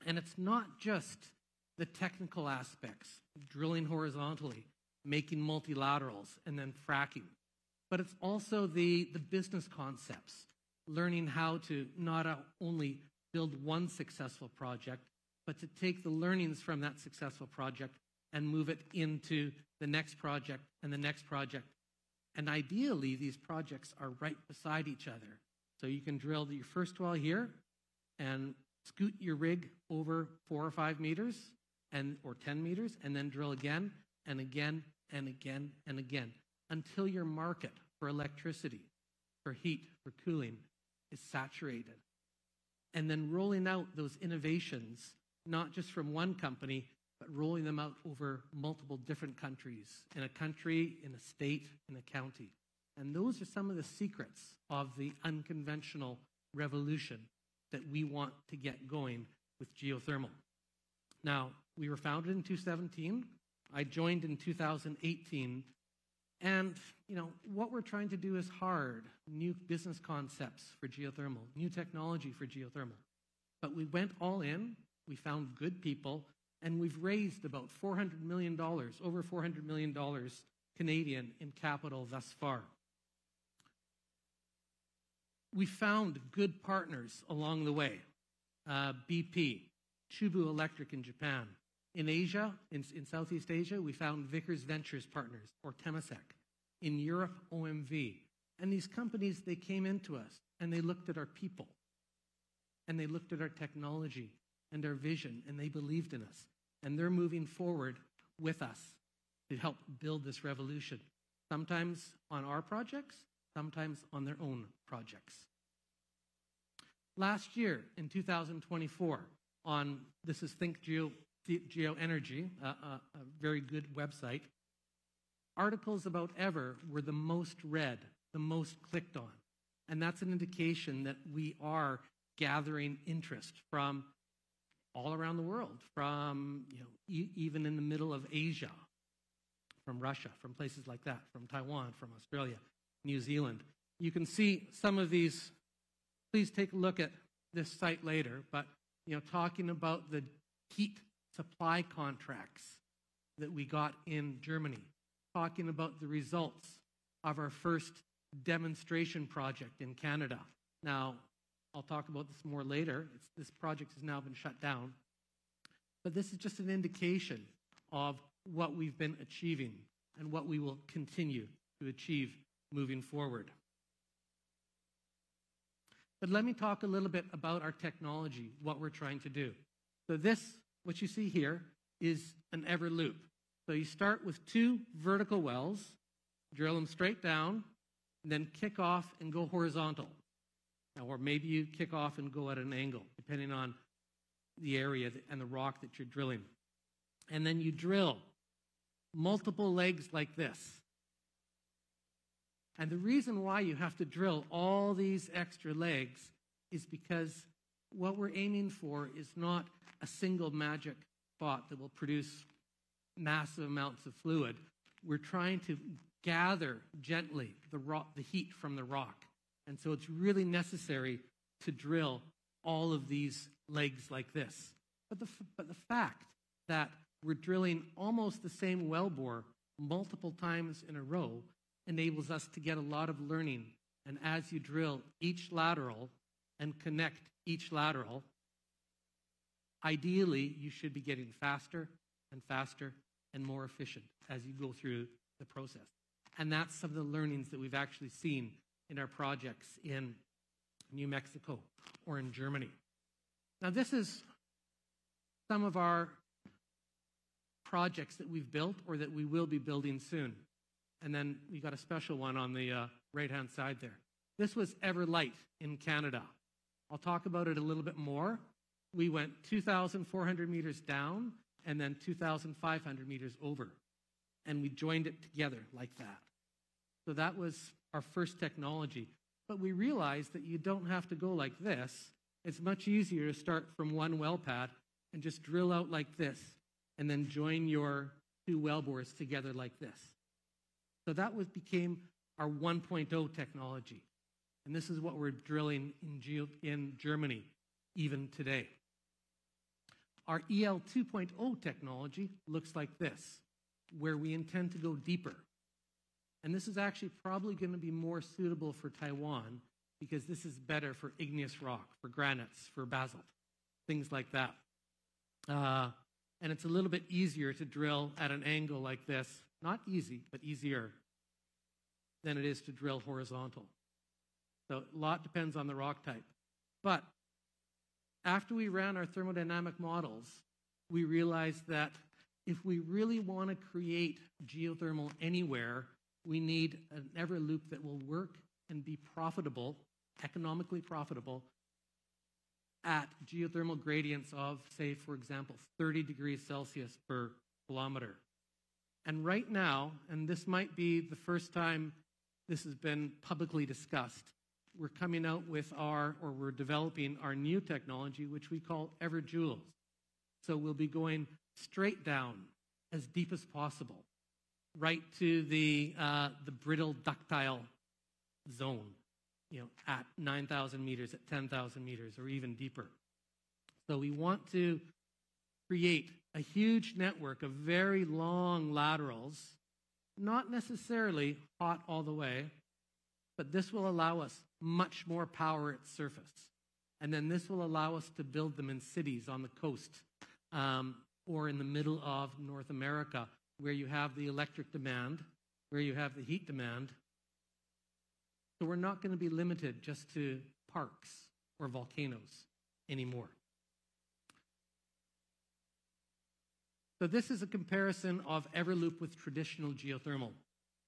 And it's not just the technical aspects, drilling horizontally, making multilaterals, and then fracking, but it's also the business concepts, learning how to not only build one successful project, but to take the learnings from that successful project and move it into the next project and the next project. And ideally, these projects are right beside each other. So you can drill your first well here and scoot your rig over 4 or 5 meters or 10 meters, and then drill again and again and again and again until your market for electricity, for heat, for cooling is saturated. and then rolling out those innovations, not just from one company, but rolling them out over multiple different countries, in a country, in a state, in a county. And those are some of the secrets of the unconventional revolution that we want to get going with geothermal. Now, we were founded in 2017. I joined in 2018. And, what we're trying to do is hard. New business concepts for geothermal, new technology for geothermal. But we went all in, we found good people, and we've raised about $400 million, over $400 million Canadian in capital thus far. We found good partners along the way. BP, Chubu Electric in Japan. In Asia, in Southeast Asia, we found Vickers Ventures Partners, or Temasek. In Europe, OMV. And these companies, they came into us, and they looked at our people, and they looked at our technology and our vision, and they believed in us. And they're moving forward with us to help build this revolution, sometimes on our projects, sometimes on their own projects. Last year, in 2024, this is Think Geoenergy, a very good website, articles about Ever were the most read, the most clicked on. And that's an indication that we are gathering interest from all around the world, from even in the middle of Asia, from Russia, from places like that, from Taiwan, from Australia, New Zealand. You can see some of these. Please take a look at this site later, but talking about the heat supply contracts that we got in Germany, talking about the results of our first demonstration project in Canada. Now, I'll talk about this more later. This project has now been shut down. But this is just an indication of what we've been achieving and what we will continue to achieve moving forward. But let me talk a little bit about our technology, what we're trying to do. So this, what you see here, is an Ever loop. So you start with 2 vertical wells, drill them straight down, and then kick off and go horizontal. Now, or maybe you kick off and go at an angle, depending on the area and the rock that you're drilling. And then you drill multiple legs like this. And the reason why you have to drill all these extra legs is because what we're aiming for is not a single magic spot that will produce massive amounts of fluid. We're trying to gather gently the heat from the rock. And so it's really necessary to drill all of these legs like this. But the fact that we're drilling almost the same wellbore multiple times in a row enables us to get a lot of learning. And as you drill each lateral and connect each lateral, ideally you should be getting faster and faster and more efficient as you go through the process. And that's some of the learnings that we've actually seen in our projects in New Mexico or in Germany. Now, this is some of our projects that we've built or that we will be building soon. And then we got a special one on the right-hand side there. This was Everlight in Canada. I'll talk about it a little bit more. We went 2,400 meters down and then 2,500 meters over. And we joined it together like that. So that was our first technology. But we realized that you don't have to go like this. It's much easier to start from one well pad and just drill out like this and then join your 2 wellbores together like this. So that became our 1.0 technology. And this is what we're drilling in Germany even today. Our EL 2.0 technology looks like this, where we intend to go deeper. And this is actually probably going to be more suitable for Taiwan because this is better for igneous rock, for granites, for basalt, things like that. And it's a little bit easier to drill at an angle like this. Not easy, but easier than it is to drill horizontal. So a lot depends on the rock type. But after we ran our thermodynamic models, we realized that if we really want to create geothermal anywhere, we need an Ever loop that will work and be profitable, economically profitable, at geothermal gradients of, say, for example, 30 degrees Celsius per kilometer. And right now, and this might be the first time this has been publicly discussed, we're coming out with we're developing our new technology, which we call EverJoules. So we'll be going straight down as deep as possible, right to the brittle ductile zone, at 9,000 meters, at 10,000 meters, or even deeper. So we want to create a huge network of very long laterals, not necessarily hot all the way, but this will allow us much more power at surface. And then this will allow us to build them in cities on the coast or in the middle of North America, where you have the electric demand, where you have the heat demand. So we're not going to be limited just to parks or volcanoes anymore. So this is a comparison of Everloop with traditional geothermal.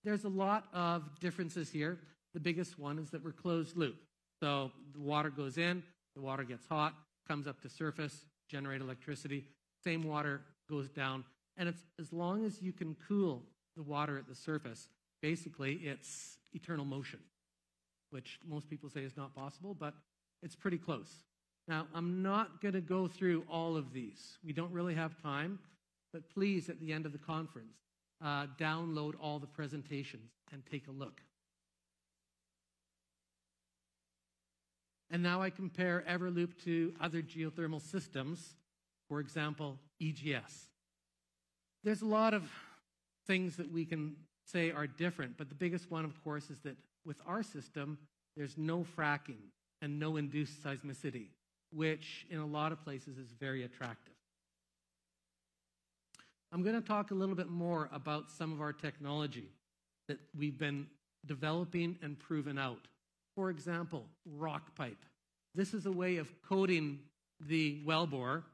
There's a lot of differences here. The biggest one is that we're closed loop. So the water goes in, the water gets hot, comes up to surface, generate electricity, same water goes down, and it's as long as you can cool the water at the surface, basically it's eternal motion, which most people say is not possible, but it's pretty close. Now, I'm not going to go through all of these. We don't really have time, but please, at the end of the conference, download all the presentations and take a look. And now I compare Everloop to other geothermal systems, for example, EGS. There's a lot of things that we can say are different, but the biggest one, of course, is that with our system, there's no fracking and no induced seismicity, which in a lot of places is very attractive. I'm going to talk a little bit more about some of our technology that we've been developing and proven out. For example, rock pipe. This is a way of coating the wellbore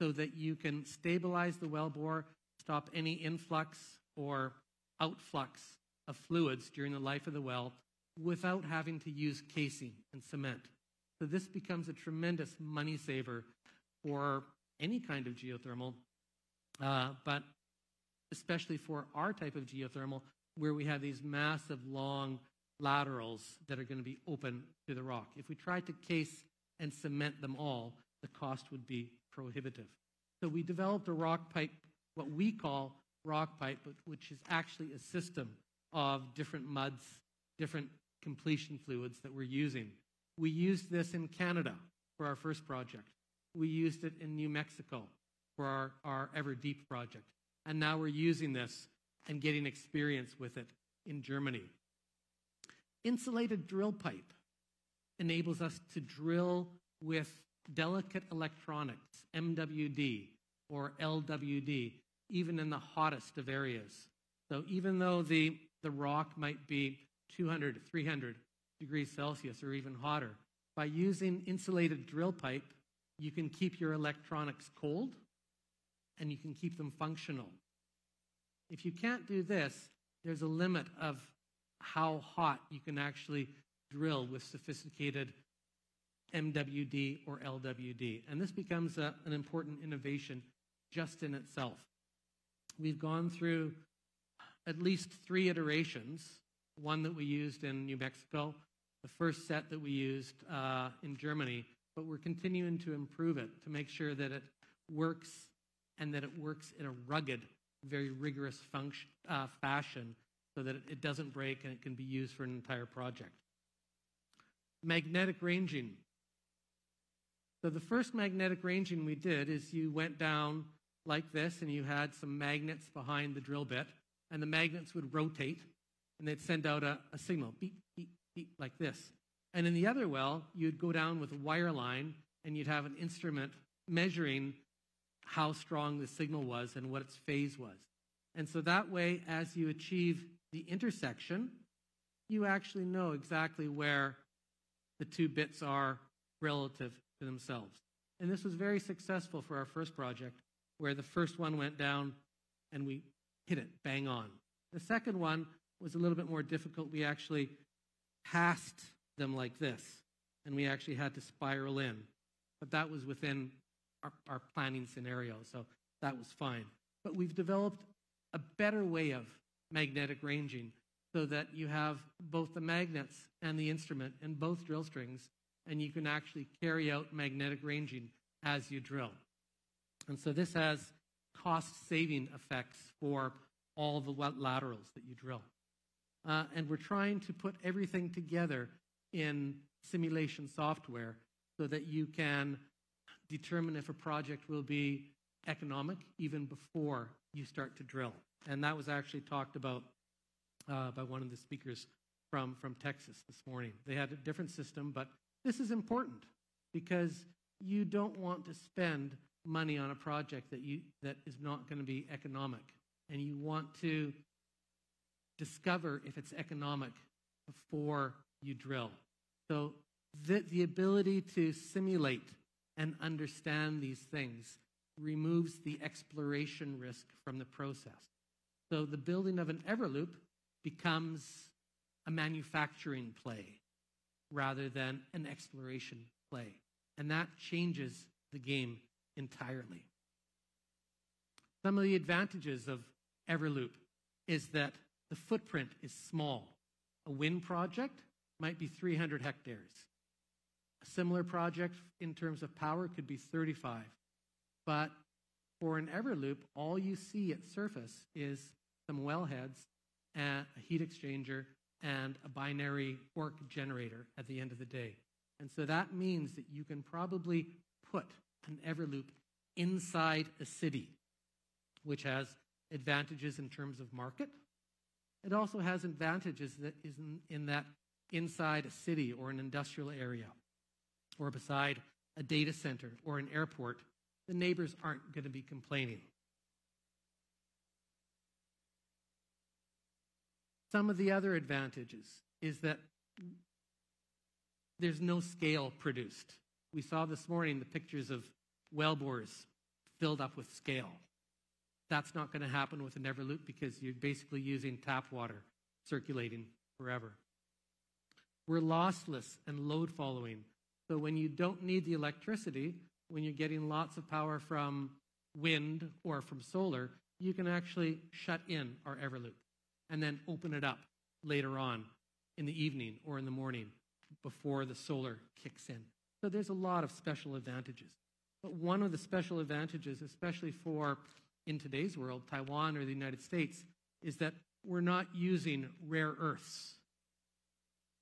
so that you can stabilize the wellbore, stop any influx or outflux of fluids during the life of the well without having to use casing and cement. So this becomes a tremendous money saver for any kind of geothermal, but especially for our type of geothermal, where we have these massive long laterals that are going to be open to the rock. If we tried to case and cement them all, the cost would be prohibitive. So we developed a rock pipe, what we call rock pipe, which is actually a system of different muds, different completion fluids that we're using. We used this in Canada for our first project. We used it in New Mexico for our EverDeep project. And now we're using this and getting experience with it in Germany. Insulated drill pipe enables us to drill with delicate electronics, MWD or LWD, even in the hottest of areas. So even though the rock might be 200, 300 degrees Celsius or even hotter, by using insulated drill pipe, you can keep your electronics cold and you can keep them functional. If you can't do this, there's a limit of how hot you can actually drill with sophisticated MWD or LWD. And this becomes an important innovation just in itself. We've gone through at least 3 iterations, one that we used in New Mexico, the first set that we used in Germany, but we're continuing to improve it to make sure that it works and that it works in a rugged, very rigorous fashion so that it doesn't break and it can be used for an entire project. Magnetic ranging. So the first magnetic ranging we did is you went down like this and you had some magnets behind the drill bit, and the magnets would rotate and they'd send out a signal, beep, beep, beep, like this. And in the other well, you'd go down with a wire line and you'd have an instrument measuring how strong the signal was and what its phase was. And so that way, as you achieve the intersection, you actually know exactly where the 2 bits are relative to themselves. And this was very successful for our first project, where the first one went down and we hit it bang on. The second one was a little bit more difficult. We actually passed them like this, and we actually had to spiral in. but that was within our planning scenario, so that was fine. But we've developed a better way of magnetic ranging so that you have both the magnets and the instrument and both drill strings, and you can actually carry out magnetic ranging as you drill. And so this has cost-saving effects for all the laterals that you drill. And we're trying to put everything together in simulation software so that you can determine if a project will be economic even before you start to drill. And that was actually talked about by one of the speakers from Texas this morning. They had a different system, but this is important because you don't want to spend money on a project that is not going to be economic. And you want to discover if it's economic before you drill. So the ability to simulate and understand these things removes the exploration risk from the process. So the building of an Everloop becomes a manufacturing play rather than an exploration play. And that changes the game entirely. Some of the advantages of Everloop is that the footprint is small. A wind project might be 300 hectares. A similar project in terms of power could be 35. But for an Everloop, all you see at surface is some wellheads, a heat exchanger, and a binary fork generator at the end of the day. And so that means that you can probably put an Everloop inside a city, which has advantages in terms of market. It also has advantages that is in that inside a city or an industrial area or beside a data center or an airport, the neighbors aren't going to be complaining. Some of the other advantages is that there's no scale produced. We saw this morning the pictures of wellbores filled up with scale. That's not going to happen with an Everloop because you're basically using tap water circulating forever. We're lossless and load following. So when you don't need the electricity, when you're getting lots of power from wind or from solar, you can actually shut in our Everloop and then open it up later on in the evening or in the morning before the solar kicks in. So there's a lot of special advantages. But one of the special advantages, especially for in today's world, Taiwan or the United States, is that we're not using rare earths.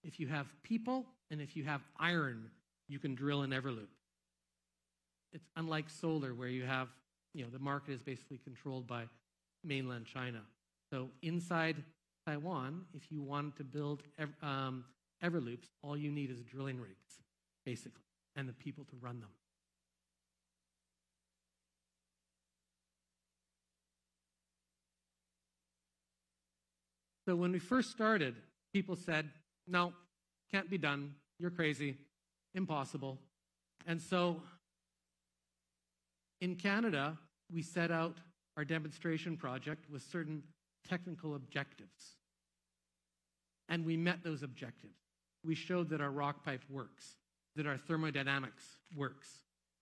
If you have people and if you have iron, you can drill an Everloop. It's unlike solar where you have, the market is basically controlled by mainland China. So inside Taiwan, if you wanted to build Everloops, all you need is drilling rigs, basically, and the people to run them. So when we first started, people said, no, can't be done, you're crazy, impossible. And so in Canada, we set out our demonstration project with certain technical objectives. And we met those objectives. We showed that our rock pipe works, that our thermodynamics works.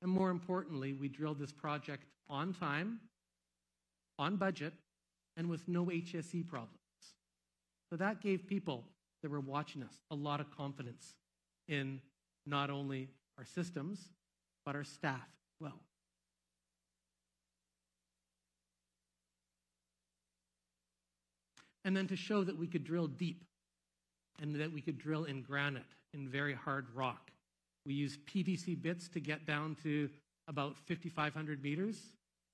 And more importantly, we drilled this project on time, on budget, and with no HSE problems. So that gave people that were watching us a lot of confidence in not only our systems, but our staff as well. And then to show that we could drill deep and that we could drill in granite, in very hard rock. We used PVC bits to get down to about 5,500 meters,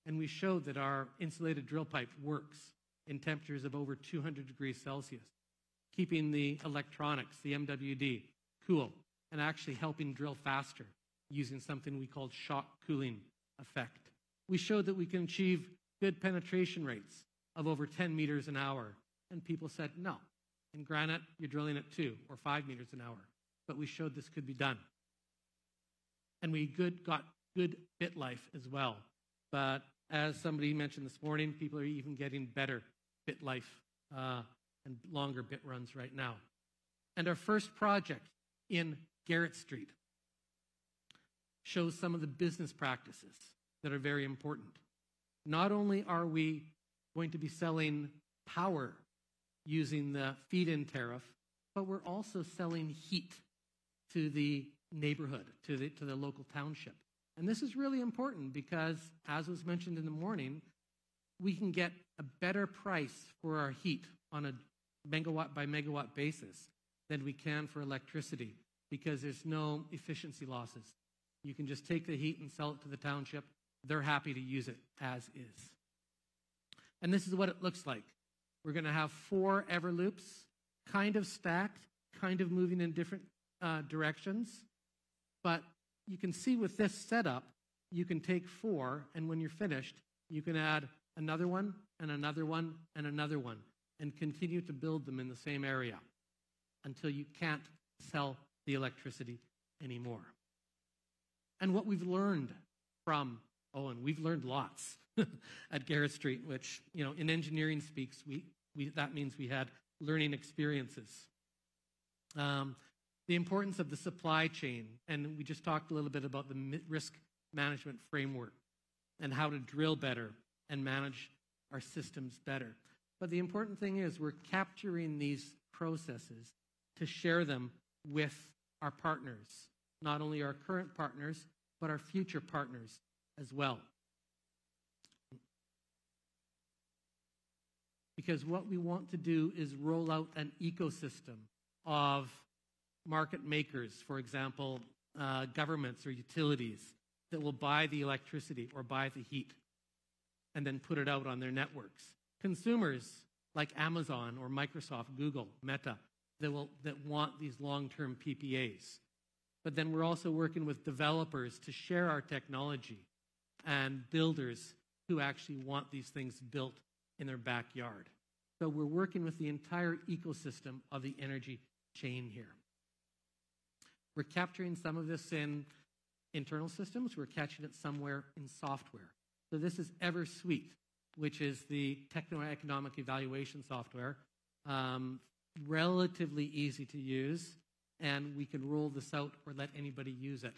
and we showed that our insulated drill pipe works in temperatures of over 200 degrees Celsius, keeping the electronics, the MWD, cool, and actually helping drill faster using something we called shock cooling effect. We showed that we can achieve good penetration rates of over 10 meters an hour, and people said, no, in granite, you're drilling at 2 or 5 meters an hour. But we showed this could be done. And we got good bit life as well. But as somebody mentioned this morning, people are even getting better bit life and longer bit runs right now. And our first project in Garrett Street. shows some of the business practices that are very important. Not only are we going to be selling power using the feed-in tariff, but we're also selling heat to the neighborhood, to the local township. And this is really important because, as was mentioned in the morning, we can get a better price for our heat on a megawatt by megawatt basis than we can for electricity because there's no efficiency losses. You can just take the heat and sell it to the township. They're happy to use it as is. And this is what it looks like. We're going to have 4 Everloops, kind of stacked, kind of moving in different directions. But you can see with this setup, you can take 4, and when you're finished, you can add another one, and another one, and another one, and continue to build them in the same area until you can't sell the electricity anymore. And what we've learned from Owen, we've learned lots at Garrett Street, which, you know, in engineering speaks, that means we had learning experiences. The importance of the supply chain, and we just talked a little bit about the risk management framework and how to drill better and manage our systems better. But the important thing is we're capturing these processes to share them with our partners, not only our current partners, but our future partners as well. Because what we want to do is roll out an ecosystem of market makers, for example, governments or utilities that will buy the electricity or buy the heat and then put it out on their networks. Consumers like Amazon or Microsoft, Google, Meta, that want these long-term PPAs. But then we're also working with developers to share our technology and builders who actually want these things built in their backyard. So we're working with the entire ecosystem of the energy chain here. We're capturing some of this in internal systems. We're catching it somewhere in software. So this is EverSuite, which is the techno-economic evaluation software. Relatively easy to use, and we can roll this out or let anybody use it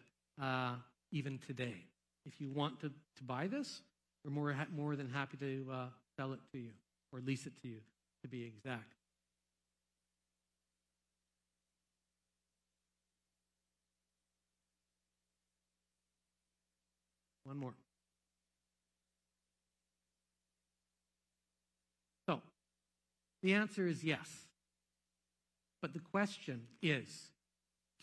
even today. If you want to buy this, we're more than happy to sell it to you or lease it to you, to be exact. One more. So, the answer is yes. But the question is,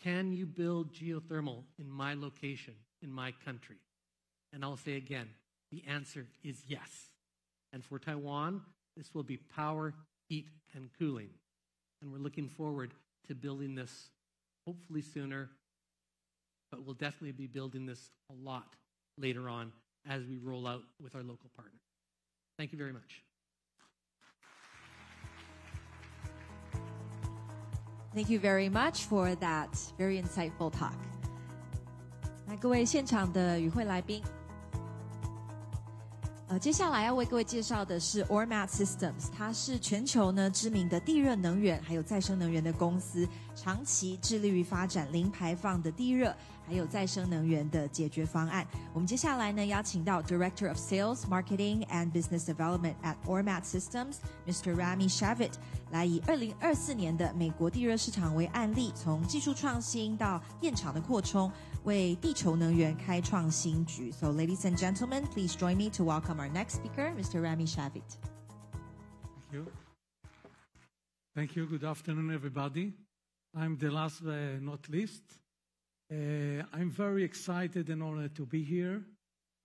can you build geothermal in my location, in my country? And I'll say again, the answer is yes. And for Taiwan, this will be power, heat, and cooling. And we're looking forward to building this hopefully sooner, but we'll definitely be building this a lot later on as we roll out with our local partners. Thank you very much. Thank you very much for that very insightful talk. 那各位现场的与会来宾，接下来要为各位介绍的是 Ormat Systems， 它是全球呢知名的地热能源还有再生能源的公司，长期致力于发展零排放的地热还有再生能源的解决方案。我们接下来呢邀请到 Director of Sales, Marketing and Business Development at Ormat Systems, Mr. Rami Shavit， 来以2024年的美国地热市场为案例，从技术创新到电厂的扩充，为地球能源开创新局。So, ladies and gentlemen, please join me to welcome our next speaker, Mr. Rami Shavit. Thank you. Thank you. Good afternoon, everybody. I'm the last but not least. I'm very excited and honored to be here.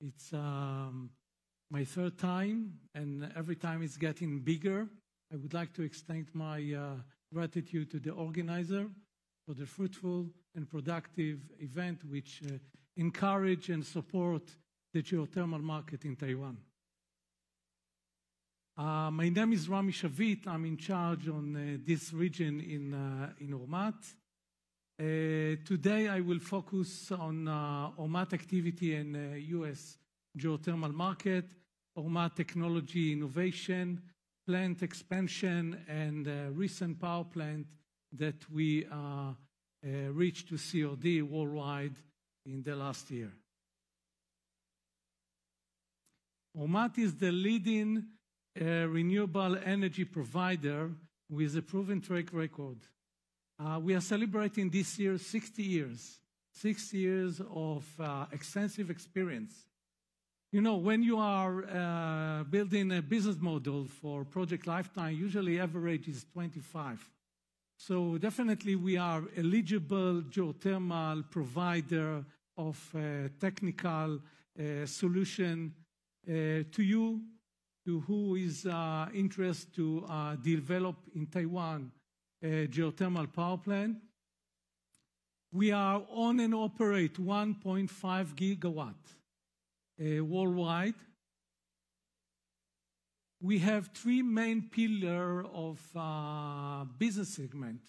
It's my third time, and every time it's getting bigger. I would like to extend my gratitude to the organizer for the fruitful and productive event which encourage and support the geothermal market in Taiwan. My name is Rami Shavit. I'm in charge on this region in Ormat. Today I will focus on Ormat activity in U.S. geothermal market, Ormat technology innovation, plant expansion, and recent power plant that we reached to COD worldwide in the last year. Ormat is the leading renewable energy provider with a proven track record. We are celebrating this year 60 years, 6 years of extensive experience. You know, when you are building a business model for project lifetime, usually average is 25. So definitely we are eligible geothermal provider of technical solution to you, to who is interested to develop in Taiwan a geothermal power plant. We are on and operate 1.5 gigawatt worldwide. We have three main pillars of business segment.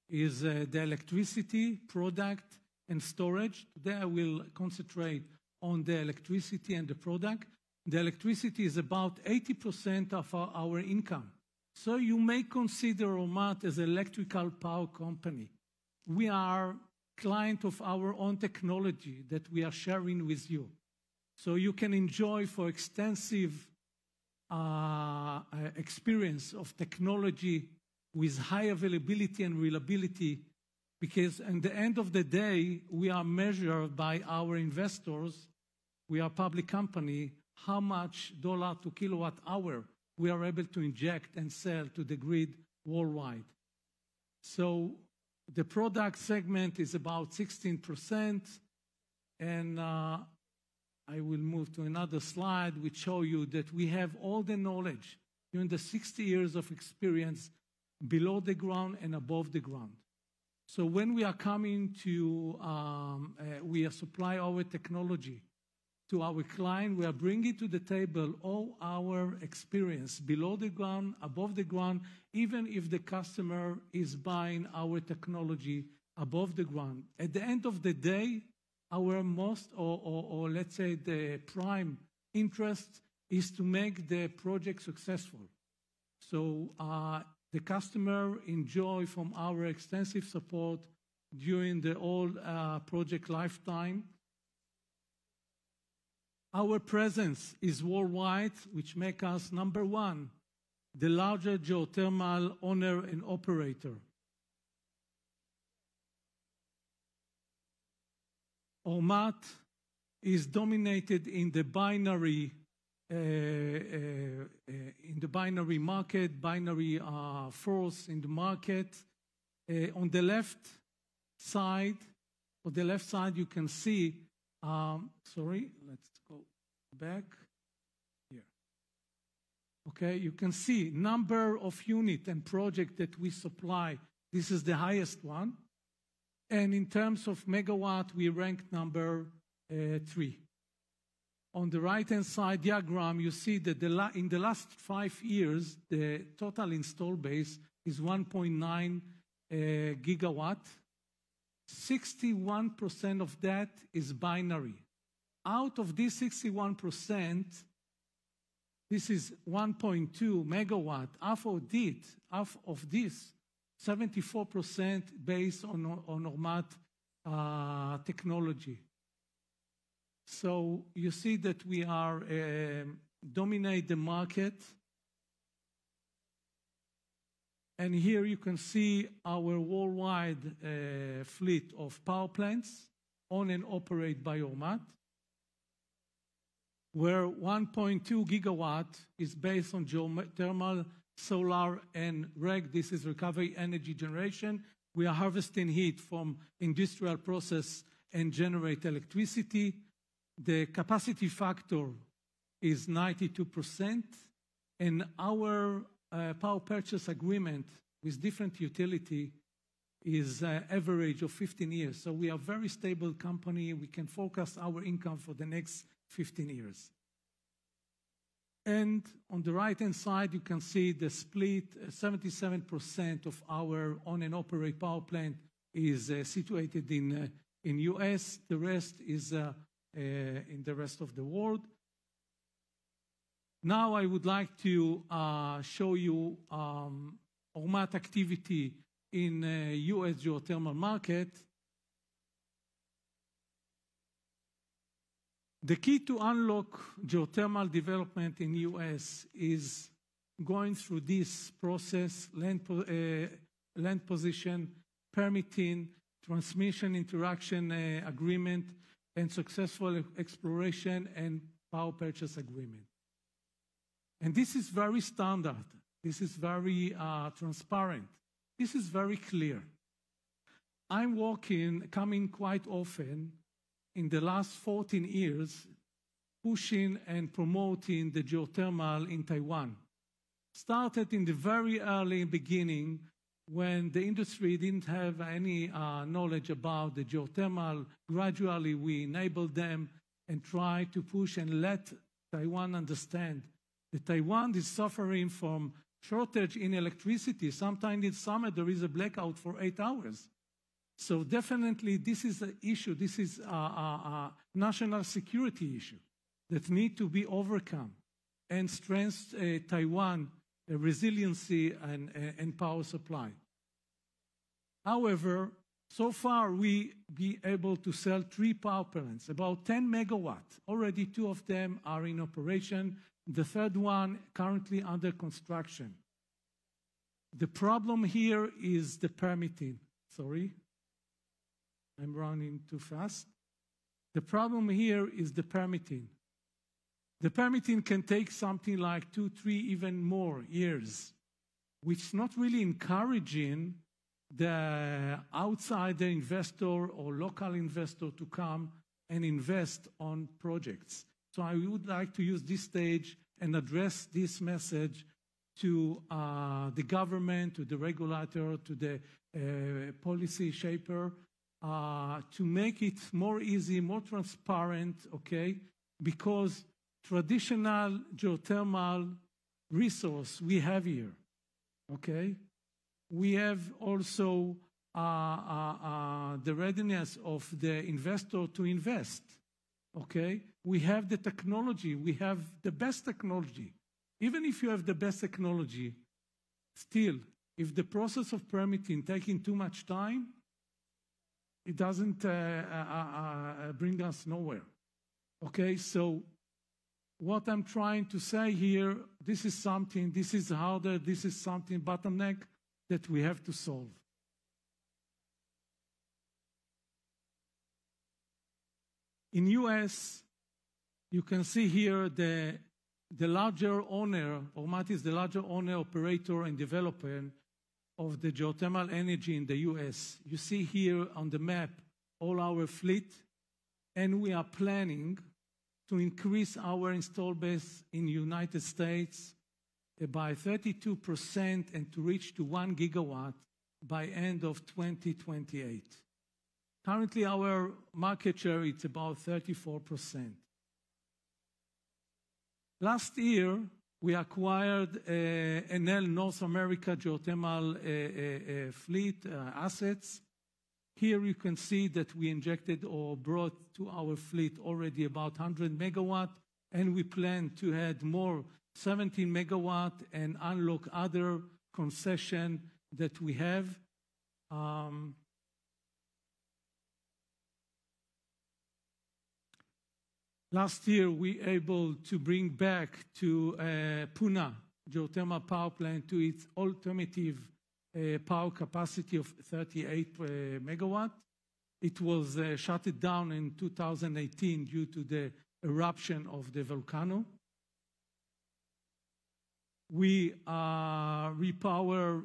Is the electricity, product, and storage. Today I will concentrate on the electricity and the product. The electricity is about 80% of our income. So you may consider Ormat as an electrical power company. We are client of our own technology that we are sharing with you. So you can enjoy for extensive experience of technology with high availability and reliability, because at the end of the day, we are measured by our investors. We are a public company, how much dollar to kilowatt hour we are able to inject and sell to the grid worldwide. So the product segment is about 16%, and I will move to another slide which show you that we have all the knowledge during the 60 years of experience below the ground and above the ground. So when we are coming to, we supply our technology to our client, we are bringing to the table all our experience below the ground, above the ground, even if the customer is buying our technology above the ground. At the end of the day, our most, or let's say the prime interest is to make the project successful. So the customer enjoy from our extensive support during the whole project lifetime. Our presence is worldwide, which makes us number one, the largest geothermal owner and operator. Ormat is dominated in the binary market, binary force in the market. On the left side, you can see. Sorry, let's go back here. Okay, you can see number of unit and project that we supply. This is the highest one. And in terms of megawatt, we ranked number 3. On the right-hand side diagram, you see that in the last 5 years, the total install base is 1.9 gigawatt. 61% of that is binary. Out of this 61%, this is 1.2 megawatt. Half of this, 74% based on Ormat technology. So you see that we are dominate the market. And here you can see our worldwide fleet of power plants owned and operated by Ormat, where 1.2 gigawatt is based on geothermal, solar, and REG. This is recovery energy generation. We are harvesting heat from industrial process and generate electricity. The capacity factor is 92%, and our power purchase agreement with different utility is average of 15 years. So we are a very stable company. We can focus our income for the next 15 years. And on the right-hand side, you can see the split. 77% of our own and operate power plant is situated in US. The rest is in the rest of the world. Now I would like to show you Ormat activity in US geothermal market. The key to unlock geothermal development in U.S. is going through this process, land position, permitting, transmission interaction agreement, and successful exploration and power purchase agreement. And this is very standard. This is very transparent. This is very clear. I'm coming quite often in the last 14 years, pushing and promoting the geothermal in Taiwan. Started in the very early beginning when the industry didn't have any knowledge about the geothermal. Gradually, we enabled them and tried to push and let Taiwan understand that Taiwan is suffering from shortage in electricity. Sometimes in summer, there is a blackout for 8 hours. So definitely, this is an issue. This is a national security issue that need to be overcome and strengthen Taiwan resiliency and power supply. However, so far we be able to sell 3 power plants, about 10 megawatts. Already 2 of them are in operation. The third one currently under construction. The problem here is the permitting. Sorry, I'm running too fast. The problem here is the permitting. The permitting can take something like 2, 3, even more years, which is not really encouraging the outsider investor or local investor to come and invest on projects. So I would like to use this stage and address this message to the government, to the regulator, to the policy shaper, to make it more easy, more transparent, okay? Because traditional geothermal resource we have here, okay? We have also the readiness of the investor to invest, okay? We have the technology. We have the best technology. Even if you have the best technology, still, if the process of permitting taking too much time, it doesn't bring us nowhere, okay? So what I'm trying to say here, this is harder, this is something bottleneck that we have to solve. In US, you can see here the larger owner, Ormat is the larger owner, operator, and developer of the geothermal energy in the US. You see here on the map all our fleet, and we are planning to increase our install base in the United States by 32% and to reach to 1 gigawatt by end of 2028. Currently, our market share is about 34%. Last year, we acquired Enel North America geothermal fleet assets. Here you can see that we injected or brought to our fleet already about 100 megawatt, and we plan to add more 17 megawatt and unlock other concession that we have. Last year, we were able to bring back to Puna geothermal power plant to its alternative power capacity of 38 megawatt. It was shut down in 2018 due to the eruption of the volcano. We repower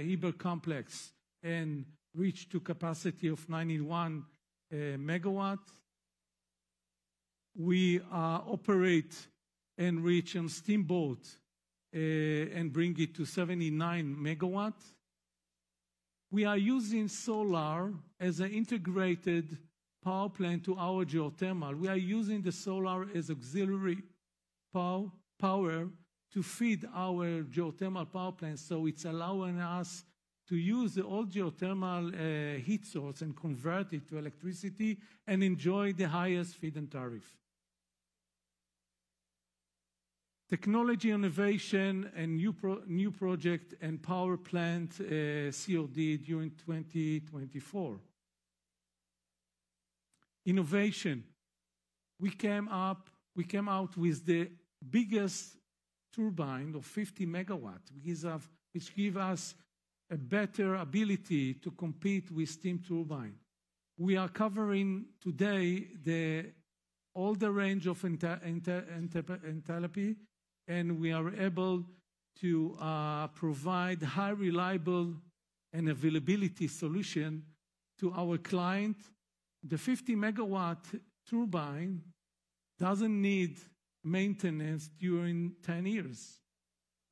Heber complex and reached to capacity of 91 megawatt. We operate and reach on steamboat and bring it to 79 megawatt. We are using solar as an integrated power plant to our geothermal. We are using the solar as auxiliary power to feed our geothermal power plant, so it's allowing us to use the old geothermal heat source and convert it to electricity and enjoy the highest feed-in tariff. Technology innovation and new project and power plant COD during 2024. Innovation. we came out with the biggest turbine of 50 megawatt, which gives us a better ability to compete with steam turbine. We are covering today all the range of enthalpy, and we are able to provide high reliable and availability solution to our client. The 50 megawatt turbine doesn't need maintenance during 10 years.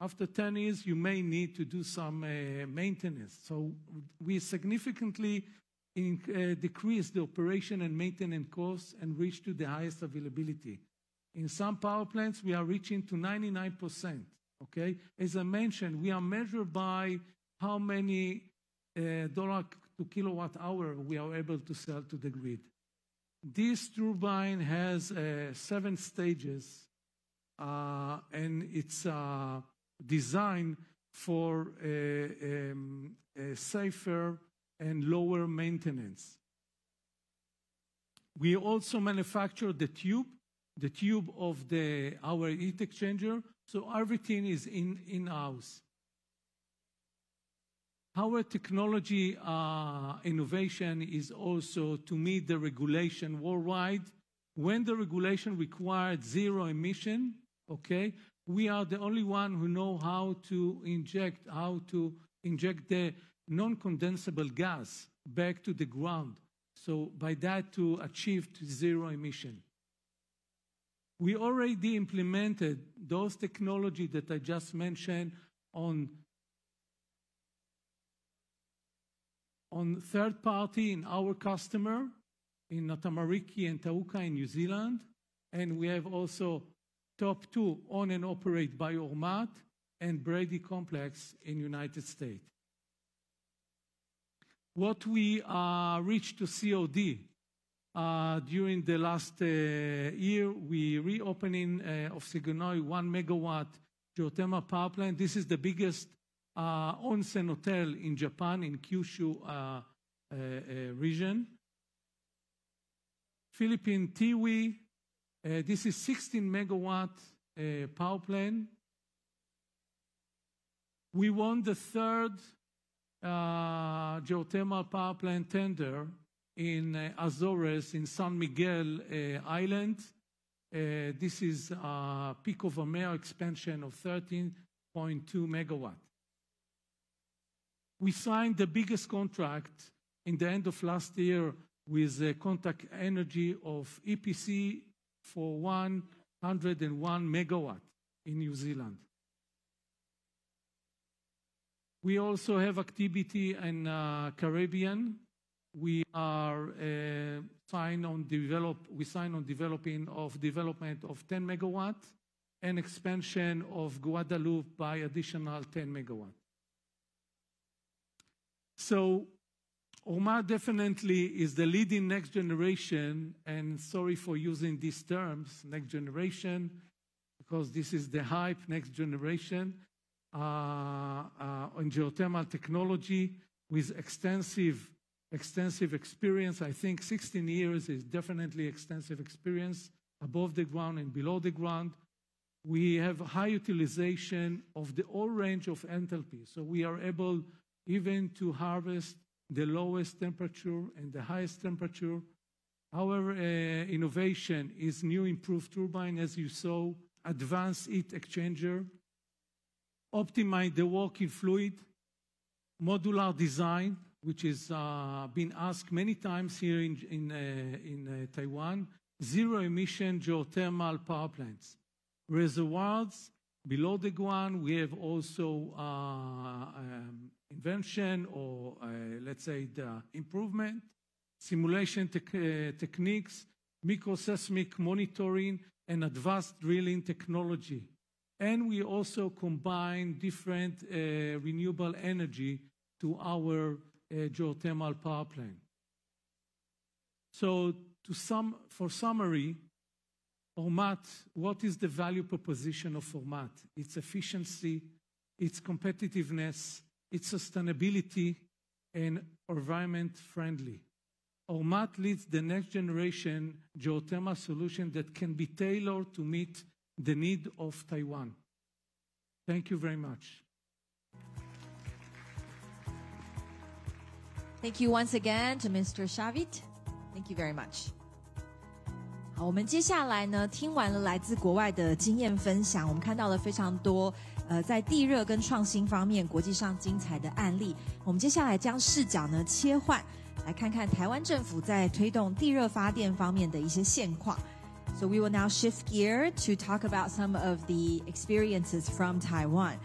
After 10 years, you may need to do some maintenance. So we significantly decrease the operation and maintenance costs and reach to the highest availability. In some power plants, we are reaching to 99%. Okay, as I mentioned, we are measured by how many dollar to kilowatt hour we are able to sell to the grid. This turbine has 7 stages, and it's designed for a safer and lower maintenance. We also manufacture the tube of our heat exchanger, so everything is in-house. Our technology innovation is also to meet the regulation worldwide. When the regulation required zero emission, okay, we are the only one who know how to inject the non-condensable gas back to the ground. So by that to achieve zero emission. We already implemented those technologies that I just mentioned on third party in our customer, in Ngātamariki and Tauka in New Zealand. And we have also top 2 own and operate by Ormat and Brady Complex in United States. What we reached to COD during the last year, we reopening of Sigonoi 1 megawatt geothermal power plant. This is the biggest onsen hotel in Japan, in Kyushu region. Philippine Tiwi, this is 16 megawatt power plant. We won the 3rd geothermal power plant tender in Azores, in San Miguel Island. This is Pico Vermeer expansion of 13.2 megawatt. We signed the biggest contract in the end of last year with Contact Energy of EPC for 101 megawatt in New Zealand. We also have activity in Caribbean. We are signed on development of 10 megawatt and expansion of Guadeloupe by additional 10 megawatt. So Ormat definitely is the leading next generation, and sorry for using these terms, next generation, because this is the hype, next generation, on geothermal technology with extensive experience. I think 16 years is definitely extensive experience above the ground and below the ground. We have high utilization of the whole range of enthalpy, so we are able even to harvest the lowest temperature and the highest temperature. Our innovation is new improved turbine, as you saw, advanced heat exchanger, optimize the working fluid, modular design, which is been asked many times here in Taiwan, zero emission geothermal power plants. Reservoirs below the ground, we have also invention or let's say the improvement, simulation techniques, microseismic monitoring, and advanced drilling technology. And we also combine different renewable energy to our geothermal power plant. So for summary, Ormat, what is the value proposition of Ormat? Its efficiency, its competitiveness, its sustainability, and environment friendly. Ormat leads the next generation geothermal solution that can be tailored to meet the need of Taiwan. Thank you very much. Thank you once again to Mr. Shavit. Thank you very much. 好，我们接下来呢，听完了来自国外的经验分享，我们看到了非常多在地热跟创新方面国际上精彩的案例。我们接下来将视角呢切换，来看看台湾政府在推动地热发电方面的一些现况。So we will now shift gear to talk about some of the experiences from Taiwan.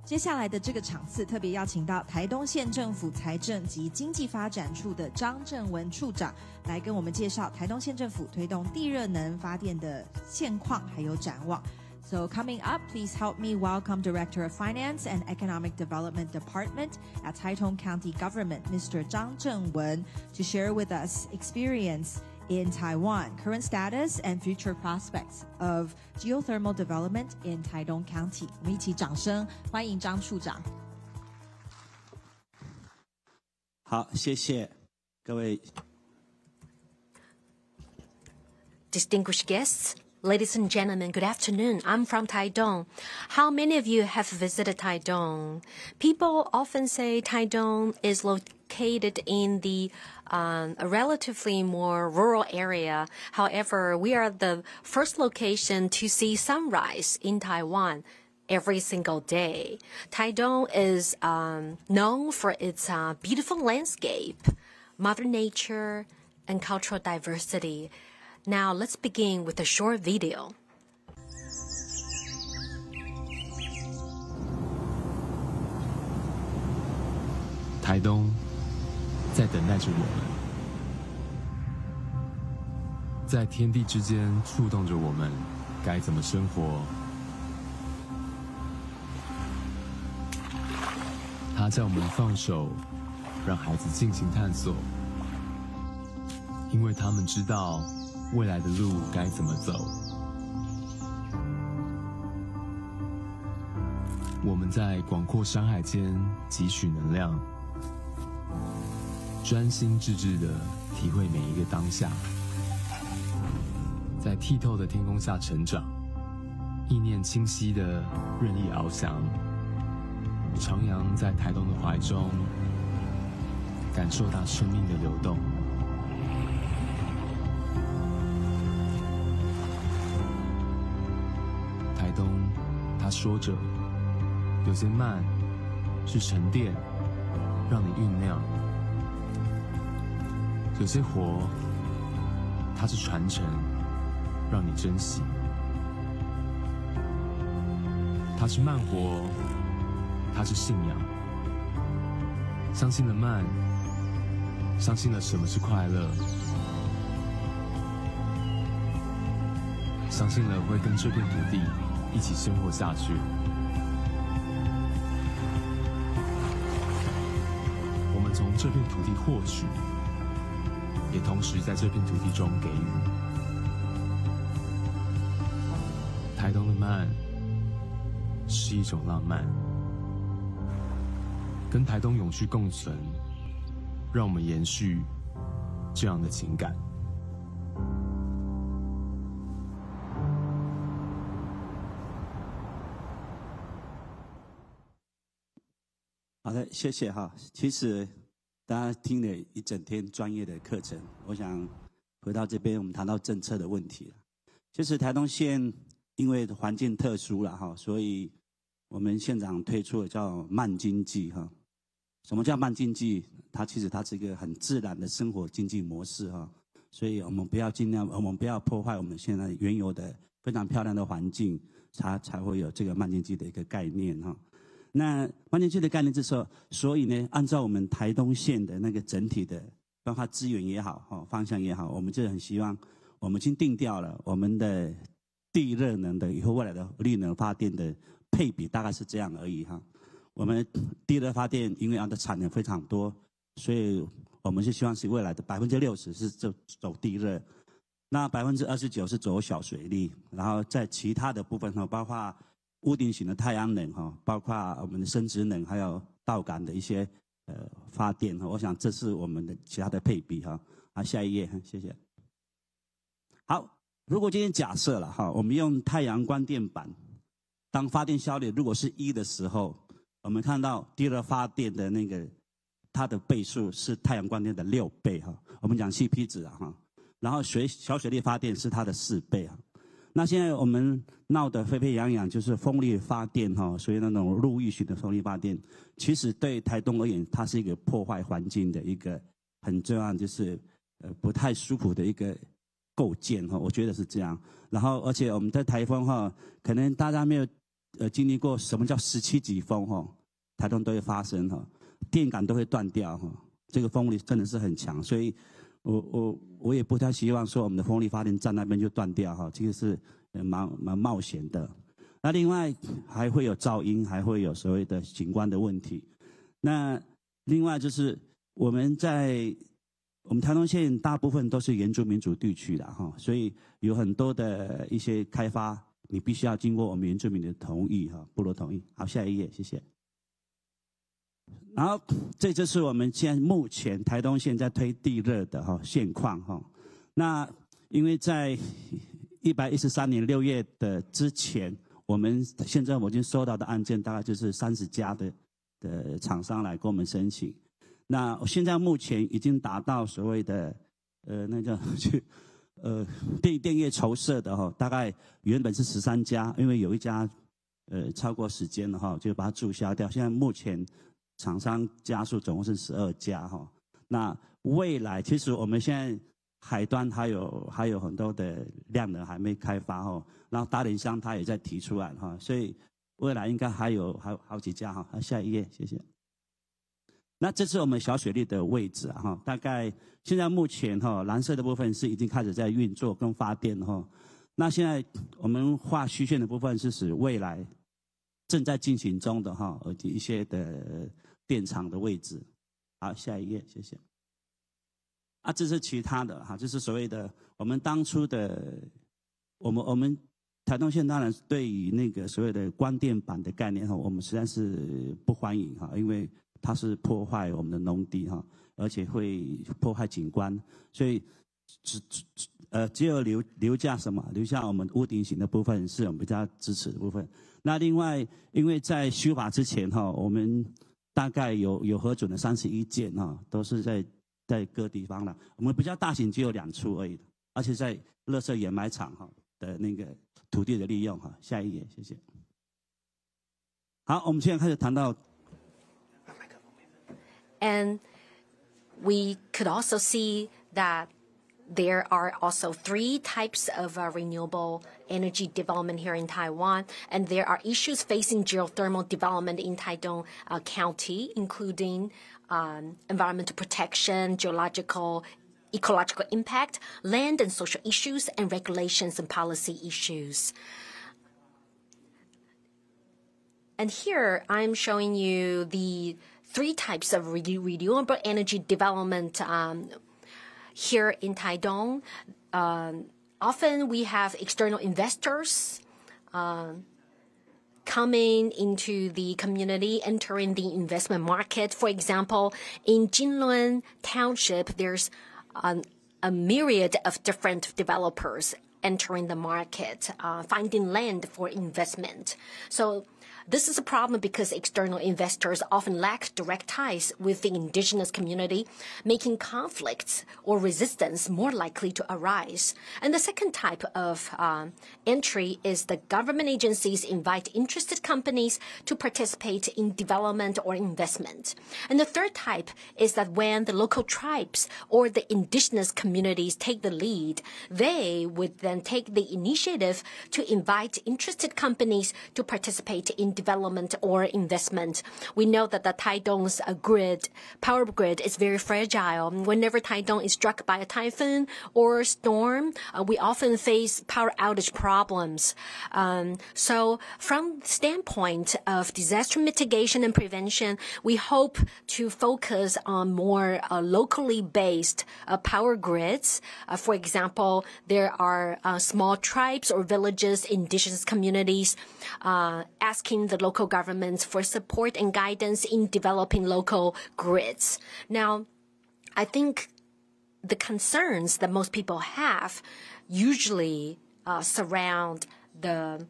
接下来的这个场次特别邀请到台东县政府财政及经济发展处的张正文处长来跟我们介绍台东县政府推动地热能发电的现况还有展望。So coming up, please help me welcome Director of Finance and Economic Development Department at Taitung County Government, Mr. Zhang Zhengwen, to share with us experience in Taiwan, current status and future prospects of geothermal development in Taitung County. 我们一起掌声欢迎张处长。好，谢谢各位。Distinguished guests, ladies and gentlemen, good afternoon. I'm from Taitung. How many of you have visited Taitung? People often say Taitung is located in a relatively more rural area. However, we are the first location to see sunrise in Taiwan every single day. Taitung is known for its beautiful landscape, Mother Nature, and cultural diversity. Now, let's begin with a short video. 台东在等待着我们，在天地之间触动着我们该怎么生活。他叫我们放手，让孩子尽情探索，因为他们知道未来的路该怎么走。我们在广阔山海间汲取能量，专心致志地体会每一个当下，在剔透的天空下成长，意念清晰地任意翱翔，徜徉在台东的怀中，感受到生命的流动。台东，他说着，有些慢是沉淀，让你酝酿；有些活，它是传承，让你珍惜。它是慢活，它是信仰。相信了慢，相信了什么是快乐，相信了会跟这片土地一起生活下去。我们从这片土地获取，也同时在这片土地中给予。台东的慢是一种浪漫，跟台东永续共存，让我们延续这样的情感。好的，谢谢哈。其实大家听了一整天专业的课程，我想回到这边，我们谈到政策的问题了。其实台东县因为环境特殊了哈，所以我们县长推出了叫慢经济哈。什么叫慢经济？它其实是一个很自然的生活经济模式哈。所以我们不要破坏我们现在原有的非常漂亮的环境，才会有这个慢经济的一个概念哈。那慢经济的概念就是说，所以呢，按照我们台东县的那个整体的，包括资源也好，方向也好，我们就很希望，我们已经定调了我们的地热能的以后未来的绿能发电的配比大概是这样而已哈。我们地热发电因为它的产能非常多，所以我们是希望是未来的60%是走地热，那29%是走小水力，然后在其他的部分哈，包括屋顶型的太阳能哈，包括我们的生质能，还有稻杆的一些发电哈，我想这是我们的其他的配比哈。好，下一页，谢谢。好，如果今天假设了哈，我们用太阳光电板当发电效率如果是1的时候，我们看到第二发电的那个它的倍数是太阳光电的6倍哈，我们讲 CP 值啊哈，然后小水力发电是它的4倍啊。那现在我们闹得沸沸扬扬，就是风力发电哈，属于那种陆域型的风力发电，其实对台东而言，它是一个破坏环境的一个很重要，就是不太舒服的一个构建哈，我觉得是这样。然后而且我们在台风哈，可能大家没有经历过什么叫17级风哈，台东都会发生哈，电感都会断掉哈，这个风力真的是很强，所以我也不太希望说我们的风力发电站那边就断掉哈，这个是蛮冒险的。那另外还会有噪音，还会有所谓的景观的问题。那另外就是我们台东县大部分都是原住民族地区的哈，所以有很多的一些开发，你必须要经过我们原住民的同意哈，部落同意。好，下一页，谢谢。然后这就是我们现在目前台东县在推地热的现况哈。那因为在113年6月的之前，现在我已经收到的案件大概就是30家的厂商来跟我们申请。那现在目前已经达到所谓的那个电业筹设的哈，大概原本是13家，因为有一家超过时间了哈，就把它注销掉。现在目前厂商家数总共是12家哈。那未来其实我们现在海端还有很多的量能还没开发哈，然后大连乡它也在提出来哈，所以未来应该还有好几家哈。下一页，谢谢。那这是我们小水力的位置哈，大概现在目前哈蓝色的部分是已经开始在运作跟发电哈。那现在我们画虚线的部分是指未来正在进行中的哈，以及一些的电厂的位置。好，下一页，谢谢。这是其他的哈，这是所谓的我们当初的我们台东县当然对于那个所谓的光电板的概念哈，我们实在是不欢迎哈，因为它是破坏我们的农地哈，而且会破坏景观，所以只有留下我们屋顶型的部分是我们比较支持的部分。那另外，因为在修法之前哈，我们大概有核准的31件哈，都是在各地方了。我们比较大型只有2处而已，而且在垃圾掩埋场哈的那个土地的利用哈。下一页，谢谢。好，我们现在开始谈到。And we could also see that there are also 3 types of renewable energy development here in Taiwan, and there are issues facing geothermal development in Taidong County, including environmental protection, ecological impact, land and social issues, and regulations and policy issues. And here I'm showing you the 3 types of renewable energy development here in Taidong. Often we have external investors coming into the community, entering the investment market. For example, in Jinlun Township, there's a myriad of different developers entering the market, finding land for investment. So this is a problem because external investors often lack direct ties with the indigenous community, making conflicts or resistance more likely to arise. And the second type of entry is the government agencies invite interested companies to participate in development or investment. And the third type is that when the local tribes or the indigenous communities take the lead, they would then take the initiative to invite interested companies to participate in development or investment. We know that the Taidong's power grid is very fragile. Whenever Taidong is struck by a typhoon or storm, we often face power outage problems. So from the standpoint of disaster mitigation and prevention, we hope to focus on more locally based power grids. For example, there are small tribes or villages, indigenous communities, asking the local governments for support and guidance in developing local grids. Now, I think the concerns that most people have usually surround the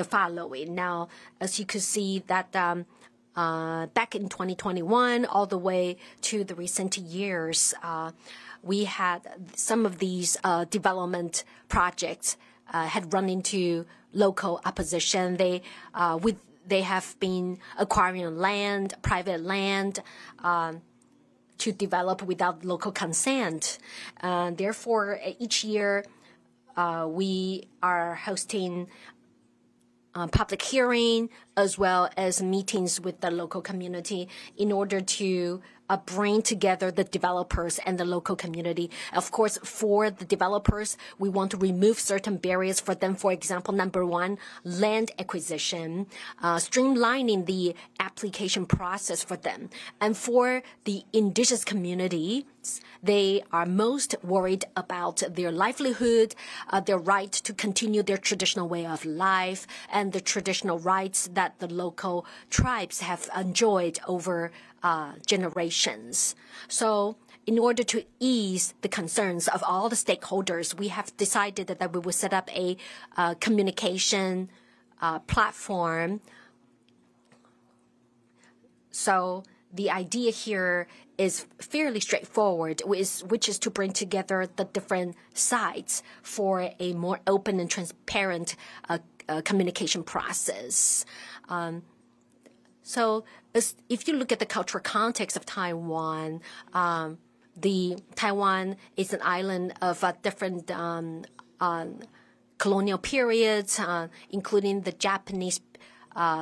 following. Now, as you could see that back in 2021, all the way to the recent years, we had some of these development projects had run into local opposition. They have been acquiring land, private land, to develop without local consent. Therefore, each year we are hosting public hearing as well as meetings with the local community in order to bring together the developers and the local community. Of course, for the developers, we want to remove certain barriers for them. For example, number one, land acquisition, streamlining the application process for them. And for the indigenous community, they are most worried about their livelihood, their right to continue their traditional way of life, and the traditional rights that the local tribes have enjoyed over generations. So in order to ease the concerns of all the stakeholders, we have decided that we will set up a communication platform. So the idea here is fairly straightforward, which is to bring together the different sides for a more open and transparent communication process. So if you look at the cultural context of Taiwan, Taiwan is an island of different colonial periods, including the Japanese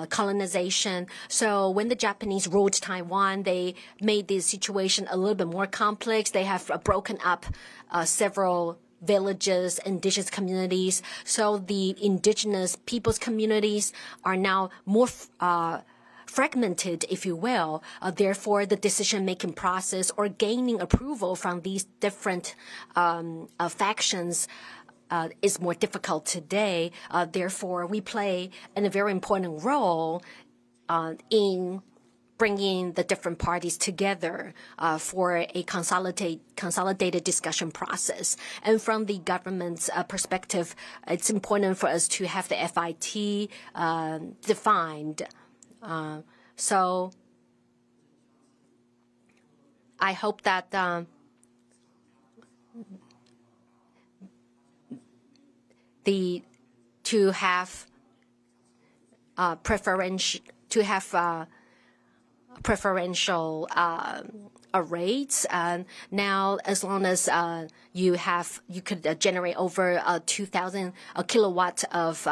colonization. So when the Japanese ruled Taiwan, they made the situation a little bit more complex. They have broken up several villages, indigenous communities. So the indigenous people's communities are now more fragmented, if you will. Therefore, the decision-making process or gaining approval from these different factions is more difficult today. Therefore, we play a very important role in bringing the different parties together for a consolidated discussion process. And from the government's perspective, it's important for us to have the FIT defined. So I hope that to have preferential rates. Now, as long as you could generate over 2,000 kilowatts of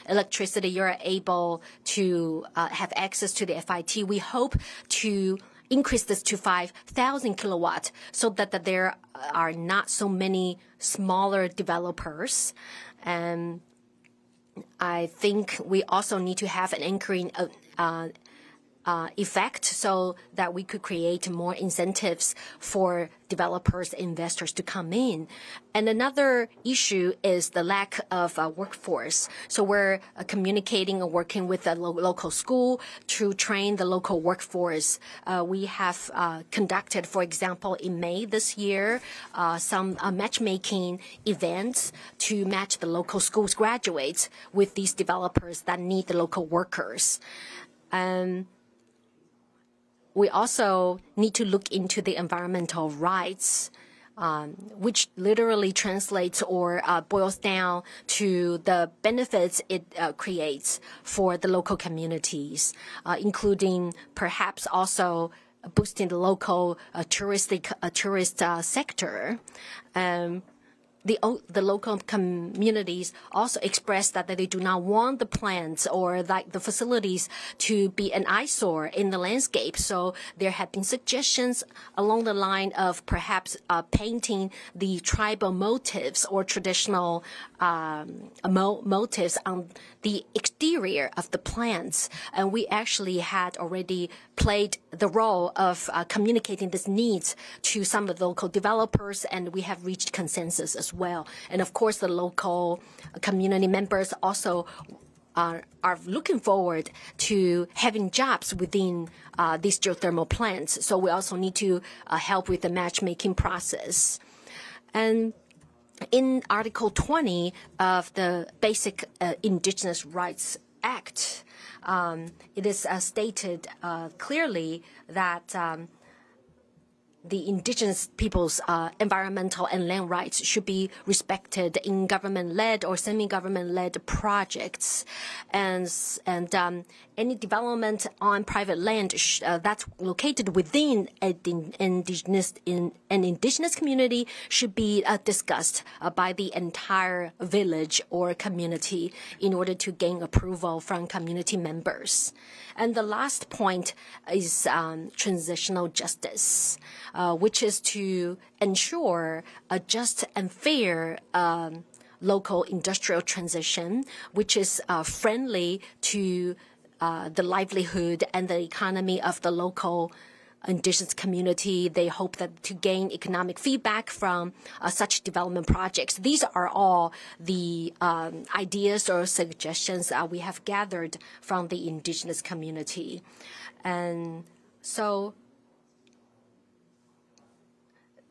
electricity, you're able to have access to the FIT. We hope to increase this to 5,000 kilowatts so that there are not so many smaller developers. And I think we also need to have an anchoring effect so that we could create more incentives for developers, investors to come in. And another issue is the lack of workforce. So we're communicating and working with the local school to train the local workforce. We have conducted, for example, in May this year, some matchmaking events to match the local schools graduates with these developers that need the local workers. We also need to look into the environmental rights, which literally translates or boils down to the benefits it creates for the local communities, including perhaps also boosting the local tourist sector. The local communities also expressed that they do not want the plants or the facilities to be an eyesore in the landscape. So there have been suggestions along the line of perhaps painting the tribal motifs or traditional motifs on the exterior of the plants. And we actually had already played the role of communicating these needs to some of the local developers, and we have reached consensus as well. And of course, the local community members also are looking forward to having jobs within these geothermal plants. So we also need to help with the matchmaking process. And in Article 20 of the Basic Indigenous Rights Act, it is stated clearly that the indigenous people's environmental and land rights should be respected in government-led or semi-government-led projects, and any development on private land that's located within an indigenous community should be discussed by the entire village or community in order to gain approval from community members. And the last point is transitional justice, which is to ensure a just and fair local industrial transition, which is friendly to the livelihood and the economy of the local indigenous community. They hope that to gain economic feedback from such development projects. These are all the ideas or suggestions we have gathered from the indigenous community. And so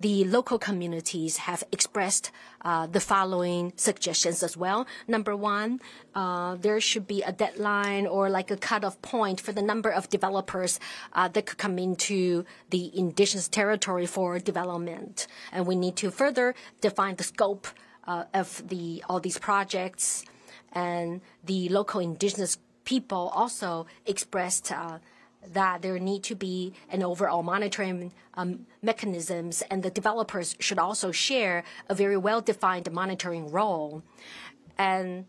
the local communities have expressed the following suggestions as well. Number one, there should be a deadline or like a cutoff point for the number of developers that could come into the indigenous territory for development. And we need to further define the scope of all these projects. And the local indigenous people also expressed that there need to be an overall monitoring mechanisms, and the developers should also share a very well-defined monitoring role. And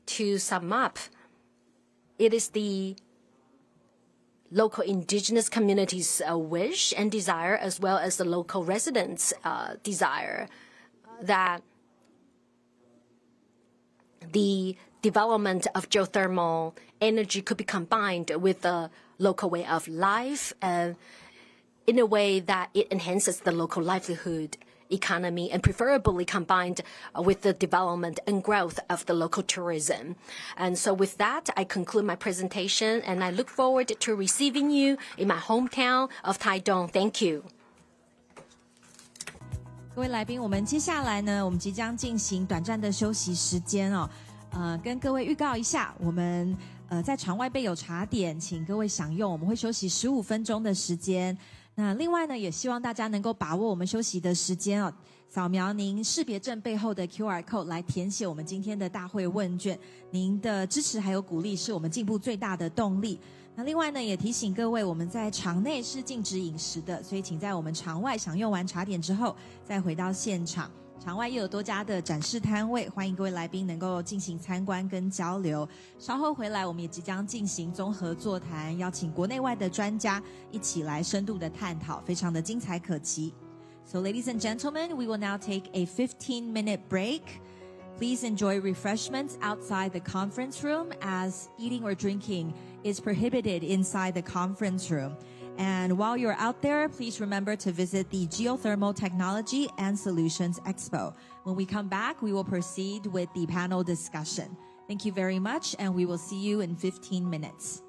to sum up, it is the local indigenous communities' wish and desire, as well as the local residents' desire, that the development of geothermal energy could be combined with the local way of life in a way that it enhances the local livelihood, economy, and preferably combined with the development and growth of the local tourism. And so with that, I conclude my presentation, and I look forward to receiving you in my hometown of Taiwan. Thank you. 各位来宾，我们接下来呢，我们即将进行短暂的休息时间哦。跟各位预告一下，我们在场外备有茶点，请各位享用。我们会休息15分钟的时间。那另外呢，也希望大家能够把握我们休息的时间哦，扫描您识别证背后的 QR code 来填写我们今天的大会问卷。您的支持还有鼓励是我们进步最大的动力。那另外呢，也提醒各位，我们在场内是禁止饮食的，所以请在我们场外享用完茶点之后，再回到现场。场外也有多家的展示摊位，欢迎各位来宾能够进行参观跟交流。稍后回来，我们也即将进行综合座谈，邀请国内外的专家一起来深度的探讨，非常的精彩可期。So ladies and gentlemen, we will now take a 15-minute break. Please enjoy refreshments outside the conference room, as eating or drinking is prohibited inside the conference room. And while you're out there, please remember to visit the Geothermal Technology and Solutions Expo. When we come back, we will proceed with the panel discussion. Thank you very much, and we will see you in 15 minutes.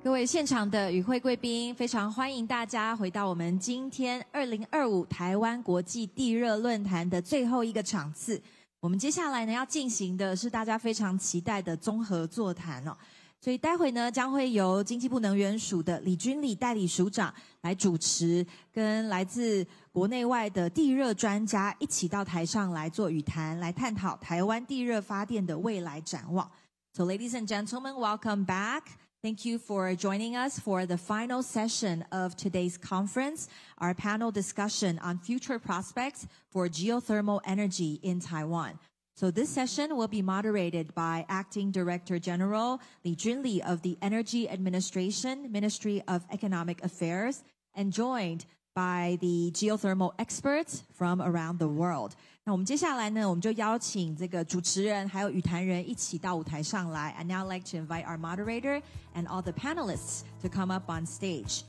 各位现场的与会贵宾，非常欢迎大家回到我们今天2025台湾国际地热论坛的最后一个场次。我们接下来呢要进行的是大家非常期待的综合座谈哦。所以待会呢将会由经济部能源署的李君礼代理署长来主持，跟来自国内外的地热专家一起到台上来做语谈，来探讨台湾地热发电的未来展望。So ladies and gentlemen, welcome back. Thank you for joining us for the final session of today's conference, our panel discussion on future prospects for geothermal energy in Taiwan. So this session will be moderated by Acting Director General Li Junli of the Energy Administration, Ministry of Economic Affairs, and joined by the geothermal experts from around the world. 那我们接下来呢，我们就邀请这个主持人还有语坛人一起到舞台上来。I'd now like to invite our moderator and all the panelists to come up on stage.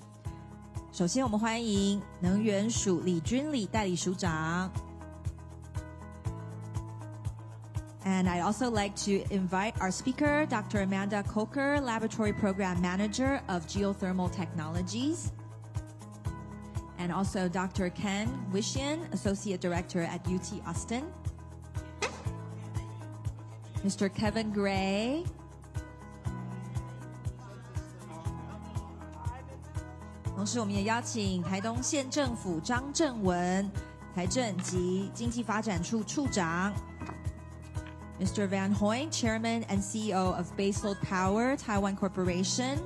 首先，我们欢迎能源署李君礼代理署长。And I'd also like to invite our speaker, Dr. Amanda Coker, Laboratory Program Manager of Geothermal Technologies. And also Dr. Ken Wishian, Associate Director at UT Austin. Mr. Kevin Gray. (同时我们也邀请台东县政府张正文财政及经济发展处处长 Mr. Van Hoyne, Chairman and CEO of Baseload Power Taiwan Corporation,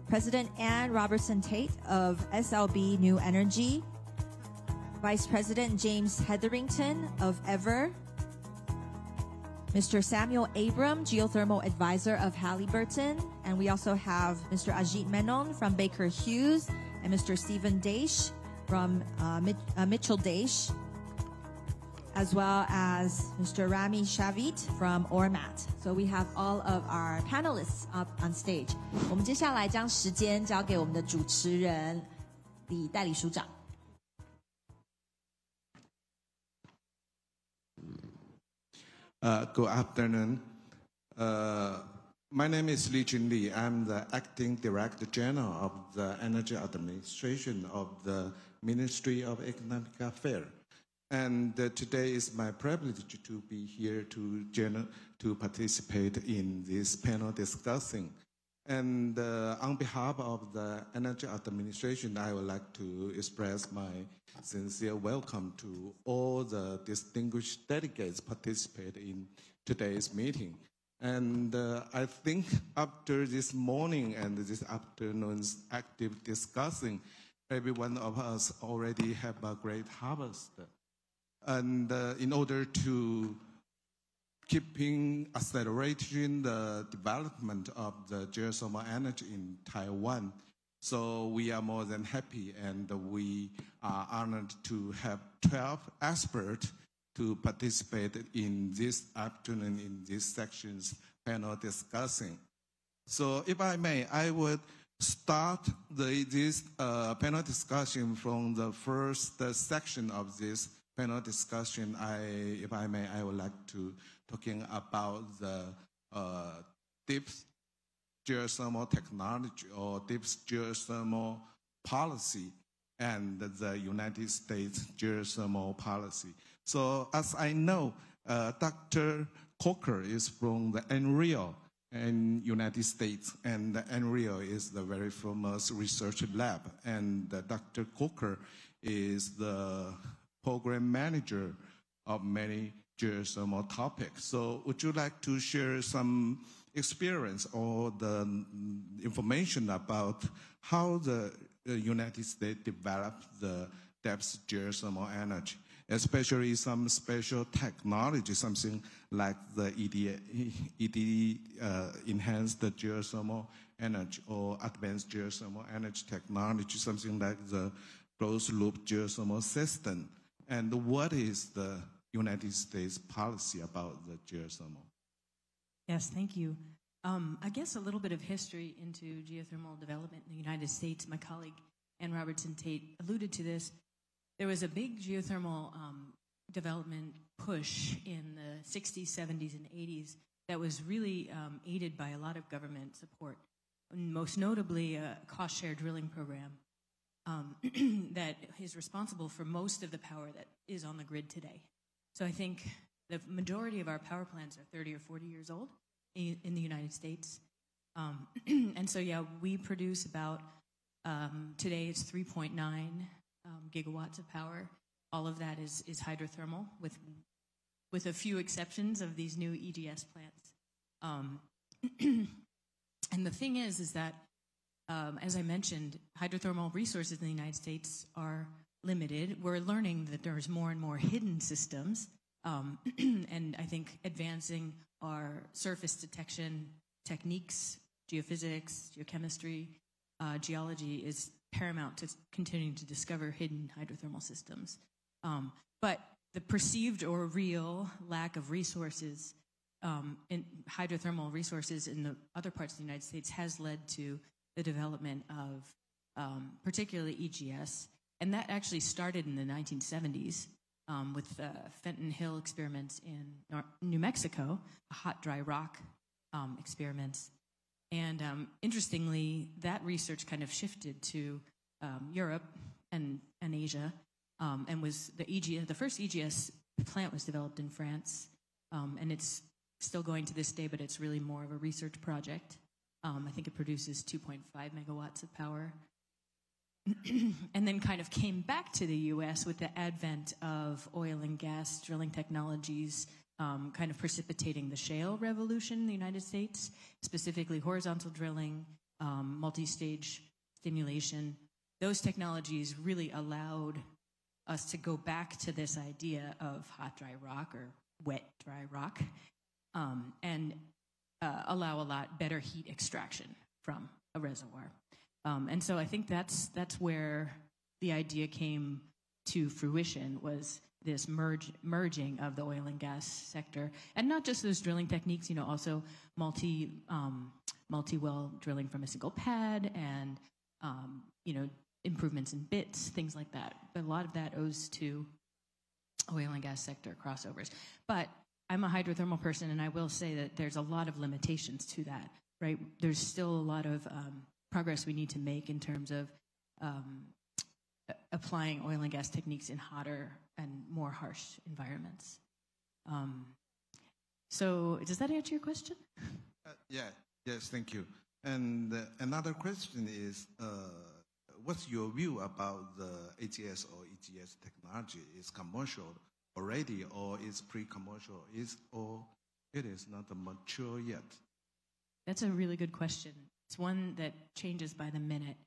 President Ann Robertson Tate of SLB New Energy, Vice President James Hetherington of Ever, Mr. Samuel Abram, Geothermal Advisor of Halliburton, and we also have Mr. Ajit Menon from Baker Hughes, and Mr. Stephen Daish from Mitchell Daish, as well as Mr. Rami Shavit from Ormat. So we have all of our panelists up on stage. 我们接下来将时间交给我们的主持人李代理署长。Good afternoon. My name is Li Junli. I'm the Acting Director General of the Energy Administration of the Ministry of Economic Affairs. And today is my privilege to be here to participate in this panel discussing. And on behalf of the Energy Administration, I would like to express my sincere welcome to all the distinguished delegates participating in today's meeting. And I think after this morning and this afternoon's active discussing, every one of us already have a great harvest. And in order to keeping accelerating the development of the geothermal energy in Taiwan, so we are more than happy, and we are honored to have 12 experts to participate in this afternoon in this section's panel discussing. So if I may, I would start this panel discussion from the first section of this panel discussion. If I may, I would like to talking about the deep geothermal technology or deep geothermal policy and the United States geothermal policy. So as I know, Dr. Coker is from the NREL in United States, and the NREL is the very famous research lab, and Dr. Coker is the program manager of many geothermal topics. So would you like to share some experience or the information about how the United States developed the depth geothermal energy, especially some special technology, something like the enhanced geothermal energy or advanced geothermal energy technology, something like the closed loop geothermal system? And what is the United States policy about the geothermal? Yes, thank you. I guess a little bit of history into geothermal development in the United States. My colleague Ann Robertson Tate alluded to this. There was a big geothermal development push in the 60s, 70s, and 80s that was really aided by a lot of government support. most notably a cost-share drilling program that is responsible for most of the power that is on the grid today. So I think the majority of our power plants are 30 or 40 years old in the United States. And so, yeah, we produce about, today it's 3.9 gigawatts of power. All of that is hydrothermal, with a few exceptions of these new EGS plants. And the thing is that, as I mentioned, hydrothermal resources in the United States are limited. We're learning that there's more and more hidden systems, and I think advancing our surface detection techniques, geophysics, geochemistry, geology is paramount to continuing to discover hidden hydrothermal systems. But the perceived or real lack of resources, in hydrothermal resources in the other parts of the United States, has led to the development of particularly EGS. And that actually started in the 1970s with Fenton Hill experiments in New Mexico, hot, dry rock experiments. And interestingly, that research kind of shifted to Europe and Asia, and was the first EGS plant was developed in France, and it's still going to this day, but it's really more of a research project. I think it produces 2.5 megawatts of power. And then kind of came back to the U.S. with the advent of oil and gas drilling technologies, kind of precipitating the shale revolution in the United States, specifically horizontal drilling, multi-stage stimulation. Those technologies really allowed us to go back to this idea of hot, dry rock or wet, dry rock, and allow a lot better heat extraction from a reservoir. And so I think that's where the idea came to fruition, was this merging of the oil and gas sector, and not just those drilling techniques, also multi-well drilling from a single pad, and improvements in bits, things like that. But a lot of that owes to oil and gas sector crossovers. But I'm a hydrothermal person, and I will say that there's a lot of limitations to that, right? There's still a lot of progress we need to make in terms of applying oil and gas techniques in hotter and more harsh environments. So does that answer your question? Yes, thank you. And another question is, what's your view about the AGS or EGS technology? Is commercial already, or is pre-commercial, or it is not mature yet? That's a really good question. It's one that changes by the minute.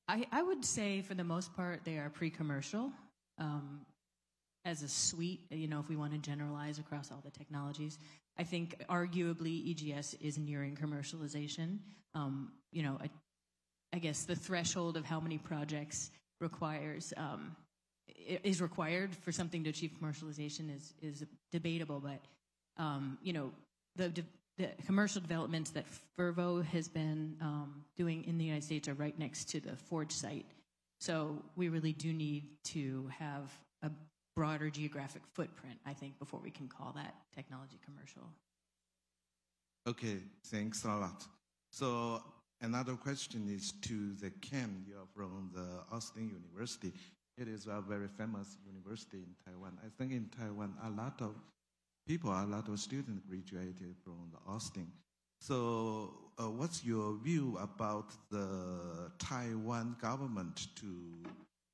I would say, for the most part, they are pre-commercial as a suite, if we want to generalize across all the technologies. I think, arguably, EGS is nearing commercialization. I guess the threshold of how many projects is required for something to achieve commercialization is debatable, but the commercial developments that Fervo has been doing in the United States are right next to the Forge site. So we really do need to have a broader geographic footprint, I think, before we can call that technology commercial. Okay, thanks a lot. So another question is to the Ken. You are from the Austin University. It is a very famous university in Taiwan. I think in Taiwan, a lot of students graduated from the Austin. So what's your view about the Taiwan government to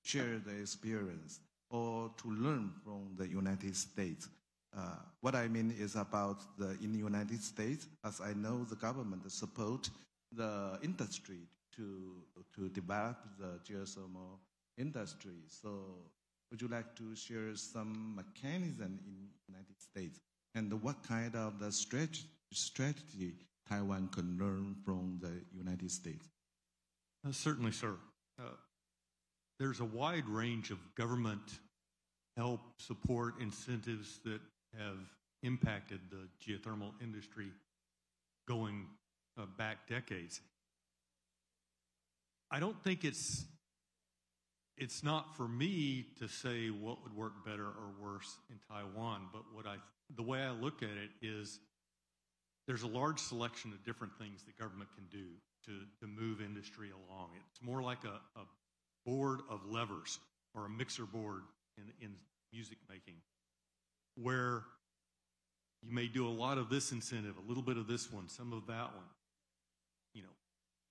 share the experience or to learn from the United States? What I mean is about in the United States, as I know, the government support the industry to develop the geothermal industry. So would you like to share some mechanism in the United States, and what kind of the strategy Taiwan can learn from the United States? Certainly, sir. There's a wide range of government help, support, incentives that have impacted the geothermal industry going back decades. I don't think it's not for me to say what would work better or worse in Taiwan, but the way I look at it is there's a large selection of different things that government can do to move industry along. It's more like a board of levers or a mixer board in music making, where you may do a lot of this incentive, a little bit of this one, some of that one. You know,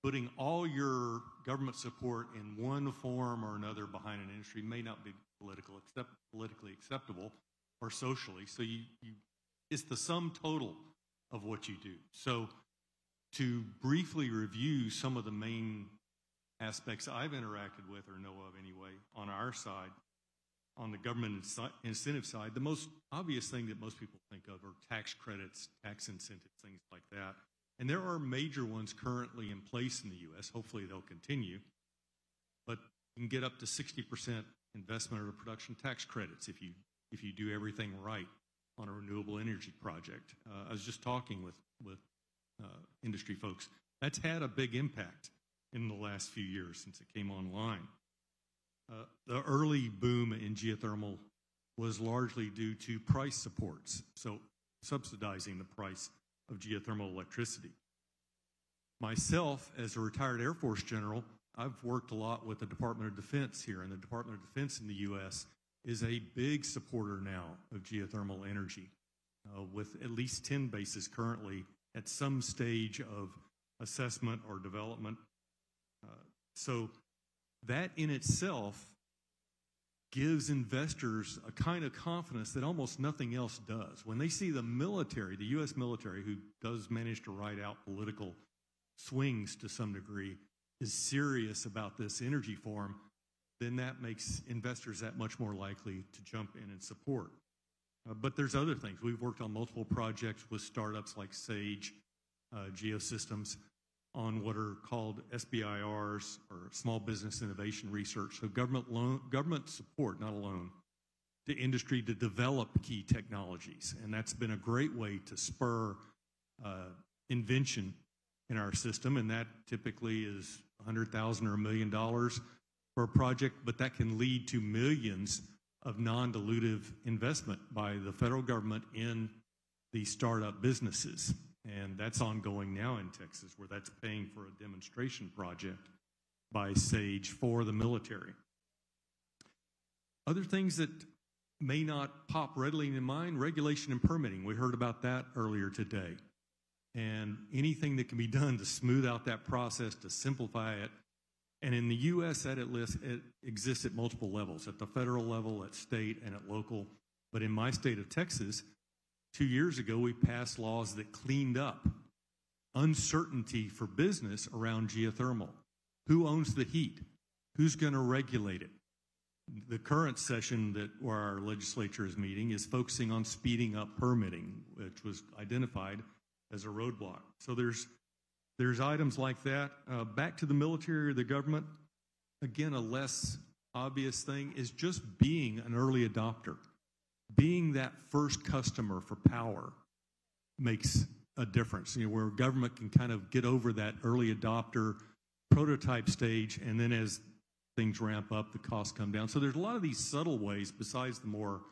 putting all your government support in one form or another behind an industry may not be politically acceptable or socially. So it's the sum total of what you do. So to briefly review some of the main aspects I've interacted with or know of anyway on our side, on the government incentive side, the most obvious thing that most people think of are tax credits, tax incentives, things like that. And there are major ones currently in place in the U.S. Hopefully they'll continue. But you can get up to 60% investment or production tax credits if you do everything right on a renewable energy project. I was just talking with industry folks. That's had a big impact in the last few years since it came online. The early boom in geothermal was largely due to price supports, so subsidizing the price of geothermal electricity. Myself, as a retired Air Force general, I've worked a lot with the Department of Defense here, and the Department of Defense in the U.S. is a big supporter now of geothermal energy, with at least 10 bases currently at some stage of assessment or development. So that in itself gives investors a kind of confidence that almost nothing else does. When they see the military, the U.S. military, who does manage to ride out political swings to some degree, is serious about this energy form, then that makes investors that much more likely to jump in and support. But there's other things. We've worked on multiple projects with startups like Sage Geosystems on what are called SBIRs, or Small Business Innovation Research. So government support, not a loan, to industry to develop key technologies. And that's been a great way to spur invention in our system. And that typically is $100,000 or $1 million for a project, but that can lead to millions of non-dilutive investment by the federal government in these startup businesses. And that's ongoing now in Texas, where that's paying for a demonstration project by Sage for the military. Other things that may not pop readily in mind, regulation and permitting. We heard about that earlier today. And anything that can be done to smooth out that process, to simplify it. And in the U.S., it exists at multiple levels, at the federal level, at state, and at local. But in my state of Texas, 2 years ago, we passed laws that cleaned up uncertainty for business around geothermal. Who owns the heat? Who's going to regulate it? The current session where our legislature is meeting is focusing on speeding up permitting, which was identified as a roadblock. So there's items like that. Back to the military or the government, again, a less obvious thing is just being an early adopter. Being that first customer for power makes a difference. You know, where government can kind of get over that early adopter prototype stage, and then as things ramp up, the costs come down. So there's a lot of these subtle ways besides the more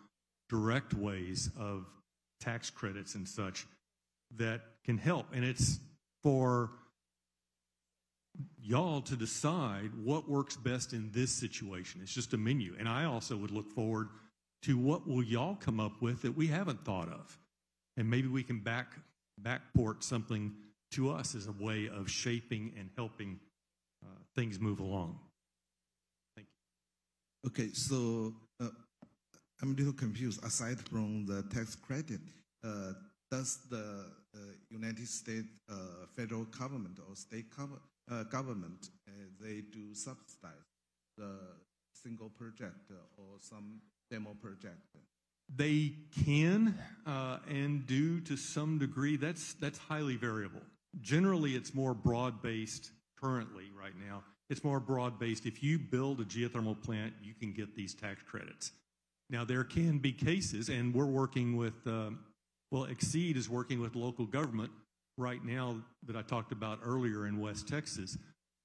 direct ways of tax credits and such that can help. And it's for y'all to decide what works best in this situation. It's just a menu. And I also would look forward to what will y'all come up with that we haven't thought of. And maybe we can backport something to us as a way of shaping and helping things move along. Thank you. Okay, so I'm a little confused. Aside from the tax credit, does the United States federal government or state government, they do subsidize the single project or some demo project? They can and do to some degree. That's highly variable. Generally, it's more broad-based currently right now. It's more broad-based. If you build a geothermal plant, you can get these tax credits. Now, there can be cases, and we're working with, Exceed is working with local government right now that I talked about earlier in West Texas.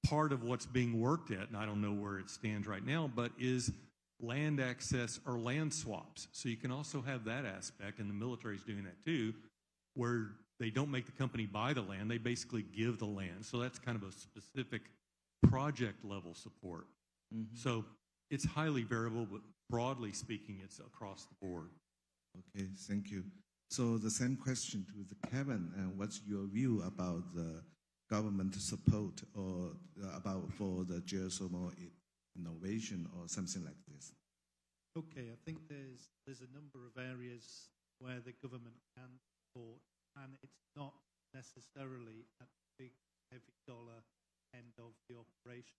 Part of what's being worked at, and I don't know where it stands right now, but is land access or land swaps. So you can also have that aspect, and the military is doing that too, where they don't make the company buy the land, they basically give the land. So that's kind of a specific project level support. Mm-hmm. So it's highly variable, but broadly speaking, it's across the board. Okay, thank you. So the same question to Kevin, what's your view about the government support or about for the geothermal innovation or something like this? Okay, I think there's a number of areas where the government can support, and it's not necessarily at the big, heavy dollar end of the operation.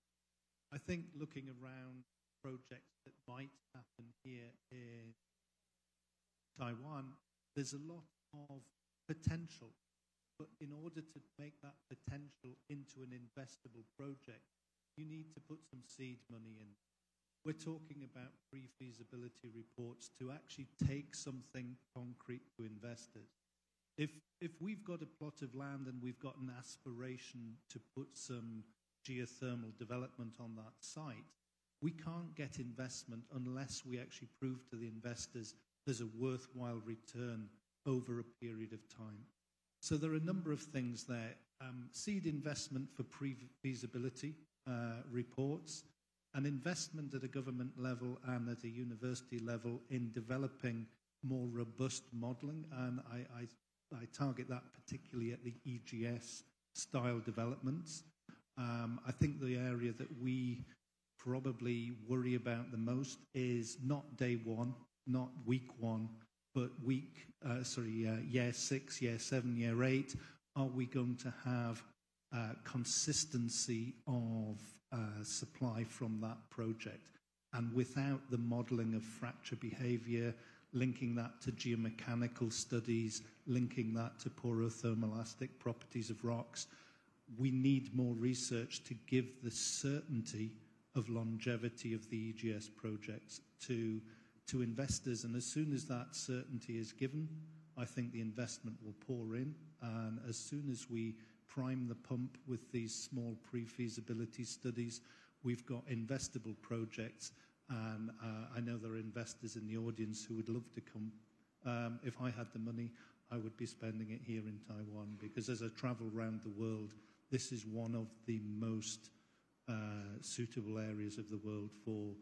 I think looking around projects that might happen here in Taiwan, there's a lot of potential, but in order to make that potential into an investable project, you need to put some seed money in. We're talking about pre-feasibility reports to actually take something concrete to investors. If we've got a plot of land and we've got an aspiration to put some geothermal development on that site, we can't get investment unless we actually prove to the investors there's a worthwhile return over a period of time. So there are a number of things there. Seed investment for pre-feasibility reports, an investment at a government level and at a university level in developing more robust modelling, and I target that particularly at the EGS style developments. I think the area that we probably worry about the most is not day one, not week one, but year 6, year 7, year 8. Are we going to have consistency of supply from that project? And without the modelling of fracture behaviour, linking that to geomechanical studies, linking that to porothermoelastic properties of rocks, we need more research to give the certainty of longevity of the EGS projects to investors. And as soon as that certainty is given, I think the investment will pour in. And as soon as we prime the pump with these small pre-feasibility studies, we've got investable projects. And I know there are investors in the audience who would love to come. If I had the money, I would be spending it here in Taiwan, because as I travel around the world, this is one of the most suitable areas of the world for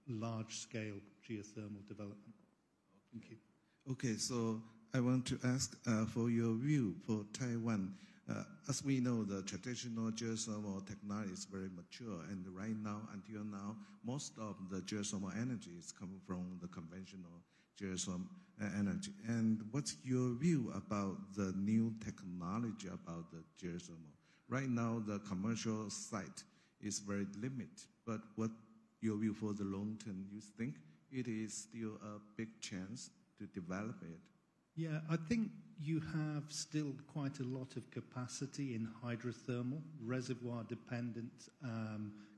large-scale geothermal development. Thank you. Okay, so I want to ask for your view for Taiwan. As we know, the traditional geothermal technology is very mature, and right now, until now, most of the geothermal energy is coming from the conventional geothermal energy. And what's your view about the new technology about the geothermal? Right now, the commercial site is very limited, but what your view for the long term? You think it is still a big chance to develop it? Yeah, I think you have still quite a lot of capacity in hydrothermal, reservoir-dependent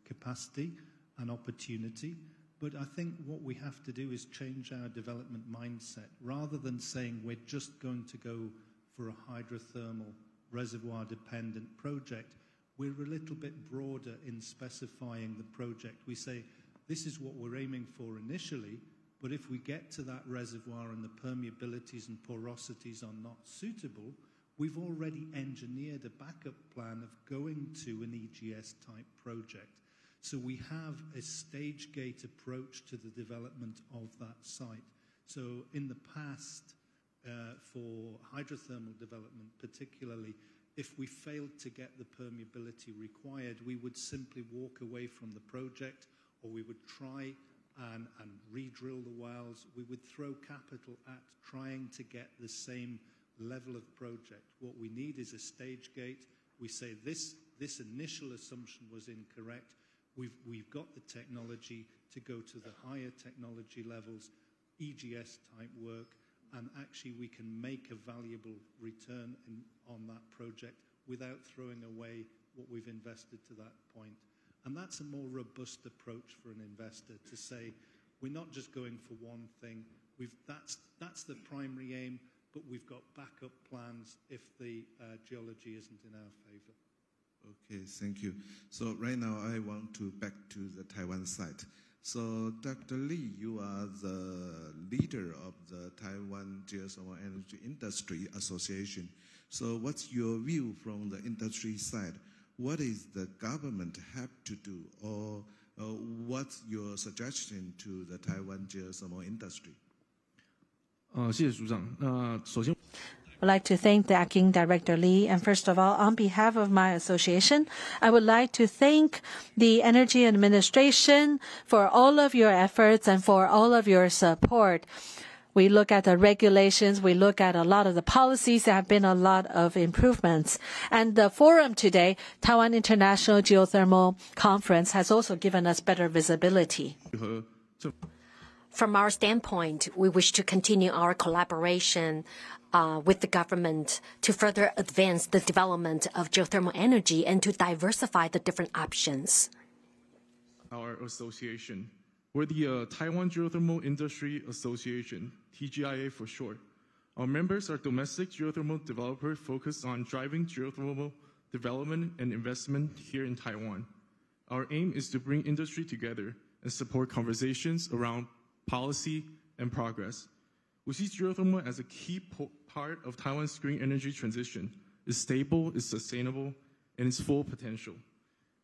capacity and opportunity. But I think what we have to do is change our development mindset. Rather than saying we're just going to go for a hydrothermal, reservoir-dependent project, we're a little bit broader in specifying the project. We say, this is what we're aiming for initially, but if we get to that reservoir and the permeabilities and porosities are not suitable, we've already engineered a backup plan of going to an EGS-type project. So we have a stage gate approach to the development of that site. So in the past, for hydrothermal development particularly, if we failed to get the permeability required, we would simply walk away from the project, or we would try and re-drill the wells. We would throw capital at trying to get the same level of project. What we need is a stage gate. We say this initial assumption was incorrect. We've got the technology to go to the higher technology levels, EGS type work, and actually we can make a valuable return on that project without throwing away what we've invested to that point. And that's a more robust approach for an investor to say, we're not just going for one thing. That's the primary aim, but we've got backup plans if the geology isn't in our favor. Okay, thank you. So right now I want to back to the Taiwan site. So, Dr. Lee, you are the leader of the Taiwan Geothermal Energy Industry Association. So, what's your view from the industry side? What is the government have to do, or what's your suggestion to the Taiwan geothermal industry? 谢谢署长。首先。I'd like to thank the Acting Director Lee. And first of all, on behalf of my association, I would like to thank the Energy Administration for all of your efforts and for all of your support. We look at the regulations. We look at a lot of the policies. There have been a lot of improvements. And the forum today, Taiwan International Geothermal Conference, has also given us better visibility. From our standpoint, we wish to continue our collaboration with the government to further advance the development of geothermal energy and to diversify the different options. Our association, we're the Taiwan Geothermal Industry Association, TGIA for short. Our members are domestic geothermal developers focused on driving geothermal development and investment here in Taiwan. Our aim is to bring industry together and support conversations around policy and progress. We see geothermal as a key part of Taiwan's green energy transition. It's stable, it's sustainable, and its full potential.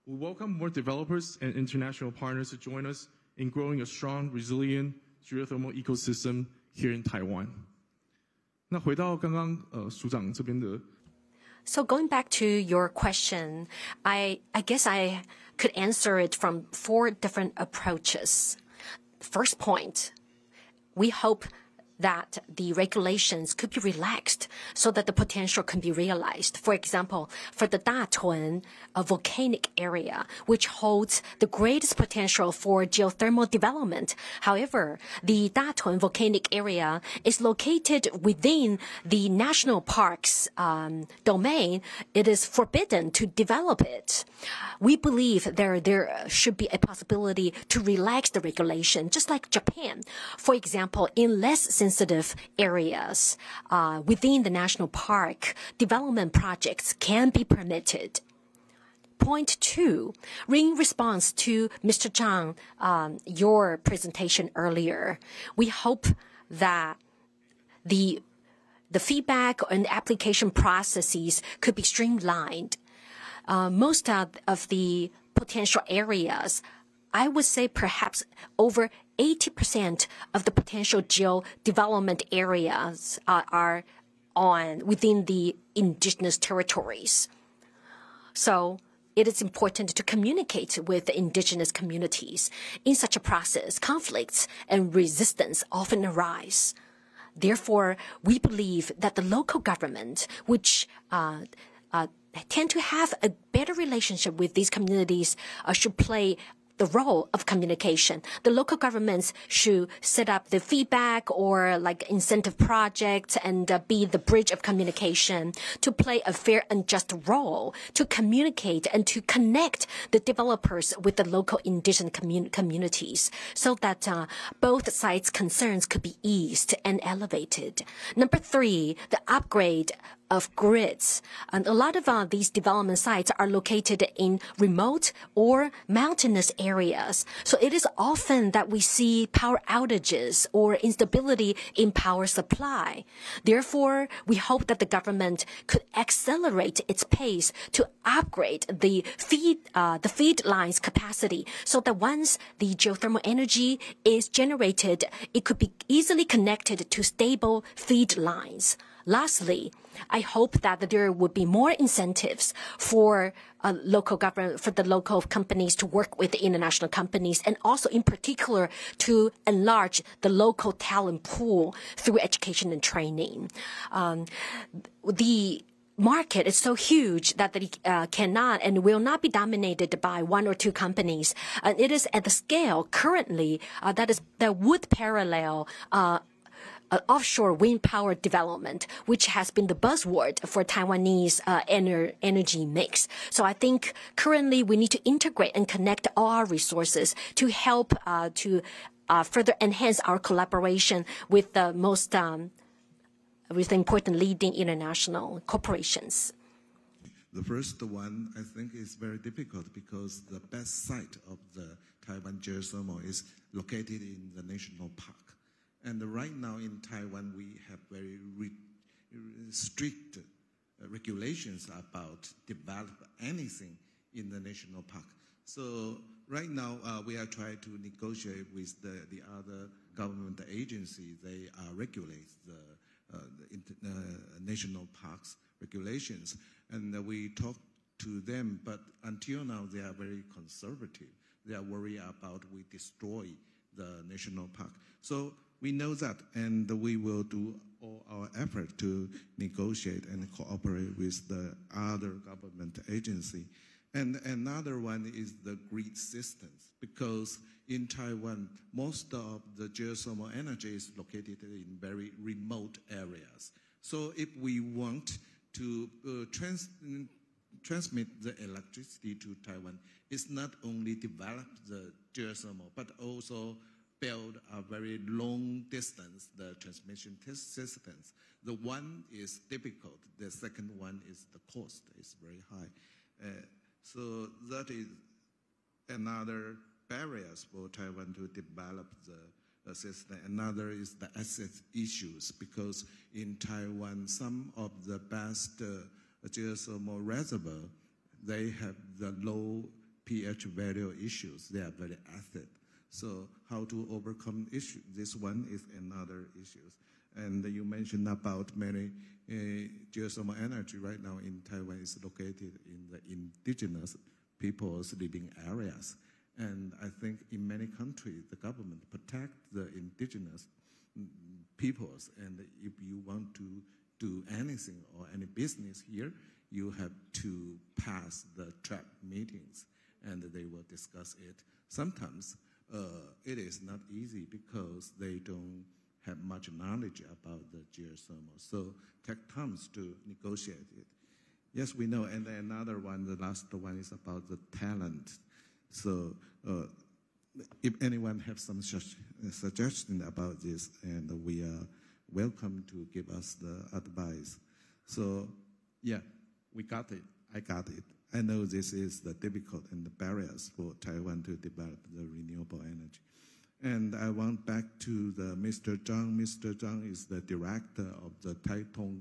We welcome more developers and international partners to join us in growing a strong, resilient geothermal ecosystem here in Taiwan. 那回到刚刚署长这边的。So going back to your question, I guess I could answer it from 4 different approaches. First point, we hope that the regulations could be relaxed so that the potential can be realized. For example, for the Datun, a volcanic area, which holds the greatest potential for geothermal development. However, the Datun volcanic area is located within the national park's domain. It is forbidden to develop it. We believe there should be a possibility to relax the regulation, just like Japan. For example, in less sensitive areas within the national park, development projects can be permitted. Point 2, in response to Mr. Zhang, your presentation earlier, we hope that the feedback and application processes could be streamlined. Most of the potential areas, I would say perhaps over 80% of the potential geo-development areas are within the indigenous territories. So it is important to communicate with the indigenous communities. In such a process, conflicts and resistance often arise. Therefore, we believe that the local government, which tend to have a better relationship with these communities, should play the role of communication. The local governments should set up the feedback or like incentive projects and be the bridge of communication to play a fair and just role to communicate and to connect the developers with the local indigenous communities so that both sides' concerns could be eased and elevated. Number 3, the upgrade of grids. And a lot of these development sites are located in remote or mountainous areas. So it is often that we see power outages or instability in power supply. Therefore, we hope that the government could accelerate its pace to upgrade the feed lines capacity so that once the geothermal energy is generated, it could be easily connected to stable feed lines. Lastly, I hope that there would be more incentives for local government, for the local companies to work with the international companies, and also in particular to enlarge the local talent pool through education and training. The market is so huge that it cannot and will not be dominated by 1 or 2 companies. And it is at the scale currently that would parallel offshore wind power development, which has been the buzzword for Taiwanese energy mix. So I think currently we need to integrate and connect all our resources to help to further enhance our collaboration with the most with the important leading international corporations. The first one, I think, is very difficult because the best site of the Taiwan Geothermal is located in the national park. And right now in Taiwan, we have very strict regulations about develop anything in the national park. So right now, we are trying to negotiate with the other government agencies. They regulate the national parks regulations. And we talk to them, but until now, they are very conservative. They are worried about we destroy the national park. So we know that, and we will do all our effort to negotiate and cooperate with the other government agency. And another one is the grid systems, because in Taiwan, most of the geothermal energy is located in very remote areas. So if we want to transmit the electricity to Taiwan, it's not only develop the geothermal, but also build a very long distance, the transmission systems. The one is difficult. The second one is the cost is very high. So that is another barriers for Taiwan to develop the system. Another is the asset issues, because in Taiwan, some of the best geothermal reservoir, they have the low pH value issues. They are very acid. So how to overcome issue? This one is another issue. And you mentioned about many geothermal energy right now in Taiwan is located in the indigenous people's living areas. And I think in many countries, the government protect the indigenous peoples. And if you want to do anything or any business here, you have to pass the track meetings, and they will discuss it. Sometimes it is not easy because they don't have much knowledge about the geothermal. So take time to negotiate it. Yes, we know. And another one, the last one is about the talent. So if anyone has some suggestion about this, and we are welcome to give us the advice. So yeah, we got it. I got it. I know this is the difficult and the barriers for Taiwan to develop the renewable energy. And I want back to the Mr. Zhang. Mr. Zhang is the director of the Taitung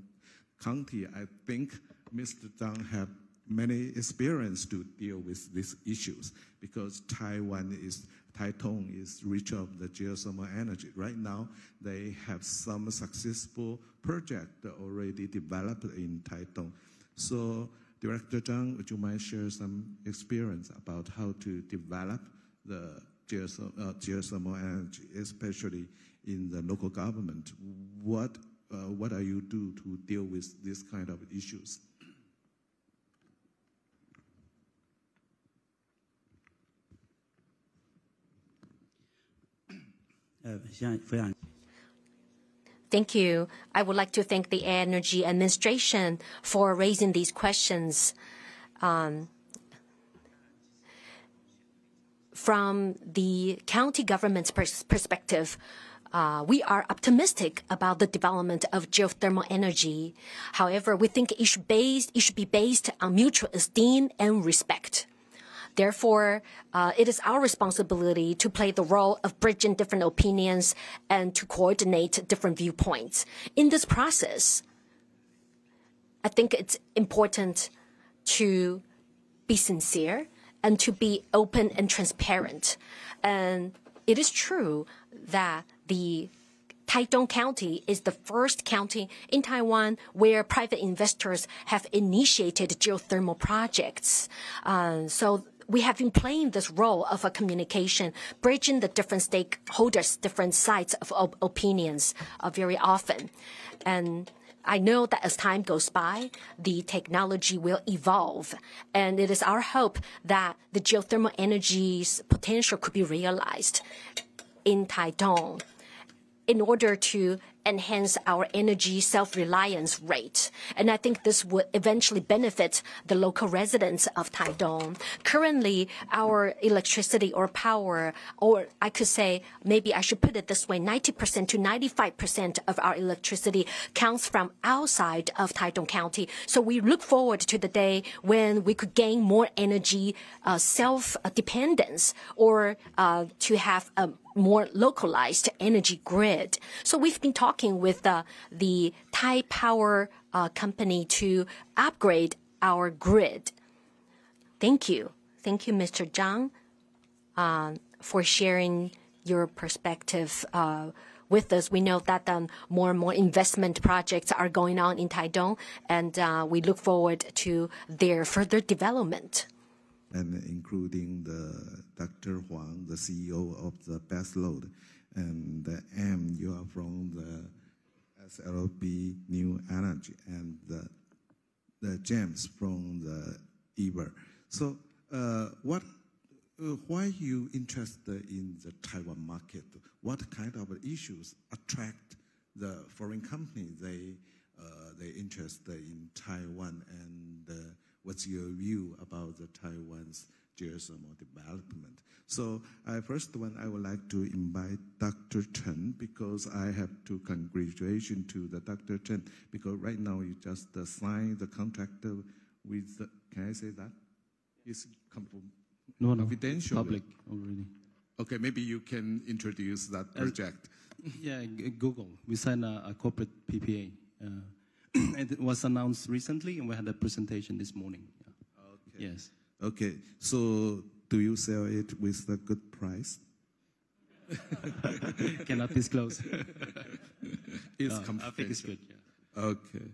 County. I think Mr. Zhang have many experience to deal with these issues, because Taitung is rich of the geothermal energy. Right now, they have some successful project already developed in Taitung. So, Director Zhang, would you mind share some experience about how to develop the geothermal energy, especially in the local government? What are you do to deal with this kind of issues? Thank you. I would like to thank the Energy Administration for raising these questions. From the county government's perspective, we are optimistic about the development of geothermal energy. However, we think it should be based on mutual esteem and respect. Therefore, it is our responsibility to play the role of bridging different opinions and to coordinate different viewpoints. In this process, I think it's important to be sincere and to be open and transparent. And it is true that the Taitung County is the first county in Taiwan where private investors have initiated geothermal projects. So we have been playing this role of a communication, bridging the different stakeholders, different sides of opinions very often. And I know that as time goes by, the technology will evolve. And it is our hope that the geothermal energy's potential could be realized in Taitung in order to enhance our energy self-reliance rate. And I think this would eventually benefit the local residents of Taidong. Currently, our electricity or power, or I could say, maybe I should put it this way, 90% to 95% of our electricity comes from outside of Taidong County. So we look forward to the day when we could gain more energy self-dependence or to have a more localized energy grid. So we've been talking with the Thai Power company to upgrade our grid. Thank you. Thank you, Mr. Zhang, for sharing your perspective with us. We know that more and more investment projects are going on in Taidong, and we look forward to their further development. And including the Dr. Huang, the CEO of the Best Load, and you are from the SLB New Energy, and the James from the EVER. So, why you interested in the Taiwan market? What kind of issues attract the foreign companies? They interested in Taiwan, and what's your view about the Taiwan's geothermal development? So, first one, I would like to invite Dr. Chen, because I have to congratulate to the Dr. Chen, because right now you just signed the contract with, can I say that? It's confidential. Public already. Okay, maybe you can introduce that project. Yeah, Google. We signed a corporate PPA. It was announced recently, and we had a presentation this morning. Yeah. Okay. Yes. Okay, so do you sell it with a good price? Cannot disclose. It's I think it's good. Yeah. Okay.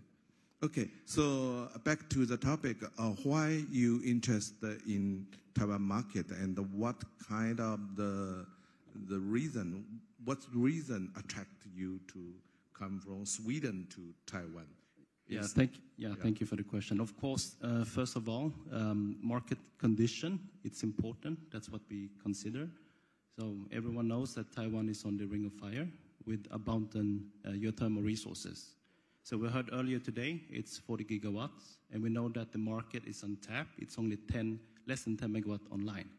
Okay, so back to the topic, why you interested in Taiwan market, and what kind of the reason, what reason attract you to come from Sweden to Taiwan? Yeah, thank you for the question. Of course, first of all, market condition, it's important. That's what we consider. So everyone knows that Taiwan is on the ring of fire with abundant geothermal resources. So we heard earlier today, it's 40 gigawatts, and we know that the market is untapped. It's only less than 10 megawatts online.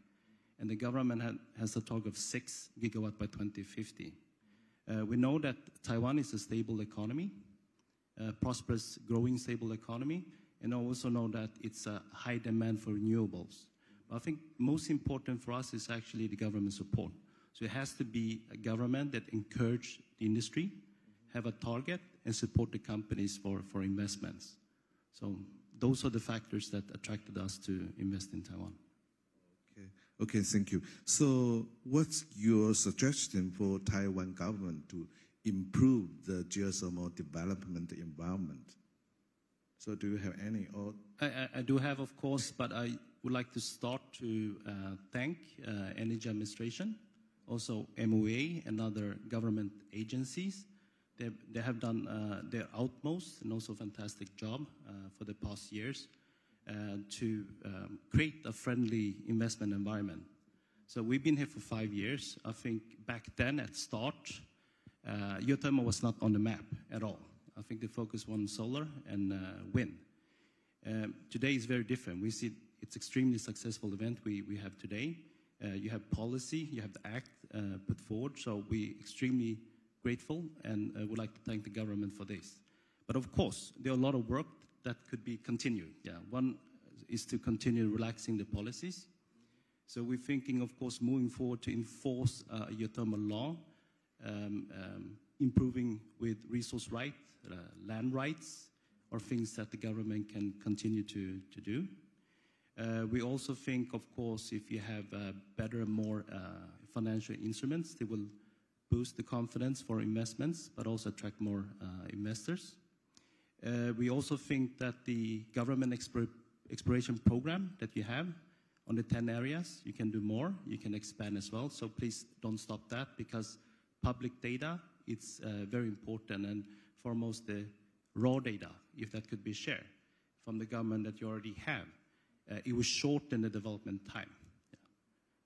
And the government has a target of 6 gigawatts by 2050. We know that Taiwan is a stable economy, prosperous, growing, stable economy, and also know that it's a high demand for renewables. But I think most important for us is actually the government support. So it has to be a government that encourages the industry, have a target, and support the companies for investments. So those are the factors that attracted us to invest in Taiwan. Okay, thank you. So what's your suggestion for Taiwan government to improve the geothermal development environment? So do you have any? Or I do have, of course, but I would like to start to thank Energy Administration, also MOA and other government agencies. They have done their utmost and also fantastic job for the past years to create a friendly investment environment. So we've been here for 5 years. I think back then at start, geothermal was not on the map at all. I think the focus was on solar and wind. Today is very different. We see it's extremely successful event we have today. You have policy, you have the act put forward. So we're extremely grateful and would like to thank the government for this. But of course, there are a lot of work that could be continued. Yeah, one is to continue relaxing the policies. So we're thinking, of course, moving forward to enforce geothermal law, improving with resource rights, land rights, or things that the government can continue to do. We also think, of course, if you have better and more financial instruments, they will boost the confidence for investments, but also attract more investors. We also think that the government exploration program that you have on the 10 areas, you can do more, you can expand as well. So please don't stop that, because public data, it's very important, and foremost the raw data, if that could be shared from the government that you already have, it will shorten the development time.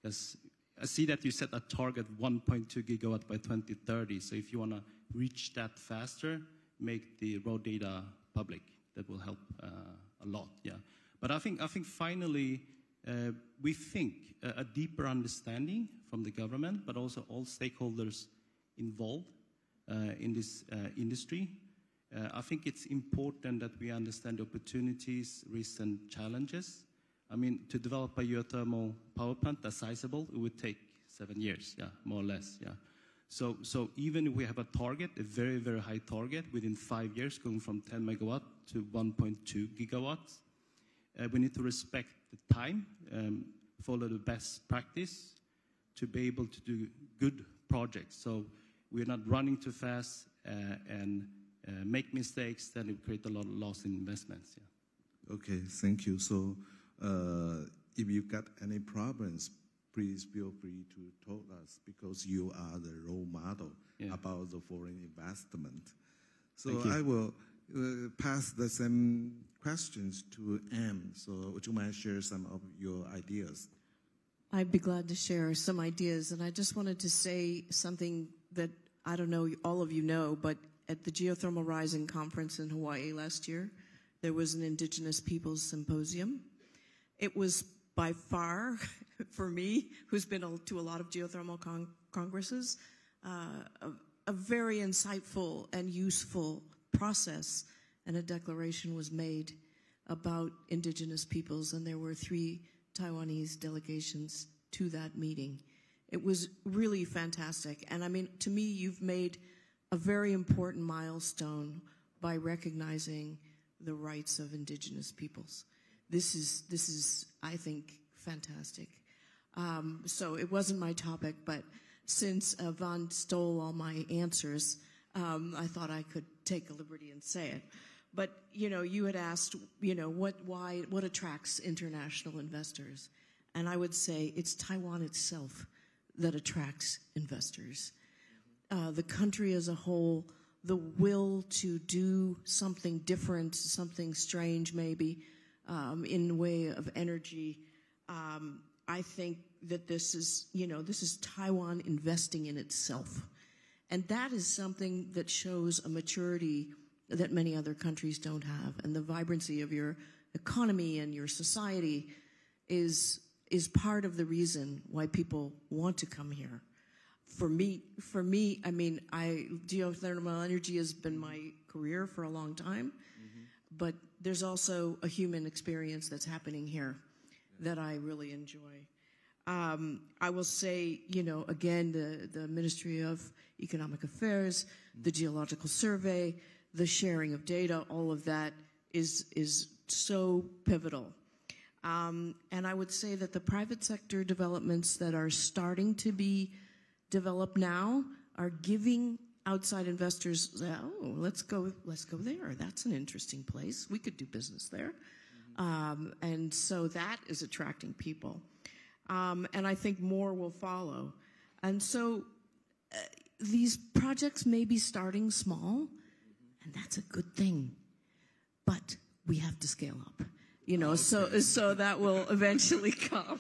Because I see that you set a target 1.2 gigawatt by 2030. So if you want to reach that faster, make the raw data public. That will help a lot, yeah. But I think finally, we think a deeper understanding from the government, but also all stakeholders involved in this industry. I think it's important that we understand opportunities, risks, and challenges. I mean, to develop a geothermal power plant that's sizable, it would take 7 years, yeah, more or less, yeah. So even if we have a target, a very, very high target, within 5 years, going from 10 megawatt to 1.2 gigawatts, we need to respect the time, follow the best practice to be able to do good projects. So we're not running too fast and make mistakes, then it create a lot of loss in investments. Yeah. Okay, thank you. So if you got any problems, please feel free to tell us, because you are the role model about the foreign investment. So I will pass the same questions to Anne. So would you mind share some of your ideas? I'd be glad to share some ideas. And I just wanted to say something that I don't know all of you know, but at the Geothermal Rising Conference in Hawaii last year, there was an Indigenous Peoples Symposium. It was by far, for me, who's been to a lot of geothermal congresses, a very insightful and useful process, and a declaration was made about Indigenous peoples, and there were 3 Taiwanese delegations to that meeting. It was really fantastic, and I mean, to me, you've made a very important milestone by recognizing the rights of Indigenous peoples. This is, I think, fantastic. So it wasn't my topic, but since Van stole all my answers, I thought I could take a liberty and say it. But, you know, you had asked, you know, what attracts international investors? And I would say it's Taiwan itself that attracts investors. The country as a whole, the will to do something different, something strange maybe, in the way of energy. I think that this is, you know, this is Taiwan investing in itself. And that is something that shows a maturity that many other countries don't have. And the vibrancy of your economy and your society is part of the reason why people want to come here. For me, I mean, geothermal energy has been my career for a long time, but there's also a human experience that's happening here that I really enjoy. I will say, you know, again, the Ministry of Economic Affairs, the Geological Survey, the sharing of data, all of that is so pivotal. And I would say that the private sector developments that are starting to be developed now are giving outside investors, oh, let's go there. That's an interesting place. We could do business there. And so that is attracting people. And I think more will follow. And so these projects may be starting small, and that's a good thing. But we have to scale up, you know, so that will eventually come.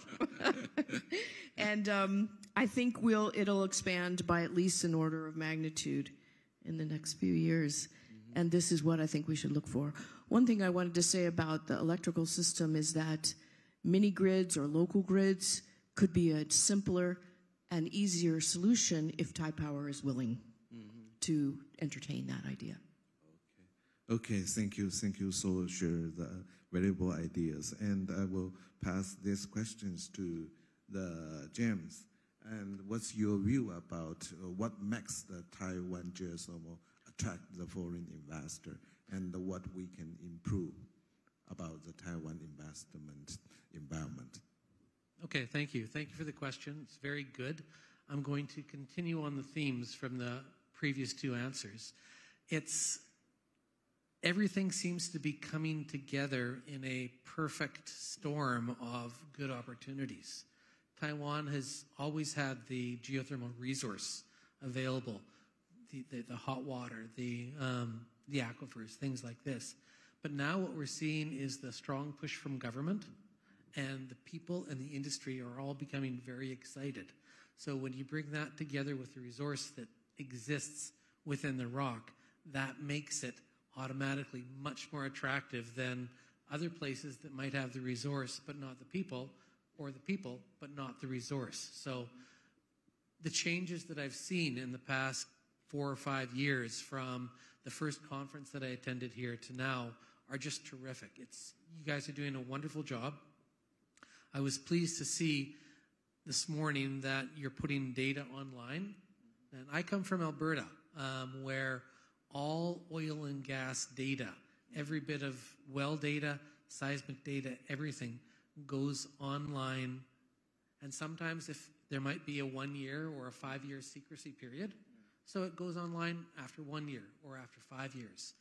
And I think it'll expand by at least an order of magnitude in the next few years. And this is what I think we should look for. One thing I wanted to say about the electrical system is that mini grids or local grids could be a simpler and easier solution if Taipower is willing to entertain that idea. Okay, thank you. Thank you so much for the valuable ideas. And I will pass these questions to the James. And what's your view about what makes the Taiwan geothermal attract the foreign investor, and what we can improve about the Taiwan investment environment? Okay, thank you. Thank you for the question. It's very good. I'm going to continue on the themes from the previous 2 answers. Everything seems to be coming together in a perfect storm of good opportunities. Taiwan has always had the geothermal resource available, the hot water, the aquifers, things like this. But now what we're seeing is the strong push from government, and the people and the industry are all becoming very excited. So when you bring that together with the resource that exists within the rock, that makes it automatically much more attractive than other places that might have the resource but not the people, or the people but not the resource. So the changes that I've seen in the past 4 or 5 years from the first conference that I attended here to now are just terrific. You guys are doing a wonderful job. I was pleased to see this morning that you're putting data online. And I come from Alberta, where all oil and gas data, every bit of well data, seismic data, everything goes online. And sometimes if there might be a 1-year or a 5-year secrecy period, so it goes online after 1 year or after 5 years.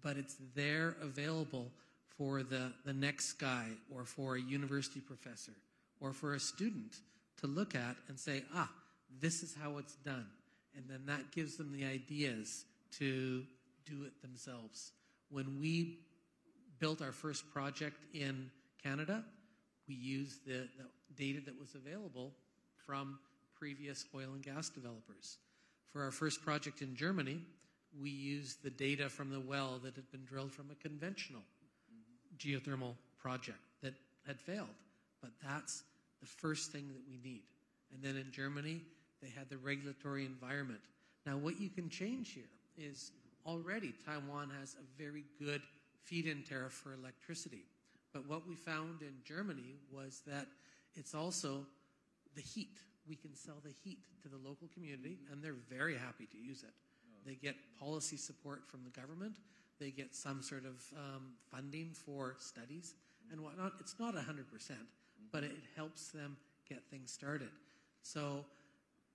But it's there available for the next guy or for a university professor or for a student to look at and say, this is how it's done. And then that gives them the ideas to do it themselves. When we built our first project in Canada, we used the data that was available from previous oil and gas developers. For our first project in Germany, we used the data from the well that had been drilled from a conventional geothermal project that had failed. But that's the first thing that we need. And then in Germany, they had the regulatory environment. Now, what you can change here is already Taiwan has a very good feed-in tariff for electricity. But what we found in Germany was that it's also the heat. We can sell the heat to the local community, and they're very happy to use it. They get policy support from the government. They get some sort of funding for studies and whatnot. It's not 100%, but it helps them get things started. So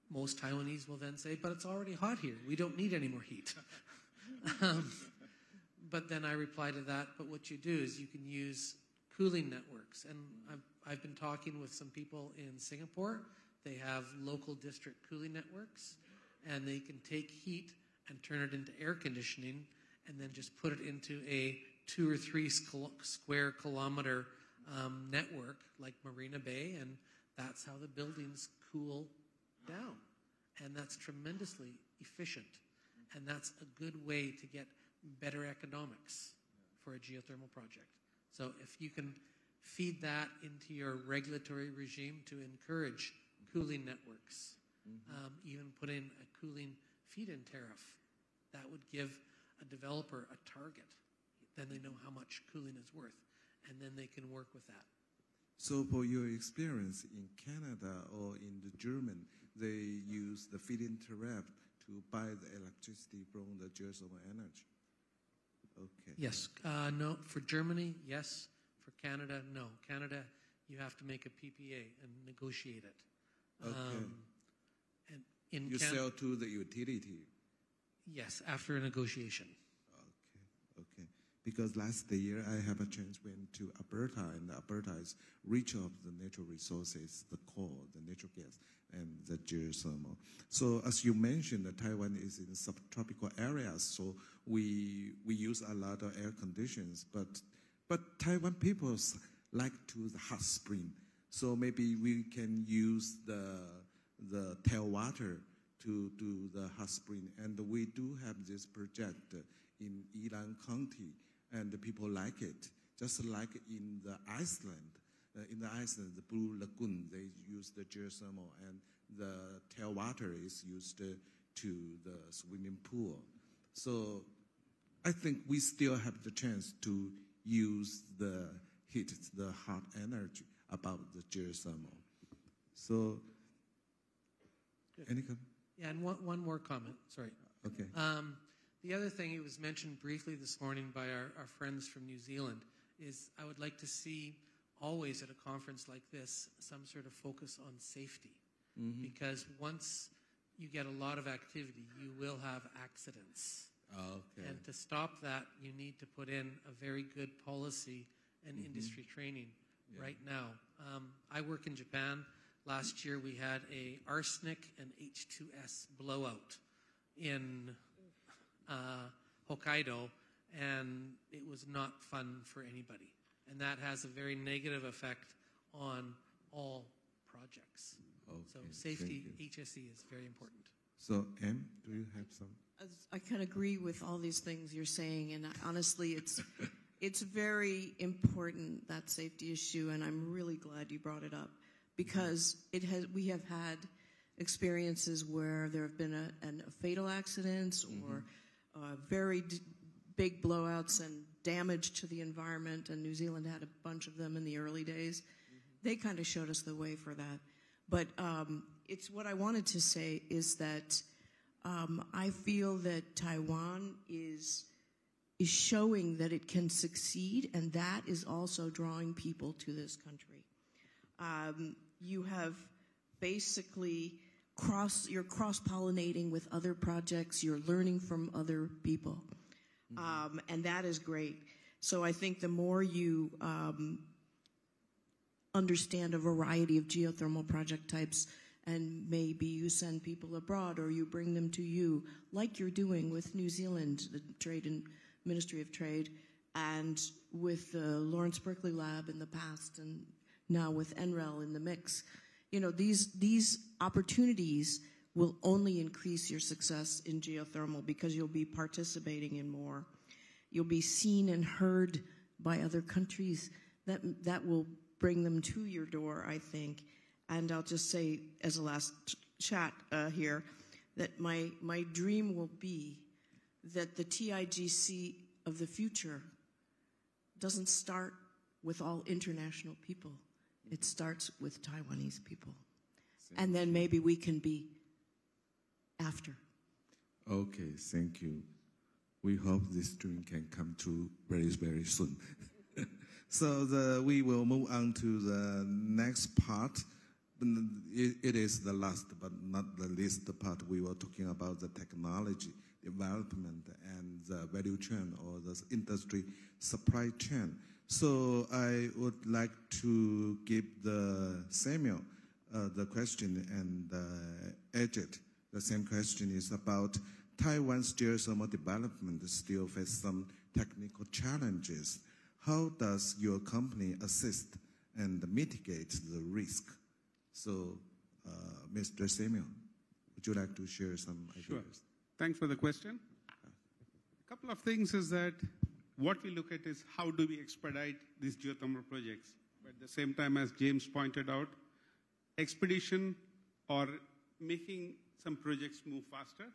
most Taiwanese will then say, but it's already hot here. We don't need any more heat. But then I reply to that, but what you do is you can use cooling networks. And I've been talking with some people in Singapore. They have local district cooling networks, and they can take heat and turn it into air conditioning and then just put it into a 2 or 3 square kilometer network like Marina Bay, and that's how the buildings cool down. And that's tremendously efficient. And that's a good way to get better economics for a geothermal project. So if you can feed that into your regulatory regime to encourage cooling networks, even put in a cooling feed-in tariff, that would give a developer a target. Then they know how much cooling is worth, and then they can work with that. So for your experience in Canada or in the German, they use the feed-in tariff to buy the electricity from the geothermal energy? Okay. Yes. No, for Germany, yes. For Canada, no. Canada, you have to make a PPA and negotiate it. Okay. And in you sell to the utility? Yes, after a negotiation. Okay. Because last year I have a chance went to Alberta, and Alberta is rich of the natural resources, the coal, the natural gas, and the geothermal. So as you mentioned, Taiwan is in subtropical areas, so we use a lot of air conditions, but Taiwan people like to the hot spring. So maybe we can use the tailwater to do the hot spring. And we do have this project in Yilan County, and the people like it. Just like in the Iceland, the Blue Lagoon, they use the geothermal, and the tailwater is used to the swimming pool. So I think we still have the chance to use the heat, the hot energy about the geothermal. So, any comment? Yeah, and one more comment, sorry. Okay. The other thing, it was mentioned briefly this morning by our friends from New Zealand, is I would like to see always at a conference like this some sort of focus on safety. Because once you get a lot of activity, you will have accidents. Okay. And to stop that, you need to put in a very good policy and industry training right now. I work in Japan. Last year we had a arsenic and H2S blowout in Hokkaido, and it was not fun for anybody. And that has a very negative effect on all projects. Okay, so safety, HSE is very important. So, Em, do you have some? I can agree with all these things you're saying, and honestly, it's very important, that safety issue, and I'm really glad you brought it up, because we have had experiences where there have been a fatal accidents or very big blowouts and damage to the environment, and New Zealand had a bunch of them in the early days. They kind of showed us the way for that. But it's what I wanted to say is that I feel that Taiwan is showing that it can succeed, and that is also drawing people to this country. You have basically you're cross-pollinating with other projects, you're learning from other people, and that is great. So I think the more you understand a variety of geothermal project types, and maybe you send people abroad or you bring them to you, like you're doing with New Zealand, the Trade and Ministry of Trade, and with the Lawrence Berkeley Lab in the past, and now with NREL in the mix. You know, these opportunities will only increase your success in geothermal because you'll be participating in more. You'll be seen and heard by other countries. That will bring them to your door, I think. And I'll just say, as a last chat here, that my dream will be that the TIGC of the future doesn't start with all international people. It starts with Taiwanese people. And then maybe we can be after. Okay, thank you. We hope this dream can come true very, very soon. So we will move on to the next part. It is the last but not the least part. We were talking about the technology development and the value chain or the industry supply chain. So I would like to give Samuel the question and Ajit. The same question is about Taiwan's geothermal development still face some technical challenges. How does your company assist and mitigate the risk? So, Mr. Samuel, would you like to share some ideas? Sure. Thanks for the question. A couple of things is that what we look at is how do we expedite these geothermal projects. But at the same time, as James pointed out, expedition or making some projects move faster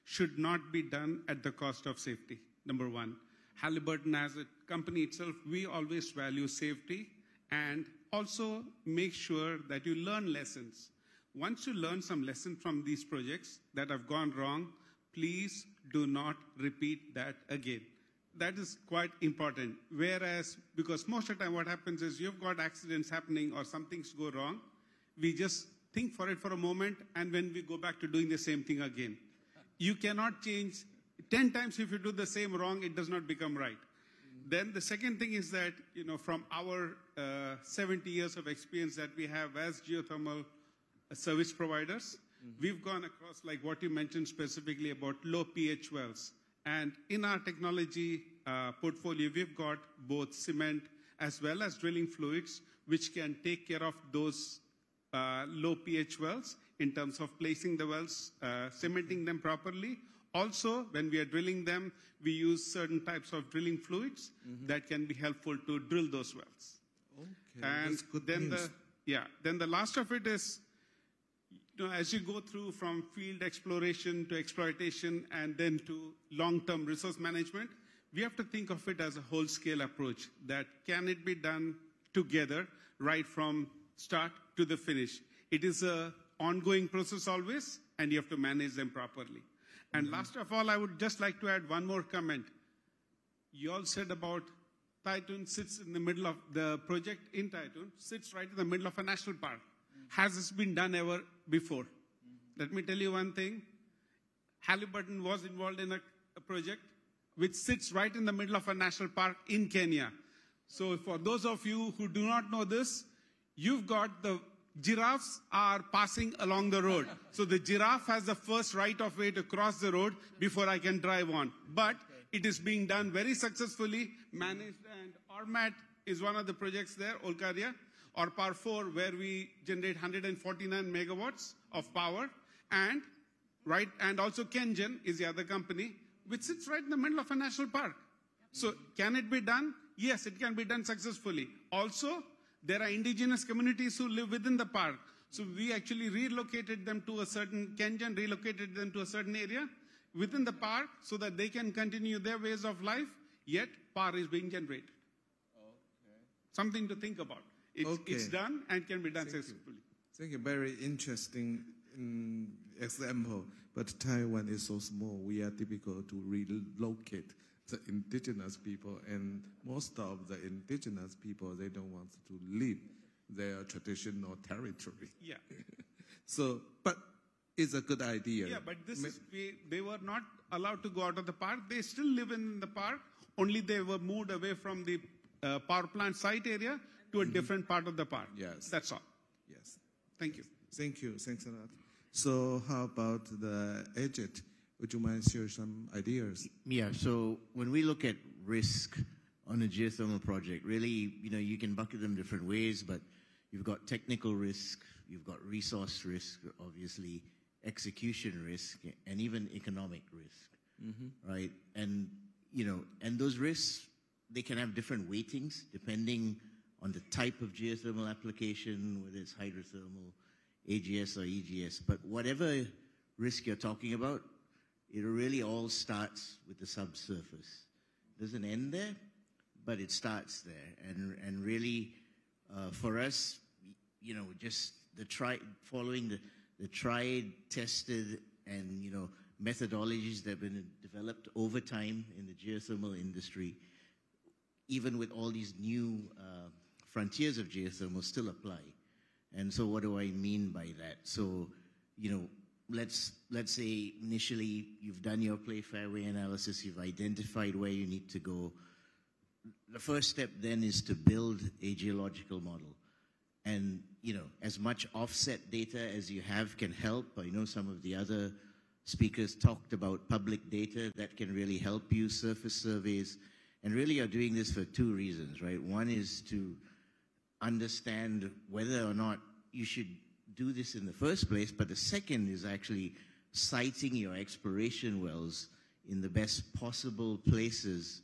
should not be done at the cost of safety, number one. Halliburton, as a company itself, we always value safety and also make sure that you learn lessons. Once you learn some lessons from these projects that have gone wrong, please do not repeat that again. That is quite important. Whereas, because most of the time what happens is you've got accidents happening or some things go wrong, we just think for it for a moment, and when we go back to doing the same thing again. You cannot change 10 times. If you do the same wrong, it does not become right. Then the second thing is that, you know, from our 70 years of experience that we have as geothermal service providers, we've gone across, like what you mentioned specifically about low pH wells. And in our technology portfolio, we've got both cement as well as drilling fluids, which can take care of those low pH wells in terms of placing the wells, cementing them properly. Also, when we are drilling them, we use certain types of drilling fluids that can be helpful to drill those wells. Okay, and that's good then news. then the last of it is, you know, as you go through from field exploration to exploitation and then to long-term resource management, we have to think of it as a whole-scale approach. That can it be done together right from start to the finish? It is an ongoing process always, and you have to manage them properly. And last of all, I would just like to add one more comment. You all said about Taiwan sits in the middle of the project in Taiwan, sits right in the middle of a national park. Has this been done ever before? Let me tell you one thing. Halliburton was involved in a project which sits right in the middle of a national park in Kenya. So for those of you who do not know this, you've got the giraffes are passing along the road. So the giraffe has the first right of way to cross the road before I can drive on. But it is being done very successfully, managed, and ORMAT is one of the projects there, Olkaria, or Par 4, where we generate 149 megawatts of power. And right? And also Kengen is the other company, which sits right in the middle of a national park. So can it be done? Yes, it can be done successfully. Also, there are indigenous communities who live within the park. So we actually relocated them to a certain, Kengen relocated them to a certain area within the park so that they can continue their ways of life, yet power is being generated. Okay. Something to think about. It's done and can be done successfully. Thank you. Very interesting example. But Taiwan is so small, we are difficult to relocate the indigenous people, and most of the indigenous people, they don't want to leave their traditional territory. Yeah. So, but it's a good idea. Yeah, but this is, they were not allowed to go out of the park. They still live in the park, only they were moved away from the power plant site area to a different part of the park. Yes. That's all. Yes. Thank you. Thank you. Thanks a lot. So how about the agent? Would you mind share some ideas? Yeah, so when we look at risk on a geothermal project, really, you can bucket them different ways, but you've got technical risk, you've got resource risk, obviously, execution risk, and even economic risk, right? And, and those risks, they can have different weightings depending on the type of geothermal application, whether it's hydrothermal, AGS or EGS. But whatever risk you're talking about, it really all starts with the subsurface. It doesn't end there, but it starts there. And really, for us, just following the tried, tested, and, methodologies that have been developed over time in the geothermal industry, even with all these new frontiers of geothermal, still apply. And so what do I mean by that? So, let's say initially you've done your play fairway analysis, you've identified where you need to go. The first step then is to build a geological model. And, as much offset data as you have can help. I know some of the other speakers talked about public data that can really help you, surface surveys. And really you're doing this for two reasons, right? One is to understand whether or not you should do this in the first place, but the second is actually siting your exploration wells in the best possible places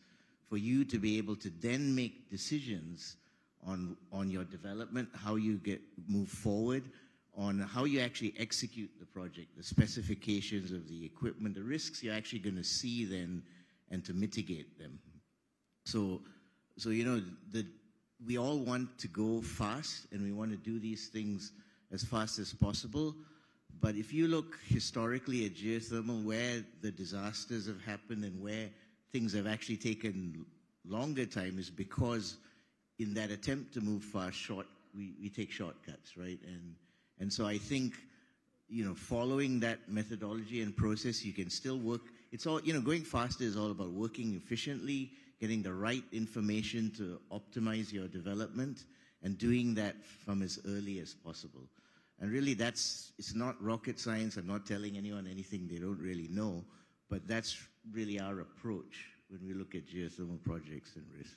for you to be able to then make decisions on your development, how you move forward, on how you actually execute the project, the specifications of the equipment, the risks you're actually going to see then, and to mitigate them. So we all want to go fast, and we want to do these things as fast as possible. But if you look historically at geothermal, where the disasters have happened and where things have actually taken longer time is because in that attempt to move fast, we take shortcuts, right? And so I think, following that methodology and process, you can still work. It's all, going faster is all about working efficiently, getting the right information to optimize your development, and doing that from as early as possible. And really it's not rocket science. I'm not telling anyone anything they don't really know, but that's really our approach when we look at geothermal projects and risk.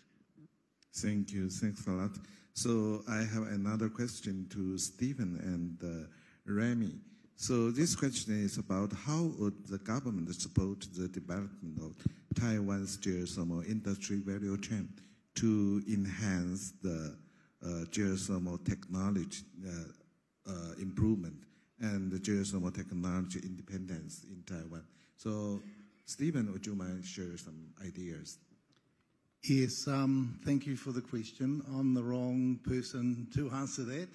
Thank you. Thanks a lot. So I have another question to Stephen and Remy. So this question is about how would the government support the development of Taiwan's geothermal industry value chain to enhance the geothermal technology improvement and the geothermal technology independence in Taiwan. So, Stephen, would you mind share some ideas? Yes, thank you for the question. I'm the wrong person to answer that.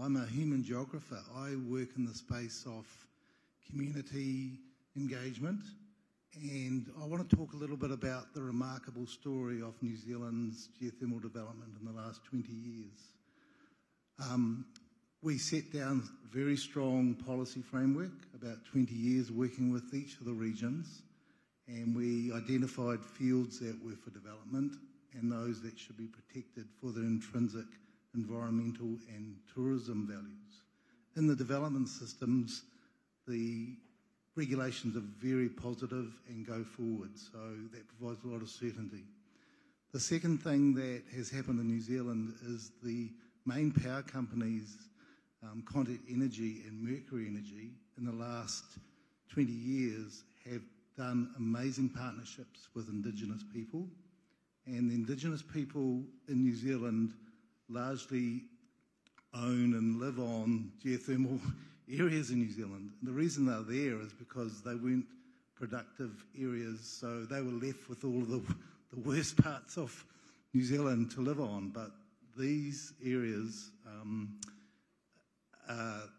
I'm a human geographer. I work in the space of community engagement, and I want to talk a little bit about the remarkable story of New Zealand's geothermal development in the last 20 years. We set down a very strong policy framework, about 20 years working with each of the regions, and we identified fields that were for development and those that should be protected for their intrinsic environmental and tourism values. In the development systems, the regulations are very positive and go forward, so that provides a lot of certainty. The second thing that has happened in New Zealand is the main power companies, Contact Energy and Mercury Energy, in the last 20 years have done amazing partnerships with Indigenous people, and the Indigenous people in New Zealand largely own and live on geothermal areas in New Zealand. And the reason they're there is because they weren't productive areas, so they were left with all of the worst parts of New Zealand to live on. But these areas,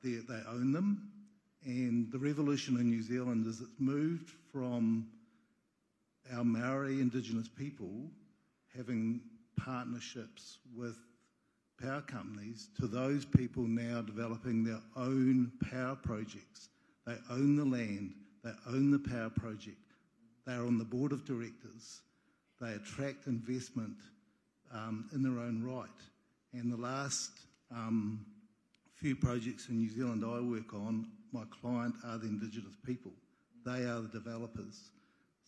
they own them, and the revolution in New Zealand is it's moved from our Maori Indigenous people having partnerships with power companies to those people now developing their own power projects. They own the land, they own the power project, they are on the board of directors, they attract investment in their own right. And the last few projects in New Zealand I work on, my client are the Indigenous people. They are the developers.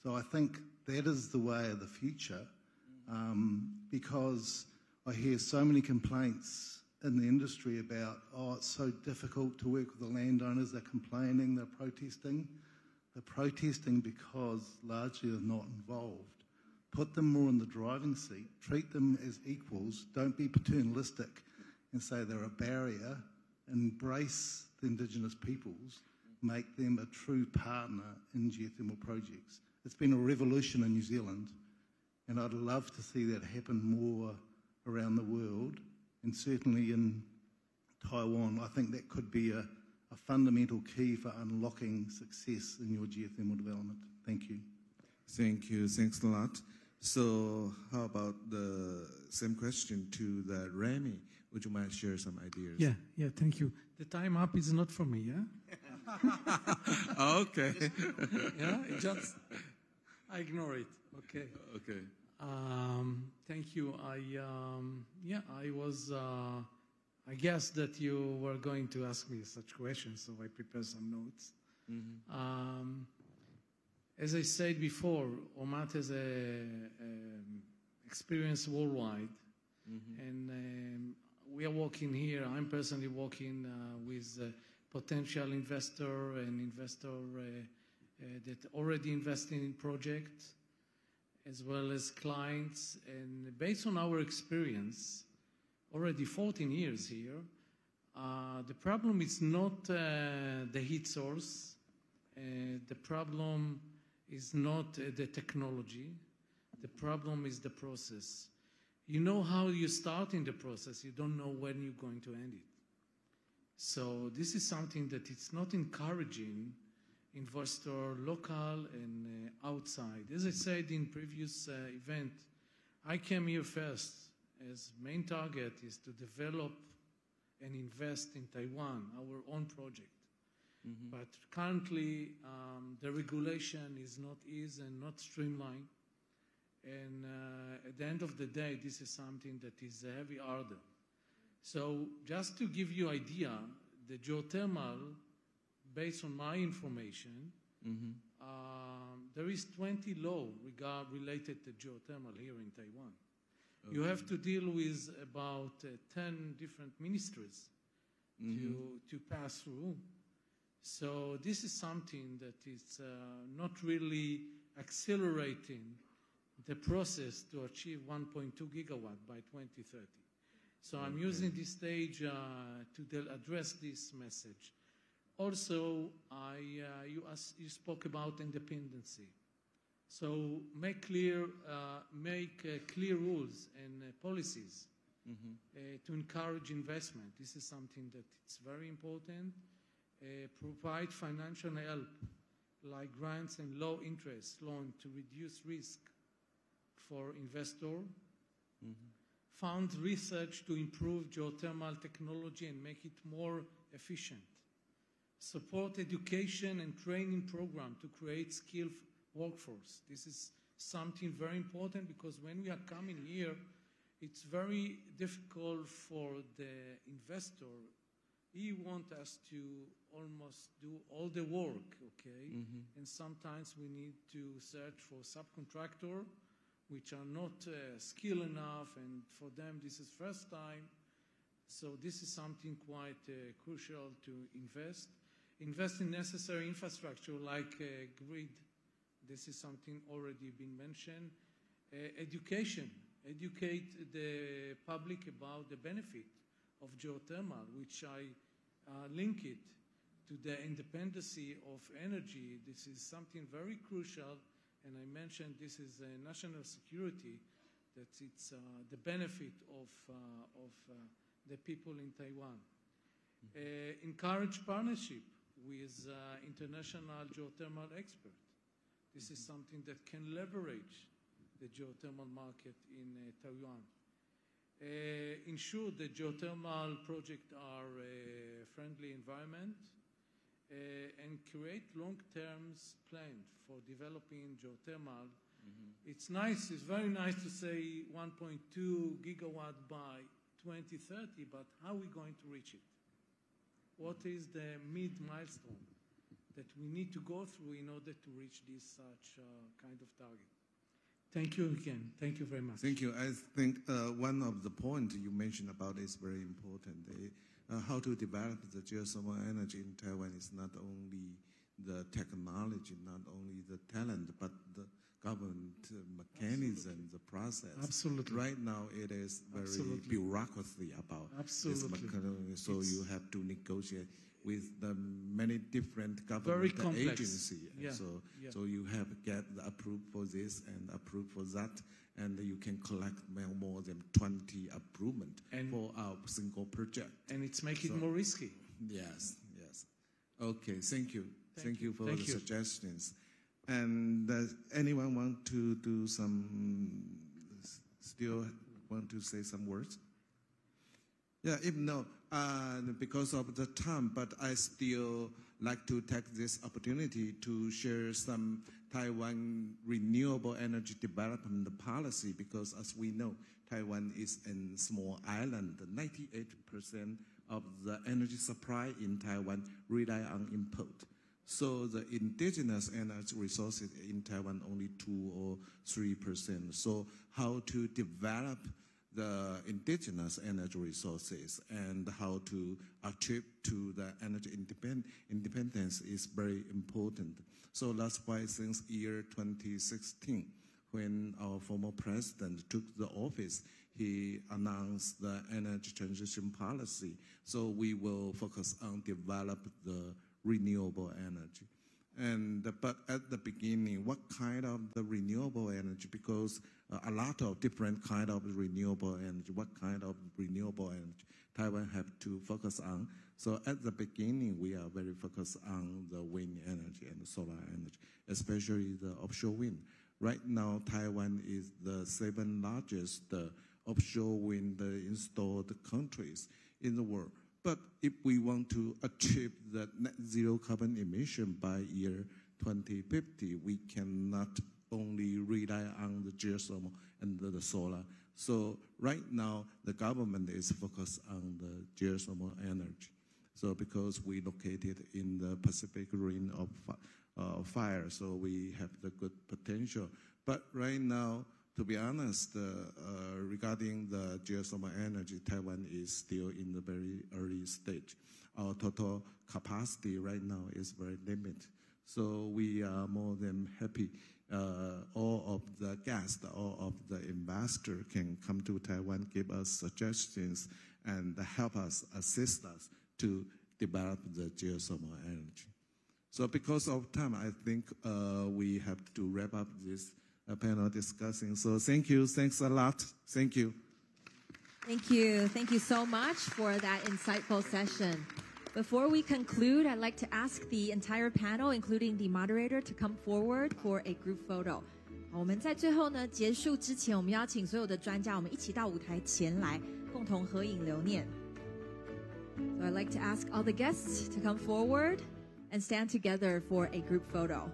So I think that is the way of the future, because I hear so many complaints in the industry about, oh, it's so difficult to work with the landowners, they're complaining, they're protesting. They're protesting because largely they're not involved. Put them more in the driving seat, treat them as equals, don't be paternalistic and say they're a barrier, embrace the Indigenous peoples, make them a true partner in geothermal projects. It's been a revolution in New Zealand, and I'd love to see that happen more around the world, and certainly in Taiwan. I think that could be a fundamental key for unlocking success in your geothermal development. Thank you. Thank you. Thanks a lot. So how about the same question to the Remy? Would you mind share some ideas? Yeah, thank you. The time up is not for me, yeah? Okay. Yeah, I ignore it. Okay. Okay. Thank you. I guess that you were going to ask me such questions, so I prepared some notes. Mm-hmm. As I said before, OMAT has experience worldwide, and we are working here. I'm personally working with potential investor and investor that already investing in projects, as well as clients. And based on our experience, already 14 years here, the problem is not the heat source. The problem is not the technology. The problem is the process. You know how you start in the process. You don't know when you're going to end it. So this is something that it's not encouraging investor local and outside. As I said in previous event, I came here first as main target is to develop and invest in Taiwan, our own project. But currently, the regulation is not easy and not streamlined. And at the end of the day, this is something that is a heavy order. So just to give you idea, the geothermal, based on my information, there is 20 law related to geothermal here in Taiwan. Okay. You have to deal with about 10 different ministries to pass through. So this is something that is not really accelerating the process to achieve 1.2 gigawatt by 2030. So I'm using this stage to address this message. Also, you spoke about independency. So make clear rules and policies to encourage investment. This is something that it's very important. Provide financial help like grants and low interest loan to reduce risk for investor. Fund research to improve geothermal technology and make it more efficient. Support education and training program to create skilled workforce. This is something very important because when we are coming here, it's very difficult for the investor. He wants us to almost do all the work, okay? And sometimes we need to search for subcontractor, which are not skilled enough, and for them this is first time. So this is something quite crucial to invest. invest in necessary infrastructure like grid. This is something already been mentioned. Education. Educate the public about the benefit of geothermal, which I link it to the independency of energy. This is something very crucial, and I mentioned this is national security, that it's the benefit of the people in Taiwan. Encourage partnership with international geothermal experts. This is something that can leverage the geothermal market in Taiwan. Ensure that geothermal projects are friendly environment, and create long-term plans for developing geothermal. It's nice, it's very nice to say 1.2 gigawatt by 2030, but how are we going to reach it? What is the mid-milestone that we need to go through in order to reach this such kind of target? Thank you again. Thank you very much. Thank you. I think one of the points you mentioned about is very important. How to develop the geothermal energy in Taiwan is not only the technology, not only the talent, but the government mechanism, the process. Absolutely. Right now, it is very bureaucracy about this mechanism. So you have to negotiate with the many different government agencies. Yeah. So you have get the approved for this and approved for that, and you can collect more than 20 approval for a single project. And it's making it more risky. Yes, yes. Okay, thank you. Thank you for the suggestions. And anyone want to do still want to say some words? Yeah, if no, because of the time, but I still like to take this opportunity to share some Taiwan renewable energy development policy, because as we know, Taiwan is a small island. 98% of the energy supply in Taiwan rely on import. So the indigenous energy resources in Taiwan only 2 or 3%. So how to develop the indigenous energy resources and how to achieve to the energy independence is very important. So that's why since year 2016, when our former president took the office, he announced the energy transition policy. So we will focus on develop the renewable energy. But at the beginning, what kind of the renewable energy? Because a lot of different kind of renewable energy. What kind of renewable energy Taiwan have to focus on? So at the beginning, we are very focused on the wind energy and the solar energy, especially the offshore wind. Right now, Taiwan is the 7th largest offshore wind installed countries in the world. But if we want to achieve the net zero carbon emission by year 2050, we cannot only rely on the geothermal and the solar. So right now, the government is focused on the geothermal energy. So because we located in the Pacific Ring of fire, so we have the good potential. But right now, to be honest, regarding the geothermal energy, Taiwan is still in the very early stage. Our total capacity right now is very limited. So we are more than happy. All of the guests, all of the investors can come to Taiwan, give us suggestions, and help us, assist us to develop the geothermal energy. So because of time, I think we have to wrap up this panel discussing. So thank you. Thanks a lot. Thank you. Thank you. Thank you so much for that insightful session. Before we conclude, I'd like to ask the entire panel, including the moderator, to come forward for a group photo. 我们在最后呢结束之前，我们邀请所有的专家，我们一起到舞台前来，共同合影留念。So I'd like to ask all the guests to come forward and stand together for a group photo.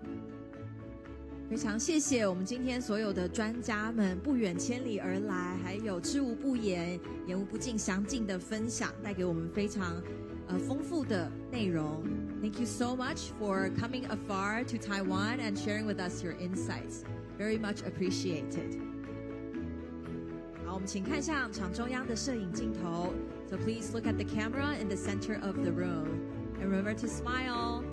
非常谢谢我们今天所有的专家们不远千里而来，还有知无不言、言无不尽、详尽的分享，带给我们非常丰富的内容。Thank you so much for coming afar to Taiwan and sharing with us your insights. Very much appreciated. 好，我们请看向场中央的摄影镜头。So please look at the camera in the center of the room. And remember to smile.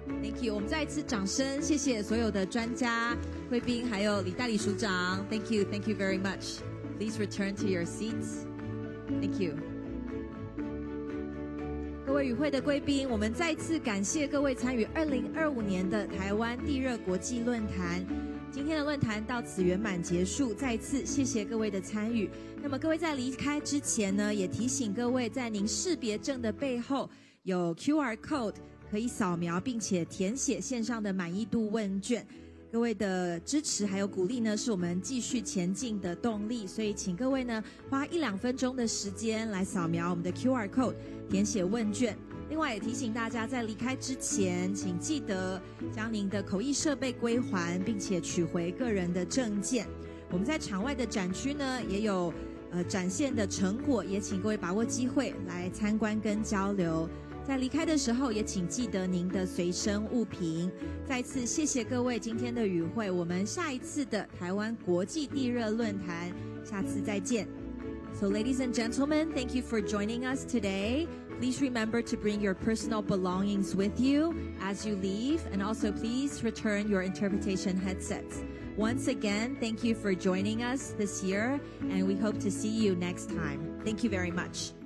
Thank you. 我们再一次掌声，谢谢所有的专家、贵宾，还有李代理署长。Thank you. Thank you very much. Please return to your seats. Thank you. 各位与会的贵宾，我们再次感谢各位参与2025年的台湾地热国际论坛。今天的论坛到此圆满结束，再次谢谢各位的参与。那么各位在离开之前呢，也提醒各位，在您识别证的背后有 QR code 可以扫描，并且填写线上的满意度问卷。各位的支持还有鼓励呢，是我们继续前进的动力。所以请各位呢花1-2分钟的时间来扫描我们的 QR code， 填写问卷。另外也提醒大家，在离开之前，请记得将您的口译设备归还，并且取回个人的证件。我们在场外的展区呢，也有展现的成果，也请各位把握机会来参观跟交流。在离开的时候，也请记得您的随身物品。再次谢谢各位今天的与会，我们下一次的台湾国际地热论坛，下次再见。So ladies and gentlemen, thank you for joining us today. Please remember to bring your personal belongings with you as you leave, and also please return your interpretation headsets. Once again, thank you for joining us this year, and we hope to see you next time. Thank you very much.